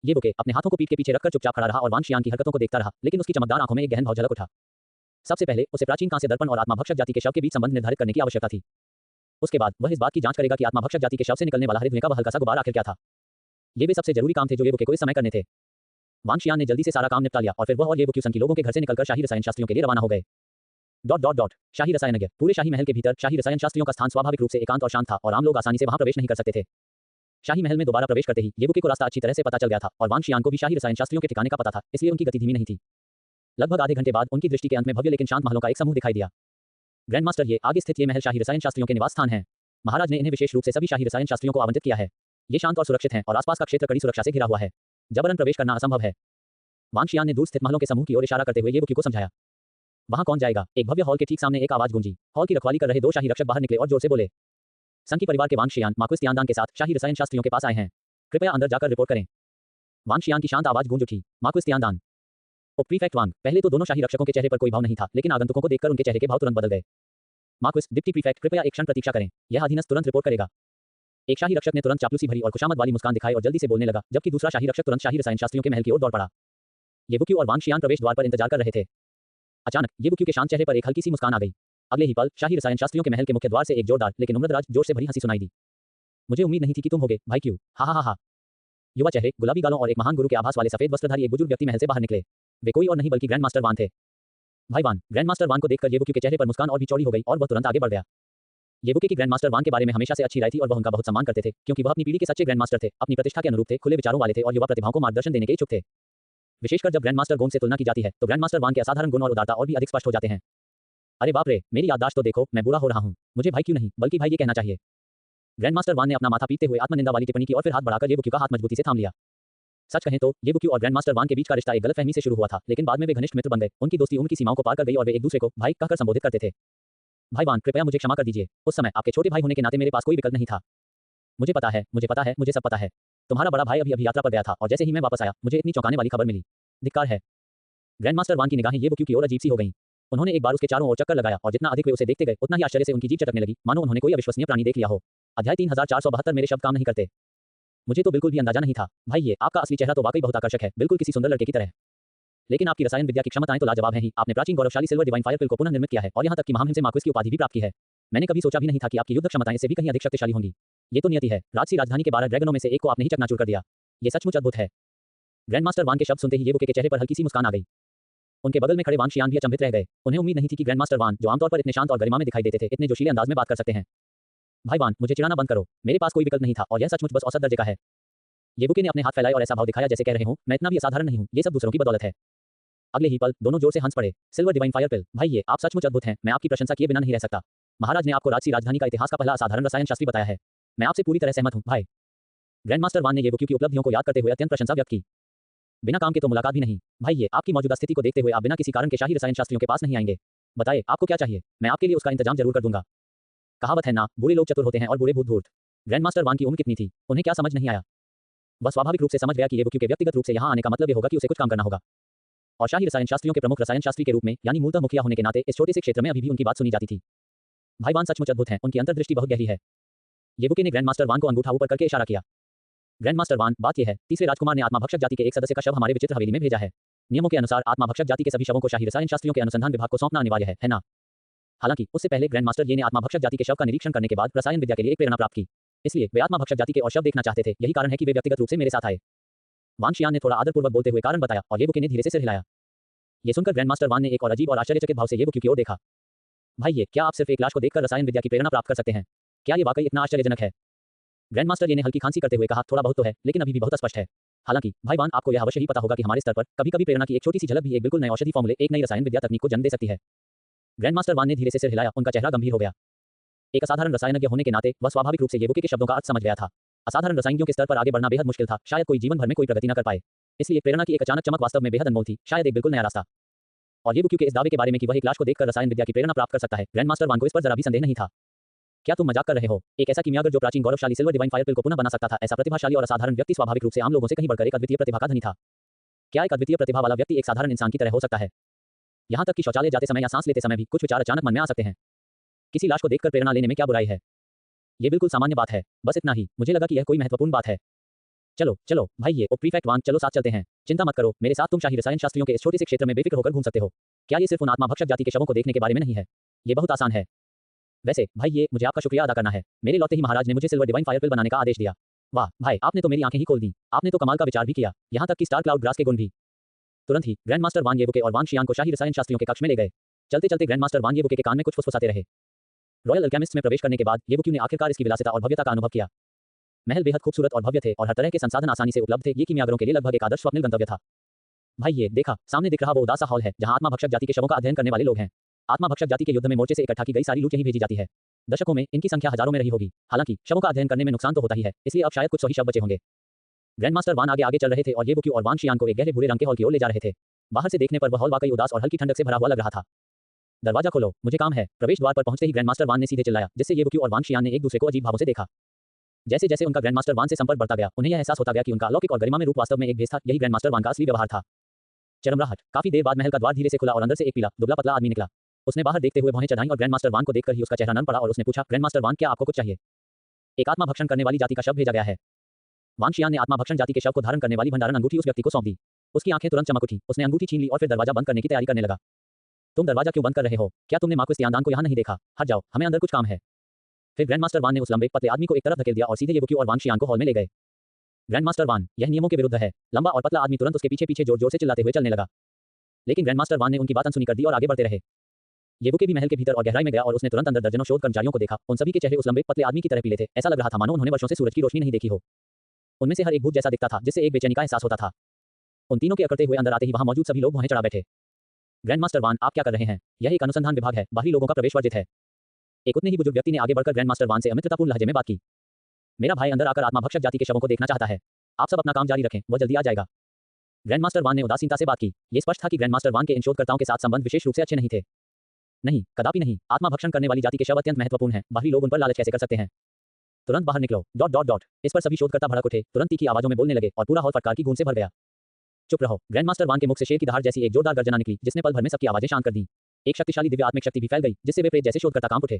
येवुके अपने हाथों को पीठ के पीछे रखकर चुपचाप खड़ा रहा और वांग शियान की हरकतों को देखता रहा, लेकिन उसकी चमकदार आंखों में एक गहन भाव झलक उठा। सबसे पहले उसे प्राचीन कांस्य दर्पण और आत्मा भक्षक जाति के शव के बीच संबंध निर्धारित करने की आवश्यकता थी। उसके बाद वह इस बात की जांच करेगा कि आत्मा भक्षक जाति के शव से निकलने वाला हरे धुएं का वह हल्का सा गुबार आखिर क्या था। ये वे सबसे जरूरी काम थे जो येवुके को इस समय करने थे। वांग शियान ने जल्दी से सारा काम निपटा लिया और फिर वह और येवुके सन के लोगों के घर से निकलकर शाही रसायन शास्त्रियों के लिए रवाना हो गए। शाही रसायनज्ञ। पूरे शाही महल के भीतर शाही रसायन शास्त्रियों का स्थान स्वाभाविक रूप से एकांत और शांत था, और आम लोग आसानी से वहां प्रवेश नहीं कर सकते थे। शाही महल में दोबारा प्रवेश करते ही येवुके को रास्ता अच्छी तरह से पता चल गया था, और वांग शियान को भी शाही रसायन शास्त्रियों के ठिकाने का पता था, इसलिए उनकी गति धीमी नहीं थी। लगभग आधे घंटे बाद उनकी दृष्टि के अंत में भव्य लेकिन शांत महलों का एक समूह दिखाई दिया। ग्रैंडमास्टर, ये आगे स्थित ये महल शाही रसायन शास्त्रियों के निवास स्थान है। महाराज ने इन्हें विशेष रूप से सभी शाही रसायन शास्त्रियों को आवंटित किया है। ये शांत और सुरक्षित हैं और आसपास का क्षेत्र कड़ी सुरक्षा से घिरा हुआ है। जबरन प्रवेश करना असंभव है। वांग शियान ने दूर स्थित महलों के समूह की ओर इशारा करते हुए येवुके को समझाया। वहां कौन जाएगा? एक भव्य हॉल के ठीक सामने एक आवाज गूंजी। हॉल की रखवाली कर रहे 2 शाही रक्षक बाहर निकले और जोर से बोले, संकी परिवार के वांग शियान मार्क्विस तियानदान के साथ शाही रसायन शास्त्रियों के पास आए हैं। कृपया अंदर जाकर रिपोर्ट करें। वांग शियान की शांत आवाज गूंज उठी। मार्क्विस तियानदान। ओ प्रीफेक्ट वांग। पहले तो दोनों शाही रक्षकों के चेहरे पर कोई भाव नहीं था, लेकिन आगंतुकों को देखकर उनके चेहरे के भाव तुरंत बदल गए। मार्क्विस, डिप्टी प्रीफेक्ट, कृपया एक क्षण प्रतीक्षा करें। यह अधीनस्थ तुरंत रिपोर्ट करेगा। एक शाही रक्षक ने तुरंत चापलूसी भरी और खुशामद वाली मुस्कान दिखाई और जल्दी से बोलने लगा, जबकि दूसरा शाही रक्षक तुरंत शाही रसायन शास्त्रियों के महल की ओर दौड़ पड़ा। येवुके और वांग शियान प्रवेश द्वार पर इंतजार कर रहे थे। अचानक येवुके के शांत चेहरे पर एक हल्की सी मुस्कान आ गई। अगले ही पल शाही रसायन शास्त्रियों के महल के मुख्य द्वार से एक जोरदार लेकिन उम्रदराज जोर से भरी हंसी सुनाई दी। मुझे उम्मीद नहीं थी कि तुम होगे, भाई क्यों? हा हा हा हा। युवा चेहरे, गुलाबी गालों और एक महान गुरु के आभास वाले सफेद वस्त्रधारी एक बुजुर्ग व्यक्ति महल से बाहर निकले। वे कोई और नहीं बल्कि ग्रैंडमास्टर वान थे। भाई वान। ग्रैंडमास्टर वान को देखकर येवुके के चेहरे पर मुस्कान और भी चौड़ी हो गई और वह तुरंत आगे बढ़ गया। येवुके की ग्रैंडमास्टर वान के बारे में हमेशा से अच्छी राय थी और वह उनका बहुत सम्मान करते थे, क्योंकि वह अपनी पीढ़ी के सच्चे ग्रैंडमास्टर थे, अपनी प्रतिष्ठा के अनुरूप थे, खुले विचारों वाले थे और युवा प्रतिभाओं को मार्गदर्शन देने के इच्छुक थे। विशेषकर जब ग्रैंडमास्टर गोम से तुलना की जाती है, तो ग्रैंडमास्टर वान के असाधारण गुण और उदारता और भी अधिक स्पष्ट हो जाते हैं। अरे बाप रे, मेरी याददाश्त तो देखो, मैं बूढ़ा हो रहा हूँ। मुझे भाई क्यों नहीं, बल्कि भाई ये कहना चाहिए। ग्रैंडमास्टर वान ने अपना माथा पीटते हुए आत्मनिंदा वाली टिप्पणी की और फिर हाथ बढ़ाकर येवुके का हाथ मजबूती से थाम लिया। सच कहें तो येवुके और ग्रैंडमास्टर वान के बीच का रिश्ता एक गलतफहमी से शुरू हुआ था, लेकिन बाद में वे घनिष्ठ मित्र बन गए। उनकी दोस्ती उनकी सीमाओं को पार कर गई और वे एक दूसरे को भाई कहकर संबोधित करते थे। भाई वान, कृपया मुझे क्षमा कर दीजिए। उस समय आपके छोटे भाई होने के नाते मेरे पास कोई विकल्प नहीं था। मुझे पता है, मुझे सब पता है। तुम्हारा बड़ा भाई अभी यात्रा पर गया था और जैसे ही मैं वापस आया, मुझे इतनी चौंकाने वाली खबर मिली। धिक्कार है। ग्रैंडमास्टर वान की निगाहें येवुके की ओर अजीब सी हो गईं। उन्होंने एक बार उसके चारों ओर चक्कर लगाया और जितना अधिक वे उसे देखते गए, उतना ही आश्चर्य से उनकी जीभ चटकने लगी, मानो उन्होंने कोई अविश्वसनीय प्राणी देख लिया हो। अध्याय 3472। मेरे शब्द काम नहीं करते। मुझे तो बिल्कुल भी अंदाजा नहीं था। भाई, ये आपका असली चेहरा तो वाकई बहुत आकर्षक है, बिल्कुल किसी सुंदर लड़के की तरह। लेकिन आपकी रसायन विद्या की क्षमताएं तो लाजवाब हैं ही। आपने प्राचीन गौरवशाली सिल्वर डिवाइन फायर पिल को पुनः निर्मित किया है और यहाँ तक कि महामहिम से मार्क्विस की उपाधि भी प्राप्त की है। मैंने कभी सोचा भी नहीं था कि आपकी युद्ध क्षमताएं इससे भी कहीं अधिक शक्तिशाली होंगी। ये तो नियति है। राजसी राजधानी के 12 ड्रैगनों में से एक को आपने ही चकनाचूर कर दिया। ये सचमुच अद्भुत है। ग्रैंडमास्टर वान के शब्द सुनते ही येवुके के चेहरे पर हल्की सी मुस्कान आ गई। उनके बगल में खड़े वांग शियान भी अचंभित रह गए। उन्हें उम्मीद नहीं थी कि ग्रैंडमास्टर वान, जो आमतौर पर इतने शांत और गरिमा में दिखाई देते थे, इतने जोशीले अंदाज में बात कर सकते हैं। भाई वान, मुझे चिढ़ाना बंद करो। मेरे पास कोई विकल्प नहीं था और यह सचमुच बस औसत दर्जे का है। येवुके ने अपने हाथ फैलाए और ऐसा भाव दिखाया जैसे कह रहे हो, मैं इतना भी असाधारण नहीं हूँ, ये सब दूसरों की बदौलत है। अगले ही पल दोनों जोर से हंस पड़े। सिल्वर डिवाइन फायर पिल, भाई ये आप सचमुच अद्भुत हैं, मैं आपकी प्रशंसा किए बिना नहीं रह सकता। महाराज ने आपको राजसी राजधानी का इतिहास का पहला असाधारण रसायन शास्त्री बताया है। मैं आपसे पूरी तरह सहमत हूँ भाई। ग्रैंडमास्टर वान ने येवोक्यू की उपलब्धियों को याद करते हुए अत्यंत प्रशंसा व्यक्त की। बिना काम के तो मुलाकात भी नहीं। भाई ये आपकी मौजूदा स्थिति को देखते हुए आप बिना किसी कारण के शाही रसायन शास्त्रियों के पास नहीं आएंगे। बताइए आपको क्या चाहिए, मैं आपके लिए उसका इंतजाम जरूर कर दूंगा। कहावत है ना, बुरे लोग चतुर होते हैं और बुरे भूत धूर्त। ग्रैंडमास्टर वान की उम्र कितनी थी, उन्हें क्या समझ नहीं आया। वह स्वाभाविक रूप से समझ गया कि येवोक्यू के व्यक्तिगत रूप से यहाँ आने का मतलब ये होगा कि उसे कुछ काम करना होगा। और शाही रसायन शास्त्रियों के प्रमुख रसायन शास्त्री के रूप में यानी मूलतः मुखिया होने के नाते इस छोटे से क्षेत्र में अभी भी उनकी बात सुनी जाती थी। भाई वान सचमुच अद्भुत हैं, उनकी अंतर्दृष्टि बहुत गहरी है। येवोक्यू ने ग्रैंडमास्टर वान को अंगूठा ऊपर करके इशारा किया। ग्रैंडमास्टर वान, बात यह है, तीसरे राजकुमार ने आत्मा भक्षक जाति के एक सदस्य का शव हमारे विचित्र हवेली में भेजा है। नियमों के अनुसार आत्मा भक्षक जाति के सभी शवों को शाही रसायन शास्त्रियों के अनुसंधान विभाग को सौंपना अनिवार्य है ना। हालांकि उससे पहले ग्रैंडमास्टर ये ने आत्मा भक्षक जाति के शव का निरीक्षण करने के बाद रसायन विद्या के लिए एक प्रेरणा प्राप्त की। इसलिए वे आत्मा भक्षक जाति के और शव देखना चाहते थे, यही कारण है कि वे व्यक्तिगत रूप से मेरे साथ आए। वान शियान ने थोड़ा आदरपूर्वक बोलते हुए कारण बताया और येवोक्यू ने धीरे से सिर हिलाया। ये सुनकर ग्रैंडमास्टर वान ने एक और अजीब और आश्चर्यचकित भाव से येवोक्यू की ओर देखा। भाई ये क्या आप सिर्फ एक लाश को देखकर रसायन विद्या की प्रेरणा प्राप्त कर सकते हैं? क्या ये वाकई इतना आश्चर्यजनक है? ग्रैंडमास्टर ये ने हल्की खांसी करते हुए कहा, थोड़ा बहुत तो है, लेकिन अभी भी बहुत स्पष्ट है। हालांकि भाई वान, आपको यह अवश्य ही पता होगा कि हमारे स्तर पर कभी-कभी प्रेरणा की एक छोटी सी झलक भी एक बिल्कुल नए औषधि फॉर्मूले, एक नई रसायन विद्या तकनीक को जन्म दे सकती है। ग्रैंडमास्टर वान ने धीरे से सिर हिलाया, उनका चेहरा गंभीर हो गया। एक असाधारण रसायनज्ञ होने के नाते वह स्वाभाविक रूप से येवोक्यू के शब्दों का अर्थ समझ गया था। असाधारण रसायनज्ञों के स्तर पर आगे बढ़ना बेहद मुश्किल था, शायद कोई जीवन भर में कोई प्रगति न कर पाए। इसलिए प्रेरणा की एक अचानक चमक वास्तव में बेहद अनमोल थी, शायद एक बिल्कुल नया रास्ता। और येवोक्यू के इस दावे के बारे में कि वह एक लाश को देखकर रसायन विद्या की प्रेरणा प्राप्त कर सकता है, ग्रैंडमास्टर वान को इस पर जरा भी संदेह नहीं था। क्या तुम मजाक कर रहे हो? एक ऐसा कीमियागर जो प्राचीन गौरवशाली सिल्वर डिवाइन फायर पिल को पुनः बना सकता था, ऐसा प्रतिभाशाली और असाधारण व्यक्ति स्वाभाविक रूप से आम लोगों से कहीं बढ़कर एक अद्वितीय प्रतिभा का धनी था। क्या एक अद्वितीय प्रतिभा वाला व्यक्ति एक साधारण इंसान की तरह हो सकता है? यहाँ तक कि शौचालय जाते समय या सांस लेते समय भी कुछ विचार अचानक मन में आ सकते हैं। किसी लाश को देखकर प्रेरणा लेने में क्या बुराई है? ये बिल्कुल सामान्य बात है। बस इतना ही, मुझे लगा कि यह कोई महत्वपूर्ण बात है। चलो चलो भाई ये ओ प्रीफेक्ट वान, चलो साथ चलते हैं। चिंता मत करो, मेरे साथ तुम शाही रसायन शास्त्रियों के इस छोटे से क्षेत्र में बेफिक्र होकर घूम सकते हो। क्या ये सिर्फ उन आत्मा भक्षक जाति के शवों को देखने के बारे में नहीं है? ये बहुत आसान है। वैसे भाई ये मुझे आपका शुक्रिया अदा करना है, मेरे लौटे ही महाराज ने मुझे सिल्वर डिवाइन फायर पिल बनाने का आदेश दिया। वाह भाई, आपने तो मेरी आंखें ही खोल दी। आपने तो कमाल का विचार भी किया, यहाँ तक कि स्टार क्लाउड ग्रास के गुण भी। तुरंत ही ग्रैंडमास्टर वान येवोके और वान शियान को शाही रसायन शास्त्रियों के कक्ष में ले गए। चलते चलते ग्रैंडमास्टर वान येवोके के कान में कुछ फुसफुसाते रहे। रॉयल अल्केमिस्ट्स में प्रवेश करने के बाद येवोक्यू ने आखिरकार इसकी विलासिता और भव्यता का अनुभव किया। महल बेहद खूबसूरत और भव्य थे और हर तरह के संसाधन आसानी से उपलब्ध थे। ये कीमियागरों के लिए लगभग एक आदर्श स्वप्निल गंतव्य था। भाई ये देखा, सामने दिख रहा वो उदास सा हॉल है जहां आत्मा भक्षक जाति के शवों का अध्ययन करने वाले लोग हैं। आत्मा भक्षक जाति के युद्ध में मोर्चे से इकट्ठा की गई सारी लूट यहीं भेजी जाती है। दशकों में इनकी संख्या हजारों में रही होगी। हालांकि शवों का अध्ययन करने में नुकसान तो होता ही है, इसलिए अब शायद कुछ 100 ही शव बचे होंगे। ग्रैंडमास्टर वान आगे आगे चल रहे थे और येवोक्यू और वान शियान को एक गहरे भूरे रंग के हॉल की ओर ले जा रहे थे। बाहर से देखने पर वह हॉल वाकई उदास और हल्की ठंडक से भरा हुआ लग रहा था। दरवाजा खोलो, मुझे काम है। प्रवेश द्वार पर पहुंचते ही ग्रैंडमास्टर वान ने सीधे चिल्लाया, जिससे येवोक्यू और वान शियान ने एक दूसरे को अजीब भावों से देखा। जैसे जैसे उनका ग्रैंडमास्टर वान से संपर्क बढ़ता गया, उन्हें यह एहसास होता गया कि उनका अलौकिक और गरिमा में रूप वास्तव में एक भेष था। यही ग्रैंडमास्टर वान का असली व्यवहार था। चरमराहट। काफी देर बाद महल का द्वार धीरे से खुला और अंदर से एक पीला दुबला पतला आदमी निकला। उसने बाहर देखते हुए भौहें चढ़ाई और ग्रैंडमास्टर वान को देखकर ही उसका चेहरा नरम पड़ा और उसने पूछा, ग्रैंडमास्टर वान क्या आपको कुछ चाहिए? एक आत्मा भक्षण करने वाली जाति का शव भेजा गया है। वान शियान ने आत्मा भक्षण जाति के शव को धारण करने वाली भंडारण अंगूठी उस व्यक्ति को सौंप दी। उसकी आंखें तुरंत चमक उठी। उसने अंगूठी छीन ली और फिर दरवाजा बंद करने की तैयारी करने लगा। तुम दरवाजा क्यों बंद कर रहे हो? क्या तुमने मार्क्विस तियानदान को यहाँ नहीं देखा? हट जाओ, हमें अंदर कुछ काम है। फिर ग्रैंडमास्टर वान ने उस लंबे पतले आदमी को एक तरफ धकेल दिया और सीधे येवोक्यू और वान शियान को हॉल में ले गए। ग्रैंडमास्टर वान, यह नियमों के विरुद्ध है। लंबा और पतला आदमी तुरंत उसके पीछे पीछे जोर जोर से चिल्लाते हुए चलने लगा। लेकिन ग्रैंडमास्टर वान ने उनकी बात अनसुनी कर दी और आगे बढ़ते रहे। येवोके भी महल के भीतर और गहराई में गया और उसने तुरंत अंदर दर्जनों शोध कर्मचारियों को देखा। उन सभी के चेहरे उस लंबे पतले आदमी की तरह पीले थे। ऐसा लग रहा था मानो उन्होंने वर्षों से सूरज की रोशनी नहीं देखी हो। उनमें से हर एक भूत जैसा दिखता था, जिससे एक बेचैनी का एहसास होता था। उन तीनों के अकड़ते हुए अंदर आते ही वहां मौजूद सभी लोग भौहें चढ़ा बैठे। ग्रैंडमास्टर वान, आप क्या कर रहे हैं? यह एक अनुसंधान विभाग है, बाहरी लोगों का प्रवेश वर्जित है। एक उतने ही बुजुर्ग व्यक्ति ने आगे बढ़कर ग्रैंडमास्टर वान से अमित्रतापूर्ण लहजे में बात की। मेरा भाई अंदर आकर आत्मा भक्षक जाति के शवों को देखना चाहता है। आप सब अपना काम जारी रखें, वह जल्दी आ जाएगा। ग्रैंडमास्टर वान ने उदासीनता से बात की। यह स्पष्ट था कि ग्रैंडमास्टर वान के इन शोधकर्ताओं के साथ संबंध विशेष रूप से अच्छे नहीं थे। नहीं, कदापि नहीं। आत्मा भक्षण करने वाली जाति के शव अत्यंत महत्वपूर्ण हैं। बाहरी लोग उन पर लालच कैसे कर सकते हैं? तुरंत बाहर निकलो। Dot dot dot. इस पर सभी शोधकर्ता भड़क उठे, तुरंत तीखी आवाजों में बोलने लगे और पूरा हॉल फटकार की गूंज से भर गया। चुप रहो। ग्रैंडमास्टर वान के मुख से शेर की दहाड़ जैसी एक जोरदार गर्जना निकली, जिसने पल भर में सबकी आवाजें शांत कर दी। एक शक्तिशाली दिव्य आत्मिक शक्ति भी फैल गई, जिससे वे प्रेत जैसे शोधकर्ता कांप उठे।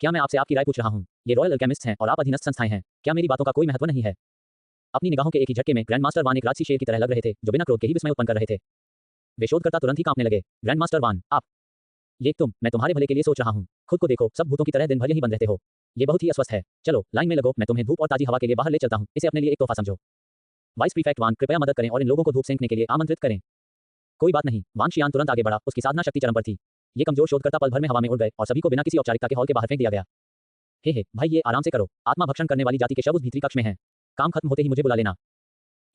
क्या मैं आपसे आपकी राय पूछ रहा हूँ? ये रॉयल अल्केमिस्ट्स हैं और आप अधीनस्थ संस्थाएं हैं। क्या मेरी बातों का कोई महत्व नहीं है? अपनी निगाहों के एक ही झटके में ग्रैंडमास्टर वान एक राजसी शेर की तरह लग रहे थे, जो बिना क्रोध के ही विस्मय उत्पन्न कर रहे थे। वे शोधकर्ता तुरंत ही कांपने लगे। ग्रैंडमास्टर वान, आप ये मैं तुम्हारे भले के लिए सोच रहा हूँ। खुद को देखो, सब भूतों की तरह दिन भर यहीं बंद रहते हो। ये बहुत ही अस्वस्थ है। चलो लाइन में लगो, मैं तुम्हें धूप और ताजी हवा के लिए बाहर ले चलता हूँ। इसे अपने लिए एक तोहफा समझो। वाइस प्रीफेक्ट वान, कृपया मदद करें और इन लोगों को धूप सेंकने के लिए आमंत्रित करें। कोई बात नहीं। वान शियान तुरंत आगे बढ़ा। उसकी साधना शक्ति चरम पर थी। ये कमजोर शोधकर्ता पल भर में हवा में उड़ गए और सभी को बिना किसी औपचारिकता के हॉल के बाहर फेंक दिया गया। हे भाई ये आराम से करो। आत्मा भक्षण करने वाली जाति के शव उस भीतरी कक्ष में हैं। काम खत्म होते ही मुझे बुला लेना।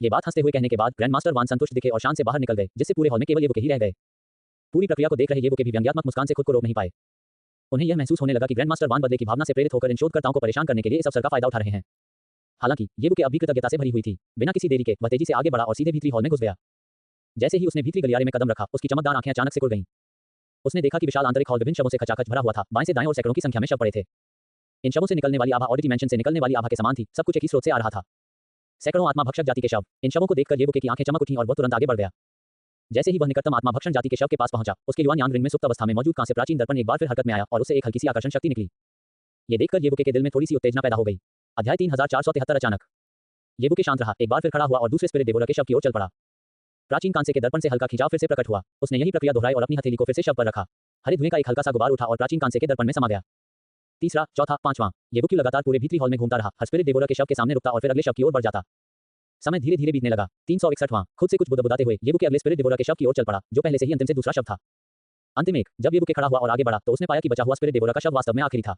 ये बात हंसते हुए कहने के बाद ग्रैंड मास्टर वान संतुष्ट दिखे और शान से बाहर निकल गए, जिससे पूरे हॉल में केवल येबुके ही रह गए। पूरी प्रक्रिया को देख रहे येबुके भी व्यंग्यात्मक मुस्कान से खुद को रोक नहीं पाए। उन्हें यह महसूस होने लगा कि ग्रैंड मास्टर वान बदले की भावना से प्रेरित होकर इन शोधकर्ताओं को परेशान करने के लिए इस अवसर का फायदा उठा रहे हैं। हालांकि येबुके अब भी कृतज्ञता से भरी हुई थी। बिना किसी देरी के वह तेजी से आगे बढ़ा और सीधे भीतरी हॉल में घुस गया। जैसे ही उसने भीतरी गलियारे में कदम रखा, उसकी चमकदार आंखें अचानक से खुल गईं। उसने देखा कि विशाल आंतरिक हॉल विभिन्न शवों से खचाखच भरा हुआ था। बाएं से दाएं और सैकड़ों की संख्या में शव पड़े थे। इन शवों से निकलने वाली आभा ऑडिटी मैंशन से निकलने वाली आभा के समान थी। सब कुछ एक ही स्रोत से आ रहा था। सैकड़ों आत्मा भक्षक जाति के शव। इन शवों को देखकर येबुके की आंखें चमक उठीं और वह तुरंत आगे बढ़ गया। जैसे ही वह निकटतम आत्मा भक्षण जाति के शव के पास पहुंचा, उसके युआन यांग रिंग में सुप्त अवस्था में मौजूद कांस्य प्राचीन दर्पण एक बार फिर हरकत में आया और उससे एक हल्की सी आकर्षण शक्ति निकली। ये देखकर येबुके के दिल में थोड़ी सी उत्तेजना पैदा हो गई। अध्याय 3473 अचानक येबुके शांत रहा, एक बार फिर खड़ा हुआ और दूसरे स्पिरिट देवोरा के शव की ओर चल पड़ा। प्राचीन कांस्य के दर्पण से हल्का खिंचाव फिर से प्रकट हुआ। उसने यही प्रक्रिया दोहराई और अपनी हथेली को फिर से शव पर रखा। हरे धुएं का एक हल्का सा गुबार उठा और प्राचीन कांस्य के दर्पण में समा गया। तीसरा, चौथा, पांचवां। येबुके लगातार पूरे भीतरी हॉल में घूमता रहा। हर स्पिरिट देवोरा के शव के सामने रुकता और फिर अगले शव की ओर बढ़ जाता। समय धीरे धीरे बीतने लगा। 361वां। खुद से कुछ बुदबुदाते हुए येबुके अगले स्पिरिट देवोरा के शव की ओर चल पड़ा, जो पहले से ही अंतिम से दूसरा शव था। अंतिम एक। जब येबुके खड़ा हुआ और आगे बढ़ा, तो उसने पाया कि बचा हुआ स्पिरिट देवोरा का शव वास्तव में आखिरी था।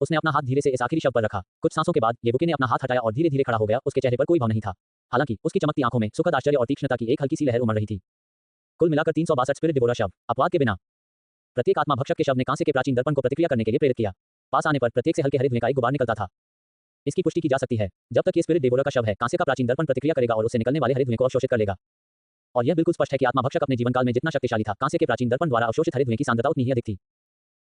उसने अपना हाथ धीरे से इस आखिरी शव पर रखा। कुछ सांसों के बाद येबुके ने अपना हाथ हटाया और धीरे धीरे खड़ा हो गया। उसके चेहरे पर कोई भाव नहीं था। हालांकि उसकी चमकती आंखों में सुखद आश्चर्य और तीक्ष्णता की एक हल्की सी लहर उमड़ रही थी। कुल मिलाकर 362 स्पिरिट देवोरा शव, अपवाद के बिना। प्रत्येक आत्मा भक्षक के शव ने कांस्य के प्राचीन दर्पण को प्रतिक्रिया करने के लिए प्रेरित किया। पास आने पर प्रत्येक से हल्के हरे धुएं का एक गुबार निकलता था। इसकी पुष्टि की जा सकती है, जब तक ये स्पिरिट देवोरा का शव है, कांस्य का प्राचीन दर्पण प्रतिक्रिया करेगा और उससे निकलने वाले हरे धुएं को अवशोषित कर लेगा। और यह बिल्कुल स्पष्ट है कि आत्मा भक्षक अपने जीवन काल में जितना शक्तिशाली था, कांस्य के प्राचीन दर्पण द्वारा अवशोषित हरे धुएं की सांद्रता उतनी ही अधिक थी।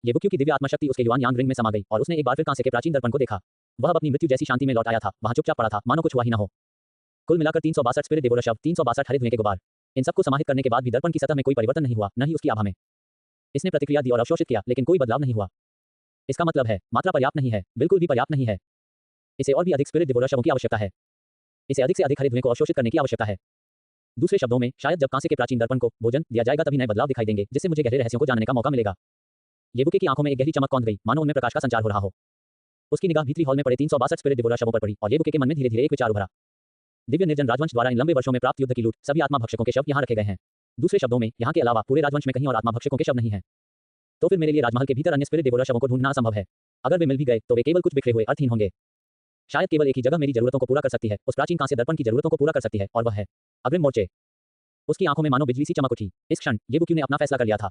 येबुके की दिव्य आत्मा शक्ति उसके युआन यांग रिंग में समा गई और उसने एक बार फिर कांस्य के प्राचीन दर्पण को देखा। वह अपनी मृत्यु जैसी शांति में लौट आया था, वहां चुपचाप पड़ा था, मानो कुछ हुआ ही न हो। कुल मिलाकर 362 स्पिरिट देवोरा शव, 362 हरे धुएं के गुबार। इन सबको समाहित करने के बाद भी दर्पण की सतह में कोई परिवर्तन नहीं हुआ, न ही उसकी आभा में। इसने प्रतिक्रिया दी और अवशोषित किया, लेकिन कोई बदलाव नहीं हुआ। इसका मतलब है, मात्रा पर्याप्त नहीं है, बिल्कुल भी पर्याप्त नहीं है। इसे और भी अधिक स्पिरिट देवोरा शवों की आवश्यकता है। इसे अधिक से अधिक हरे धुएं को अवशोषित करने की आवश्यकता है। दूसरे शब्दों में, शायद जब कांस्य के प्राचीन दर्पण को भोजन दिया जाएगा तभी नए बदलाव दिखाई देंगे, जिससे मुझे गहरे रहस्यों को जानने का मौका मिलेगा। येबुके की आंखों में एक गहरी चमक कौंध गई, मानो उनमें प्रकाश का संचार हो रहा हो। उसकी निगाह भीतरी हॉल में पड़े 362 स्पिरिट देवोरा शवों पर पड़ी और येबुके के मन में धीरे धीरे एक विचार उभरा। दिव्य निर्जन राजवंश द्वारा इन लंबे वर्षों में प्राप्त युद्ध की लूट, सभी आत्मा भक्षकों के शव यहाँ रखे गए हैं। दूसरे शब्दों में, यहाँ के अलावा पूरे राजवंश में कहीं और आत्मा भक्षकों के शव नहीं है। तो फिर मेरे लिए राजमहल के भीतर अन्य स्पिरिट देवोरा शवों को ढूंढना असंभव है। अगर वे मिल भी गए तो वे केवल कुछ बिखरे हुए अर्थहीन होंगे। शायद केवल एक ही जगह मेरी जरूरतों को पूरा कर सकती है, उस प्राचीन कांस्य दर्पण की जरूरतों को पूरा कर सकती है, और वह है अग्रिम मोर्चे। उसकी आंखों में मानो बिजली सी चमक उठी। इस क्षण येबुके ने अपना फैसला कर लिया था।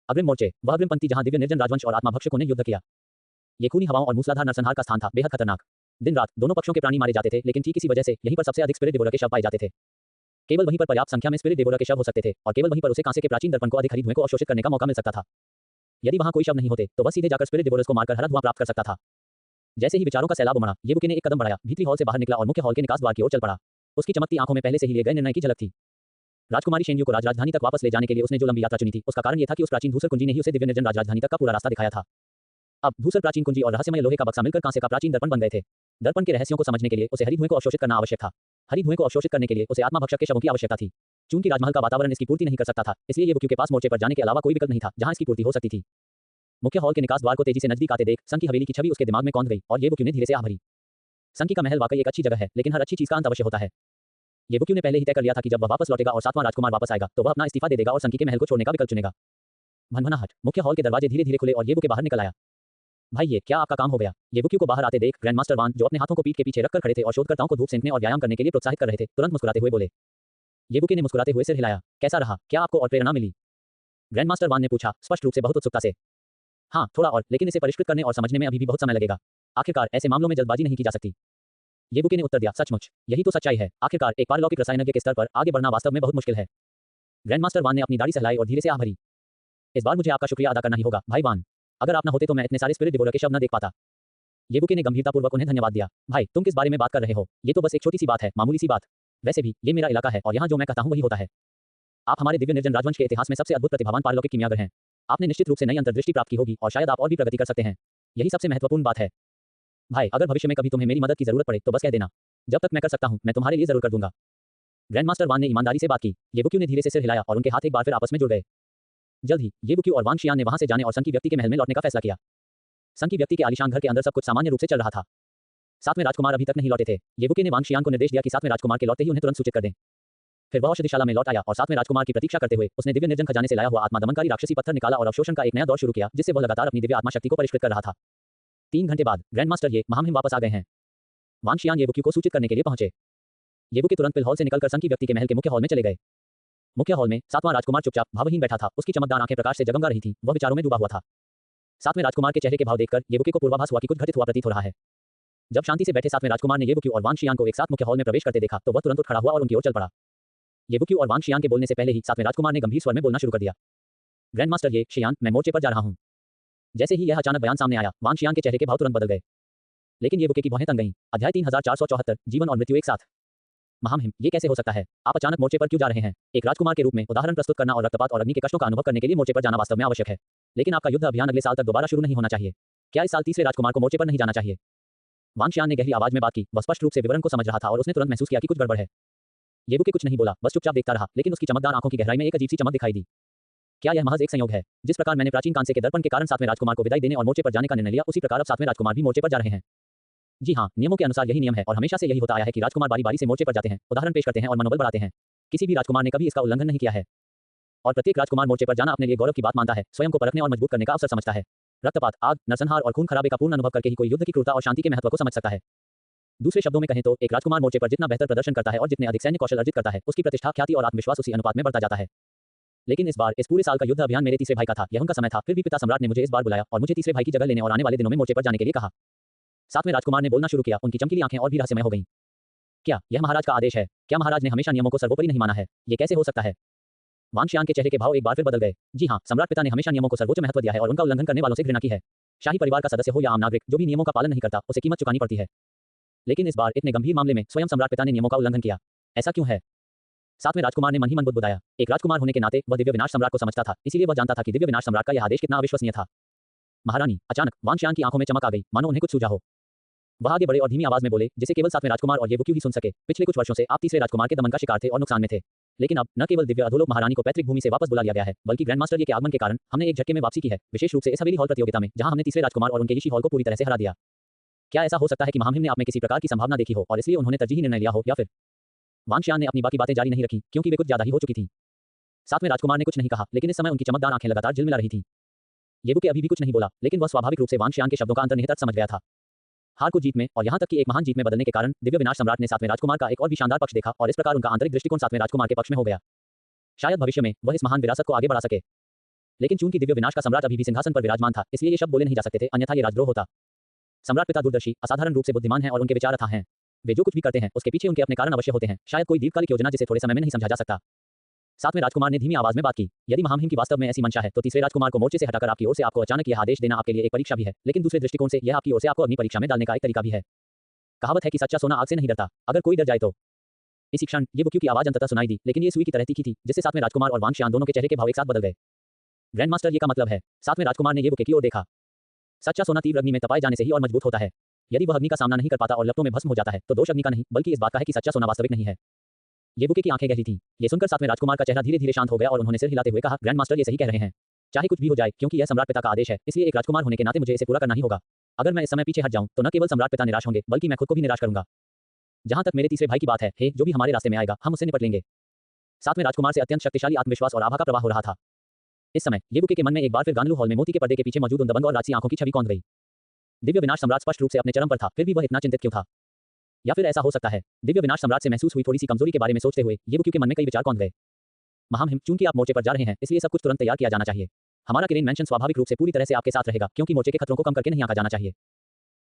अग्रिम मोर्चे, वह अग्रिम पंक्ति जहां दिव्य निर्जन राजवंश और आत्मा भक्षकों ने युद्ध किया। ये खूनी हवाओं और मूसलाधार नरसंहार का स्थान था, बेहद खतरनाक। दिन रात दोनों पक्षों के प्राणी मारे जाते थे, लेकिन ठीक इसी वजह से यहीं पर सबसे अधिक स्पिरिट देवोरा के शव पाए जाते थे। केवल वहीं पर पर्याप्त संख्या में स्पिरिट देवोरा के शव हो सकते थे, और केवल वहीं पर उसे कांस्य के प्राचीन दर्पण को अधिक हरी धुएं को अवशोषित करने का मौका मिल सकता था। यदि वहां कोई शव नहीं होते, तो वह सीधे जाकर स्पिरिट देवोरस को मारकर हरा धुआं प्राप्त कर सकता था। जैसे ही विचारों का सैलाब उमड़ा, येबुके ने एक कदम बढ़ाया, भीतरी हॉल से बाहर निकला और मुख्य हॉल के निकास द्वार की ओर चल पड़ा। उसकी चमकती आंखों में पहले से ही लिए गए निर्णय की झलक थी। राजकुमारी शेन्यू को राजधानी तक वापस ले जाने के लिए उसने जो लंबी यात्रा चुनी थी, उसका कारण यह था कि उस प्राचीन धूसर कुंजी ने ही उसे दिव्य निर्जन राजधानी तक का पूरा रास्ता दिखाया था। अब धूसर प्राचीन कुंजी और रहस्यमय लोहे का बक्सा मिलकर कांस्य का प्राचीन दर्पण बन गए थे। दर्पण के रहस्यों को समझने के लिए उसे हरी धुएं को अवशोषित करना आवश्यक था। हरी धुएं को अवशोषित करने के लिए उसे आत्मा भक्षक के शवों की आवश्यकता थी। चूंकि राजमहल का वातावरण इसकी पूर्ति नहीं कर सकता था, इसलिए येबुके के पास मोर्चे पर जाने के अलावा कोई विकल्प नहीं था जहां इसकी पूर्ति हो सकती थी। मुख्य हॉल के निकास द्वार को तेजी से नजदीक आते देख सन की हवेली की छवि उसके दिमाग में कौंध गई और येबुके ने धीरे से आह भरी। सन का महल वाकई एक अच्छी जगह है, लेकिन हर अच्छी चीज का अंत अवश्य होता है। येबुके ने पहले ही तय कर लिया था कि जब वह वापस लौटेगा और 7वां राजकुमार वापस आएगा, तो वह अपना इस्तीफा दे देगा और संकी के महल को छोड़ने का विकल्प चुनेगा। भनभनाहट। मुख्य हॉल के दरवाजे धीरे धीरे खुले और येबुके बाहर निकल आया। भाई, ये क्या आपका काम हो गया? येबुके को बाहर आते देख ग्रैंड मास्टर वान, जो अपने हाथों को पीठ के पीछे रखकर खड़े थे और शोधकर्ताओं को धूप सेंकने और व्यायाम करने के लिए प्रोत्साहित कर रहे थे, तुरंत मुस्कुराते हुए बोले। येबुके ने मुस्कुराते हुए सिर हिलाया। कैसा रहा? क्या आपको और प्रेरणा मिली? ग्रैंड मास्टर वान ने पूछा, स्पष्ट रूप से बहुत उत्सुकता से। हाँ, थोड़ा और, लेकिन इसे परिष्कृत करने और समझने में अभी भी बहुत समय लगेगा। आखिरकार ऐसे मामलों में जल्दबाजी नहीं की जा सकती। येबुके ने उत्तर दिया, सचमुच यही तो सच्चाई है। आखिरकार एक पारलौकिक रसायनज्ञ के स्तर पर आगे बढ़ना वास्तव में बहुत मुश्किल है। ग्रैंड मास्टर वान ने अपनी दाढ़ी सहलाई और धीरे से आह भरी। इस बार मुझे आपका शुक्रिया अदा करना ही होगा, भाई वान। अगर आप न होते तो मैं इतने सारे स्पिरिट देवोरा के शव न देख पाता। येबुके ने गंभीरतापूर्वक उन्हें धन्यवाद दिया। भाई, तुम किस बारे में बात कर रहे हो? ये तो बस एक छोटी सी बात है, मामूली सी बात। वैसे भी ये मेरा इलाका है और यहाँ जो मैं कहता हूँ वही होता है। आप हमारे दिव्य निर्जन राजवंश के इतिहास में सबसे अद्भुत प्रतिभावान पारलौकिक कीमियागर हैं। आपने निश्चित रूप से नई अंतर्दृष्टि प्राप्त की होगी और शायद आप और भी प्रगति कर सकते हैं। यही सबसे महत्वपूर्ण बात है। भाई, अगर भविष्य में कभी तुम्हें मेरी मदद की जरूरत पड़े तो बस कह देना। जब तक मैं कर सकता हूँ, मैं तुम्हारे लिए जरूर कर दूंगा। ग्रैंड मास्टर वान ने ईमानदारी से बात की। येबुके ने धीरे से सिर हिलाया और उनके हाथ एक बार फिर आपस में जुड़ गए। जल्द ही येबुके और वांग शियान ने वहां से जाने और सन की व्यक्ति के महल में लौटने का फैसला किया। सन की व्यक्ति के आलीशान घर के अंदर सब कुछ सामान्य रूप से चल रहा था। 7वें राजकुमार अभी तक नहीं लौटे थे। येबुके ने वांग शियान को निर्देश दिया कि 7वें राजकुमार के लौटते ही उन्हें तुरंत सूचित कर दें। फिर वह औषधिशाला में लौट आया और 7वें राजकुमार की प्रतीक्षा करते हुए उसने दिव्य निर्जन खजाने से लाया हुआ आत्मा दमनकारी राक्षसी पत्थर निकाला और अवशोषण का एक नया दौर शुरू किया, जिससे वह लगातार अपनी दिव्य आत्मा शक्ति को परिष्कृत कर रहा था। 3 घंटे बाद ग्रैंड मास्टर ये महामहिम वापस आ गए हैं। वांग शियान येबुके को सूचित करने के लिए पहुंचे। येबुके तुरंत पिल हॉल से निकलकर संकी व्यक्ति के महल के मुख्य हॉल में चले गए। मुख्य हॉल में सातवां राजकुमार चुपचाप भावहीन बैठा था। उसकी चमकदार आंखें प्रकाश से जगमगा रही थीं। वह विचारों में डूबा हुआ था। सातवें राजकुमार के चेहरे के भाव देखकर येबुके को पूर्वाभास हुआ कि कुछ घटित हुआ प्रतीत हो रहा है। जब शांति से बैठे सातवें राजकुमार ने येबुक्यू और वांग शियान को एक साथ मुख्य हॉल में प्रवेश करते देखा तो वह तुरंत उठ खड़ा हुआ और उनकी ओर चल पड़ा। येबुक्यू और वांग शियान के बोलने से पहले ही सातवें राजकुमार ने गंभीर स्वर में बोलना शुरू कर दिया। ग्रैंड मास्टर ये शियान, मैं मोर्चे पर जा रहा हूँ। जैसे ही यह अचानक बयान सामने आया, वांग शियान के चेहरे के भाव तुरंत बदल गए। लेकिन येबुके की भौहें तन गईं। अध्याय 3474 जीवन और मृत्यु एक साथ। महामहिम, ये कैसे हो सकता है? आप अचानक मोर्चे पर क्यों जा रहे हैं? एक राजकुमार के रूप में उदाहरण प्रस्तुत करना और रक्तपात और अग्नि के कष्टों का अनुभव करने के लिए मोर्चे पर जाना वास्तव में आवश्यक है। लेकिन आपका युद्ध अभियान अगले साल तक दोबारा शुरू नहीं होना चाहिए। क्या इस साल तीसरे राजकुमार को मोर्चे पर नहीं जाना चाहिए? वांग शियान ने गहरी आवाज में बात की। वह स्पष्ट रूप से विवरण को समझ रहा था और उसने तुरंत महसूस किया कि कुछ गड़बड़ है। येबुके कुछ नहीं बोला, बस चुपचाप देखता रहा, लेकिन उसकी चमकदार आंखों की गहराई में एक अजीब सी चमक दिखाई दी। क्या यह महज एक संयोग है? जिस प्रकार मैंने प्राचीन कांसे के दर्पण के कारण सातवें राजकुमार को विदाई देने और मोर्चे पर जाने का निर्णय लिया, उसी प्रकार अब सातवें राजकुमार भी मोर्चे पर जा रहे हैं। जी हाँ, नियमों के अनुसार यही नियम है और हमेशा से यही होता आया है कि राजकुमार बारी-बारी से मोर्चे पर जाते हैं, उदाहरण पेश करते हैं और मनोबल बढ़ाते हैं। किसी भी राजकुमार ने कभी इसका उल्लंघन नहीं किया है। और प्रत्येक राजकुमार मोर्चे पर जाना अपने लिए गौरव की बात मानता है, स्वयं को परखने और मजबूत करने का अवसर समझता है। रक्तपात, आग, नरसंहार और खून खराबे का पूर्ण अनुभव करके ही कोई युद्ध की क्रूरता और शांति के महत्व को समझ सकता है। दूसरे शब्दों में कहें तो एक राजकुमार मोर्चे पर जितना बेहतर प्रदर्शन करता है और जितने अधिक सैन्य कौशल अर्जित करता है, उसकी प्रतिष्ठा, ख्याति और आत्मविश्वास उसी अनुपात में बढ़ता जाता है। लेकिन इस बार इस पूरे साल का युद्ध अभियान मेरे तीसरे भाई का था। यह उनका समय था। फिर भी पिता सम्राट ने मुझे इस बार बुलाया और मुझे तीसरे भाई की जगह लेने और आने वाले दिनों में मोर्चे पर जाने के लिए कहा। सातवें राजकुमार ने बोलना शुरू किया। उनकी चमकीली आंखें और भी रहस्यमय हो गईं। क्या यह महाराज का आदेश है? क्या महाराज ने हमेशा नियमों को सर्वोपरि नहीं माना है? ये कैसे हो सकता है? वांग शियान के चेहरे के भाव एक बार फिर बदल गए। जी हाँ, सम्राट पिता ने हमेशा नियमों को सर्वोच्च महत्व दिया है और उनका उल्लंघन करने वालों से घृणा की है। शाही परिवार का सदस्य हो या आम नागरिक, जो भी नियमों का पालन नहीं करता, उसे कीमत चुकानी पड़ती है। लेकिन इस बार इतने गंभीर मामले में स्वयं सम्राट पिता ने नियमों का उल्लंघन किया। ऐसा क्यों है? सातवें राजकुमार ने मन ही मन बुदबुदाया। एक राजकुमार होने के नाते वह दिव्य विनाश सम्राट को समझता था, इसीलिए वह जानता था कि दिव्य विनाश सम्राट का यह आदेश कितना अविश्वसनीय था। महारानी, अचानक वांग शियान की आंखों में चमक आ गई, मानो उन्हें कुछ सूझा हो। वह आगे बढ़े और धीमी आवाज में बोले, जिसे केवल सातवें राजकुमार और येबुक्यू ही सुन सके। पिछले कुछ वर्षों से आप तीसरे राजकुमार के दमन का शिकार थे और नुकसान में थे। लेकिन अब न केवल दिव्य अधोलोक महारानी को पैतृक भूमि से वापस बुला लिया गया है, बल्कि ग्रैंड मास्टर ये के आगमन के कारण हमने एक झटके में वापसी की है, विशेष रूप से इस हवेली हॉल प्रतियोगिता में, जहां हमने तीसरे राजकुमार और उनके ऋषि हॉल को पूरी तरह से हरा दिया। क्या ऐसा हो सकता है कि महामहिम ने आप में किसी प्रकार की संभावना देखी हो और इसलिए उन्होंने तरजीही निर्णय लिया हो, या फिर? वांग शियान ने अपनी बाकी बातें जारी नहीं रखी, क्योंकि वे कुछ ज्यादा ही हो चुकी थीं। सातवें राजकुमार ने कुछ नहीं कहा, लेकिन इस समय उनकी चमकदार आंखें लगातार झिलमिला रही थीं। येबुके अभी भी कुछ नहीं बोला, लेकिन वह स्वाभाविक रूप से वांग शियान के शब्दों का अंतर्निहित अर्थ समझ गया था। हार को जीत में और यहाँ तक कि एक महान जीत में बदलने के कारण दिव्य विनाश सम्राट ने सातवें राजकुमार का एक और भी शानदार पक्ष देखा और इस प्रकार उनका आंतरिक दृष्टिकोण सातवें राजकुमार के पक्ष में हो गया। शायद भविष्य में वह इस महान विरासत को आगे बढ़ा सके। लेकिन चूंकि दिव्य विनाश का सम्राट अभी भी सिंहासन पर विराजमान था, इसलिए ये शब्द बोले नहीं जा सकते थे, अन्यथा ये राजद्रोह होता। सम्राट पिता दूरदर्शी, असाधारण रूप से बुद्धिमान हैं और उनके विचार अथाह हैं। वे जो कुछ भी करते हैं, उसके पीछे उनके अपने कारण अवश्य होते हैं, शायद कोई दीर्घकालिक योजना जिसे थोड़े समय में नहीं समझा जा सकता। सातवें राजकुमार ने धीमी आवाज में बात की। यदि महामहिम की वास्तव में ऐसी मंशा है, तो तीसरे राजकुमार को मोर्चे से हटाकर आपकी ओर से आपको अचानक यह आदेश देना आपके लिए एक परीक्षा भी है, लेकिन दूसरे दृष्टिकोण से यह आपकी ओर से आपको अग्नि परीक्षा में डालने का एक तरीका भी है। कहावत है कि सच्चा सोना आग से नहीं डरता, अगर कोई डर जाए तो। इसी क्षण येबुक्यू की आवाज अंततः सुनाई दी, लेकिन ये सुई की तरह तीखी थी, जिससे सातवें राजकुमार और वांग शियान दोनों के चेहरे के भाव एक साथ बदल गए। ग्रैंड मास्टर, ये का मतलब है? सातवें राजकुमार ने येबुके की ओर देखा। सच्चा सोना तीव्र अग्नि में तपाए जाने से ही और मजबूत होता है। यदि वह अग्नि का सामना नहीं कर पाता और लपटों में भस्म हो जाता है, तो दोष अग्नि का नहीं, बल्कि इस बात का है कि सच्चा सोना वास्तविक नहीं है। येबुके की आंखें गहरी थीं। ये सुनकर सातवें राजकुमार का चेहरा धीरे-धीरे शांत हो गया और उन्होंने सिर हिलाते हुए कहा, ग्रैंड मास्टर ये सही कह रहे हैं। चाहे कुछ भी हो जाए, क्योंकि यह सम्राट पिता का आदेश है, इसलिए एक राजकुमार होने के नाते मुझे इसे पूरा करना ही होगा। अगर मैं इस समय पीछे हट जाऊं, तो न केवल सम्राट पिता निराश होंगे, बल्कि मैं खुद को भी निराश करूंगा। जहां तक मेरे तीसरे भाई की बात है, जो भी हमारे रास्ते में आएगा, हम उससे निपट लेंगे। सातवें राजकुमार से अत्यंत शक्तिशाली आत्मविश्वास और आभा का प्रवाह हो रहा था। इस समय येबुके के मन में एक बार फिर गानलू हॉल में मोती के पर्दे के पीछे मौजूद उन दबंग और राजसी आंखों की छवि कौंध गई। दिव्य विनाश सम्राट स्पष्ट रूप से अपने चरम पर था, फिर भी वह इतना चिंतित क्यों था? या फिर ऐसा हो सकता है, दिव्य विनाश सम्राट से महसूस हुई थोड़ी सी कमजोरी के बारे में सोचते हुए येबुके के मन में कई विचार कौंध गए। महामहिम, चूंकि आप मोर्चे पर जा रहे हैं, इसलिए सब कुछ तुरंत तैयार किया जाना चाहिए। हमारा किरेन मेंशन स्वाभाविक रूप से पूरी तरह से आपके साथ रहेगा, क्योंकि मोर्चे के खतरों को कम करके नहीं आंका जाना चाहिए।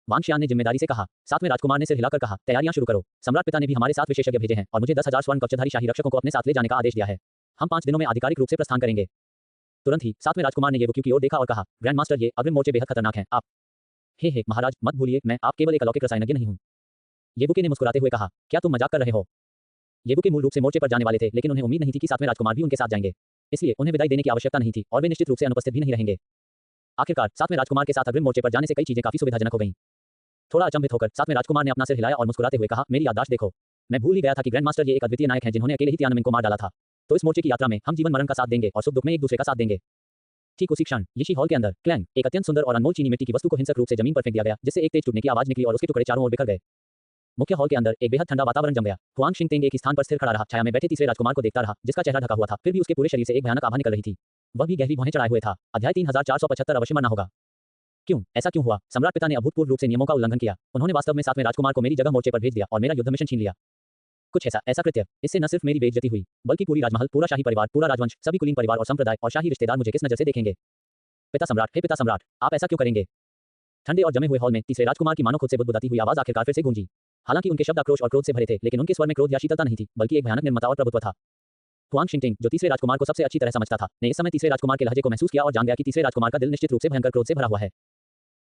वांग शियान ने जिम्मेदारी से कहा। सातवें राजकुमार ने सिर हिलाकर कहा, तैयारियां शुरू करो। सम्राट पिता ने भी हमारे साथ विशेषज्ञ भेजे हैं और मुझे 10,000 स्वर्ण कवचधारी शाही रक्षकों को अपने साथ ले जाने का आदेश दिया है। हम 5 दिनों में आधिकारिक रूप से प्रस्थान करेंगे। तुरंत ही सातवें राजकुमार ने येबुक्यू की ओर देखा और कहा, ग्रैंड मास्टर, ये अग्रिम मोर्चे बेहद खतरनाक हैं। आप हे महाराज, मत भूलिए, मैं आप केवल एक अलौकिक रसायनज्ञ नहीं हूं। येबुके ने मुस्कुराते हुए कहा, क्या तुम मजाक कर रहे हो? येबुके मूल रूप से मोर्चे पर जाने वाले थे, लेकिन उन्हें उम्मीद नहीं थी कि सातवें राजकुमार भी उनके साथ जाएंगे, इसलिए उन्हें विदाई देने की आवश्यकता नहीं थी और वे निश्चित रूप से अनुपस्थित भी नहीं रहेंगे। आखिरकार सातवें राजकुमार के साथ अग्रिम मोर्चे पर जाने से कई चीजें काफी सुविधाजनक हो गईं। थोड़ा अचंभित होकर सातवें राजकुमार ने अपना सिर हिलाया और मुस्कुराते हुए कहा, मेरी याददाश्त देखो, मैं भूल ही गया था कि ग्रैंड मास्टर ये एक अद्वितीय नायक हैं जिन्होंने अकेले ही तियानमेन को मार डाला था। तो इस मोर्चे की यात्रा में हम जीवन मरण का साथ देंगे और सुख दुख में एक दूसरे का साथ देंगे। ठीक उसी क्षण यशी हॉल के अंदर क्लैंग, एक अत्यंत सुंदर और अनमोल चीनी मिट्टी की वस्तु को हिंसक रूप से जमीन पर फेंक दिया गया, जिससे एक तेज टूटने की आवाज निकली और उसके टुकड़े चारों ओर बिखर गए। मुख्य हॉल के अंदर एक बेहद ठंडा वातावरण जम गया। हुआंग शिंगतेंग एक स्थान पर स्थिर खड़ा रहा, छाया में बैठे तीसरे राजकुमार को देखता रहा, जिसका चेहरा ढका हुआ था, फिर भी उसके पूरे शरीर से एक भयानक आभा निकल रही थी। वह भी गहरी भौहें चढ़ाए हुए था। अध्याय 3475 अवश्य मरना होगा। क्यों? ऐसा क्यों हुआ? सम्राट पिता ने अभूतपूर्व रूप से नियमों का उल्लंघन किया। उन्होंने वास्तव में सातवें राजकुमार को मेरी जगह मोर्चे पर भेज दिया और मेरा युद्ध मिशन छीन लिया। कुछ ऐसा ऐसा कृत्य, इससे न सिर्फ मेरी बेइज्जती हुई, बल्कि पूरी राजमहल, पूरा शाही परिवार, पूरा राजवंश, सभी कुलीन परिवार और संप्रदाय और शाही रिश्तेदार मुझे किस नजर से देखेंगे। पिता सम्राट, हे पिता सम्राट, आप ऐसा क्यों करेंगे? ठंडे और जमे हुए हॉल में तीसरे राजकुमार की मानो खुद से बुदबुदाती हुई आवाज आखिरकार फिर से गूंजी। हालांकि उनके शब्द आक्रोश और क्रोध से भरे थे, लेकिन उनके स्वर में क्रोध या शीतलता नहीं थी, बल्कि एक भयानक निर्ममता और प्रभुत्व था। हुआंग शिंगटिंग, जो तीसरे राजकुमार को सबसे अच्छी तरह समझता था, ने इस समय तीसरे राजकुमार के लहजे को महसूस किया और जान गया कि तीसरे राजकुमार का दिल निश्चित रूप से भयंकर क्रोध से भरा हुआ है।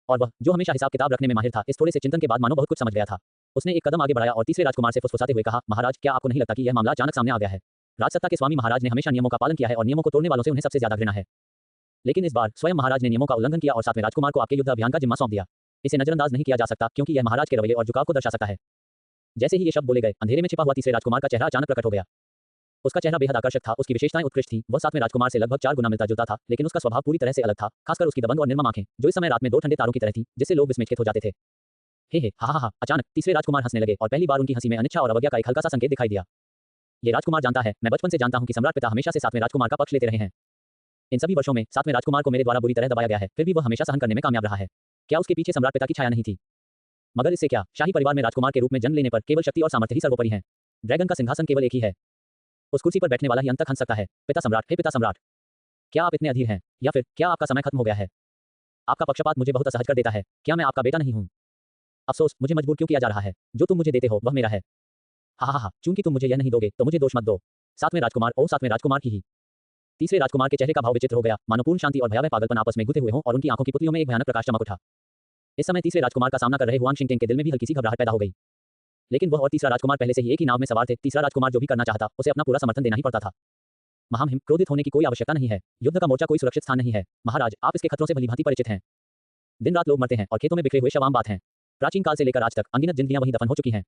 और वह, जो हमेशा हिसाब किताब रखने में माहिर था, इस थोड़े से चिंतन के बाद मानो बहुत कुछ समझ गया था। उसने एक कदम आगे बढ़ाया और तीसरे राजकुमार से फुसफुसाते हुए कहा, महाराज, क्या आपको नहीं लगता कि यह मामला अचानक सामने आ गया है? राजसत्ता के स्वामी महाराज ने हमेशा नियमों का पालन किया है और नियमों को तोड़ने वालों से उन्हें सबसे ज्यादा घृणा है। लेकिन इस बार स्वयं महाराज ने नियमों का उल्लंघन किया और सातवें राजकुमार को आपके युद्ध अभियान का जिम्मा सौंप दिया। इसे नजरअंदाज नहीं किया जा सकता, क्योंकि यह महाराज के रवैये और झुकाव को दर्शा सकता है। जैसे ही ये शब्द बोले गए, अंधेरे में छिपा हुआ तीसरे राजकुमार का चेहरा अचानक प्रकट हो गया। उसका चेहरा बेहद आकर्षक था, उसकी विशेषताएं उत्कृष्ट थीं, वह सातवें राजकुमार से लगभग 4 गुना मिलता जुलता था, लेकिन उसका स्वभाव पूरी तरह से अलग था, खासकर उसकी दबंग और निर्मम आंखें, जो इस समय रात में 2 ठंडे तारों की तरह थीं, जिससे लोग विस्मित हो जाते थे। हे हा हा हा! अचानक तीसरे राजकुमार हंसने लगे और पहली बार उनकी हंसी में अनिच्छा और अवज्ञा का एक हल्का सा संकेत दिखाई दिया। ये राजकुमार जानता है, मैं बचपन से जानता हूं कि सम्राट पिता हमेशा से सातवें राजकुमार का पक्ष लेते रहे हैं। इन सभी वर्षों में सातवें राजकुमार को मेरे द्वारा बुरी तरह दबाया गया है, फिर भी वह हमेशा सहन करने में कामयाब रहा है। क्या उसके पीछे सम्राट पिता की छाया नहीं थी? मगर इससे क्या, शाही परिवार में राजकुमार के रूप में जन्म लेने पर केवल शक्ति और सामर्थ्य ही सर्वोपरि है। ड्रैगन का सिंहासन केवल एक ही है। उस कुर्सी पर बैठने वाला ही अंत तक हंस सकता है। पिता सम्राट, हे पिता सम्राट, क्या आप इतने अधीर हैं, या फिर क्या आपका समय खत्म हो गया है? आपका पक्षपात मुझे बहुत असहज कर देता है। क्या मैं आपका बेटा नहीं हूं? अफसोस, मुझे मजबूर क्यों किया जा रहा है? जो तुम मुझे देते हो वह मेरा है। हा हा हा! चूंकि तुम मुझे यह नहीं दोगे, तो मुझे दोष मत दो। सातवें राजकुमार, ओ सातवें राजकुमार की ही। तीसरे राजकुमार के चेहरे का भाव विचित्र हो गया, मानो पूर्ण शांति और भयावह पागलपन आपस में गुथे हुए हों और उनकी आंखों की पुतलियों में एक भयानक प्रकाश चमक उठा। इस समय तीसरे राजकुमार का सामना कर रहे हुआंग शिंगटिंग के दिल में भी हल्की सी घबराहट पैदा हो गई। लेकिन वह और तीसरा राजकुमार पहले से ही एक ही नाव में सवार थे। तीसरा राजकुमार जो भी करना चाहता, उसे अपना पूरा समर्थन देना ही पड़ता था। महामहिम, क्रोधित होने की कोई आवश्यकता नहीं है। युद्ध का मोर्चा कोई सुरक्षित स्थान नहीं है। महाराज, आप इसके खतरों से भलीभांति परिचित हैं। दिन रात लोग मरते हैं और खेतों में बिखरे हुए शव आम बात हैं। प्राचीन काल से लेकर आज तक अनगिनत जिंदगियां वहीं दफन हो चुकी हैं।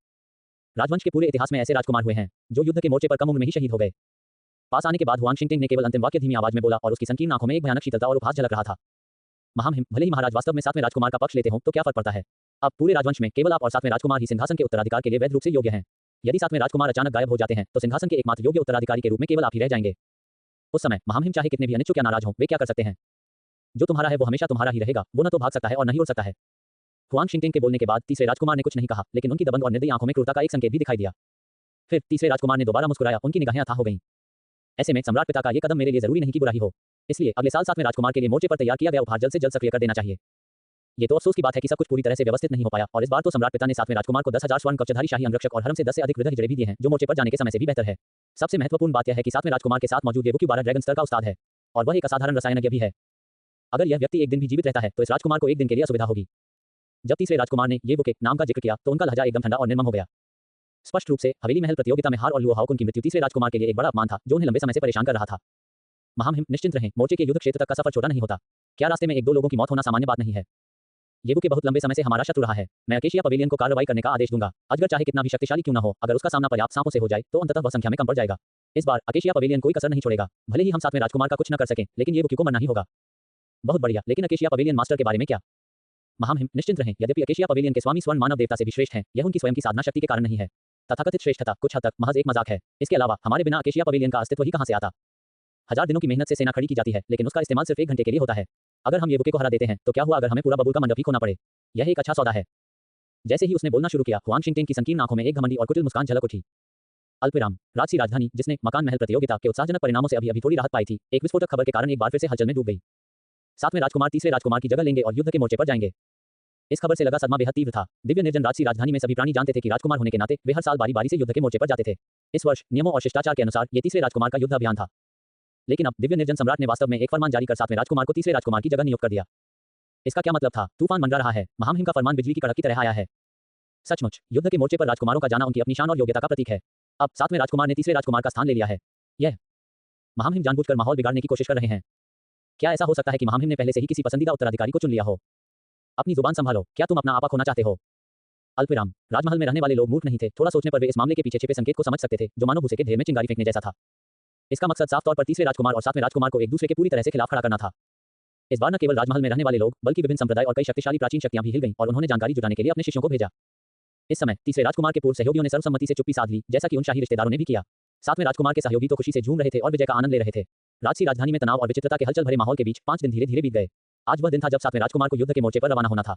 राजवंश के पूरे इतिहास में ऐसे राजकुमार हुए हैं जो युद्ध के मोर्चे पर कम उम्र में ही शहीद हो गए। पास आने के बाद हुआंग शिंगटिंग ने केवल अंतिम वाक्य धीमी आवाज में बोला और उसकी संकीर्ण आंखों में एक भयानक शीतलता और उपहास झलक रहा था। महामहिम, भले ही महाराज वास्तव में सातवें राजकुमार का पक्ष लेते हो तो क्या फर्क पड़ता है? अब पूरे राजवंश में केवल आप और सातवें राजकुमार ही सिंहासन के उत्तराधिकार के लिए वैध रूप से योग्य हैं। यदि सातवें राजकुमार अचानक गायब हो जाते हैं तो सिंहासन के एकमात्र योग्य उत्तराधिकारी के रूप में केवल आप ही रह जाएंगे। उस समय महामहिम चाहे कितने भी अनिच्छुक या नाराज हों, वे क्या कर सकते हैं? जो तुम्हारा है वो हमेशा तुम्हारा ही रहेगा, वो न तो भाग सकता है और न ही उड़ सकता है। हुआंग शिंगटिंग के बोलने के बाद तीसरे राजकुमार ने कुछ नहीं कहा, लेकिन उनकी दबंग और निर्दयी आंखों में क्रूरता का एक संकेत भी दिखाई दिया। फिर तीसरे राजकुमार ने दोबारा मुस्कुराया, उनकी निगाहें अथाह हो गईं। ऐसे में सम्राट पिता का ये कदम मेरे लिए जरूरी नहीं कि बुरा ही हो, इसलिए अगले साल सातवें राजकुमार के लिए मोर्चे पर तैयार किया गया उपहार जल्द से जल्द सक्रिय कर देना चाहिए। ये तो अफसोस की बात है कि सब कुछ पूरी तरह से व्यवस्थित नहीं हो पाया, और इस बार तो सम्राट पिता ने सातवें राजकुमार को 10,000 स्वर्ण कवचधारी शाही अंगरक्षक और हरम से 10 से अधिक वृद्ध हिजड़े भी दिए हैं, जो मोर्चे पर जाने के समय से भी बेहतर है। सबसे महत्वपूर्ण बात यह है कि सातवें राजकुमार के साथ मौजूद येवुकी 12 ड्रैगन स्तर का उस्ताद है, और वह एक असाधारण रसायनज्ञ भी है। अगर यह व्यक्ति एक दिन भी जीवित रहता है तो इस राजकुमार को एक दिन के लिए असुविधा होगी। जब तीसरे राजकुमार ने येवुके नाम का जिक्र किया तो उनका लहजा एकदम ठंडा और निर्मम हो गया। स्पष्ट रूप से हवेली महल प्रतियोगिता में हार और लुओ हाओकुन की मृत्यु तीसरे राजकुमार के लिए एक बड़ा अपमान था, जो उन्हें लंबे समय से परेशान कर रहा था। महामहिम, निश्चिंत रहें, मोर्चे के युद्ध क्षेत्र तक का सफर छोटा नहीं होता। क्या रास्ते में 1-2 लोगों की मौत होना सामान्य बात नहीं है? येवुके बहुत लंबे समय से हमारा शत्रु रहा है। मैं अकेशिया पवेलियन को कार्रवाई करने का आदेश दूंगा। अजगर चाहे कितना भी शक्तिशाली क्यों न हो, अगर उसका सामना पर्याप्त सांपों से हो जाए तो अंततः वह संख्या में कम पड़ जाएगा। इस बार अकेशिया पवेलियन कोई कसर नहीं छोड़ेगा। भले ही हम सातवें राजकुमार का कुछ न कर सकें, लेकिन येवुकी को मरना ही होगा। बहुत बढ़िया, लेकिन अकेशिया पवेलियन मास्टर के बारे में क्या? महामहिम, निश्चिंत रहें, यद्यपि अकेशिया पवेलियन के स्वामी स्वर्ण मानव देवता से भी श्रेष्ठ हैं, यह उनकी स्वयं की साधना शक्ति के कारण नहीं है। तथाकथित श्रेष्ठता कुछ हद तक महज एक मजाक है। इसके अलावा हमारे बिना अकेशिया पवेलियन का अस्तित्व ही कहां से आता? 1000 दिनों की मेहनत से सेना खड़ी की जाती है, लेकिन उसका इस्तेमाल सिर्फ 1 घंटे के लिए होता है। अगर हम येवुके को हरा देते हैं तो क्या हुआ अगर हमें पूरा बबूल का मंडप ही खोना पड़े? यह एक अच्छा सौदा है। जैसे ही उसने बोलना शुरू किया, हुआंग शिंगटिंग की संकीर्ण आंखों में एक घमंडी और कुटिल मुस्कान झलक उठी। अल्पविराम, राजसी राजधानी, जिसने मकान महल प्रतियोगिता के उत्साहजनक परिणामों से अभी थोड़ी राहत पाई थी, एक विस्फोटक खबर के कारण एक बार फिर से हलचल में डूब गई। सातवें राजकुमार तीसरे राजकुमार की जगह लेंगे और युद्ध के मोर्चे पर जाएंगे। इस खबर से लगा सदमा बेहद तीव्र था। दिव्य निर्जन राजसी राजधानी में सभी प्राणी जानते थे कि राजकुमार होने के नाते वे हर साल बारी बारी से युद्ध के मोर्चे पर जाते थे। इस वर्ष नियमों और शिष्टाचार के अनुसार ये तीसरे राजकुमार का युद्ध अभियान था। लेकिन अब दिव्य निर्जन सम्राट ने वास्तव में एक फरमान जारी कर सातवें राजकुमार को तीसरे राजकुमार की जगह नियुक्त कर दिया। इसका क्या मतलब था? तूफान मंडरा रहा है। महामहिम का फरमान बिजली की कड़क की तरह आया है। सचमुच युद्ध के मोर्चे पर राजकुमारों का जाना उनकी अपनी शान और योग्यता का प्रतीक है। अब सातवें राजकुमार ने तीसरे राजकुमार का स्थान ले लिया है। यह महामहिम जानबूझकर माहौल बिगाड़ने की कोशिश कर रहे हैं। क्या ऐसा हो सकता है कि महामहिम ने पहले से ही किसी पसंदीदा उत्तराधिकारी को चुन लिया हो? अपनी जुबान संभालो, क्या तुम अपना आपा खोना चाहते हो? अल्पविराम, राजमहल में रहने वाले लोग मूर्ख नहीं थे। थोड़ा सोचने पर वे इस मामले के पीछे छिपे संकेत को समझ सकते थे, जो मानो भूसे के ढेर में चिंगारी फेंकने जैसा था। इसका मकसद साफ तौर पर तीसरे राजकुमार और सातवें राजकुमार को एक दूसरे के पूरी तरह से खिलाफ खड़ा करना था। इस बार न केवल राजमहल में रहने वाले लोग, बल्कि विभिन्न संप्रदाय और कई शक्तिशाली प्राचीन शक्तियां भी हिल गईं और उन्होंने जानकारी जुटाने के लिए अपने शिष्यों को भेजा। इस समय तीसरे राजकुमार के पूर्व सहयोगियों ने सर्वसम्मति से चुप्पी साध ली, जैसा कि उन शाही रिश्तेदारों ने भी किया। सातवें राजकुमार के सहयोगी तो खुशी से झूम रहे थे और विजय का आनंद ले रहे थे। राजसी राजधानी में तनाव और विचित्रता के हलचल भरे माहौल के बीच 5 दिन धीरे धीरे बीत गए। आज वह दिन था जब सातवें राजकुमार को युद्ध के मोर्चे पर रवाना होना था।